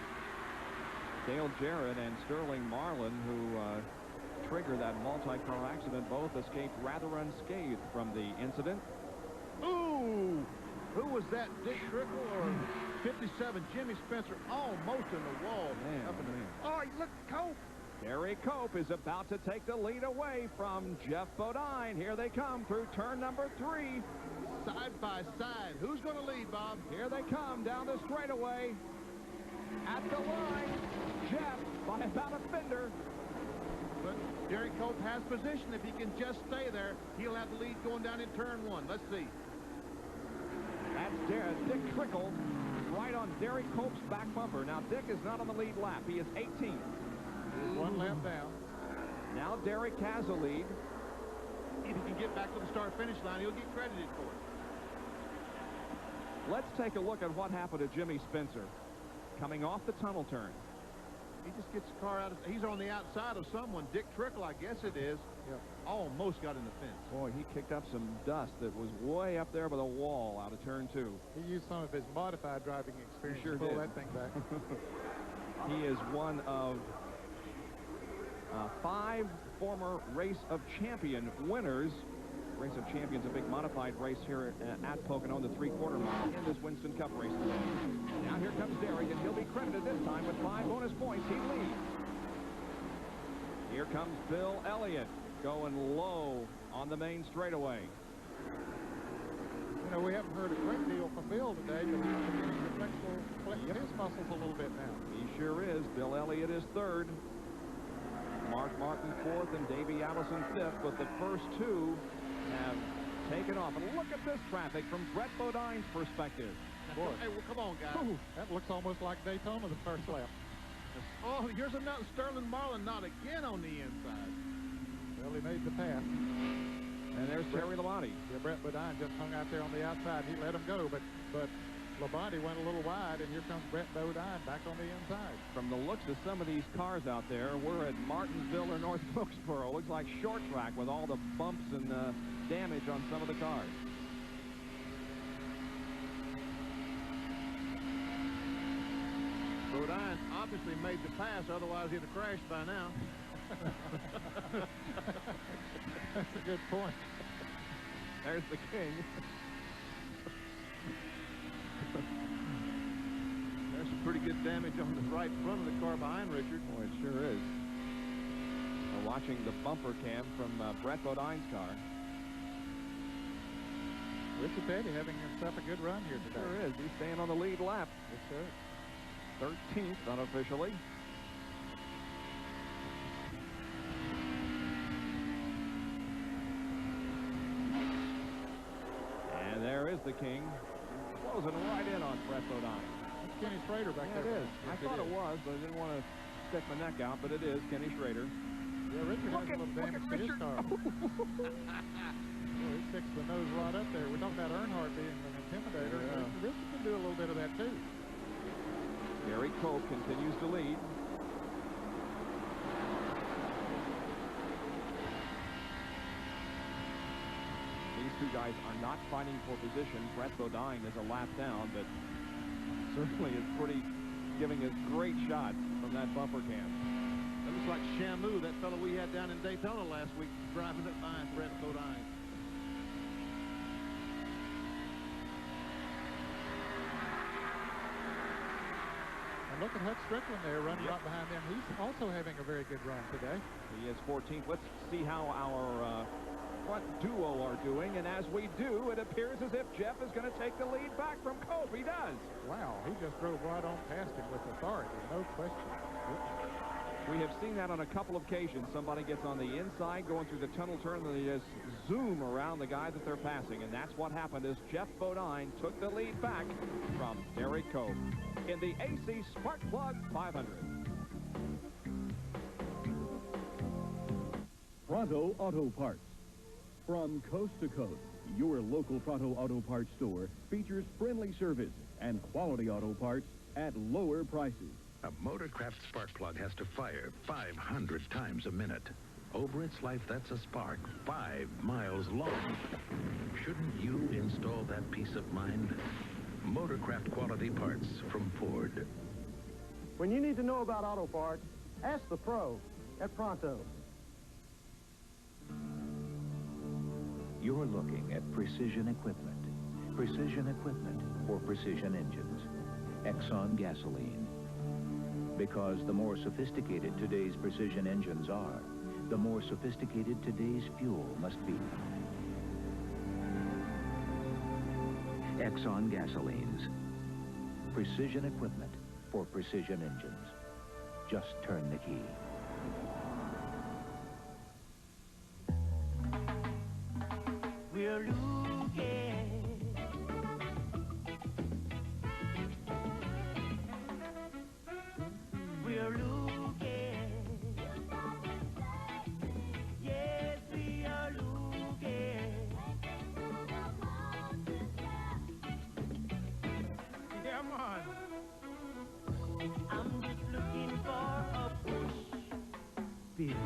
Dale Jarrett and Sterling Marlin, who triggered that multi-car accident, both escaped rather unscathed from the incident. Ooh! Who was that? Dick Trickle or 57 Jimmy Spencer? Almost in the wall. Man, up in the... man. Oh, look, Cope! Gary Cope is about to take the lead away from Jeff Bodine. Here they come through turn number 3. Side by side. Who's going to lead, Bob? Here they come down the straightaway. At the line, Jeff by about a fender. But Derek Cope has position. If he can just stay there, he'll have the lead going down in turn 1. Let's see. That's Dick Trickle right on Derek Cope's back bumper. Now, Dick is not on the lead lap. He is 18th. One lap down. Now Derek has a lead. If he can get back to the start-finish line, he'll get credited for it. Let's take a look at what happened to Jimmy Spencer coming off the tunnel turn. He just gets the car out of... He's on the outside of someone. Dick Trickle, I guess it is. Yep. Almost got in the fence. Boy, he kicked up some dust that was way up there by the wall out of turn 2. He used some of his modified driving experience sure to pull did. that thing back. He is one of 5 former Race of Champion winners. Race of Champions, a big modified race here at Pocono, the 3/4 mile in this Winston Cup race today. Now here comes Derek, and he'll be credited this time with 5 bonus points. He leads. Here comes Bill Elliott going low on the main straightaway. You know, we haven't heard a great deal from Bill today, but he's beginning to flex his muscles a little bit now. He sure is. Bill Elliott is 3rd. Mark Martin 4th and Davey Allison 5th, but the first 2 have taken off. And look at this traffic from Brett Bodine's perspective. Boy. Hey, well, come on, guys. Ooh, that looks almost like Daytona the first lap. Oh, here's another Sterling Marlin, not again on the inside. Well, he made the pass. And there's Terry Labonte. Yeah, Brett Bodine just hung out there on the outside. He let him go, but Labonte went a little wide, and here comes Brett Bodine back on the inside. From the looks of some of these cars out there, we're at Martinsville or North Wilkesboro. Looks like short track with all the bumps and damage on some of the cars. Bodine obviously made the pass, otherwise he'd have crashed by now. That's a good point. There's the king. There's some pretty good damage on the right front of the car behind Richard. Boy, it sure is. We're watching the bumper cam from Brett Bodine's car. Richard Petty having himself a good run here today. Sure is. He's staying on the lead lap. Yes, sir. 13th unofficially. And there is the king, closing right in on Brett Bodine. That's Kenny Schrader back there. It is. I thought it was, but I didn't want to stick my neck out, but it is Kenny Schrader. Yeah, Richard has a little damage to his car. Well, he fixed the nose rod up there. We're talking about Earnhardt being an intimidator. Yeah. Richard can do a little bit of that, too. Gary Cope continues to lead. These two guys are not fighting for position. Brett Bodine is a lap down, but certainly is giving a great shot from that bumper cam. That looks like Shamu, that fellow we had down in Daytona last week, driving up behind Brett Bodine. And look at Hut Strickland there running right behind them. He's also having a very good run today. He is 14th. Let's see how our front duo are doing. And as we do, it appears as if Jeff is going to take the lead back from Cope. He does. Wow, he just drove right on past him with authority, no question. We have seen that on a couple of occasions. Somebody gets on the inside going through the tunnel turn, and they just zoom around the guy that they're passing. And that's what happened as Jeff Bodine took the lead back from Derek Cope in the AC Spark Plug 500. Pronto Auto Parts. From coast to coast, your local Pronto Auto Parts store features friendly service and quality auto parts at lower prices. A Motorcraft spark plug has to fire 500 times a minute. Over its life, that's a spark 5 miles long. Shouldn't you install that peace of mind? Motorcraft quality parts from Ford. When you need to know about auto parts, ask the pro at Pronto. You're looking at precision equipment. Precision equipment for precision engines. Exxon gasoline. Because the more sophisticated today's precision engines are, the more sophisticated today's fuel must be. Exxon gasolines. Precision equipment for precision engines. Just turn the key. We're looking. We're looking. Yes, we are looking. Come on. I'm just looking for a push. Feel.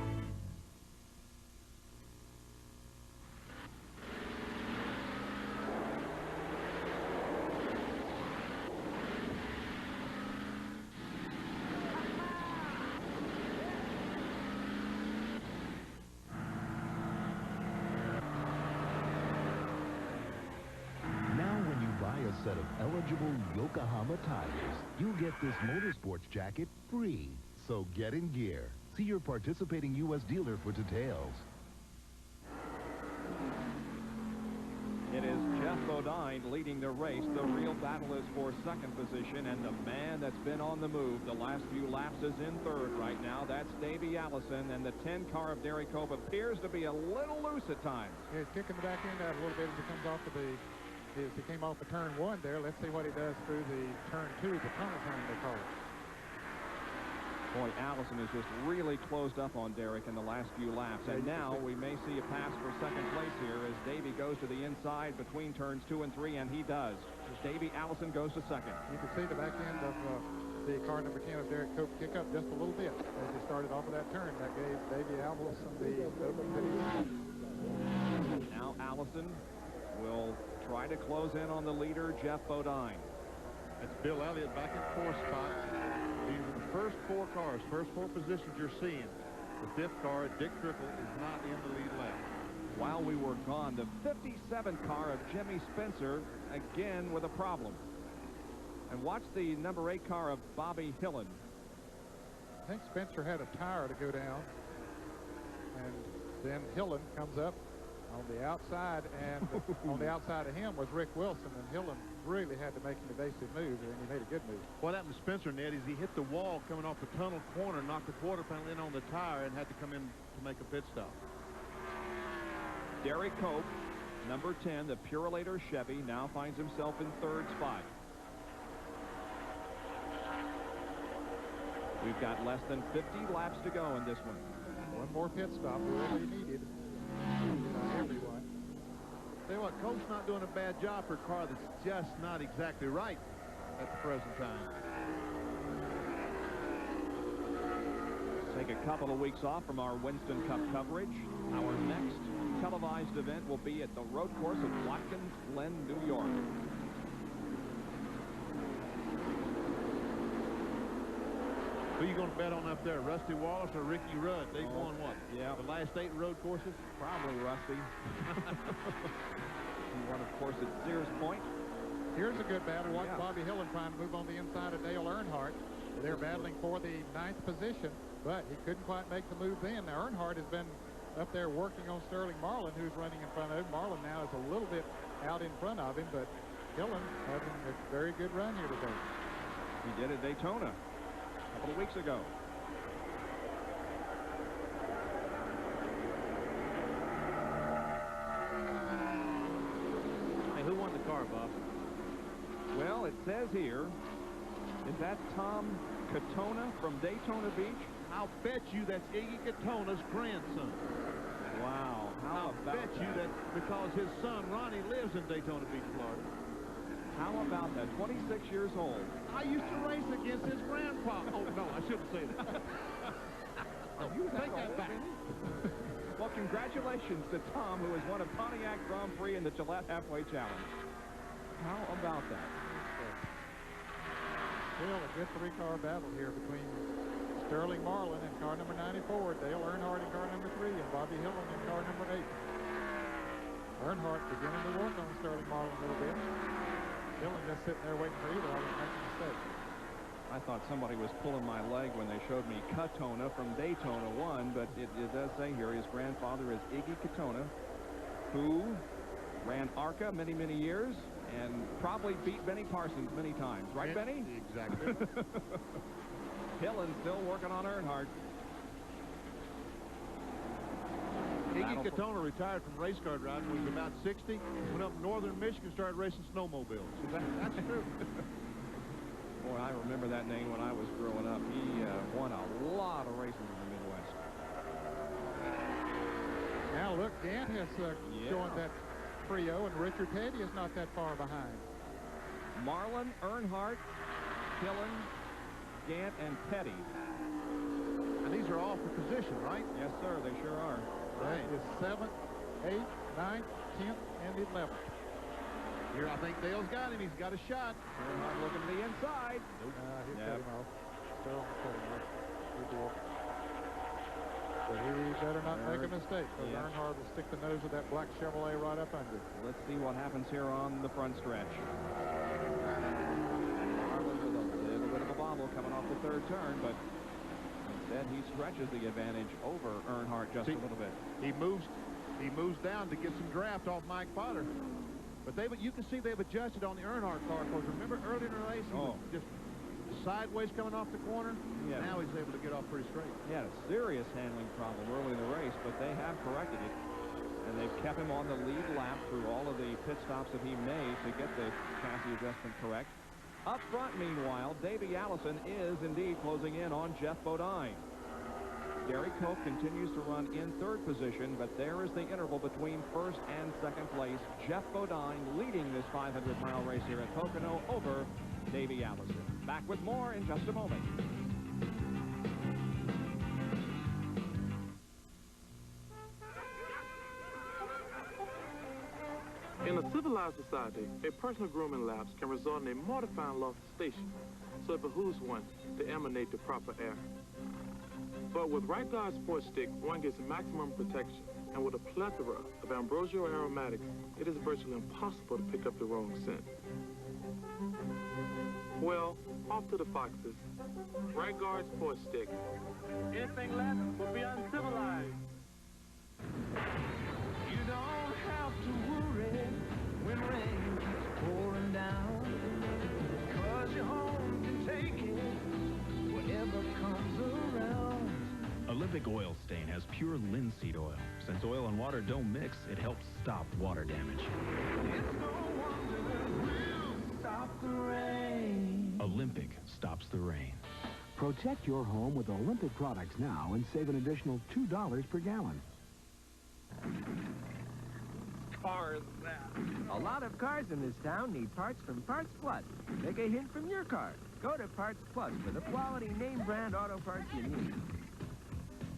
Set of eligible Yokohama tires, you get this motorsports jacket free. So get in gear. See your participating U.S. dealer for details. It is Jeff Bodine leading the race. The real battle is for second position, and the man that's been on the move the last few laps is in third right now. That's Davey Allison, and the 10 car of Derek Cope appears to be a little loose at times. Yeah, he's kicking the back end out a little bit as he comes off of he came off of turn 1 there. Let's see what he does through the turn 2, the tunnel turn they call it. Boy, Allison has just really closed up on Derek in the last few laps. And now we may see a pass for second place here as Davey goes to the inside between turns 2 and 3, and he does. Davey Allison goes to second. You can see the back end of the car number 10 of Derek Cope kick up just a little bit as he started off of that turn. That gave Davey Allison the open. Now Allison will try to close in on the leader, Jeff Bodine. That's Bill Elliott back in 4th spot. These are the first 4 cars, first 4 positions you're seeing. The 5th car, Dick Trickle, is not in the lead lap. While we were gone, the 57 car of Jimmy Spencer, again with a problem. And watch the number 8 car of Bobby Hillen. I think Spencer had a tire to go down. And then Hillen comes up on the outside, and on the outside of him was Rick Wilson, and Hillen really had to make an evasive move, and he made a good move. What happened to Spencer, Ned, is he hit the wall coming off the tunnel corner, knocked the quarter panel in on the tire, and had to come in to make a pit stop. Derek Cope, number 10, the Purolator Chevy, now finds himself in 3rd spot. We've got less than 50 laps to go in this one. One more pit stop really needed. Everyone. Tell you what, Coach's not doing a bad job for a car that's just not exactly right at the present time. Take a couple of weeks off from our Winston Cup coverage. Our next televised event will be at the road course at Watkins Glen, New York. Who are you going to bet on up there, Rusty Wallace or Ricky Rudd? They've won what? Yeah, the last 8 road courses? Probably Rusty. He won, of course, at Sears Point. Here's a good battle. Watch Bobby Hillin trying to move on the inside of Dale Earnhardt. They're battling for the 9th position, but he couldn't quite make the move then. Now, Earnhardt has been up there working on Sterling Marlin, who's running in front of him. Marlin now is a little bit out in front of him, but Hillin having a very good run here today. He did at Daytona a couple of weeks ago. Hey, who won the car, Bob? Well, it says here, is that Tom Katona from Daytona Beach? I'll bet you that's Iggy Katona's grandson. Wow. I'll bet you that because his son, Ronnie, lives in Daytona Beach, Florida. How about that? 26 years old. I used to race against his grandpa. Oh, no, I shouldn't say that. You take that back. Well, congratulations to Tom, who has won a Pontiac Grand Prix in the Gillette Halfway Challenge. How about that? Still a good 3-car battle here between Sterling Marlin in car number 94, Dale Earnhardt in car number 3, and Bobby Hillin in car number 8. Earnhardt beginning to work on Sterling Marlin a little bit. Hillin just sitting there waiting for either of them to make a mistake. I thought somebody was pulling my leg when they showed me Katona from Daytona 1, but it does say here his grandfather is Iggy Katona, who ran ARCA many, many years and probably beat Benny Parsons many times. Right, Benny? Exactly. Hillin's still working on Earnhardt. Iggy Katona retired from race car driving when he was about 60, went up northern Michigan, started racing snowmobiles. That's true. Boy, I remember that name when I was growing up. He won a lot of races in the Midwest. Now look, Gant has joined that trio, and Richard Petty is not that far behind. Marlin, Earnhardt, Hillin, Gant, and Petty. And these are all for position, right? Yes, sir, they sure are. That is 7th, 8th, 9th, 10th, and 11th. Here, I think Dale's got him. He's got a shot. Earnhardt looking to the inside. He cut him off. Still cut him off. He did. But he better not make a mistake, because Earnhardt will stick the nose of that black Chevrolet right up under. Let's see what happens here on the front stretch. Marlin with a little bit of a bobble coming off the 3rd turn, but instead he stretches the advantage over Earnhardt just a little bit. He moves down to get some draft off Mike Potter. But you can see they've adjusted on the Earnhardt car, because remember earlier in the race, he was just sideways coming off the corner. Yeah. Now he's able to get off pretty straight. He had a serious handling problem early in the race, but they have corrected it. And they've kept him on the lead lap through all of the pit stops that he made to get the chassis adjustment correct. Up front, meanwhile, Davey Allison is indeed closing in on Jeff Bodine. Gary Koch continues to run in 3rd position, but there is the interval between 1st and 2nd place. Jeff Bodine leading this 500-mile race here at Pocono over Davey Allison. Back with more in just a moment. In a civilized society, a personal grooming lapse can result in a mortifying loss of station, so it behooves one to emanate the proper air. But with Right Guard Sports Stick, one gets maximum protection, and with a plethora of ambrosial aromatics, it is virtually impossible to pick up the wrong scent. Well, off to the foxes. Right Guard Sports Stick. Anything less will be uncivilized. You don't have to worry when rain keeps pouring down, 'cause your home can take it, whatever comes around. Olympic Oil Stain has pure linseed oil. Since oil and water don't mix, it helps stop water damage. It's no wonder we'll stop the rain. Olympic stops the rain. Protect your home with Olympic products now and save an additional $2 per gallon. Car is that? A lot of cars in this town need parts from Parts Plus. Take a hint from your car. Go to Parts Plus for the quality name brand auto parts you need.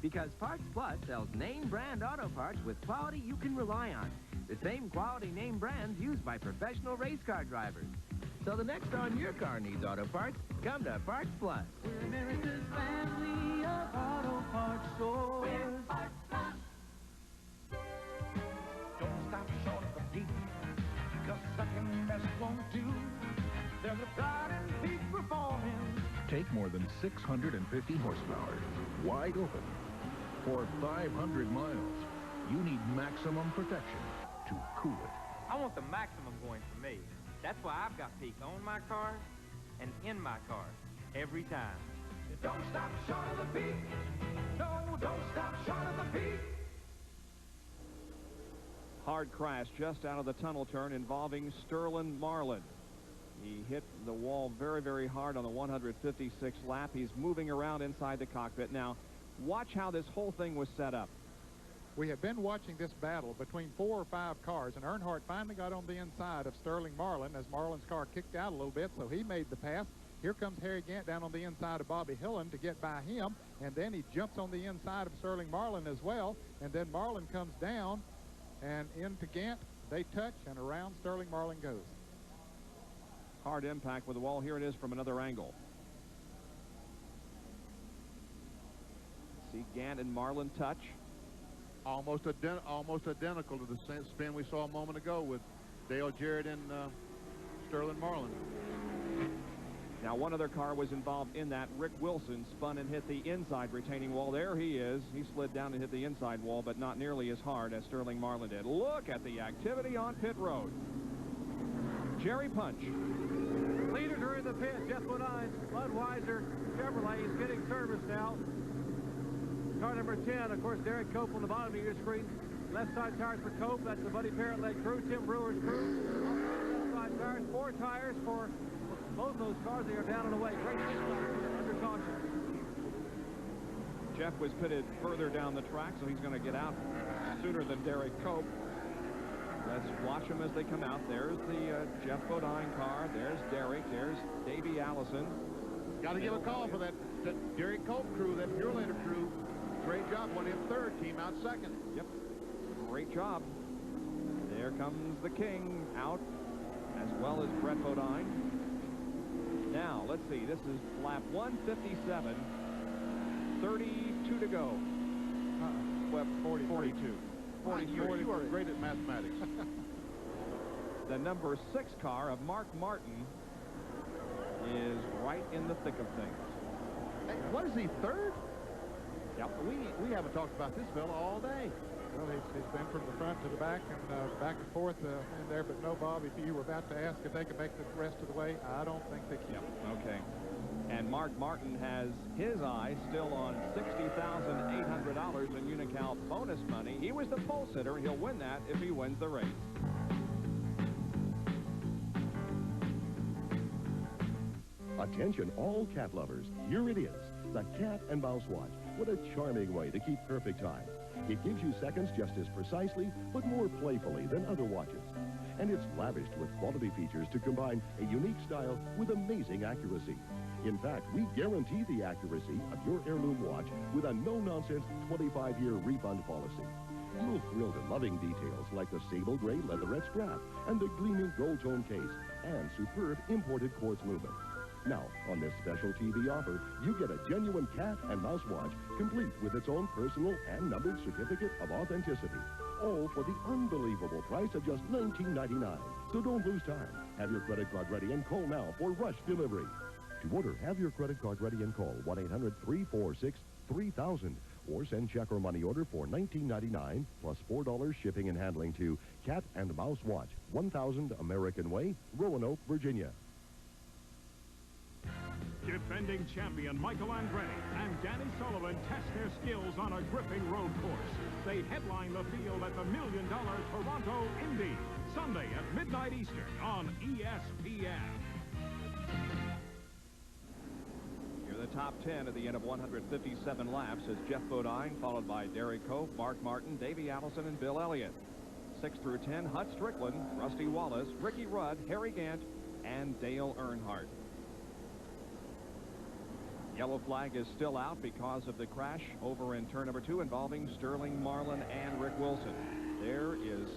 Because Parts Plus sells name brand auto parts with quality you can rely on. The same quality name brands used by professional race car drivers. So the next time your car needs auto parts, come to Parts Plus. We're America's family of auto parts stores. We're Parts Plus. Don't stop short of the beat, because second best won't do. There's a pride in peak performance. Take more than 650 horsepower, wide open, for 500 miles. You need maximum protection to cool it. I want the maximum going for me. That's why I've got Peak on my car and in my car every time. Don't stop short of the peak. No, don't stop short of the peak. Hard crash just out of the tunnel turn involving Sterling Marlin. He hit the wall very, very hard on the 156th lap. He's moving around inside the cockpit. Now, watch how this whole thing was set up. We have been watching this battle between 4 or 5 cars, and Earnhardt finally got on the inside of Sterling Marlin as Marlin's car kicked out a little bit, so he made the pass. Here comes Harry Gant down on the inside of Bobby Hillin to get by him, and then he jumps on the inside of Sterling Marlin as well, and then Marlin comes down and into Gant. They touch, and around Sterling Marlin goes. Hard impact with the wall. Here it is from another angle. See Gant and Marlin touch. Almost identical to the spin we saw a moment ago with Dale Jarrett and Sterling Marlin. Now, one other car was involved in that. Rick Wilson spun and hit the inside retaining wall. There he is. He slid down and hit the inside wall, but not nearly as hard as Sterling Marlin did. Look at the activity on pit road. Jerry Punch. Leader during the pit, Jeff Bodine, Budweiser Chevrolet is getting service now. Car number 10, of course, Derek Cope on the bottom of your screen. Left side tires for Cope. That's the Buddy Parrott-led crew. Tim Brewer's crew. Left side tires, 4 tires for both of those cars. They are down and away. Great pit stop under caution. Jeff was pitted further down the track, so he's going to get out sooner than Derek Cope. Let's watch them as they come out. There's the Jeff Bodine car. There's Derek. There's Davey Allison. Got to give a call for that Derek Cope crew, that Purelator crew. Great job. Went in third, came out second. Yep. Great job. There comes the King out, as well as Brett Bodine. Now, let's see. This is lap 157. 32 to go. Well, 42. 42. You are great at mathematics. The number 6 car of Mark Martin is right in the thick of things. Hey, what is he, third? Yep. We haven't talked about this fella all day. Well, he's been from the front to the back and back and forth in there. But no, Bob, if you were about to ask if they could make the rest of the way, I don't think they can. Yep. Okay. And Mark Martin has his eye still on $60,800 in Unocal bonus money. He was the pole sitter. He'll win that if he wins the race. Attention all cat lovers, here it is, the Cat and Mouse Watch. What a charming way to keep perfect time. It gives you seconds just as precisely, but more playfully than other watches. And it's lavished with quality features to combine a unique style with amazing accuracy. In fact, we guarantee the accuracy of your heirloom watch with a no-nonsense 25-year refund policy. You'll thrill to loving details like the sable gray leatherette strap and the gleaming gold tone case and superb imported quartz movement. Now, on this special TV offer, you get a genuine cat and mouse watch, complete with its own personal and numbered certificate of authenticity. All for the unbelievable price of just $19.99. So don't lose time. Have your credit card ready and call now for rush delivery. To order, have your credit card ready and call 1-800-346-3000 or send check or money order for $19.99 plus $4 shipping and handling to Cat and Mouse Watch, 1000 American Way, Roanoke, Virginia. Defending champion Michael Andretti and Danny Sullivan test their skills on a gripping road course. They headline the field at the $1 Million Toronto Indy, Sunday at midnight Eastern on ESPN. Here the top 10 at the end of 157 laps is Jeff Bodine, followed by Derek Cope, Mark Martin, Davey Allison, and Bill Elliott. 6 through 10, Hut Strickland, Rusty Wallace, Ricky Rudd, Harry Gant, and Dale Earnhardt. Yellow flag is still out because of the crash over in turn number 2 involving Sterling Marlin and Rick Wilson. There is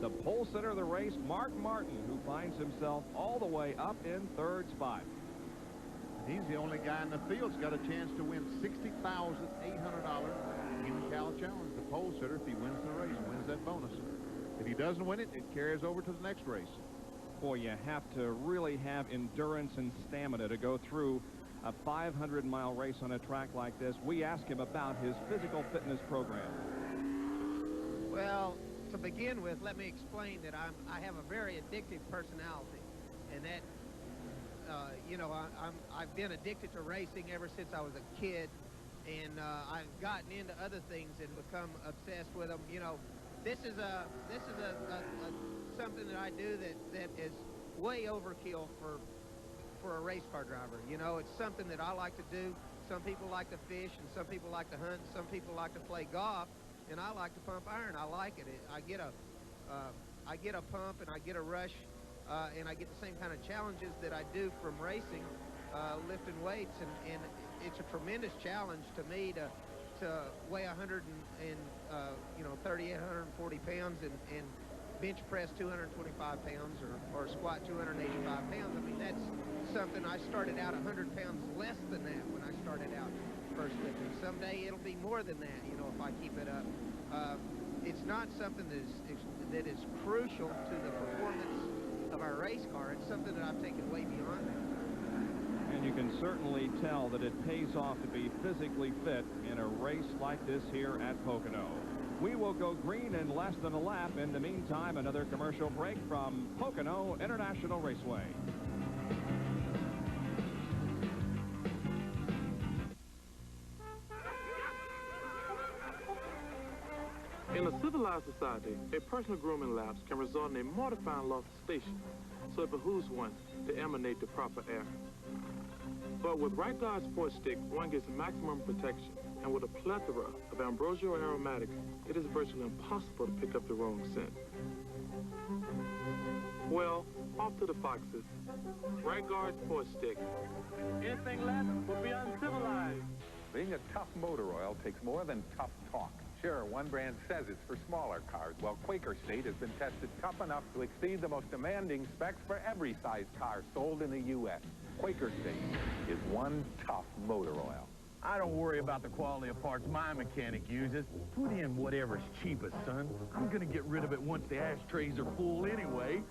the pole sitter of the race, Mark Martin, who finds himself all the way up in 3rd spot. He's the only guy in the field that's got a chance to win $60,800 in the Cal Challenge. The pole sitter, if he wins the race, wins that bonus. If he doesn't win it, it carries over to the next race. Boy, you have to really have endurance and stamina to go through a 500-mile race on a track like this. We asked him about his physical fitness program. Well, to begin with, let me explain that I have a very addictive personality, and that you know, I've been addicted to racing ever since I was a kid, and I've gotten into other things and become obsessed with them. You know, this is something that I do that is way overkill for a race car driver. You know, it's something that I like to do. Some people like to fish, and some people like to hunt, and some people like to play golf, and I like to pump iron. I like it. I get a pump, and I get a rush, and I get the same kind of challenges that I do from racing, lifting weights, and it's a tremendous challenge to me to weigh 3,840 pounds and bench press 225 pounds or squat 285 pounds. I mean, that's something. I started out 100 pounds less than that when I started out first lifting. Someday it'll be more than that, you know, if I keep it up. It's not something that is crucial to the performance of our race car. It's something that I've taken way beyond that. And you can certainly tell that it pays off to be physically fit in a race like this here at Pocono. We will go green in less than a lap. In the meantime, another commercial break from Pocono International Raceway. In a civilized society, a personal grooming lapse can result in a mortifying loss of station, so it behooves one to emanate the proper air. But with Right Guard Sport Stick, one gets maximum protection, and with a plethora of ambrosial aromatics, it is virtually impossible to pick up the wrong scent. Well, off to the foxes. Right Guard Sport Stick. Anything less will be uncivilized. Being a tough motor oil takes more than tough talk. Sure, one brand says it's for smaller cars, while Quaker State has been tested tough enough to exceed the most demanding specs for every size car sold in the U.S. Quaker State is one tough motor oil. I don't worry about the quality of parts my mechanic uses. Put in whatever's cheapest, son. I'm gonna get rid of it once the ashtrays are full anyway.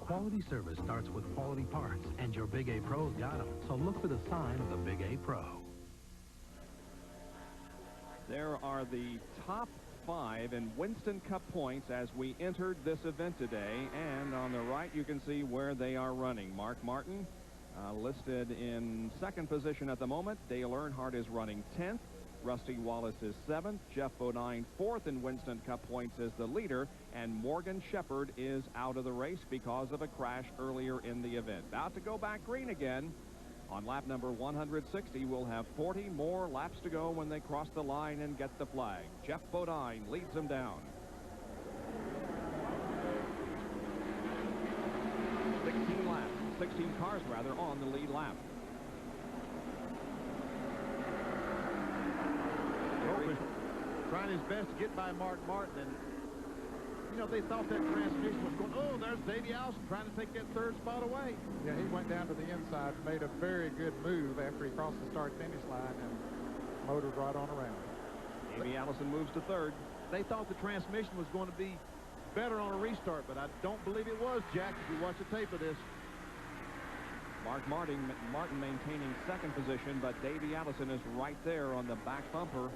Quality service starts with quality parts, and your Big A Pro's got them. So look for the sign of the Big A Pro. There are the top 5 in Winston Cup points as we entered this event today, and on the right you can see where they are running. Mark Martin listed in 2nd position at the moment. Dale Earnhardt is running 10th. Rusty Wallace is 7th. Jeff Bodine 4th in Winston Cup points as the leader, and Morgan Shepherd is out of the race because of a crash earlier in the event. About to go back green again. On lap number 160, we'll have 40 more laps to go when they cross the line and get the flag. Jeff Bodine leads them down. 16 laps, 16 cars rather, on the lead lap. Trying his best to get by Mark Martin, and you know, they thought that transmission was going, oh, there's Davey Allison trying to take that 3rd spot away. Yeah, he went down to the inside, made a very good move after he crossed the start-finish line and motored right on around. Davey Allison moves to 3rd. They thought the transmission was going to be better on a restart, but I don't believe it was, Jack, if you watch the tape of this. Mark Martin maintaining 2nd position, but Davey Allison is right there on the back bumper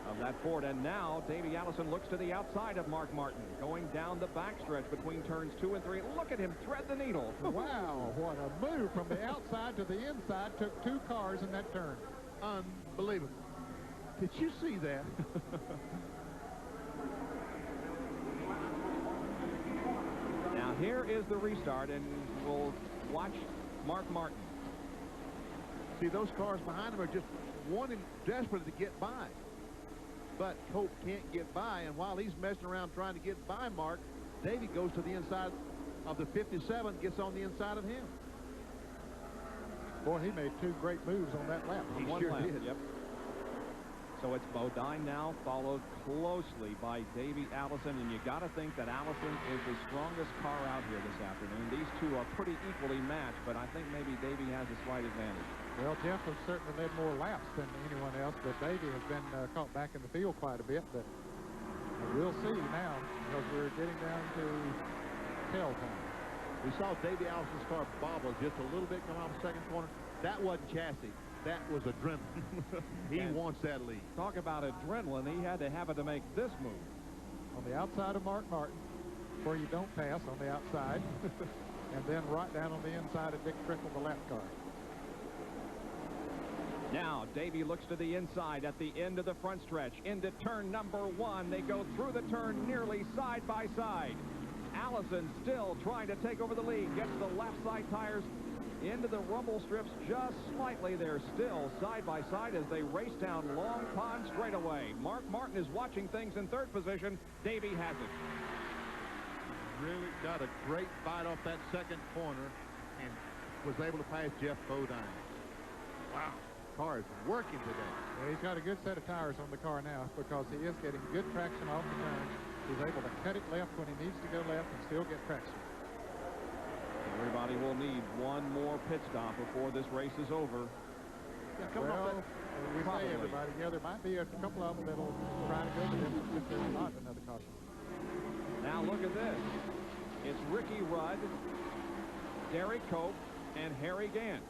of that Ford. And now Davey Allison looks to the outside of Mark Martin, going down the backstretch between turns 2 and 3. Look at him thread the needle. Wow, what a move from the outside to the inside. Took 2 cars in that turn. Unbelievable. Did you see that? Now here is the restart, and we'll watch Mark Martin. See, those cars behind him are just wanting desperately to get by. But Cope can't get by, and while he's messing around trying to get by Mark, Davey goes to the inside of the 57, gets on the inside of him. Boy, he made two great moves on that lap. He One sure lap. did. Yep. So it's Bodine now, followed closely by Davey Allison, and you got to think that Allison is the strongest car out here this afternoon. These two are pretty equally matched, but I think maybe Davey has a slight advantage. Well, Jeff has certainly led more laps than anyone else, but Davey has been caught back in the field quite a bit. But we'll see now, because we're getting down to tail time. We saw Davey Allison's car bobble just a little bit coming off the second corner. That wasn't chassis. That was adrenaline. He wants that lead. Talk about adrenaline. He had to have it to make this move. On the outside of Mark Martin, where you don't pass on the outside, and then right down on the inside of Dick Trickle, the lap car. Now, Davey looks to the inside at the end of the front stretch. Into turn number 1. They go through the turn nearly side by side. Allison still trying to take over the lead. Gets the left side tires into the rumble strips just slightly. They're still side by side as they race down Long Pond straightaway. Mark Martin is watching things in third position. Davey has it. Really got a great bite off that second corner and was able to pass Jeff Bodine. Wow. Car is working today. Yeah, he's got a good set of tires on the car now because he is getting good traction off the turn. He's able to cut it left when he needs to go left and still get traction. Everybody will need one more pit stop before this race is over. Yeah, well, we say everybody, yeah, there might be a couple of them that'll try to go to them if there's not another caution. Now look at this. It's Ricky Rudd, Derek Cope, and Harry Gant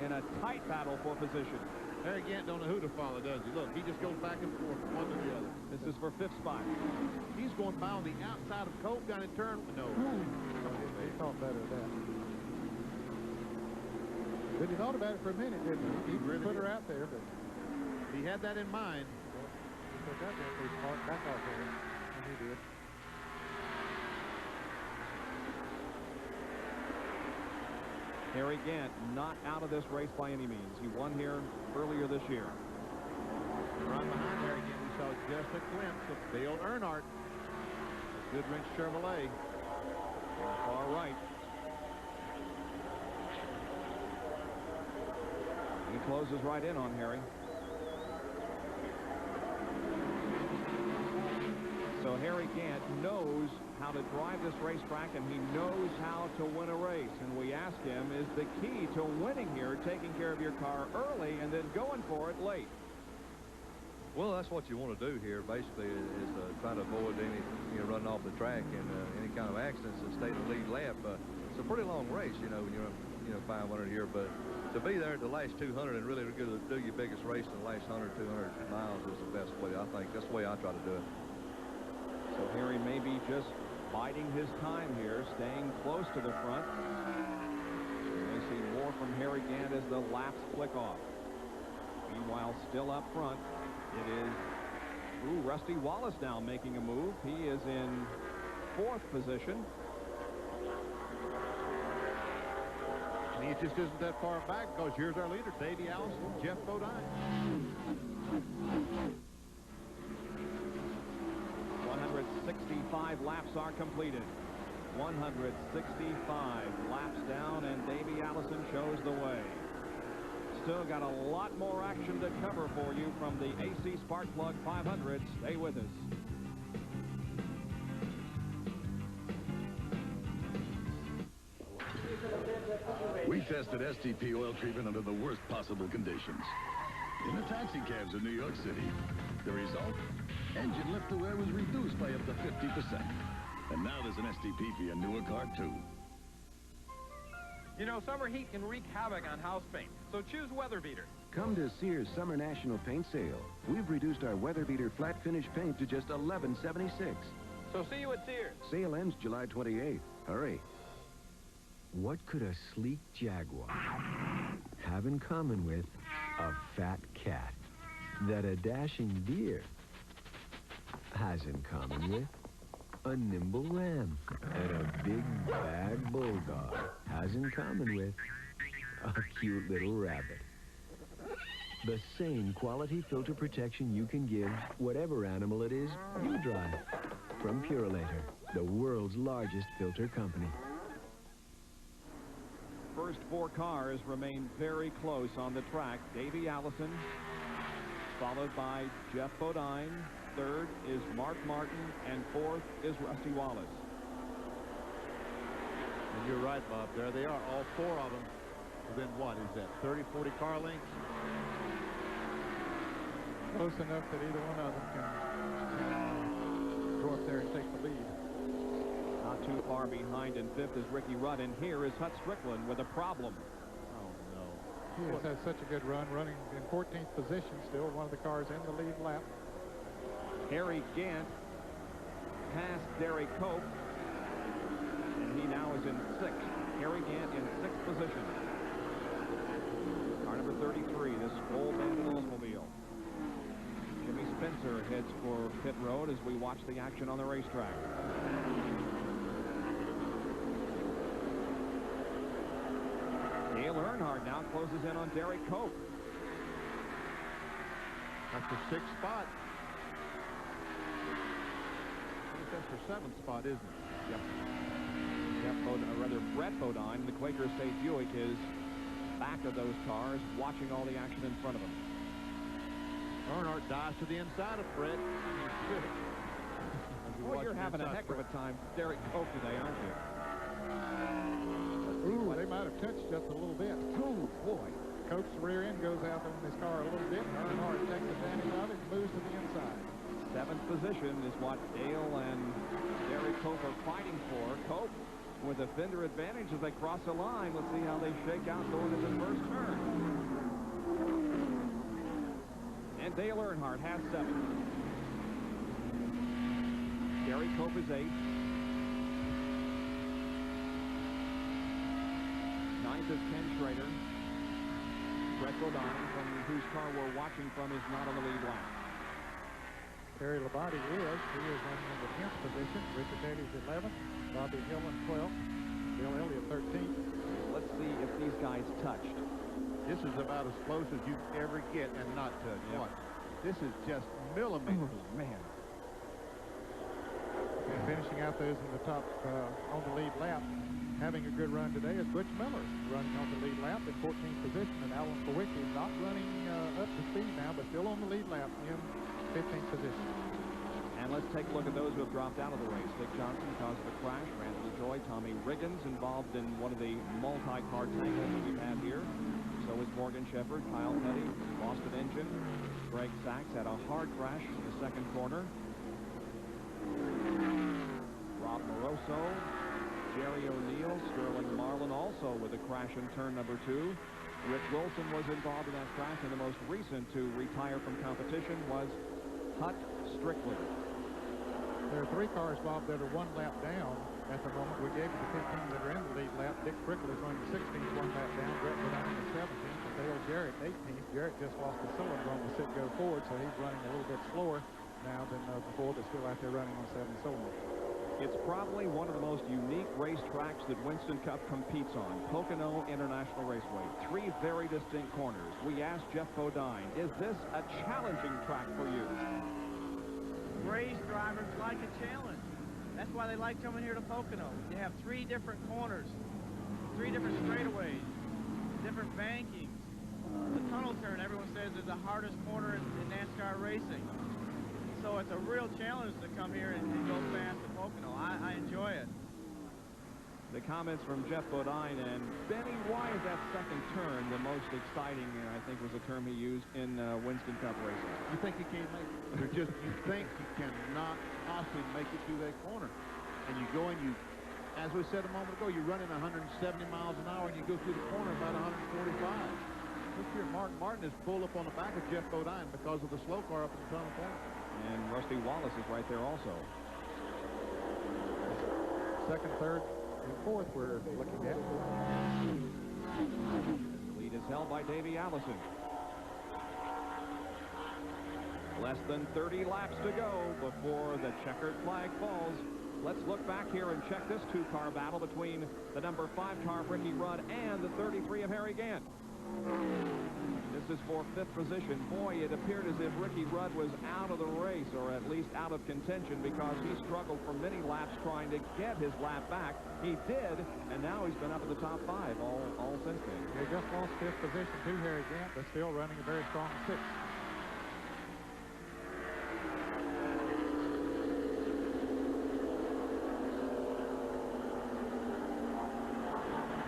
in a tight battle for position. Harry Gant don't know who to follow, does he? Look, he just goes back and forth from one to the other. This is for 5th spot. He's going by on the outside of Cope down in turn. No. He thought better of that. But he thought about it for a minute, didn't he? He really put her out there, but he had that in mind. He put that there for his part back off there, and he did. Harry Gant not out of this race by any means. He won here earlier this year. Right behind Harry Gant, we saw just a glimpse of Dale Earnhardt. Goodwrench Chevrolet. Far right. He closes right in on Harry. So Harry Gant knows how to drive this racetrack, and he knows how to win a race. And we ask him, is the key to winning here taking care of your car early and then going for it late? Well, that's what you want to do here, basically, is try to avoid any, running off the track and any kind of accidents and stay in the lead lap. It's a pretty long race, when you're 500 here, but to be there at the last 200 and really do your biggest race in the last 100, 200 miles is the best way. I think that's the way I try to do it. So Harry may be just biding his time here, staying close to the front. You may see more from Harry Gant as the laps flick off. Meanwhile, still up front, it is Rusty Wallace now making a move. He is in 4th position. And he just isn't that far back because here's our leader, Davey Allison, Jeff Bodine. 165 laps are completed. 165 laps down, and Davey Allison shows the way. Still got a lot more action to cover for you from the AC Spark Plug 500. Stay with us. We tested STP oil treatment under the worst possible conditions. In the taxi cabs of New York City. The result? Engine lift to wear was reduced by up to 50%. And now there's an STP for your newer car, too. You know, summer heat can wreak havoc on house paint, so choose Weather Beater. Come to Sears Summer National Paint Sale. We've reduced our Weather Beater flat finish paint to just $11.76. So see you at Sears. Sale ends July 28th. Hurry. What could a sleek Jaguar have in common with a fat cat that a dashing deer has in common with a nimble ram, and a big bad bulldog has in common with A cute little rabbit. The same quality filter protection you can give whatever animal it is you drive. From Purolator, the world's largest filter company. First 4 cars remain very close on the track. Davey Allison, followed by Jeff Bodine. Third is Mark Martin, and fourth is Rusty Wallace. And you're right, Bob. There they are, all 4 of them. Within what is that, 30, 40 car lengths? Close enough that either one of them can go up there and take the lead. Not too far behind in 5th is Ricky Rudd, and here is Hut Strickland with a problem. Oh, no. He has had such a good run, running in 14th position still, one of the cars in the lead lap. Harry Gant passed Derek Cope, and he now is in 6th. Harry Gant in 6th position. Car number 33, this Gold Bandit Oldsmobile. Jimmy Spencer heads for pit road as we watch the action on the racetrack. Dale Earnhardt now closes in on Derek Cope. That's the 6th spot. I think that's the 7th spot, isn't it? Yep. Brett Bodine, the Quaker State Buick, is back of those cars, watching all the action in front of him. Earnhardt dives to the inside of Brett. Boy, you're having a heck of a time, Derek Cope, today, aren't you? Ooh, they might have touched just a little bit. Oh, boy. Cope's rear end goes out on this car a little bit. Earnhardt takes advantage of it and moves to the inside. 7th position is what Dale and Derek Cope are fighting for. Cope with a fender advantage as they cross the line. Let's see how they shake out going into the first turn. And Dale Earnhardt has 7th. Derek Cope is 8th. 9th is Ken Schrader. Brett Bodine, from whose car we're watching from, is not on the lead lap. Terry Labonte is. He is running in the 10th position. Richard Daly's 11th. Bobby Hillman 12th. Bill Elliott 13th. Let's see if these guys touched. This is about as close as you can ever get and not touch. Yep. Watch. This is just millimeters. Oh, man. And finishing out those in the top on the lead lap, having a good run today is Butch Miller, running on the lead lap in 14th position, and Alan Kowicki is not running up to speed now, but still on the lead lap in 15th position. And let's take a look at those who have dropped out of the race. Dick Johnson, because of a crash, Randall LaJoy, Tommy Riggins involved in one of the multi-car tangles that we've had here. So is Morgan Shepherd, Kyle Petty, lost an engine. Greg Sachs had a hard crash in the second corner. Rob Moroso, Jerry O'Neill, Sterling Marlin also with a crash in turn number 2. Rick Wilson was involved in that crash, and the most recent to retire from competition was Hut Strickland. There are 3 cars, Bob, that are 1 lap down at the moment. We gave you the 15 that are in the lead lap. Dick Prickle is running 16th, 1 lap down. Brett Bodine is 17th. And Dale Jarrett 18th. Jarrett just lost the cylinder on the sit-go forward, so he's running a little bit slower now than before, but still out there running on 7 cylinders. It's probably one of the most unique racetracks that Winston Cup competes on, Pocono International Raceway. 3 very distinct corners. We asked Jeff Bodine, is this a challenging track for you? Race drivers like a challenge. That's why they like coming here to Pocono. You have 3 different corners, 3 different straightaways, different bankings. The tunnel turn, everyone says, is the hardest corner in NASCAR racing. So it's a real challenge to come here and go fast at Pocono. I enjoy it. The comments from Jeff Bodine and Benny, why is that second turn the most exciting, I think was a term he used in Winston Cup racing? You think you can't make it. They're just, you think you cannot possibly make it through that corner. And you go and you, as we said a moment ago, you're running 170 miles an hour and you go through the corner about 145. Look here, Mark Martin is pulled up on the back of Jeff Bodine because of the slow car up in the tunnel corner. And Rusty Wallace is right there also. Second, third, and fourth we're looking at. The lead is held by Davey Allison. Less than 30 laps to go before the checkered flag falls. Let's look back here and check this two-car battle between the number 5 car of Ricky Rudd and the 33 of Harry Gant. This is for 5th position. Boy, it appeared as if Ricky Rudd was out of the race, or at least out of contention, because he struggled for many laps trying to get his lap back. He did, and now he's been up in the top 5 all since then. He just lost 5th position to Harry Gant, but still running a very strong 6th.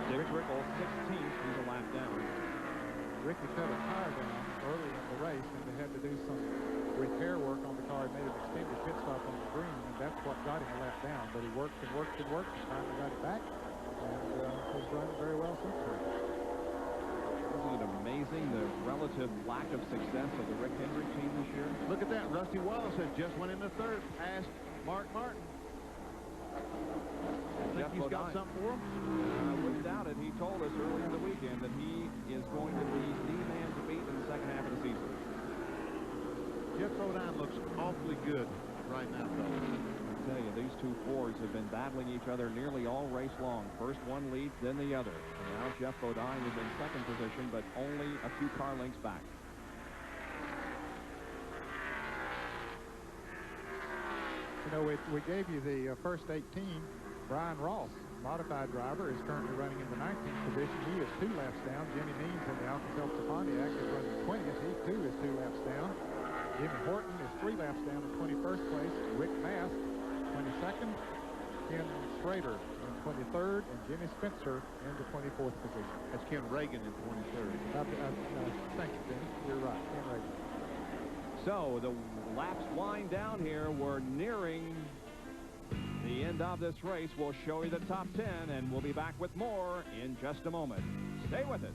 Dick Trickle, 16th, he's a lap down. Ricky cut a tire down early in the race, and they had to do some repair work on the car. He made an extended pit stop on the green, and that's what got him a lap down. But he worked and worked and worked, and finally got it back, and has run very well since then. Isn't it amazing the relative lack of success of the Rick Hendrick team this year? Look at that. Rusty Wallace has just went in the 3rd past Mark Martin. Think he's got something for him? I wouldn't doubt it. He told us earlier in the weekend that he is going to be the man to beat in the second half of the season. Jeff Bodine looks awfully good right now, fellas. I tell you, these two Fords have been battling each other nearly all race long. First one leads, then the other. And now Jeff Bodine is in 2nd position, but only a few car lengths back. You know, we gave you the first 18. Brian Ross, modified driver, is currently running in the 19th position. He is 2 laps down. Jimmy Means in the Alka-Seltzer Pontiac is running 20th. He, too, is 2 laps down. Jimmy Horton is 3 laps down in 21st place. Rick Mast, 22nd. Ken Schrader in 23rd. And Jimmy Spencer in the 24th position. That's Ken Reagan in 23rd. Thank you, Dennis. You're right, Ken Reagan. So the laps wind down here. We're nearing the end of this race. We'll show you the top 10, and we'll be back with more in just a moment. Stay with us.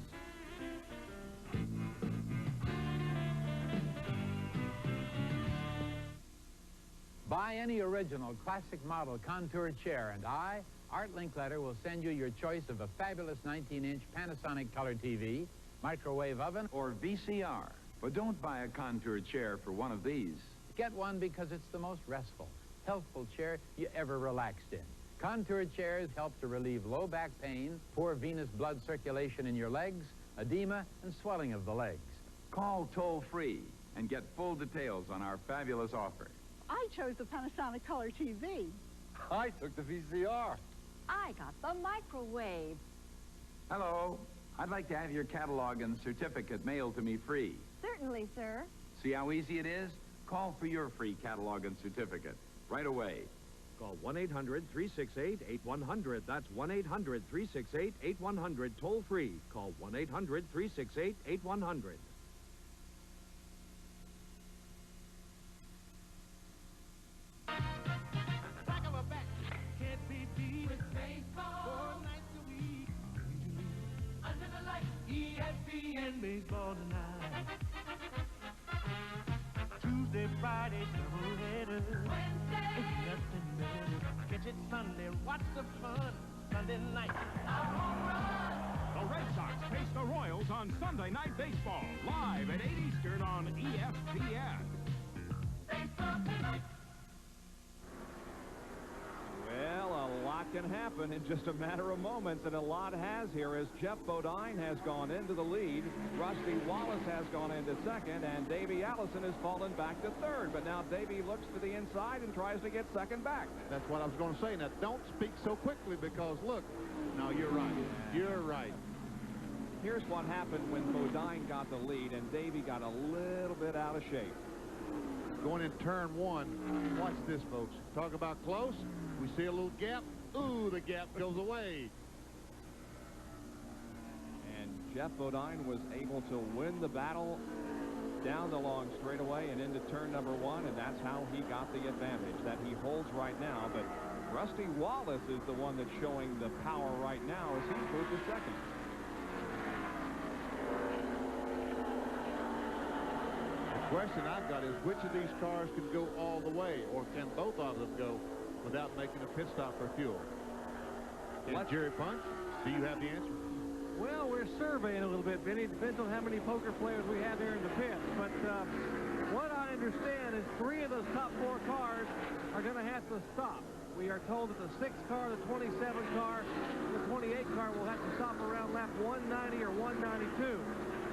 Buy any original classic model Contour chair, and I, Art Linkletter, will send you your choice of a fabulous 19-inch Panasonic color TV, microwave oven, or VCR. But don't buy a Contour chair for one of these. Get one because it's the most restful, healthful chair you ever relaxed in. Contour chairs help to relieve low back pain, poor venous blood circulation in your legs, edema, and swelling of the legs. Call toll-free and get full details on our fabulous offer. I chose the Panasonic Color TV. I took the VCR. I got the microwave. Hello. I'd like to have your catalog and certificate mailed to me free. Certainly, sir. See how easy it is? Call for your free catalog and certificate right away. Call 1-800-368-8100. That's 1-800-368-8100, toll free. Call 1-800-368-8100. ESPN baseball tonight. Tuesday, Friday, doubleheader. Wednesday, it's nothing better. Catch it Sunday, watch the fun. Sunday night, The Red Sox face the Royals on Sunday Night Baseball, live at 8 Eastern on ESPN. Baseball tonight. Well, a lot can happen in just a matter of moments, and a lot has here as Jeff Bodine has gone into the lead, Rusty Wallace has gone into 2nd, and Davey Allison has fallen back to 3rd. But now Davey looks to the inside and tries to get 2nd back. That's what I was going to say. Now, don't speak so quickly because, look, no, you're right. You're right. Here's what happened when Bodine got the lead, and Davey got a little bit out of shape. Going in turn 1, watch this, folks. Talk about close. We see a little gap. Ooh, the gap goes away. And Jeff Bodine was able to win the battle down the long straightaway and into turn number 1, and that's how he got the advantage that he holds right now. But Rusty Wallace is the one that's showing the power right now as he's moved to 2nd. The question I've got is which of these cars can go all the way, or can both of them go without making a pit stop for fuel? And Jerry Punch, do you have the answer? Well, we're surveying a little bit, Vinny. It depends on how many poker players we have here in the pit. But what I understand is 3 of those top 4 cars are going to have to stop. We are told that the 6th car, the 27 car, and the 28 car will have to stop around lap 190 or 192.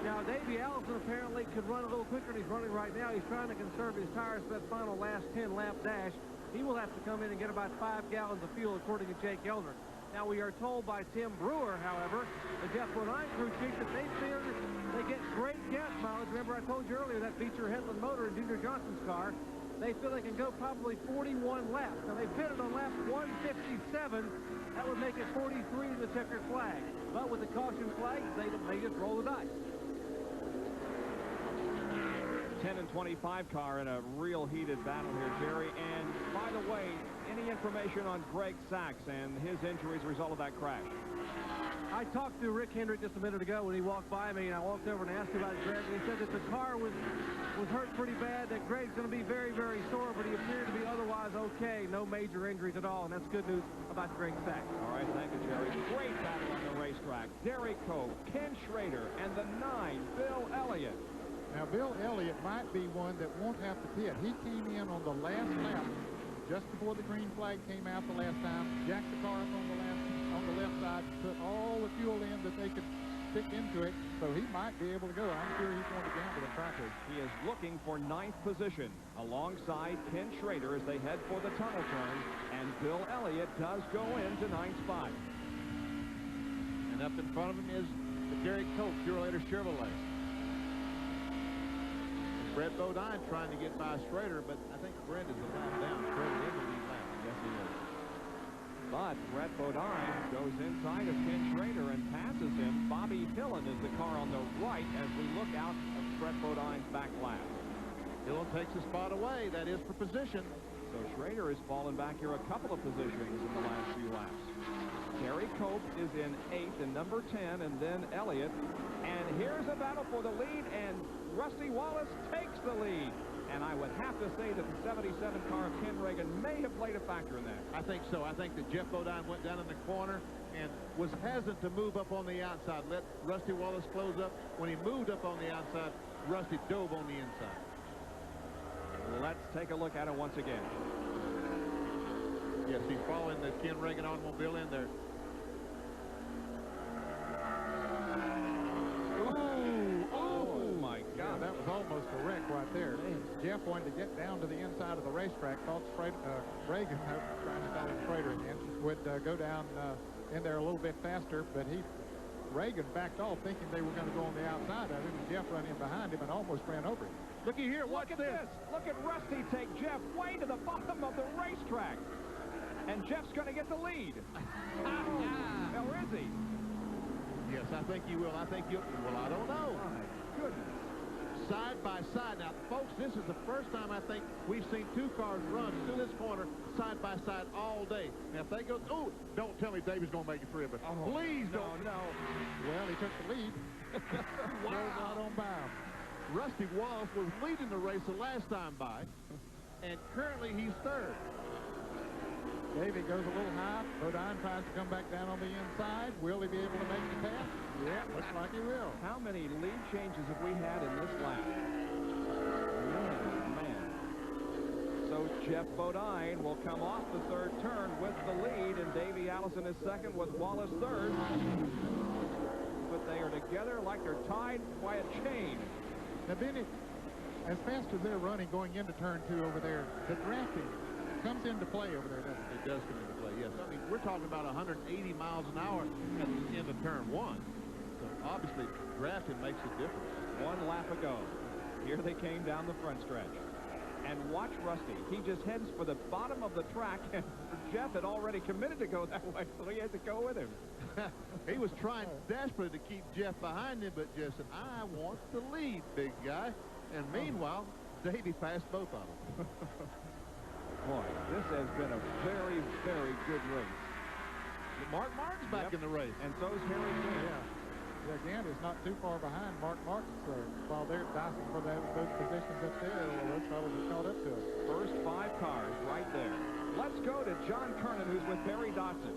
Now, Davey Allison apparently could run a little quicker than he's running right now. He's trying to conserve his tires for that final last 10-lap dash. He will have to come in and get about 5 gallons of fuel, according to Jake Eldner. Now, we are told by Tim Brewer, however, the Jeff Bodine crew chief, that they feel that they get great gas mileage. Remember, I told you earlier that feature Headland motor in Junior Johnson's car. They feel they can go probably 41 laps. Now, they pitted on lap 157. That would make it 43 to the checkered flag. But with the caution flag, they just roll the dice. 10 and 25 car in a real heated battle here, Jerry. And by the way, any information on Greg Sachs and his injury as a result of that crash? I talked to Rick Hendrick just a minute ago when he walked by me, and I walked over and asked him about Greg, and he said that the car was hurt pretty bad, that Greg's going to be very, very sore, but he appeared to be otherwise okay. No major injuries at all, and that's good news about Greg Sachs. All right, thank you, Jerry. Great battle on the racetrack. Derek Cope, Ken Schrader, and the 9, Bill Elliott. Now, Bill Elliott might be one that won't have to pit. He came in on the last lap, just before the green flag came out the last time, jacked the car up on the left side, put all the fuel in that they could stick into it, so he might be able to go. I'm sure he's going to gamble the trackers. He is looking for 9th position alongside Ken Schrader as they head for the tunnel turn, and Bill Elliott does go into 9th spot. And up in front of him is the Derek Cope Purolator Chevrolet. Brett Bodine trying to get by Schrader, but I think Brett is a lap down. Schrader in the lead lap. Yes, he is. But Brett Bodine goes inside of Ken Schrader and passes him. Bobby Hillen is the car on the right as we look out of Brett Bodine's back lap. Hillen takes a spot away. That is for position. So Schrader has fallen back here a couple of positions in the last few laps. Gary Cope is in 8th and number 10, and then Elliott. And here's a battle for the lead, and Rusty Wallace takes the lead. And I would have to say that the 77 car of Ken Reagan may have played a factor in that. I think so. I think that Jeff Bodine went down in the corner and was hesitant to move up on the outside. Let Rusty Wallace close up. When he moved up on the outside, Rusty dove on the inside. Let's take a look at it once again. Yes, he's following the Ken Reagan automobile in there. Yeah, that was almost a wreck right there. Jeff wanted to get down to the inside of the racetrack, thought Reagan, trying to call him Schrader again, would go down in there a little bit faster, but Reagan backed off thinking they were going to go on the outside of him, and Jeff ran in behind him and almost ran over him. Looky here, look at this. Look at Rusty take Jeff way to the bottom of the racetrack. And Jeff's going to get the lead. Or is he? Yes, I think he will. I think you'll. Well, I don't know. My goodness. Side by side. Now, folks, this is the first time I think we've seen 2 cars run through this corner side by side all day. Now, if they go, oh, don't tell me David's going to make it 3 of us. Oh, please don't. No. Well, he took the lead. Wow. Not on by him. Rusty Wallace was leading the race the last time by, and currently he's 3rd. Davey goes a little high. Bodine tries to come back down on the inside. Will he be able to make the pass? Yeah, looks like he will. How many lead changes have we had in this lap? Man. So Jeff Bodine will come off the 3rd turn with the lead, and Davey Allison is 2nd with Wallace 3rd. But they are together like they're tied by a chain. Now, Benny, as fast as they're running going into turn 2 over there, the drafting comes into play over there, doesn't it? It does come into play, yes. I mean, we're talking about 180 miles an hour at the end of turn 1. So obviously, drafting makes a difference. 1 lap ago, here they came down the front stretch. And watch Rusty. He just heads for the bottom of the track, and Jeff had already committed to go that way, so he had to go with him. He was trying desperately to keep Jeff behind him, but Jeff said, I want the lead, big guy. And meanwhile, Davey passed both of them. Boy, this has been a very, very good race. Mark Martin's back in the race. And so is Harry Quinn. Yeah, again, it's not too far behind Mark Martin, so while they're dicing for those positions up there, well, those fellows are caught up to us. First 5 cars right there. Let's go to John Kernan, who's with Barry Dodson.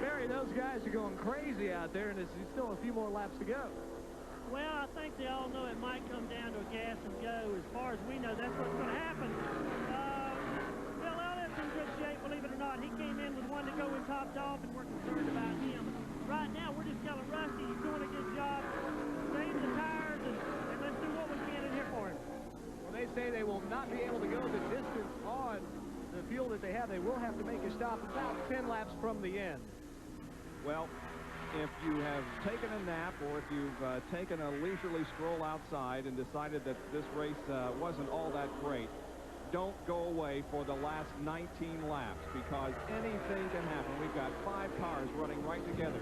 Barry, those guys are going crazy out there, and there's still a few more laps to go. Well, I think they all know it might come down to a gas and go. As far as we know, that's what's going to happen. Bill Elliott's in good shape dropped off and we're concerned about him. Right now, we're just telling Rusty he's doing a good job. Save the tires and let's do what we can in here for him. Well, they say they will not be able to go the distance on the fuel that they have. They will have to make a stop about 10 laps from the end. Well, if you have taken a nap or if you've taken a leisurely stroll outside and decided that this race wasn't all that great, don't go away for the last 19 laps because anything can happen. We've got 5 cars running right together.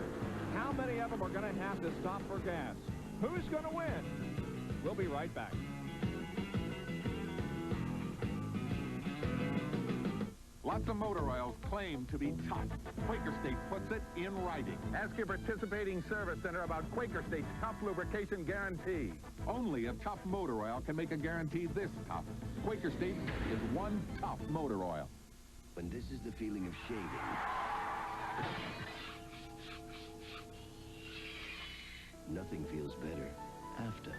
How many of them are going to have to stop for gas? Who's going to win? We'll be right back. Lots of motor oils claim to be tough. Quaker State puts it in writing. Ask your participating service center about Quaker State's tough lubrication guarantee. Only a tough motor oil can make a guarantee this tough. Quaker State is one tough motor oil. When this is the feeling of shaving, nothing feels better after.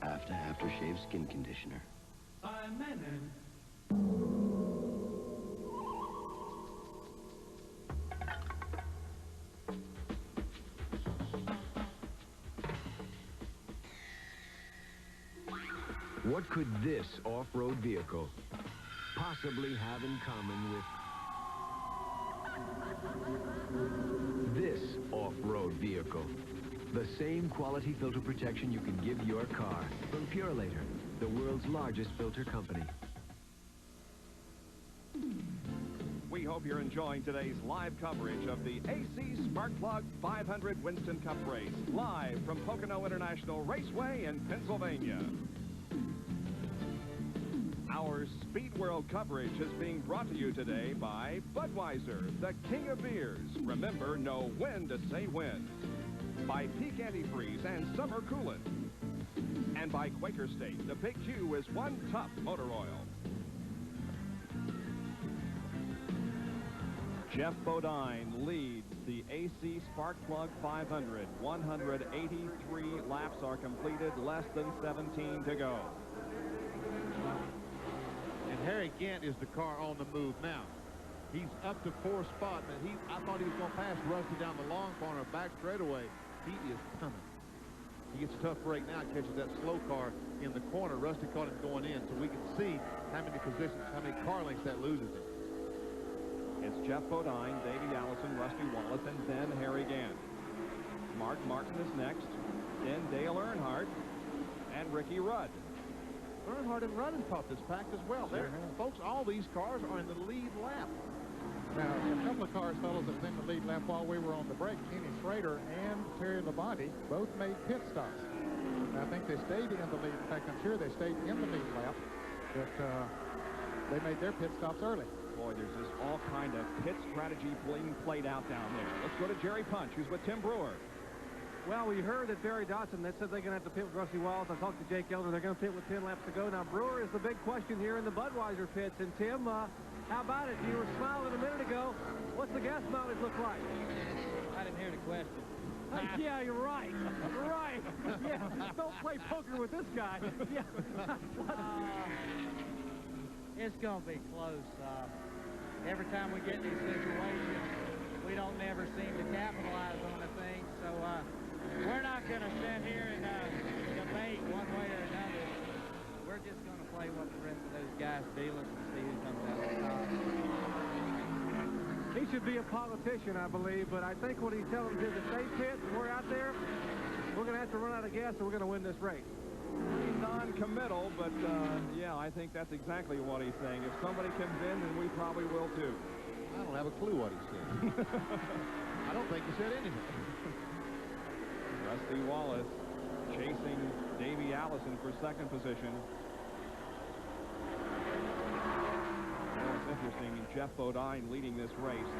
Aftershave skin conditioner. I'm Menon. What could this off-road vehicle possibly have in common with this off-road vehicle? The same quality filter protection you can give your car from Purolator, the world's largest filter company. We hope you're enjoying today's live coverage of the AC Sparkplug 500 Winston Cup race, live from Pocono International Raceway in Pennsylvania. Our Speed World coverage is being brought to you today by Budweiser, the king of beers. Remember, know when to say when. By Peak Antifreeze and Summer Coolant. And by Quaker State, the Big Q is one tough motor oil. Jeff Bodine leads the AC Sparkplug 500. 183 laps are completed, less than 17 to go. And Harry Gant is the car on the move now. He's up to 4th spot, but I thought he was going to pass Rusty down the long corner back straightaway. He is coming. He gets a tough break now, catches that slow car in the corner. Rusty caught him going in, so we can see how many positions, how many car lengths that loses him. It's Jeff Bodine, Davey Allison, Rusty Wallace, and then Harry Gant. Mark Martin is next, then Dale Earnhardt, and Ricky Rudd. Earnhardt and Rudd have topped this pack as well. Folks, all these cars are in the lead lap. Now, a couple of cars, fellows, that was in the lead lap while we were on the break. Kenny Schrader and Terry Labonte both made pit stops. Now, I think they stayed in the lead. In fact, I'm sure they stayed in the lead lap, but they made their pit stops early. Boy, there's just all kind of pit strategy being played out down there. Let's go to Jerry Punch, who's with Tim Brewer. Well, we heard that Barry Dotson, that said they're going to have to pit with Rusty Wallace. I talked to Jake Elder. They're going to pit with 10 laps to go. Now, Brewer is the big question here in the Budweiser pits. And, Tim, how about it? You were smiling a minute ago. What's the gas mileage look like? I didn't hear the question. Yeah, you're right. You're right. Yeah, don't play poker with this guy. Yeah. It's going to be close. Every time we get in these situations, we don't never seem to capitalize on a thing. So we're not going to sit here and debate one way or another. We're just going to play what the rest of those guys deal us and see who comes out on top. He should be a politician, I believe, but I think what he's telling us is if they pit and we're out there, we're going to have to run out of gas and we're going to win this race. He's non-committal, but yeah, I think that's exactly what he's saying. If somebody comes in, then we probably will too. I don't have a clue what he said. I don't think he said anything. Rusty Wallace chasing Davey Allison for second position. Oh, it's interesting. Jeff Bodine leading this race.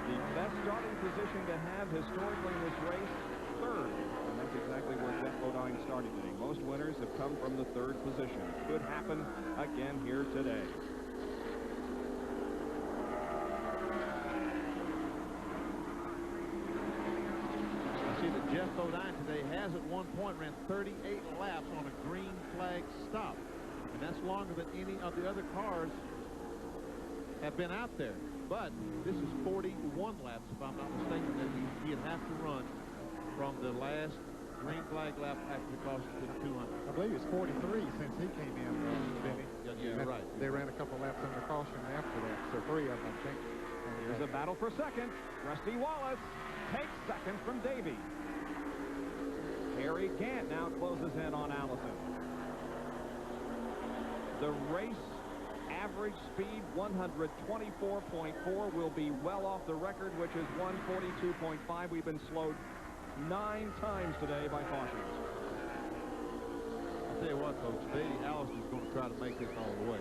The best starting position to have historically in this race, third. And that's exactly where Jeff Bodine started today. Most winners have come from the third position. Could happen again here today. Jeff Bodine today has at one point ran 38 laps on a green flag stop. And that's longer than any of the other cars have been out there. But this is 41 laps, if I'm not mistaken, that he'd have to run from the last green flag lap after the caution to the 200. I believe it's 43 since he came in, Benny. Yeah, right. They ran a couple laps under caution after that, so 3 of them, I think. Here's a battle for second. Rusty Wallace takes second from Davey. Harry Gant now closes in on Allison. The race average speed 124.4 will be well off the record, which is 142.5. We've been slowed 9 times today by cautions. I'll tell you what, folks, Davey Allison is going to try to make this all the way.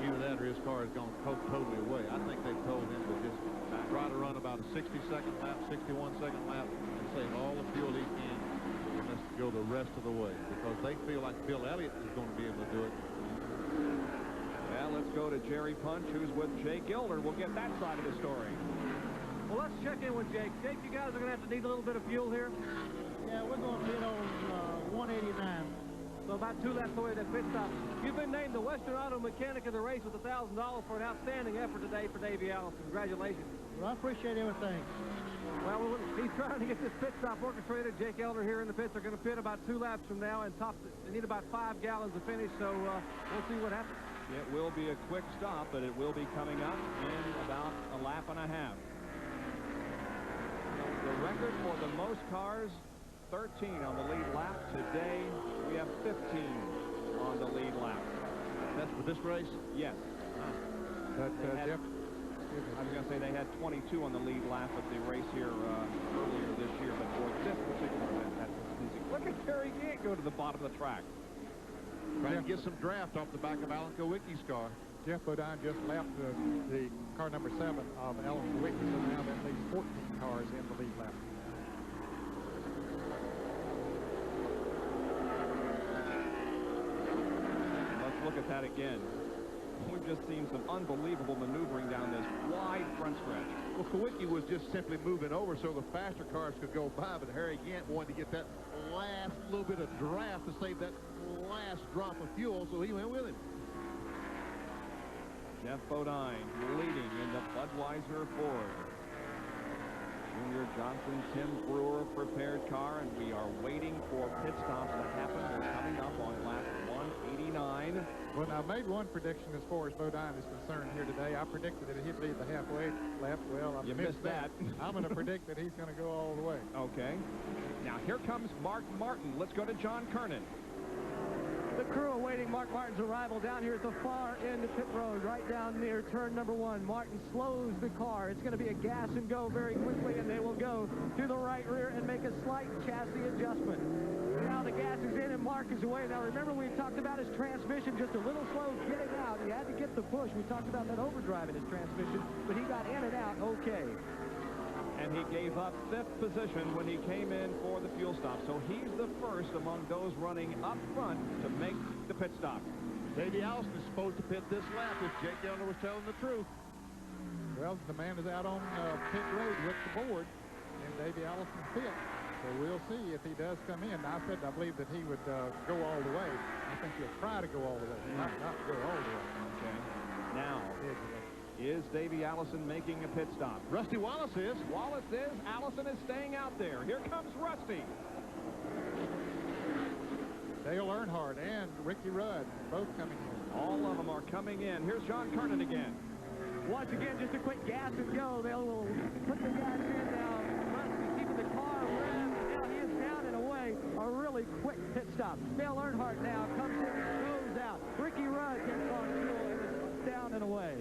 Either that or his car is going to poke totally away. I think they've told him to just try to run about a 60-second lap, 61-second lap, and save all the fuel he can, and let's go the rest of the way, because they feel like Bill Elliott is going to be able to do it. Well, let's go to Jerry Punch, who's with Jake Gilder. We'll get that side of the story. Well, let's check in with Jake. Jake, you guys are going to have to need a little bit of fuel here. Yeah, we're going to bid on 189. So about 2 laps away that pit stop. You've been named the Western Auto Mechanic of the race with $1,000 for an outstanding effort today for Davey Allison. Congratulations. Well, I appreciate everything. Well, he's trying to get this pit stop orchestrated. Jake Elder here in the pits are going to pit about 2 laps from now and they need about 5 gallons to finish, so we'll see what happens. It will be a quick stop, but it will be coming up in about a lap and a half. The record for the most cars, 13 on the lead lap. Today, we have 15 on the lead lap. That's for this race? Yes. Jeff, I was going to say they had 22 on the lead lap at the race here earlier this year, but for this particular event, that's easy. Look at Terry Gant go to the bottom of the track. Trying to get some draft off the back of Alan Kowicki's car. Jeff Bodine just left the car number 7 of Alan Kowicki, so now that leaves 14 cars in the lead lap. Look at that again. We've just seen some unbelievable maneuvering down this wide front stretch. Well, Kowicki was just simply moving over so the faster cars could go by, but Harry Gant wanted to get that last little bit of draft to save that last drop of fuel, so he went with him. Jeff Bodine leading in the Budweiser Ford. Junior Johnson, Tim Brewer prepared car, and we are waiting for pit stops to happen. We're coming up on lap 189. Well, I made one prediction as far as Bodine is concerned here today. I predicted that he'd lead the halfway lap. Well, I missed that. I'm going to predict that he's going to go all the way. Okay. Now, here comes Mark Martin. Let's go to John Kernan. The crew awaiting Mark Martin's arrival down here at the far end of pit road, right down near turn number 1. Martin slows the car. It's going to be a gas and go very quickly, and they will go to the right rear and make a slight chassis adjustment. Now the gas is in and Mark is away. Now remember, we talked about his transmission just a little slow getting out. He had to get the push. We talked about that overdrive in his transmission, but he got in and out okay. And he gave up 5th position when he came in for the fuel stop. So he's the first among those running up front to make the pit stop. Davey Allison is supposed to pit this lap if Jake Elder was telling the truth. Well, the man is out on pit road with the board, and Davey Allison pit. So we'll see if he does come in. I said I believe that he would go all the way. I think he'll try to go all the way. He might not go all the way. Okay. Now, is Davey Allison making a pit stop? Rusty Wallace is. Wallace is. Allison is staying out there. Here comes Rusty. Dale Earnhardt and Ricky Rudd both coming in. All of them are coming in. Here's John Kernan again. Once again, just a quick gas and go. They will put the gas in now. Rusty keeping the car revved. Now he is down and away. A really quick pit stop. Dale Earnhardt now comes in and goes out. Ricky Rudd gets on fuel and is down and away.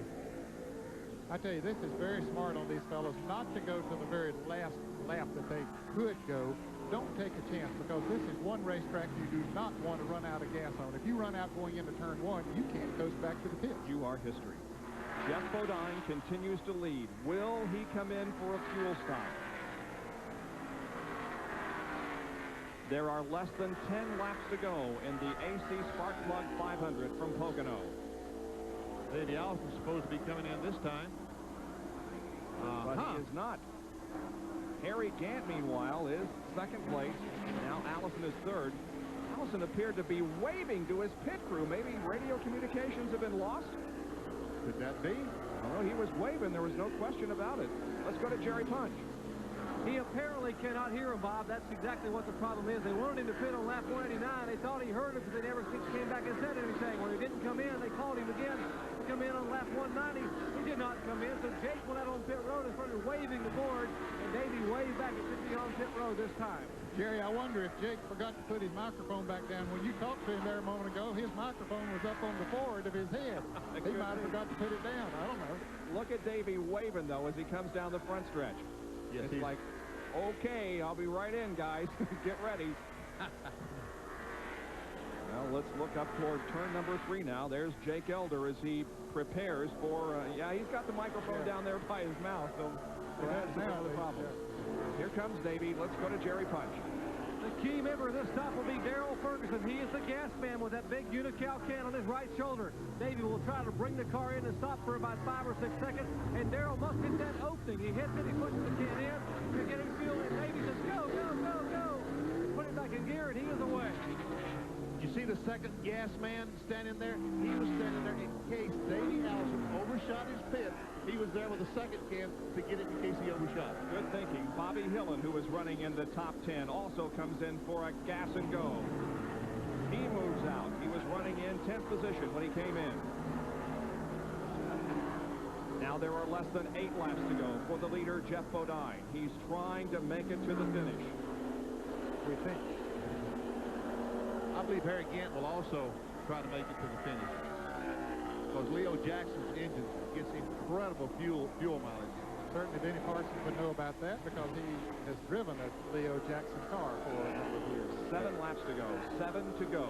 I tell you, this is very smart on these fellows not to go to the very last lap that they could go. Don't take a chance, because this is one racetrack you do not want to run out of gas on. If you run out going into turn 1, you can't go back to the pit. You are history. Jeff Bodine continues to lead. Will he come in for a fuel stop? There are less than 10 laps to go in the AC Spark Plug 500 from Pocono. Davey Allison's supposed to be coming in this time. But he is not. Harry Gant, meanwhile, is second place. Now Allison is third. Allison appeared to be waving to his pit crew. Maybe radio communications have been lost? Could that be? Well, he was waving. There was no question about it. Let's go to Jerry Punch. He apparently cannot hear him, Bob. That's exactly what the problem is. They wanted him to pit on lap 189. They thought he heard him because they never came back and said anything. When he didn't come in, they called him again to come in on lap 190. He did not come in, so Jake went out on pit road and started waving the board, and Davey waved back at 50 on pit road this time. Jerry, I wonder if Jake forgot to put his microphone back down. When you talked to him there a moment ago, his microphone was up on the forward of his head. He might have forgot to put it down. I don't know. Look at Davey waving, though, as he comes down the front stretch. Yes, it's like, okay, I'll be right in, guys. Get ready. Well, let's look up toward turn number 3 now. There's Jake Elder as he prepares for, yeah, he's got the microphone down there by his mouth, so that's now the problem. Here comes Davey. Let's go to Jerry Punch. The key member of this stop will be Darrell Ferguson. He is the gas man with that big Unical can on his right shoulder. Davey will try to bring the car in and stop for about 5 or 6 seconds, and Darrell must hit that opening. He hits it, he pushes the can in, they're getting fuel, and Davey says, go, go, go, go. Put it back in gear, and he is away. You see the second gas man standing there? He was standing there in case Davey Allison overshot his pit. He was there with the second can to get it in case he overshot. Good thinking. Bobby Hillen, who is running in the top 10, also comes in for a gas and go. He moves out. He was running in 10th position when he came in. Now there are less than 8 laps to go for the leader, Geoff Bodine. He's trying to make it to the finish. We think. I believe Harry Gant will also try to make it to the finish, because Leo Jackson's engine gets incredible fuel mileage. Certainly Denny Parsons would know about that because he has driven a Leo Jackson car for a number of years. 7 laps to go. 7 to go.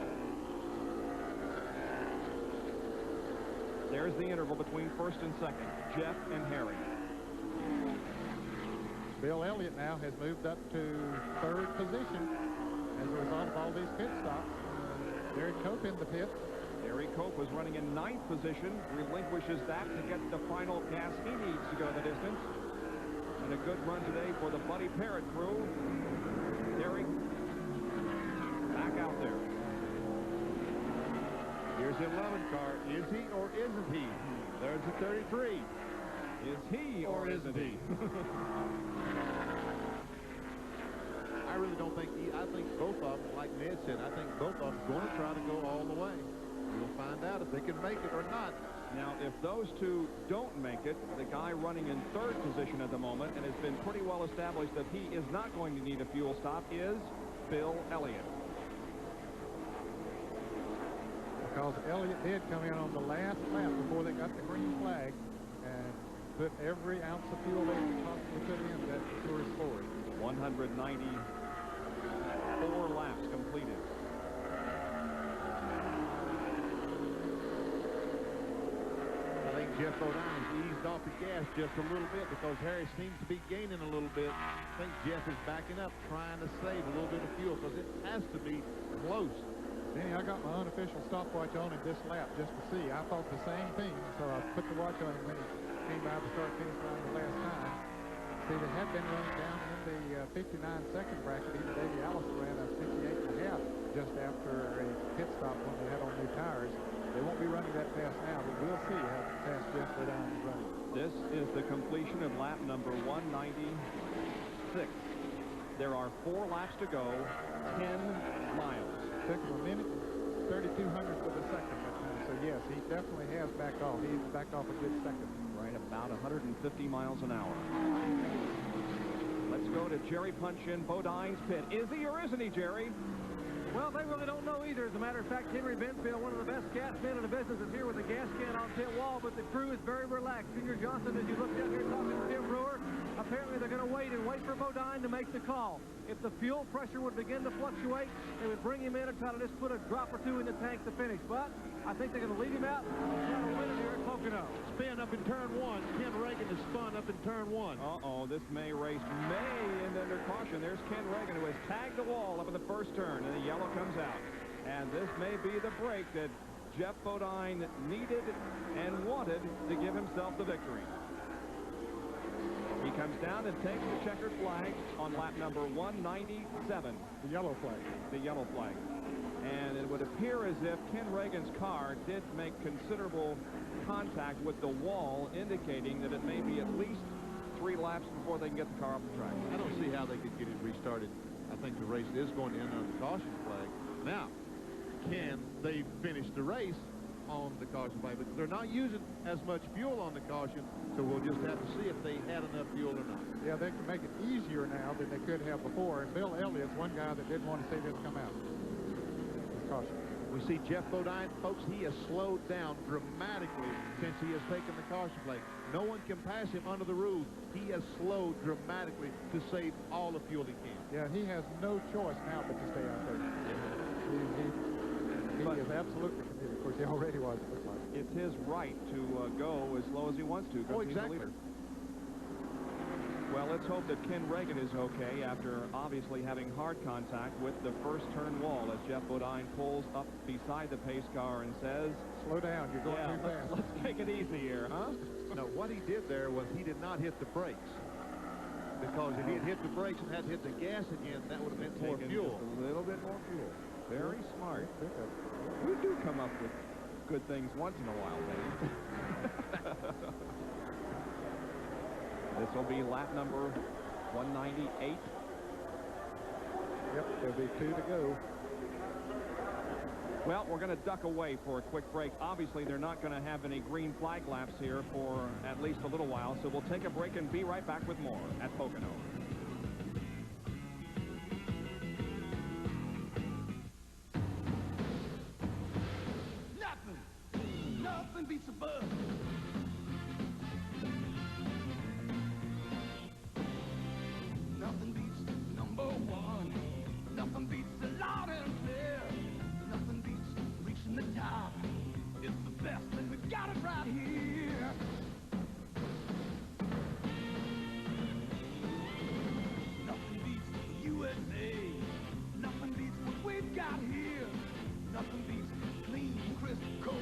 There's the interval between first and second. Geoff and Harry. Bill Elliott now has moved up to 3rd position as a result of all these pit stops. Derek Cope in the pit. Derek Cope was running in 9th position, relinquishes that to get the final gas he needs to go the distance. And a good run today for the Buddy Parrott crew. Derek back out there. Here's the 11 car. Is he or isn't he? There's the 33. Is he or isn't he? I really don't think I think both of them, like Ned said, I think both of them are going to try to go all the way. We'll find out if they can make it or not. Now, if those two don't make it, the guy running in 3rd position at the moment, and has been pretty well established that he is not going to need a fuel stop, is Bill Elliott. Because Elliott did come in on the last lap before they got the green flag and put every ounce of fuel they could possibly put in that tourist Ford. 194 laps completed. I think Geoff Bodine has eased off the gas just a little bit because Harry seems to be gaining a little bit. I think Geoff is backing up, trying to save a little bit of fuel because it has to be close. Denny, I got my unofficial stopwatch on him this lap just to see. I thought the same thing, so I put the watch on him when he came by the start-finish line the last time. See, they had been running down in the 59-second bracket. Even Davey Allison ran a 58.5 just after a pit stop when they had on new tires. They won't be running that fast now, but we'll see how fast Geoff Bodine is running. This is the completion of lap number 196. There are 4 laps to go, 10 miles. Took him a minute, 3,200 for the second. So yes, he definitely has backed off. He's backed off a good second. Right about 150 miles an hour. Let's go to Jerry Punch in Bodine's pit. Is he or isn't he, Jerry? Well, they really don't know either. As a matter of fact, Henry Benfield, one of the best gas men in the business, is here with a gas can on pit wall, but the crew is very relaxed. Junior Johnson, as you look down here talking to Tim Brewer, apparently they're going to wait for Bodine to make the call. If the fuel pressure would begin to fluctuate, they would bring him in and try to just put a drop or 2 in the tank to finish. But I think they're going to leave him out and try to win it here at Pocono. Spin up in turn 1. Ken Reagan is spun up in turn 1. Uh-oh, this may race may end under caution. There's Ken Reagan, who has tagged the wall up in the first turn, and the yellow comes out. And this may be the break that Geoff Bodine needed and wanted to give himself the victory. He comes down and takes the checkered flag on lap number 197. The yellow flag. The yellow flag. And it would appear as if Ken Reagan's car did make considerable contact with the wall, indicating that it may be at least 3 laps before they can get the car off the track. I don't see how they could get it restarted. I think the race is going to end on the caution flag. Now, can they finish the race on the caution flag? But they're not using as much fuel on the caution, so we'll just have to see if they had enough fuel or not. Yeah, they can make it easier now than they could have before. And Bill Elliott's one guy that didn't want to see this come out. Caution. We see Jeff Bodine, folks, he has slowed down dramatically since he has taken the caution flag. No one can pass him under the rules. He has slowed dramatically to save all the fuel he can. Yeah, he has no choice now but to stay out there. He is absolutely committed. Of course, he already was, it looks like. It's his right to go as slow as he wants to. Oh, exactly. He's the leader. Well, let's hope that Ken Reagan is okay after obviously having hard contact with the first turn wall as Jeff Bodine pulls up beside the pace car and says, slow down, you're going too fast. Let's take it easy here, huh? No, what he did there was he did not hit the brakes. Because if he had hit the brakes and had to hit the gas again, that would have meant more fuel. Just a little bit more fuel. Very smart. We do come up with good things once in a while, Dave. This will be lap number 198. Yep, there'll be 2 to go. Well, we're going to duck away for a quick break. Obviously, they're not going to have any green flag laps here for at least a little while, so we'll take a break and be right back with more at Pocono. Nothing beats a buzz. Nothing beats number 1. Nothing beats the loud and clear. Nothing beats reaching the top. It's the best, and we've got it right here. Nothing beats the USA. Nothing beats what we've got here. Nothing beats clean, crisp, cold.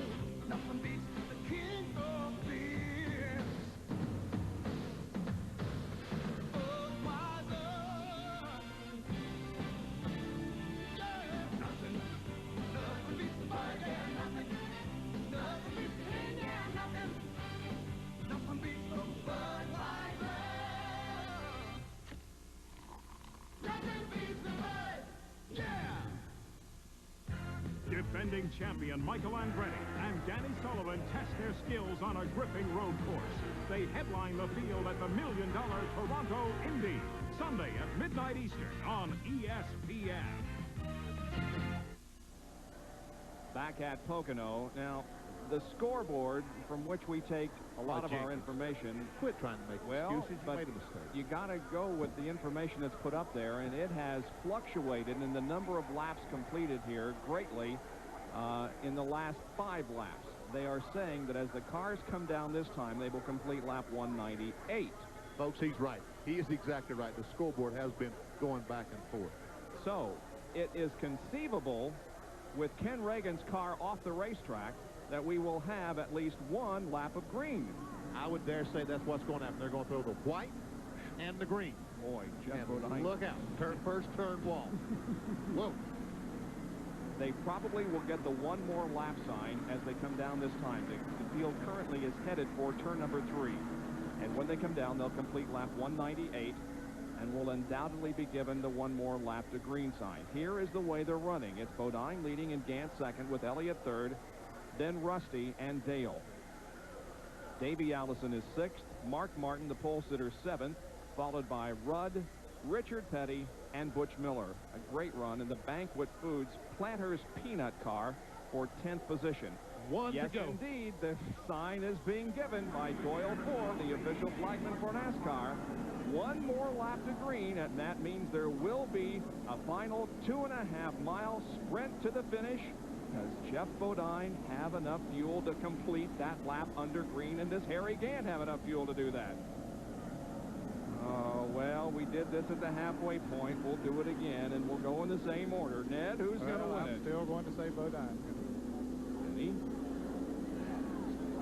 Nothing beats the king of beers. Defending champion Michael Andretti and Danny Sullivan test their skills on a gripping road course. They headline the field at the $1 Million Toronto Indy, Sunday at midnight Eastern on ESPN. Back at Pocono. Now, the scoreboard from which we take a lot of our information. Quit trying to make excuses. You made a mistake. You got to go with the information that's put up there, and it has fluctuated in the number of laps completed here greatly in the last 5 laps. They are saying that as the cars come down this time, they will complete lap 198. Folks, he's right. He is exactly right. The scoreboard has been going back and forth. So, it is conceivable with Ken Reagan's car off the racetrack that we will have at least 1 lap of green. I would dare say that's what's going to happen. They're going to throw the white and the green. Boy, Jeff Bodine. Look out. First turn wall. Whoa. They probably will get the 1 more lap sign as they come down this time. The field currently is headed for turn number 3. And when they come down, they'll complete lap 198 and will undoubtedly be given the 1 more lap to green sign. Here is the way they're running. It's Bodine leading in Gant second with Elliott third, then Rusty and Dale. Davey Allison is 6th, Mark Martin, the pole sitter, 7th, followed by Rudd, Richard Petty, and Butch Miller. A great run in the Banquet Foods Planters Peanut car for 10th position. 1 yes, to go. Indeed, the sign is being given by Doyle Ford, the official flagman for NASCAR. 1 more lap to green, and that means there will be a final 2.5-mile sprint to the finish. Does Jeff Bodine have enough fuel to complete that lap under green, and does Harry Gant have enough fuel to do that? Oh, well, we did this at the halfway point. We'll do it again, and we'll go in the same order. Ned, who's going to win it? I'm still going to say Bodine.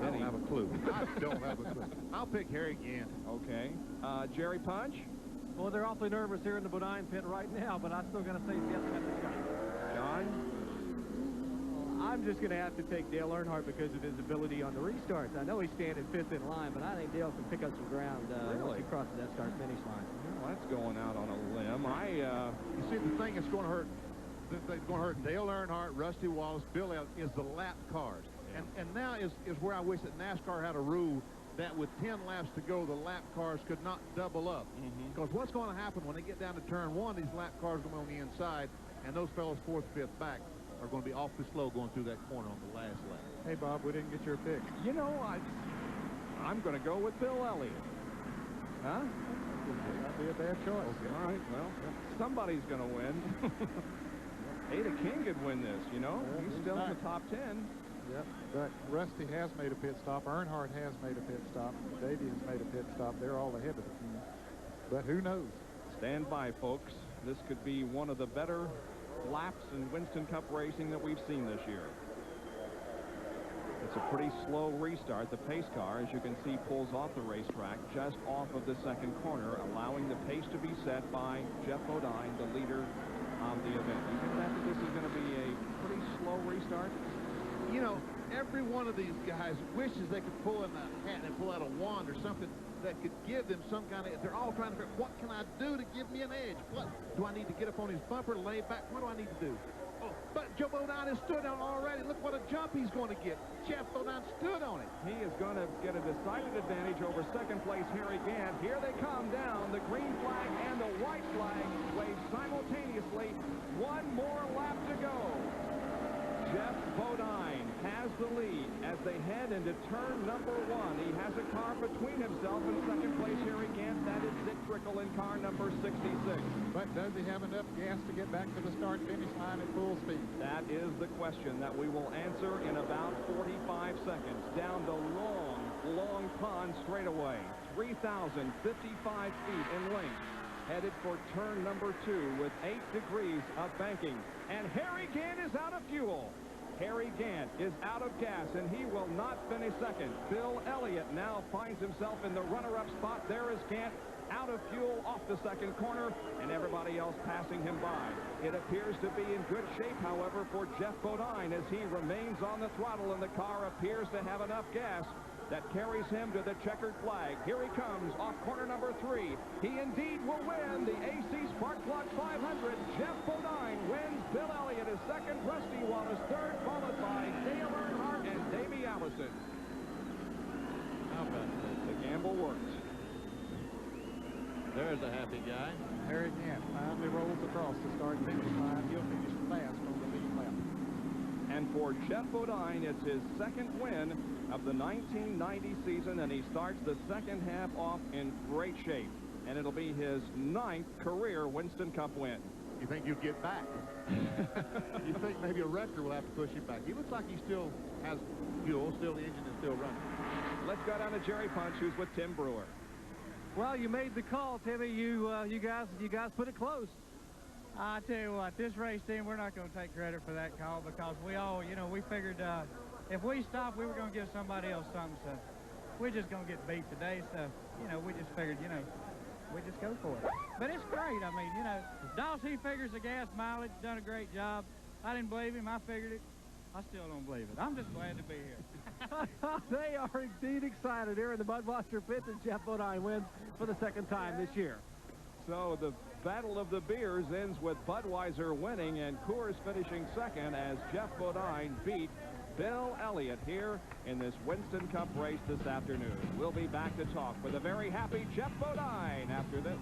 Benny? have a clue. I don't have a clue. I'll pick Harry Gant. Okay. Jerry Punch? Well, they're awfully nervous here in the Bodine pit right now, but I'm still going to say Jeff got the shot. John? I'm just going to have to take Dale Earnhardt because of his ability on the restarts. I know he's standing fifth in line, but I think Dale can pick up some ground once he crosses that start-finish line. Well, that's going out on a limb. You see, the thing that's going to hurt, Dale Earnhardt, Rusty Wallace, Bill Elliott, is the lap cars. Yeah. And now is where I wish that NASCAR had a rule that with 10 laps to go, the lap cars could not double up. Because what's going to happen when they get down to turn one, these lap cars are going to be on the inside, and those fellows fourth, fifth back are going to be awfully slow going through that corner on the last lap. Hey, Bob, we didn't get your pick. You know, I'm going to go with Bill Elliott. Huh? That'd be a bad choice. Okay. All right, well, somebody's going to win. Ada King could win this, you know. He's still in the top 10. Yep, but Rusty has made a pit stop. Earnhardt has made a pit stop. Davey has made a pit stop. They're all ahead of the team. But who knows? Stand by, folks. This could be one of the better laps in Winston Cup racing that we've seen this year. It's a pretty slow restart. The pace car, as you can see, pulls off the racetrack just off of the second corner, allowing the pace to be set by Geoff Bodine, the leader of the event. You think that this is going to be a pretty slow restart? You know, every one of these guys wishes they could pull in a hat and pull out a wand or something that could give them some kind of, they're all trying to figure, what can I do to give me an edge? What do I need to get up on his bumper, lay back? What do I need to do? Oh, but Joe Bodine has stood on already. Look what a jump he's going to get. Geoff Bodine stood on it. He is going to get a decided advantage over second place Harry Gant. Here they come down. The green flag and the white flag wave simultaneously. One more lap to go. Geoff Bodine has the lead as they head into turn number 1. He has a car between himself and second place Harry Gant. That is Dick Trickle in car number 66. But does he have enough gas to get back to the start-finish line at full speed? That is the question that we will answer in about 45 seconds. Down the long, long pond straightaway, 3,055 feet in length. Headed for turn number 2 with 8 degrees of banking. And Harry Gant is out of fuel. Harry Gant is out of gas, and he will not finish second. Bill Elliott now finds himself in the runner-up spot. There is Gant out of fuel off the second corner, and everybody else passing him by. It appears to be in good shape, however, for Geoff Bodine as he remains on the throttle, and the car appears to have enough gas that carries him to the checkered flag. Here he comes off corner number 3. He indeed will win the AC Spark Plug 500. Geoff Bodine wins. Bill Elliott is second. Rusty Wallace third, followed by Dale Earnhardt and Davey Allison. How about that? The gamble worked. There's a happy guy. Harry Gant finally rolls across the start-finish line. He'll finish fast on the lead lap. And for Geoff Bodine, it's his second win of the 1990 season, and he starts the second half off in great shape. And it'll be his 9th career Winston Cup win. You think you'll get back? You think maybe a wrecker will have to push him back? He looks like he still has fuel, still the engine is still running. Let's go down to Jerry Punch, who's with Tim Brewer. Well, you made the call, Timmy. You guys put it close. I tell you what, this race team, we're not going to take credit for that call because we all, we figured if we stopped, we were going to give somebody else something. So we're just going to get beat today. So, we just figured, we just go for it. But it's great. I mean, Doss, he figures the gas mileage, done a great job. I didn't believe him. I figured it. I still don't believe it. I'm just glad to be here. They are indeed excited here in the Budweiser pit that Geoff Bodine wins for the second time this year. So the battle of the beers ends with Budweiser winning and Coors finishing second as Geoff Bodine beat Bill Elliott here in this Winston Cup race this afternoon. We'll be back to talk with a very happy Geoff Bodine after this.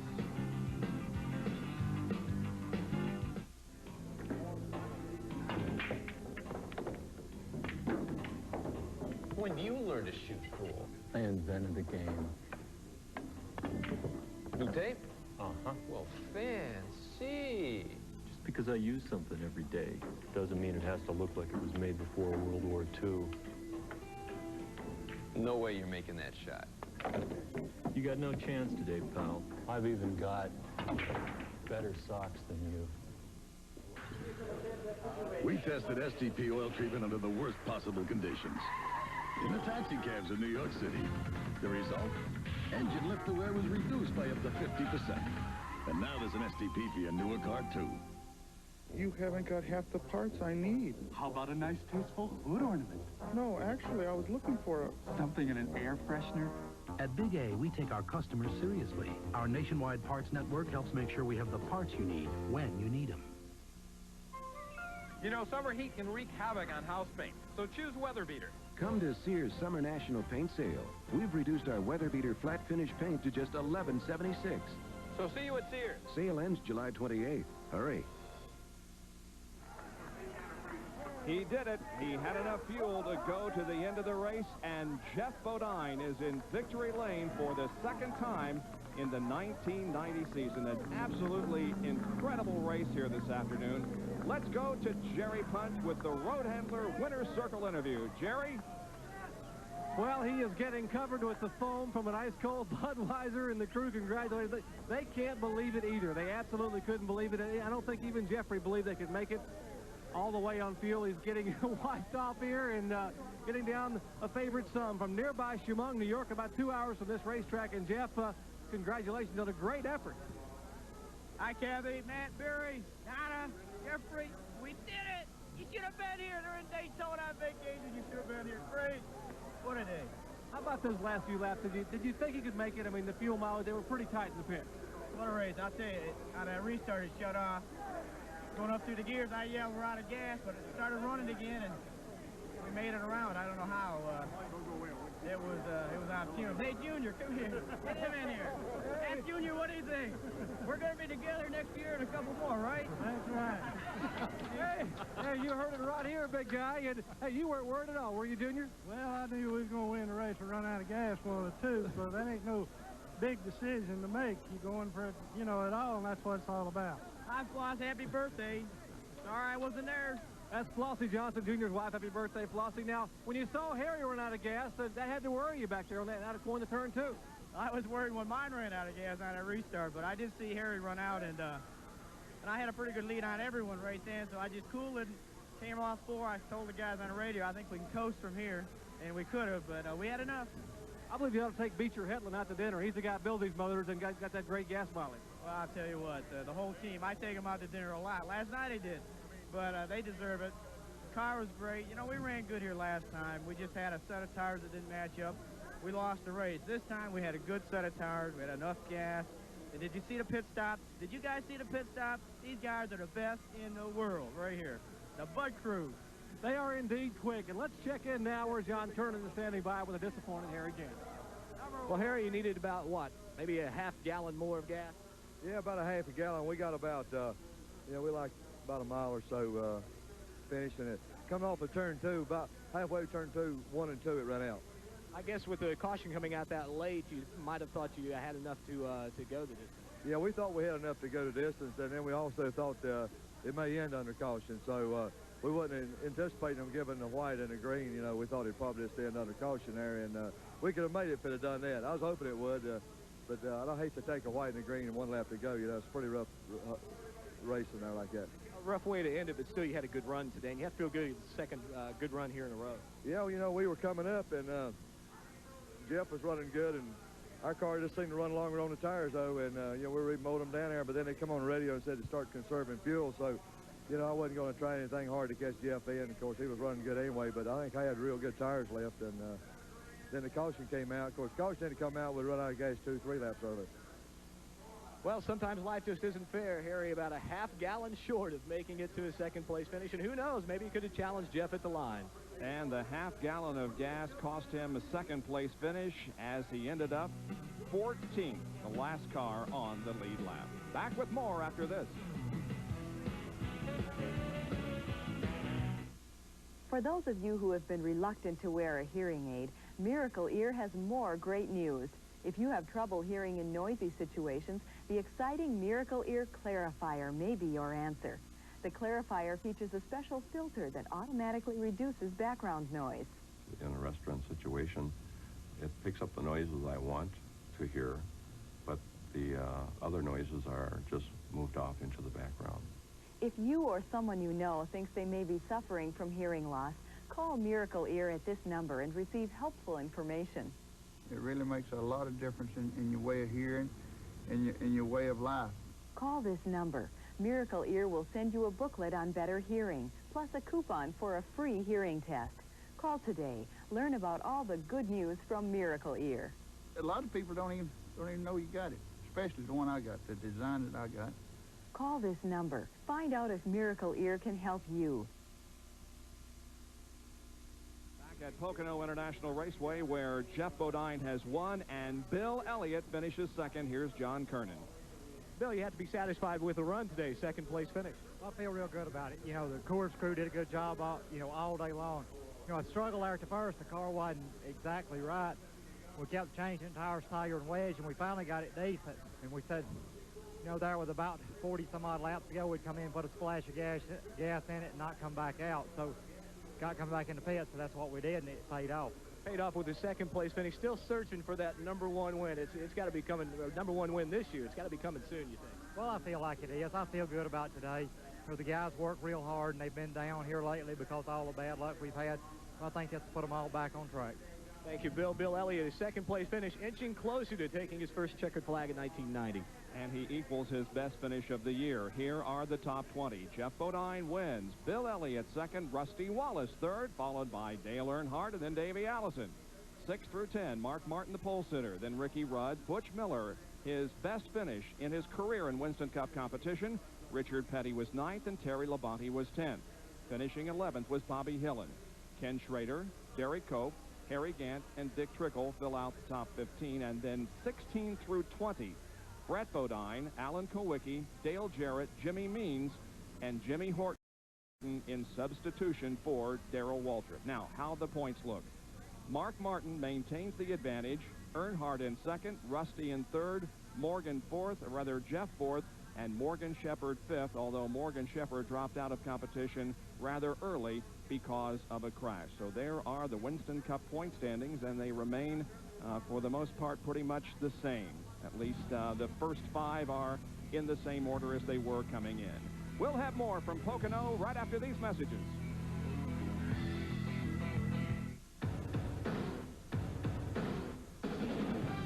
When you learn to shoot pool? I invented the game. New tape? Uh-huh. Well, fancy. Just because I use something every day doesn't mean it has to look like it was made before World War II. No way you're making that shot. You got no chance today, pal. I've even got better socks than you. We tested STP oil treatment under the worst possible conditions. in the taxi cabs in New York City. The result? Engine lift to wear was reduced by up to 50%. And now there's an STP for your newer car, too. You haven't got half the parts I need. How about a nice, tasteful hood ornament? No, actually, I was looking for something in an air freshener. At Big A, we take our customers seriously. Our nationwide parts network helps make sure we have the parts you need when you need them. You know, summer heat can wreak havoc on house paint, so choose Weather Beater. Come to Sears Summer National Paint Sale. We've reduced our Weather Beater flat finish paint to just $11.76. So see you at Sears. Sale ends July 28th. Hurry. He did it. He had enough fuel to go to the end of the race, and Geoff Bodine is in victory lane for the second time in the 1990 season. An absolutely incredible race here this afternoon. Let's go to Jerry Punch with the Road Handler Winner's Circle interview. Jerry? Well, he is getting covered with the foam from an ice-cold Budweiser, and the crew congratulated. They can't believe it either. They absolutely couldn't believe it. I don't think even Jeffrey believed they could make it all the way on fuel. He's getting wiped off here and getting down a favorite sum from nearby Chemung, New York, about 2 hours from this racetrack. And Jeff, congratulations on a great effort. Hi, Kathy, Matt, Barry, Donna, Jeffrey. We did it. You should have been here. They're in Daytona on vacation. You should have been here. Great. What a day. How about those last few laps? Did you think you could make it? I mean, the fuel mileage, they were pretty tight in the pit. What a race. I'll tell you, on that restart, it shut off. Going up through the gears, I yelled we're out of gas, but it started running again, and we made it around. I don't know how. It was on fumes. Hey, Junior, come here. Get him in here. Hey, Junior, what do you think? We're going to be together next year and a couple more, right? That's right. hey, you heard it right here, big guy. And, hey, you weren't worried at all, were you, Junior? Well, I knew we was going to win the race and run out of gas one of the two, so that ain't no big decision to make. You're going for it, you know, it all, and that's what it's all about. Hi, Floss. Happy birthday. Sorry I wasn't there. That's Flossie Johnson, Jr.'s wife. Happy birthday, Flossie. Now, when you saw Harry run out of gas, that had to worry you back there on that out of going to turn two. I was worried when mine ran out of gas on that restart, but I did see Harry run out, and I had a pretty good lead on everyone right then, so I just cooled it, came off 4. I told the guys on the radio, I think we can coast from here, and we could have, but we had enough. I believe you ought to take Beecher Hetland out to dinner. He's the guy that builds these motors and got that great gas mileage. Well, I'll tell you what, the whole team, I take them out to dinner a lot. Last night I did, but they deserve it. The car was great. You know, we ran good here last time. We just had a set of tires that didn't match up. We lost the race. This time we had a good set of tires. We had enough gas. And did you see the pit stops? Did you guys see the pit stops? These guys are the best in the world right here. The Bud Crew. They are indeed quick. And let's check in now where John Turner is standing by with a disappointed Harry Jansen. Well, Harry, you needed about what? Maybe a half gallon more of gas? Yeah, about a half a gallon. We got about, we like about a mile or so finishing it. Coming off of turn 2, about halfway turn 2, 1 and 2, it ran out. I guess with the caution coming out that late, you might have thought you had enough to go the distance. Yeah, we thought we had enough to go the distance, and then we also thought it may end under caution. So we wasn't anticipating them giving the white and the green. You know, we thought it'd probably just end under caution there, and we could have made it if it had done that. I was hoping it would, but I don't hate to take a white and a green and 1 lap to go. You know, it's a pretty rough racing there like that. A rough way to end it, but still you had a good run today, and you have to feel good. It's the second good run here in a row. Yeah, well, you know, we were coming up, and Jeff was running good, and our car just seemed to run longer on the tires, though, and, you know, we remote them down there, but then they come on the radio and said to start conserving fuel, so, you know, I wasn't going to try anything hard to catch Jeff in. Of course, he was running good anyway, but I think I had real good tires left, and then the caution came out. Of course, caution didn't come out, we'd run out of gas 2-3 laps early. Well, sometimes life just isn't fair. Harry about a half gallon short of making it to a second place finish, and who knows, maybe he could have challenged Jeff at the line. And the half gallon of gas cost him a second place finish as he ended up 14th, the last car on the lead lap. Back with more after this. For those of you who have been reluctant to wear a hearing aid, Miracle Ear has more great news. If you have trouble hearing in noisy situations, the exciting Miracle Ear Clarifier may be your answer. The Clarifier features a special filter that automatically reduces background noise. In a restaurant situation, it picks up the noises I want to hear, but the other noises are just moved off into the background. If you or someone you know thinks they may be suffering from hearing loss, Call Miracle Ear at this number and receive helpful information. It really makes a lot of difference in your way of hearing and in your way of life. Call this number. Miracle Ear will send you a booklet on better hearing, plus a coupon for a free hearing test. Call today. Learn about all the good news from Miracle Ear. A lot of people don't even know you got it, especially the one I got, the design that I got. Call this number. Find out if Miracle Ear can help you. At Pocono International Raceway, where Jeff Bodine has won and Bill Elliott finishes second. Here's John Kernan. Bill, you have to be satisfied with the run today, second place finish. I feel real good about it. You know, the course crew did a good job all day long. You know, I struggled there at the first. The car wasn't exactly right. We kept changing tires, tire, and wedge, and we finally got it decent. And we said, you know, there with about 40-some-odd laps to go, we'd come in, put a splash of gas in it, and not come back out. So got to come back in the pit, so that's what we did, and it paid off. Paid off with the second place finish. Still searching for that number one win. It's got to be coming, number one win this year. It's got to be coming soon, you think? Well, I feel like it is. I feel good about today. You know, the guys work real hard, and they've been down here lately because of all the bad luck we've had. I think that's put them all back on track. Thank you, Bill. Bill Elliott, his second place finish, inching closer to taking his first checkered flag in 1990. And he equals his best finish of the year. Here are the top 20. Jeff Bodine wins. Bill Elliott second. Rusty Wallace third, followed by Dale Earnhardt and then Davey Allison. 6 through 10, Mark Martin, the pole sitter. Then Ricky Rudd. Butch Miller, his best finish in his career in Winston Cup competition. Richard Petty was 9th and Terry Labonte was 10th. Finishing 11th was Bobby Hillen. Ken Schrader, Derek Cope, Harry Gant, and Dick Trickle fill out the top 15. And then 16 through 20, Brett Bodine, Alan Kowicki, Dale Jarrett, Jimmy Means, and Jimmy Horton in substitution for Darrell Waltrip. Now, how the points look. Mark Martin maintains the advantage. Earnhardt in second, Rusty in third, Morgan fourth, or rather Jeff fourth, and Morgan Shepherd fifth, although Morgan Shepherd dropped out of competition rather early because of a crash. So there are the Winston Cup point standings, and they remain, for the most part, pretty much the same. At least the first 5 are in the same order as they were coming in. We'll have more from Pocono right after these messages.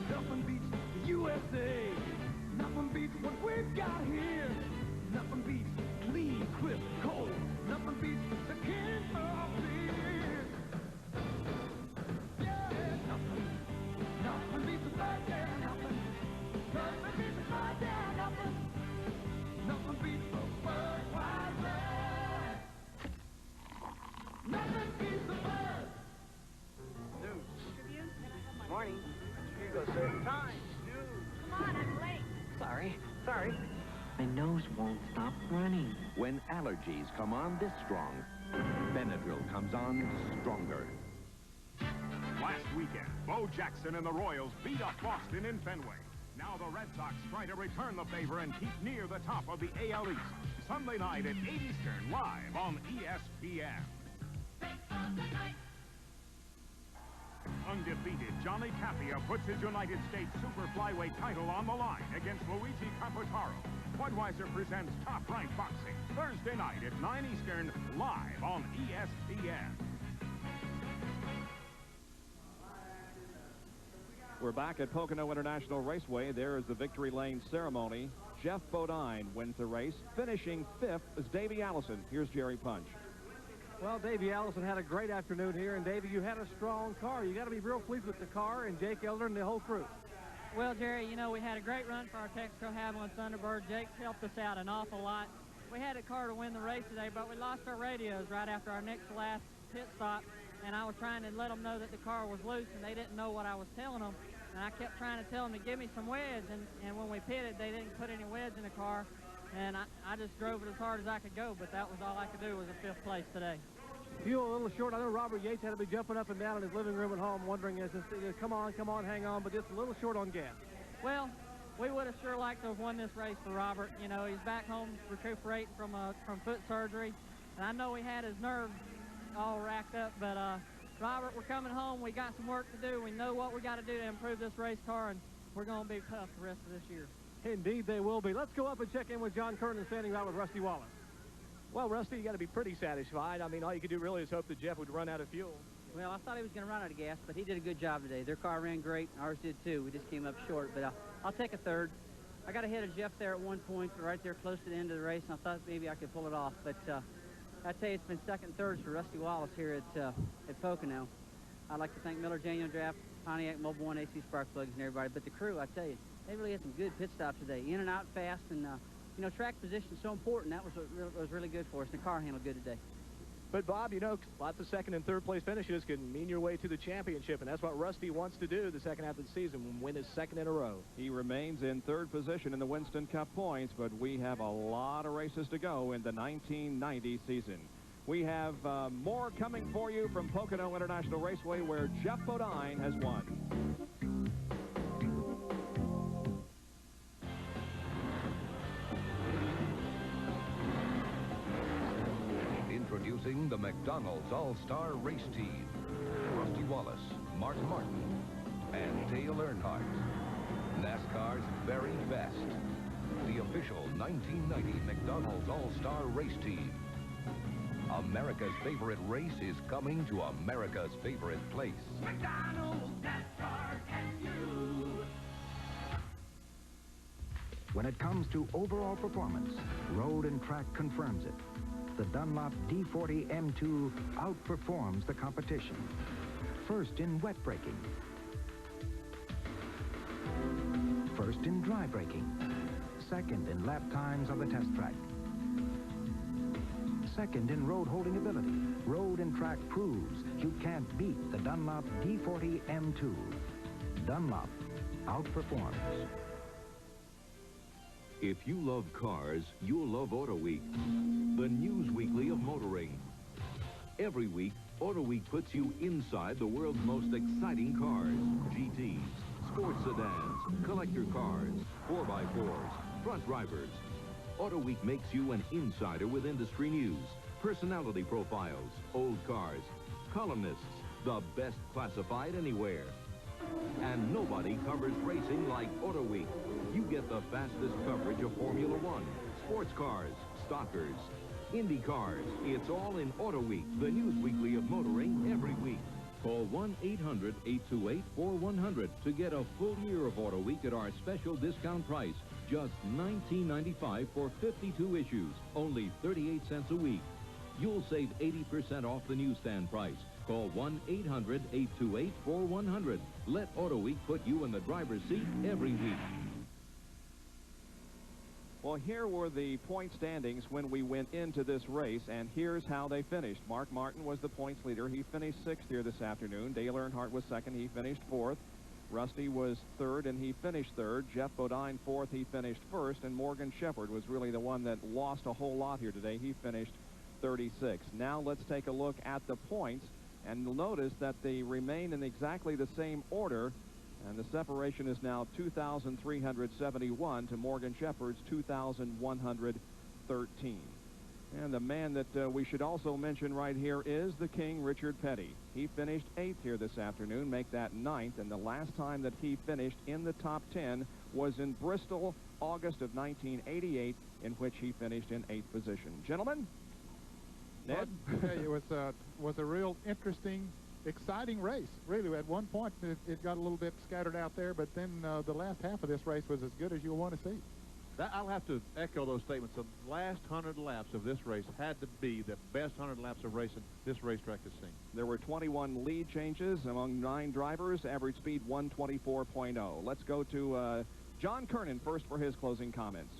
Nothing beats the USA. Nothing beats what we've got here. Nothing beats clean, crisp, cold. Nothing beats the king of beer. Yeah, nothing beats the Budweiser. Nothing beats the Budweiser. Nothing beats the Budweiser. Nothing beats the Bud. Good morning. You go save time. Come on, I'm late. Sorry. My nose won't stop running. When allergies come on this strong, Benadryl comes on stronger. Last weekend, Bo Jackson and the Royals beat up Boston in Fenway. Now the Red Sox try to return the favor and keep near the top of the AL East. Sunday night at 8 Eastern, live on ESPN. Undefeated, Johnny Capia puts his United States Super Flyweight title on the line against Luigi Campotaro. Budweiser presents Top Rank Boxing, Thursday night at 9 Eastern, live on ESPN. We're back at Pocono International Raceway. There is the victory lane ceremony. Jeff Bodine wins the race. Finishing 5th is Davey Allison. Here's Jerry Punch. Well, Davey Allison had a great afternoon here, and Davey, you had a strong car. You got to be real pleased with the car and Jake Elder and the whole crew. Well, Jerry, you know, we had a great run for our Texaco Haviland Thunderbird. Jake helped us out an awful lot. We had a car to win the race today, but we lost our radios right after our next to last pit stop, and I was trying to let them know that the car was loose, and they didn't know what I was telling them. And I kept trying to tell them to give me some wedge, and when we pitted, they didn't put any wedge in the car. And I just drove it as hard as I could go, but that was all I could do was a 5th place today. Fuel a little short. I know Robert Yates had to be jumping up and down in his living room at home wondering, come on, hang on, but just a little short on gas. Well, we would have sure liked to have won this race for Robert. You know, he's back home recuperating from foot surgery, and I know he had his nerves all racked up, but Robert, we're coming home. We got some work to do. We know what we got to do to improve this race car, and we're going to be tough the rest of this year. Indeed they will be. Let's go up and check in with John Kernan standing by with Rusty Wallace. Well, Rusty, you got to be pretty satisfied. I mean, all you could do really is hope that Jeff would run out of fuel. Well, I thought he was going to run out of gas, but he did a good job today. Their car ran great. Ours did too. We just came up short, but I'll take a third. I got ahead of Jeff there at one point, right there close to the end of the race, and I thought maybe I could pull it off. But I tell you, it's been second and thirds for Rusty Wallace here at Pocono. I'd like to thank Miller Genuine Draft, Pontiac Mobile One, AC Spark Plugs, and everybody. But the crew, I tell you, they really had some good pit stops today, in and out fast, and you know, track position is so important. That was really good for us. The car handled good today. But, Bob, you know, lots of second and third place finishes can mean your way to the championship, and that's what Rusty wants to do the second half of the season, win his second in a row. He remains in third position in the Winston Cup points, but we have a lot of races to go in the 1990 season. We have more coming for you from Pocono International Raceway, where Geoff Bodine has won. Introducing the McDonald's All-Star Race Team. Rusty Wallace, Mark Martin, and Dale Earnhardt. NASCAR's very best. The official 1990 McDonald's All-Star Race Team. America's favorite race is coming to America's favorite place. McDonald's, NASCAR, and you. When it comes to overall performance, Road and Track confirms it. The Dunlop D40 M2 outperforms the competition. First in wet braking. First in dry braking. Second in lap times on the test track. Second in road holding ability. Road and Track proves you can't beat the Dunlop D40 M2. Dunlop outperforms. If you love cars, you'll love Auto Week, the news weekly of motoring. Every week, Auto Week puts you inside the world's most exciting cars. GTs, sports sedans, collector cars, 4x4s, front drivers. Auto Week makes you an insider with industry news, personality profiles, old cars, columnists, the best classified anywhere. And nobody covers racing like Auto Week. You get the fastest coverage of Formula One, sports cars, stockers, Indy cars. It's all in Auto Week, the news weekly of motoring every week. Call 1-800-828-4100 to get a full year of Auto Week at our special discount price. Just $19.95 for 52 issues, only 38 cents a week. You'll save 80% off the newsstand price. Call 1-800-828-4100. Let Auto Week put you in the driver's seat every week. Well, here were the point standings when we went into this race, and here's how they finished. Mark Martin was the points leader. He finished 6th here this afternoon. Dale Earnhardt was 2nd. He finished 4th. Rusty was 3rd, and he finished 3rd. Geoff Bodine 4th. He finished 1st. And Morgan Shepherd was really the one that lost a whole lot here today. He finished 36th. Now let's take a look at the points, and you'll notice that they remain in exactly the same order. And the separation is now 2,371 to Morgan Shepherd's 2,113. And the man that we should also mention right here is the King, Richard Petty. He finished 8th here this afternoon, make that 9th, and the last time that he finished in the top 10 was in Bristol, August of 1988, in which he finished in 8th position. Gentlemen? Ned? Hey, it was a real interesting, exciting race. Really, at one point, it got a little bit scattered out there, but then the last half of this race was as good as you'll want to see. I'll have to echo those statements. The last 100 laps of this race had to be the best 100 laps of racing this racetrack has seen. There were 21 lead changes among 9 drivers, average speed 124.0. Let's go to John Kernan first for his closing comments.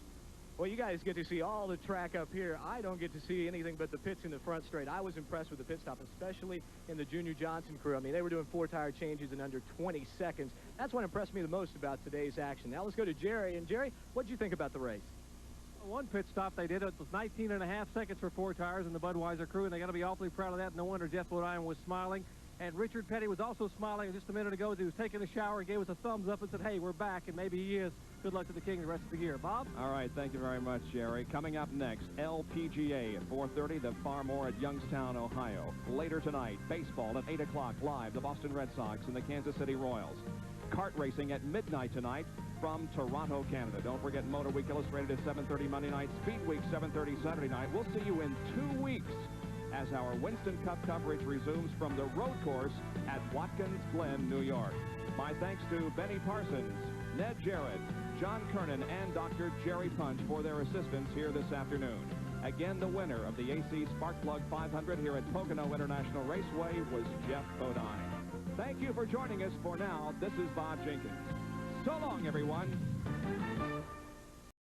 Well, you guys get to see all the track up here. I don't get to see anything but the pits in the front straight. I was impressed with the pit stop, especially in the Junior Johnson crew. I mean, they were doing 4 tire changes in under 20 seconds. That's what impressed me the most about today's action. Now let's go to Jerry. And Jerry, what did you think about the race? One pit stop they did, it was 19.5 seconds for 4 tires in the Budweiser crew, and they got to be awfully proud of that. No wonder Geoff Bodine was smiling. And Richard Petty was also smiling just a minute ago as he was taking a shower and gave us a thumbs up and said, hey, we're back, and maybe he is. Good luck to the King the rest of the year. Bob? All right, thank you very much, Jerry. Coming up next, LPGA at 4:30, the Farmore at Youngstown, Ohio. Later tonight, baseball at 8 o'clock live, the Boston Red Sox and the Kansas City Royals. Kart racing at midnight tonight from Toronto, Canada. Don't forget Motor Week Illustrated at 7:30 Monday night, Speed Week 7:30 Saturday night. We'll see you in 2 weeks as our Winston Cup coverage resumes from the road course at Watkins Glen, New York. My thanks to Benny Parsons, Ned Jarrett, John Kernan, and Dr. Jerry Punch for their assistance here this afternoon. Again, the winner of the AC Sparkplug 500 here at Pocono International Raceway was Geoff Bodine. Thank you for joining us. For now, this is Bob Jenkins. So long, everyone.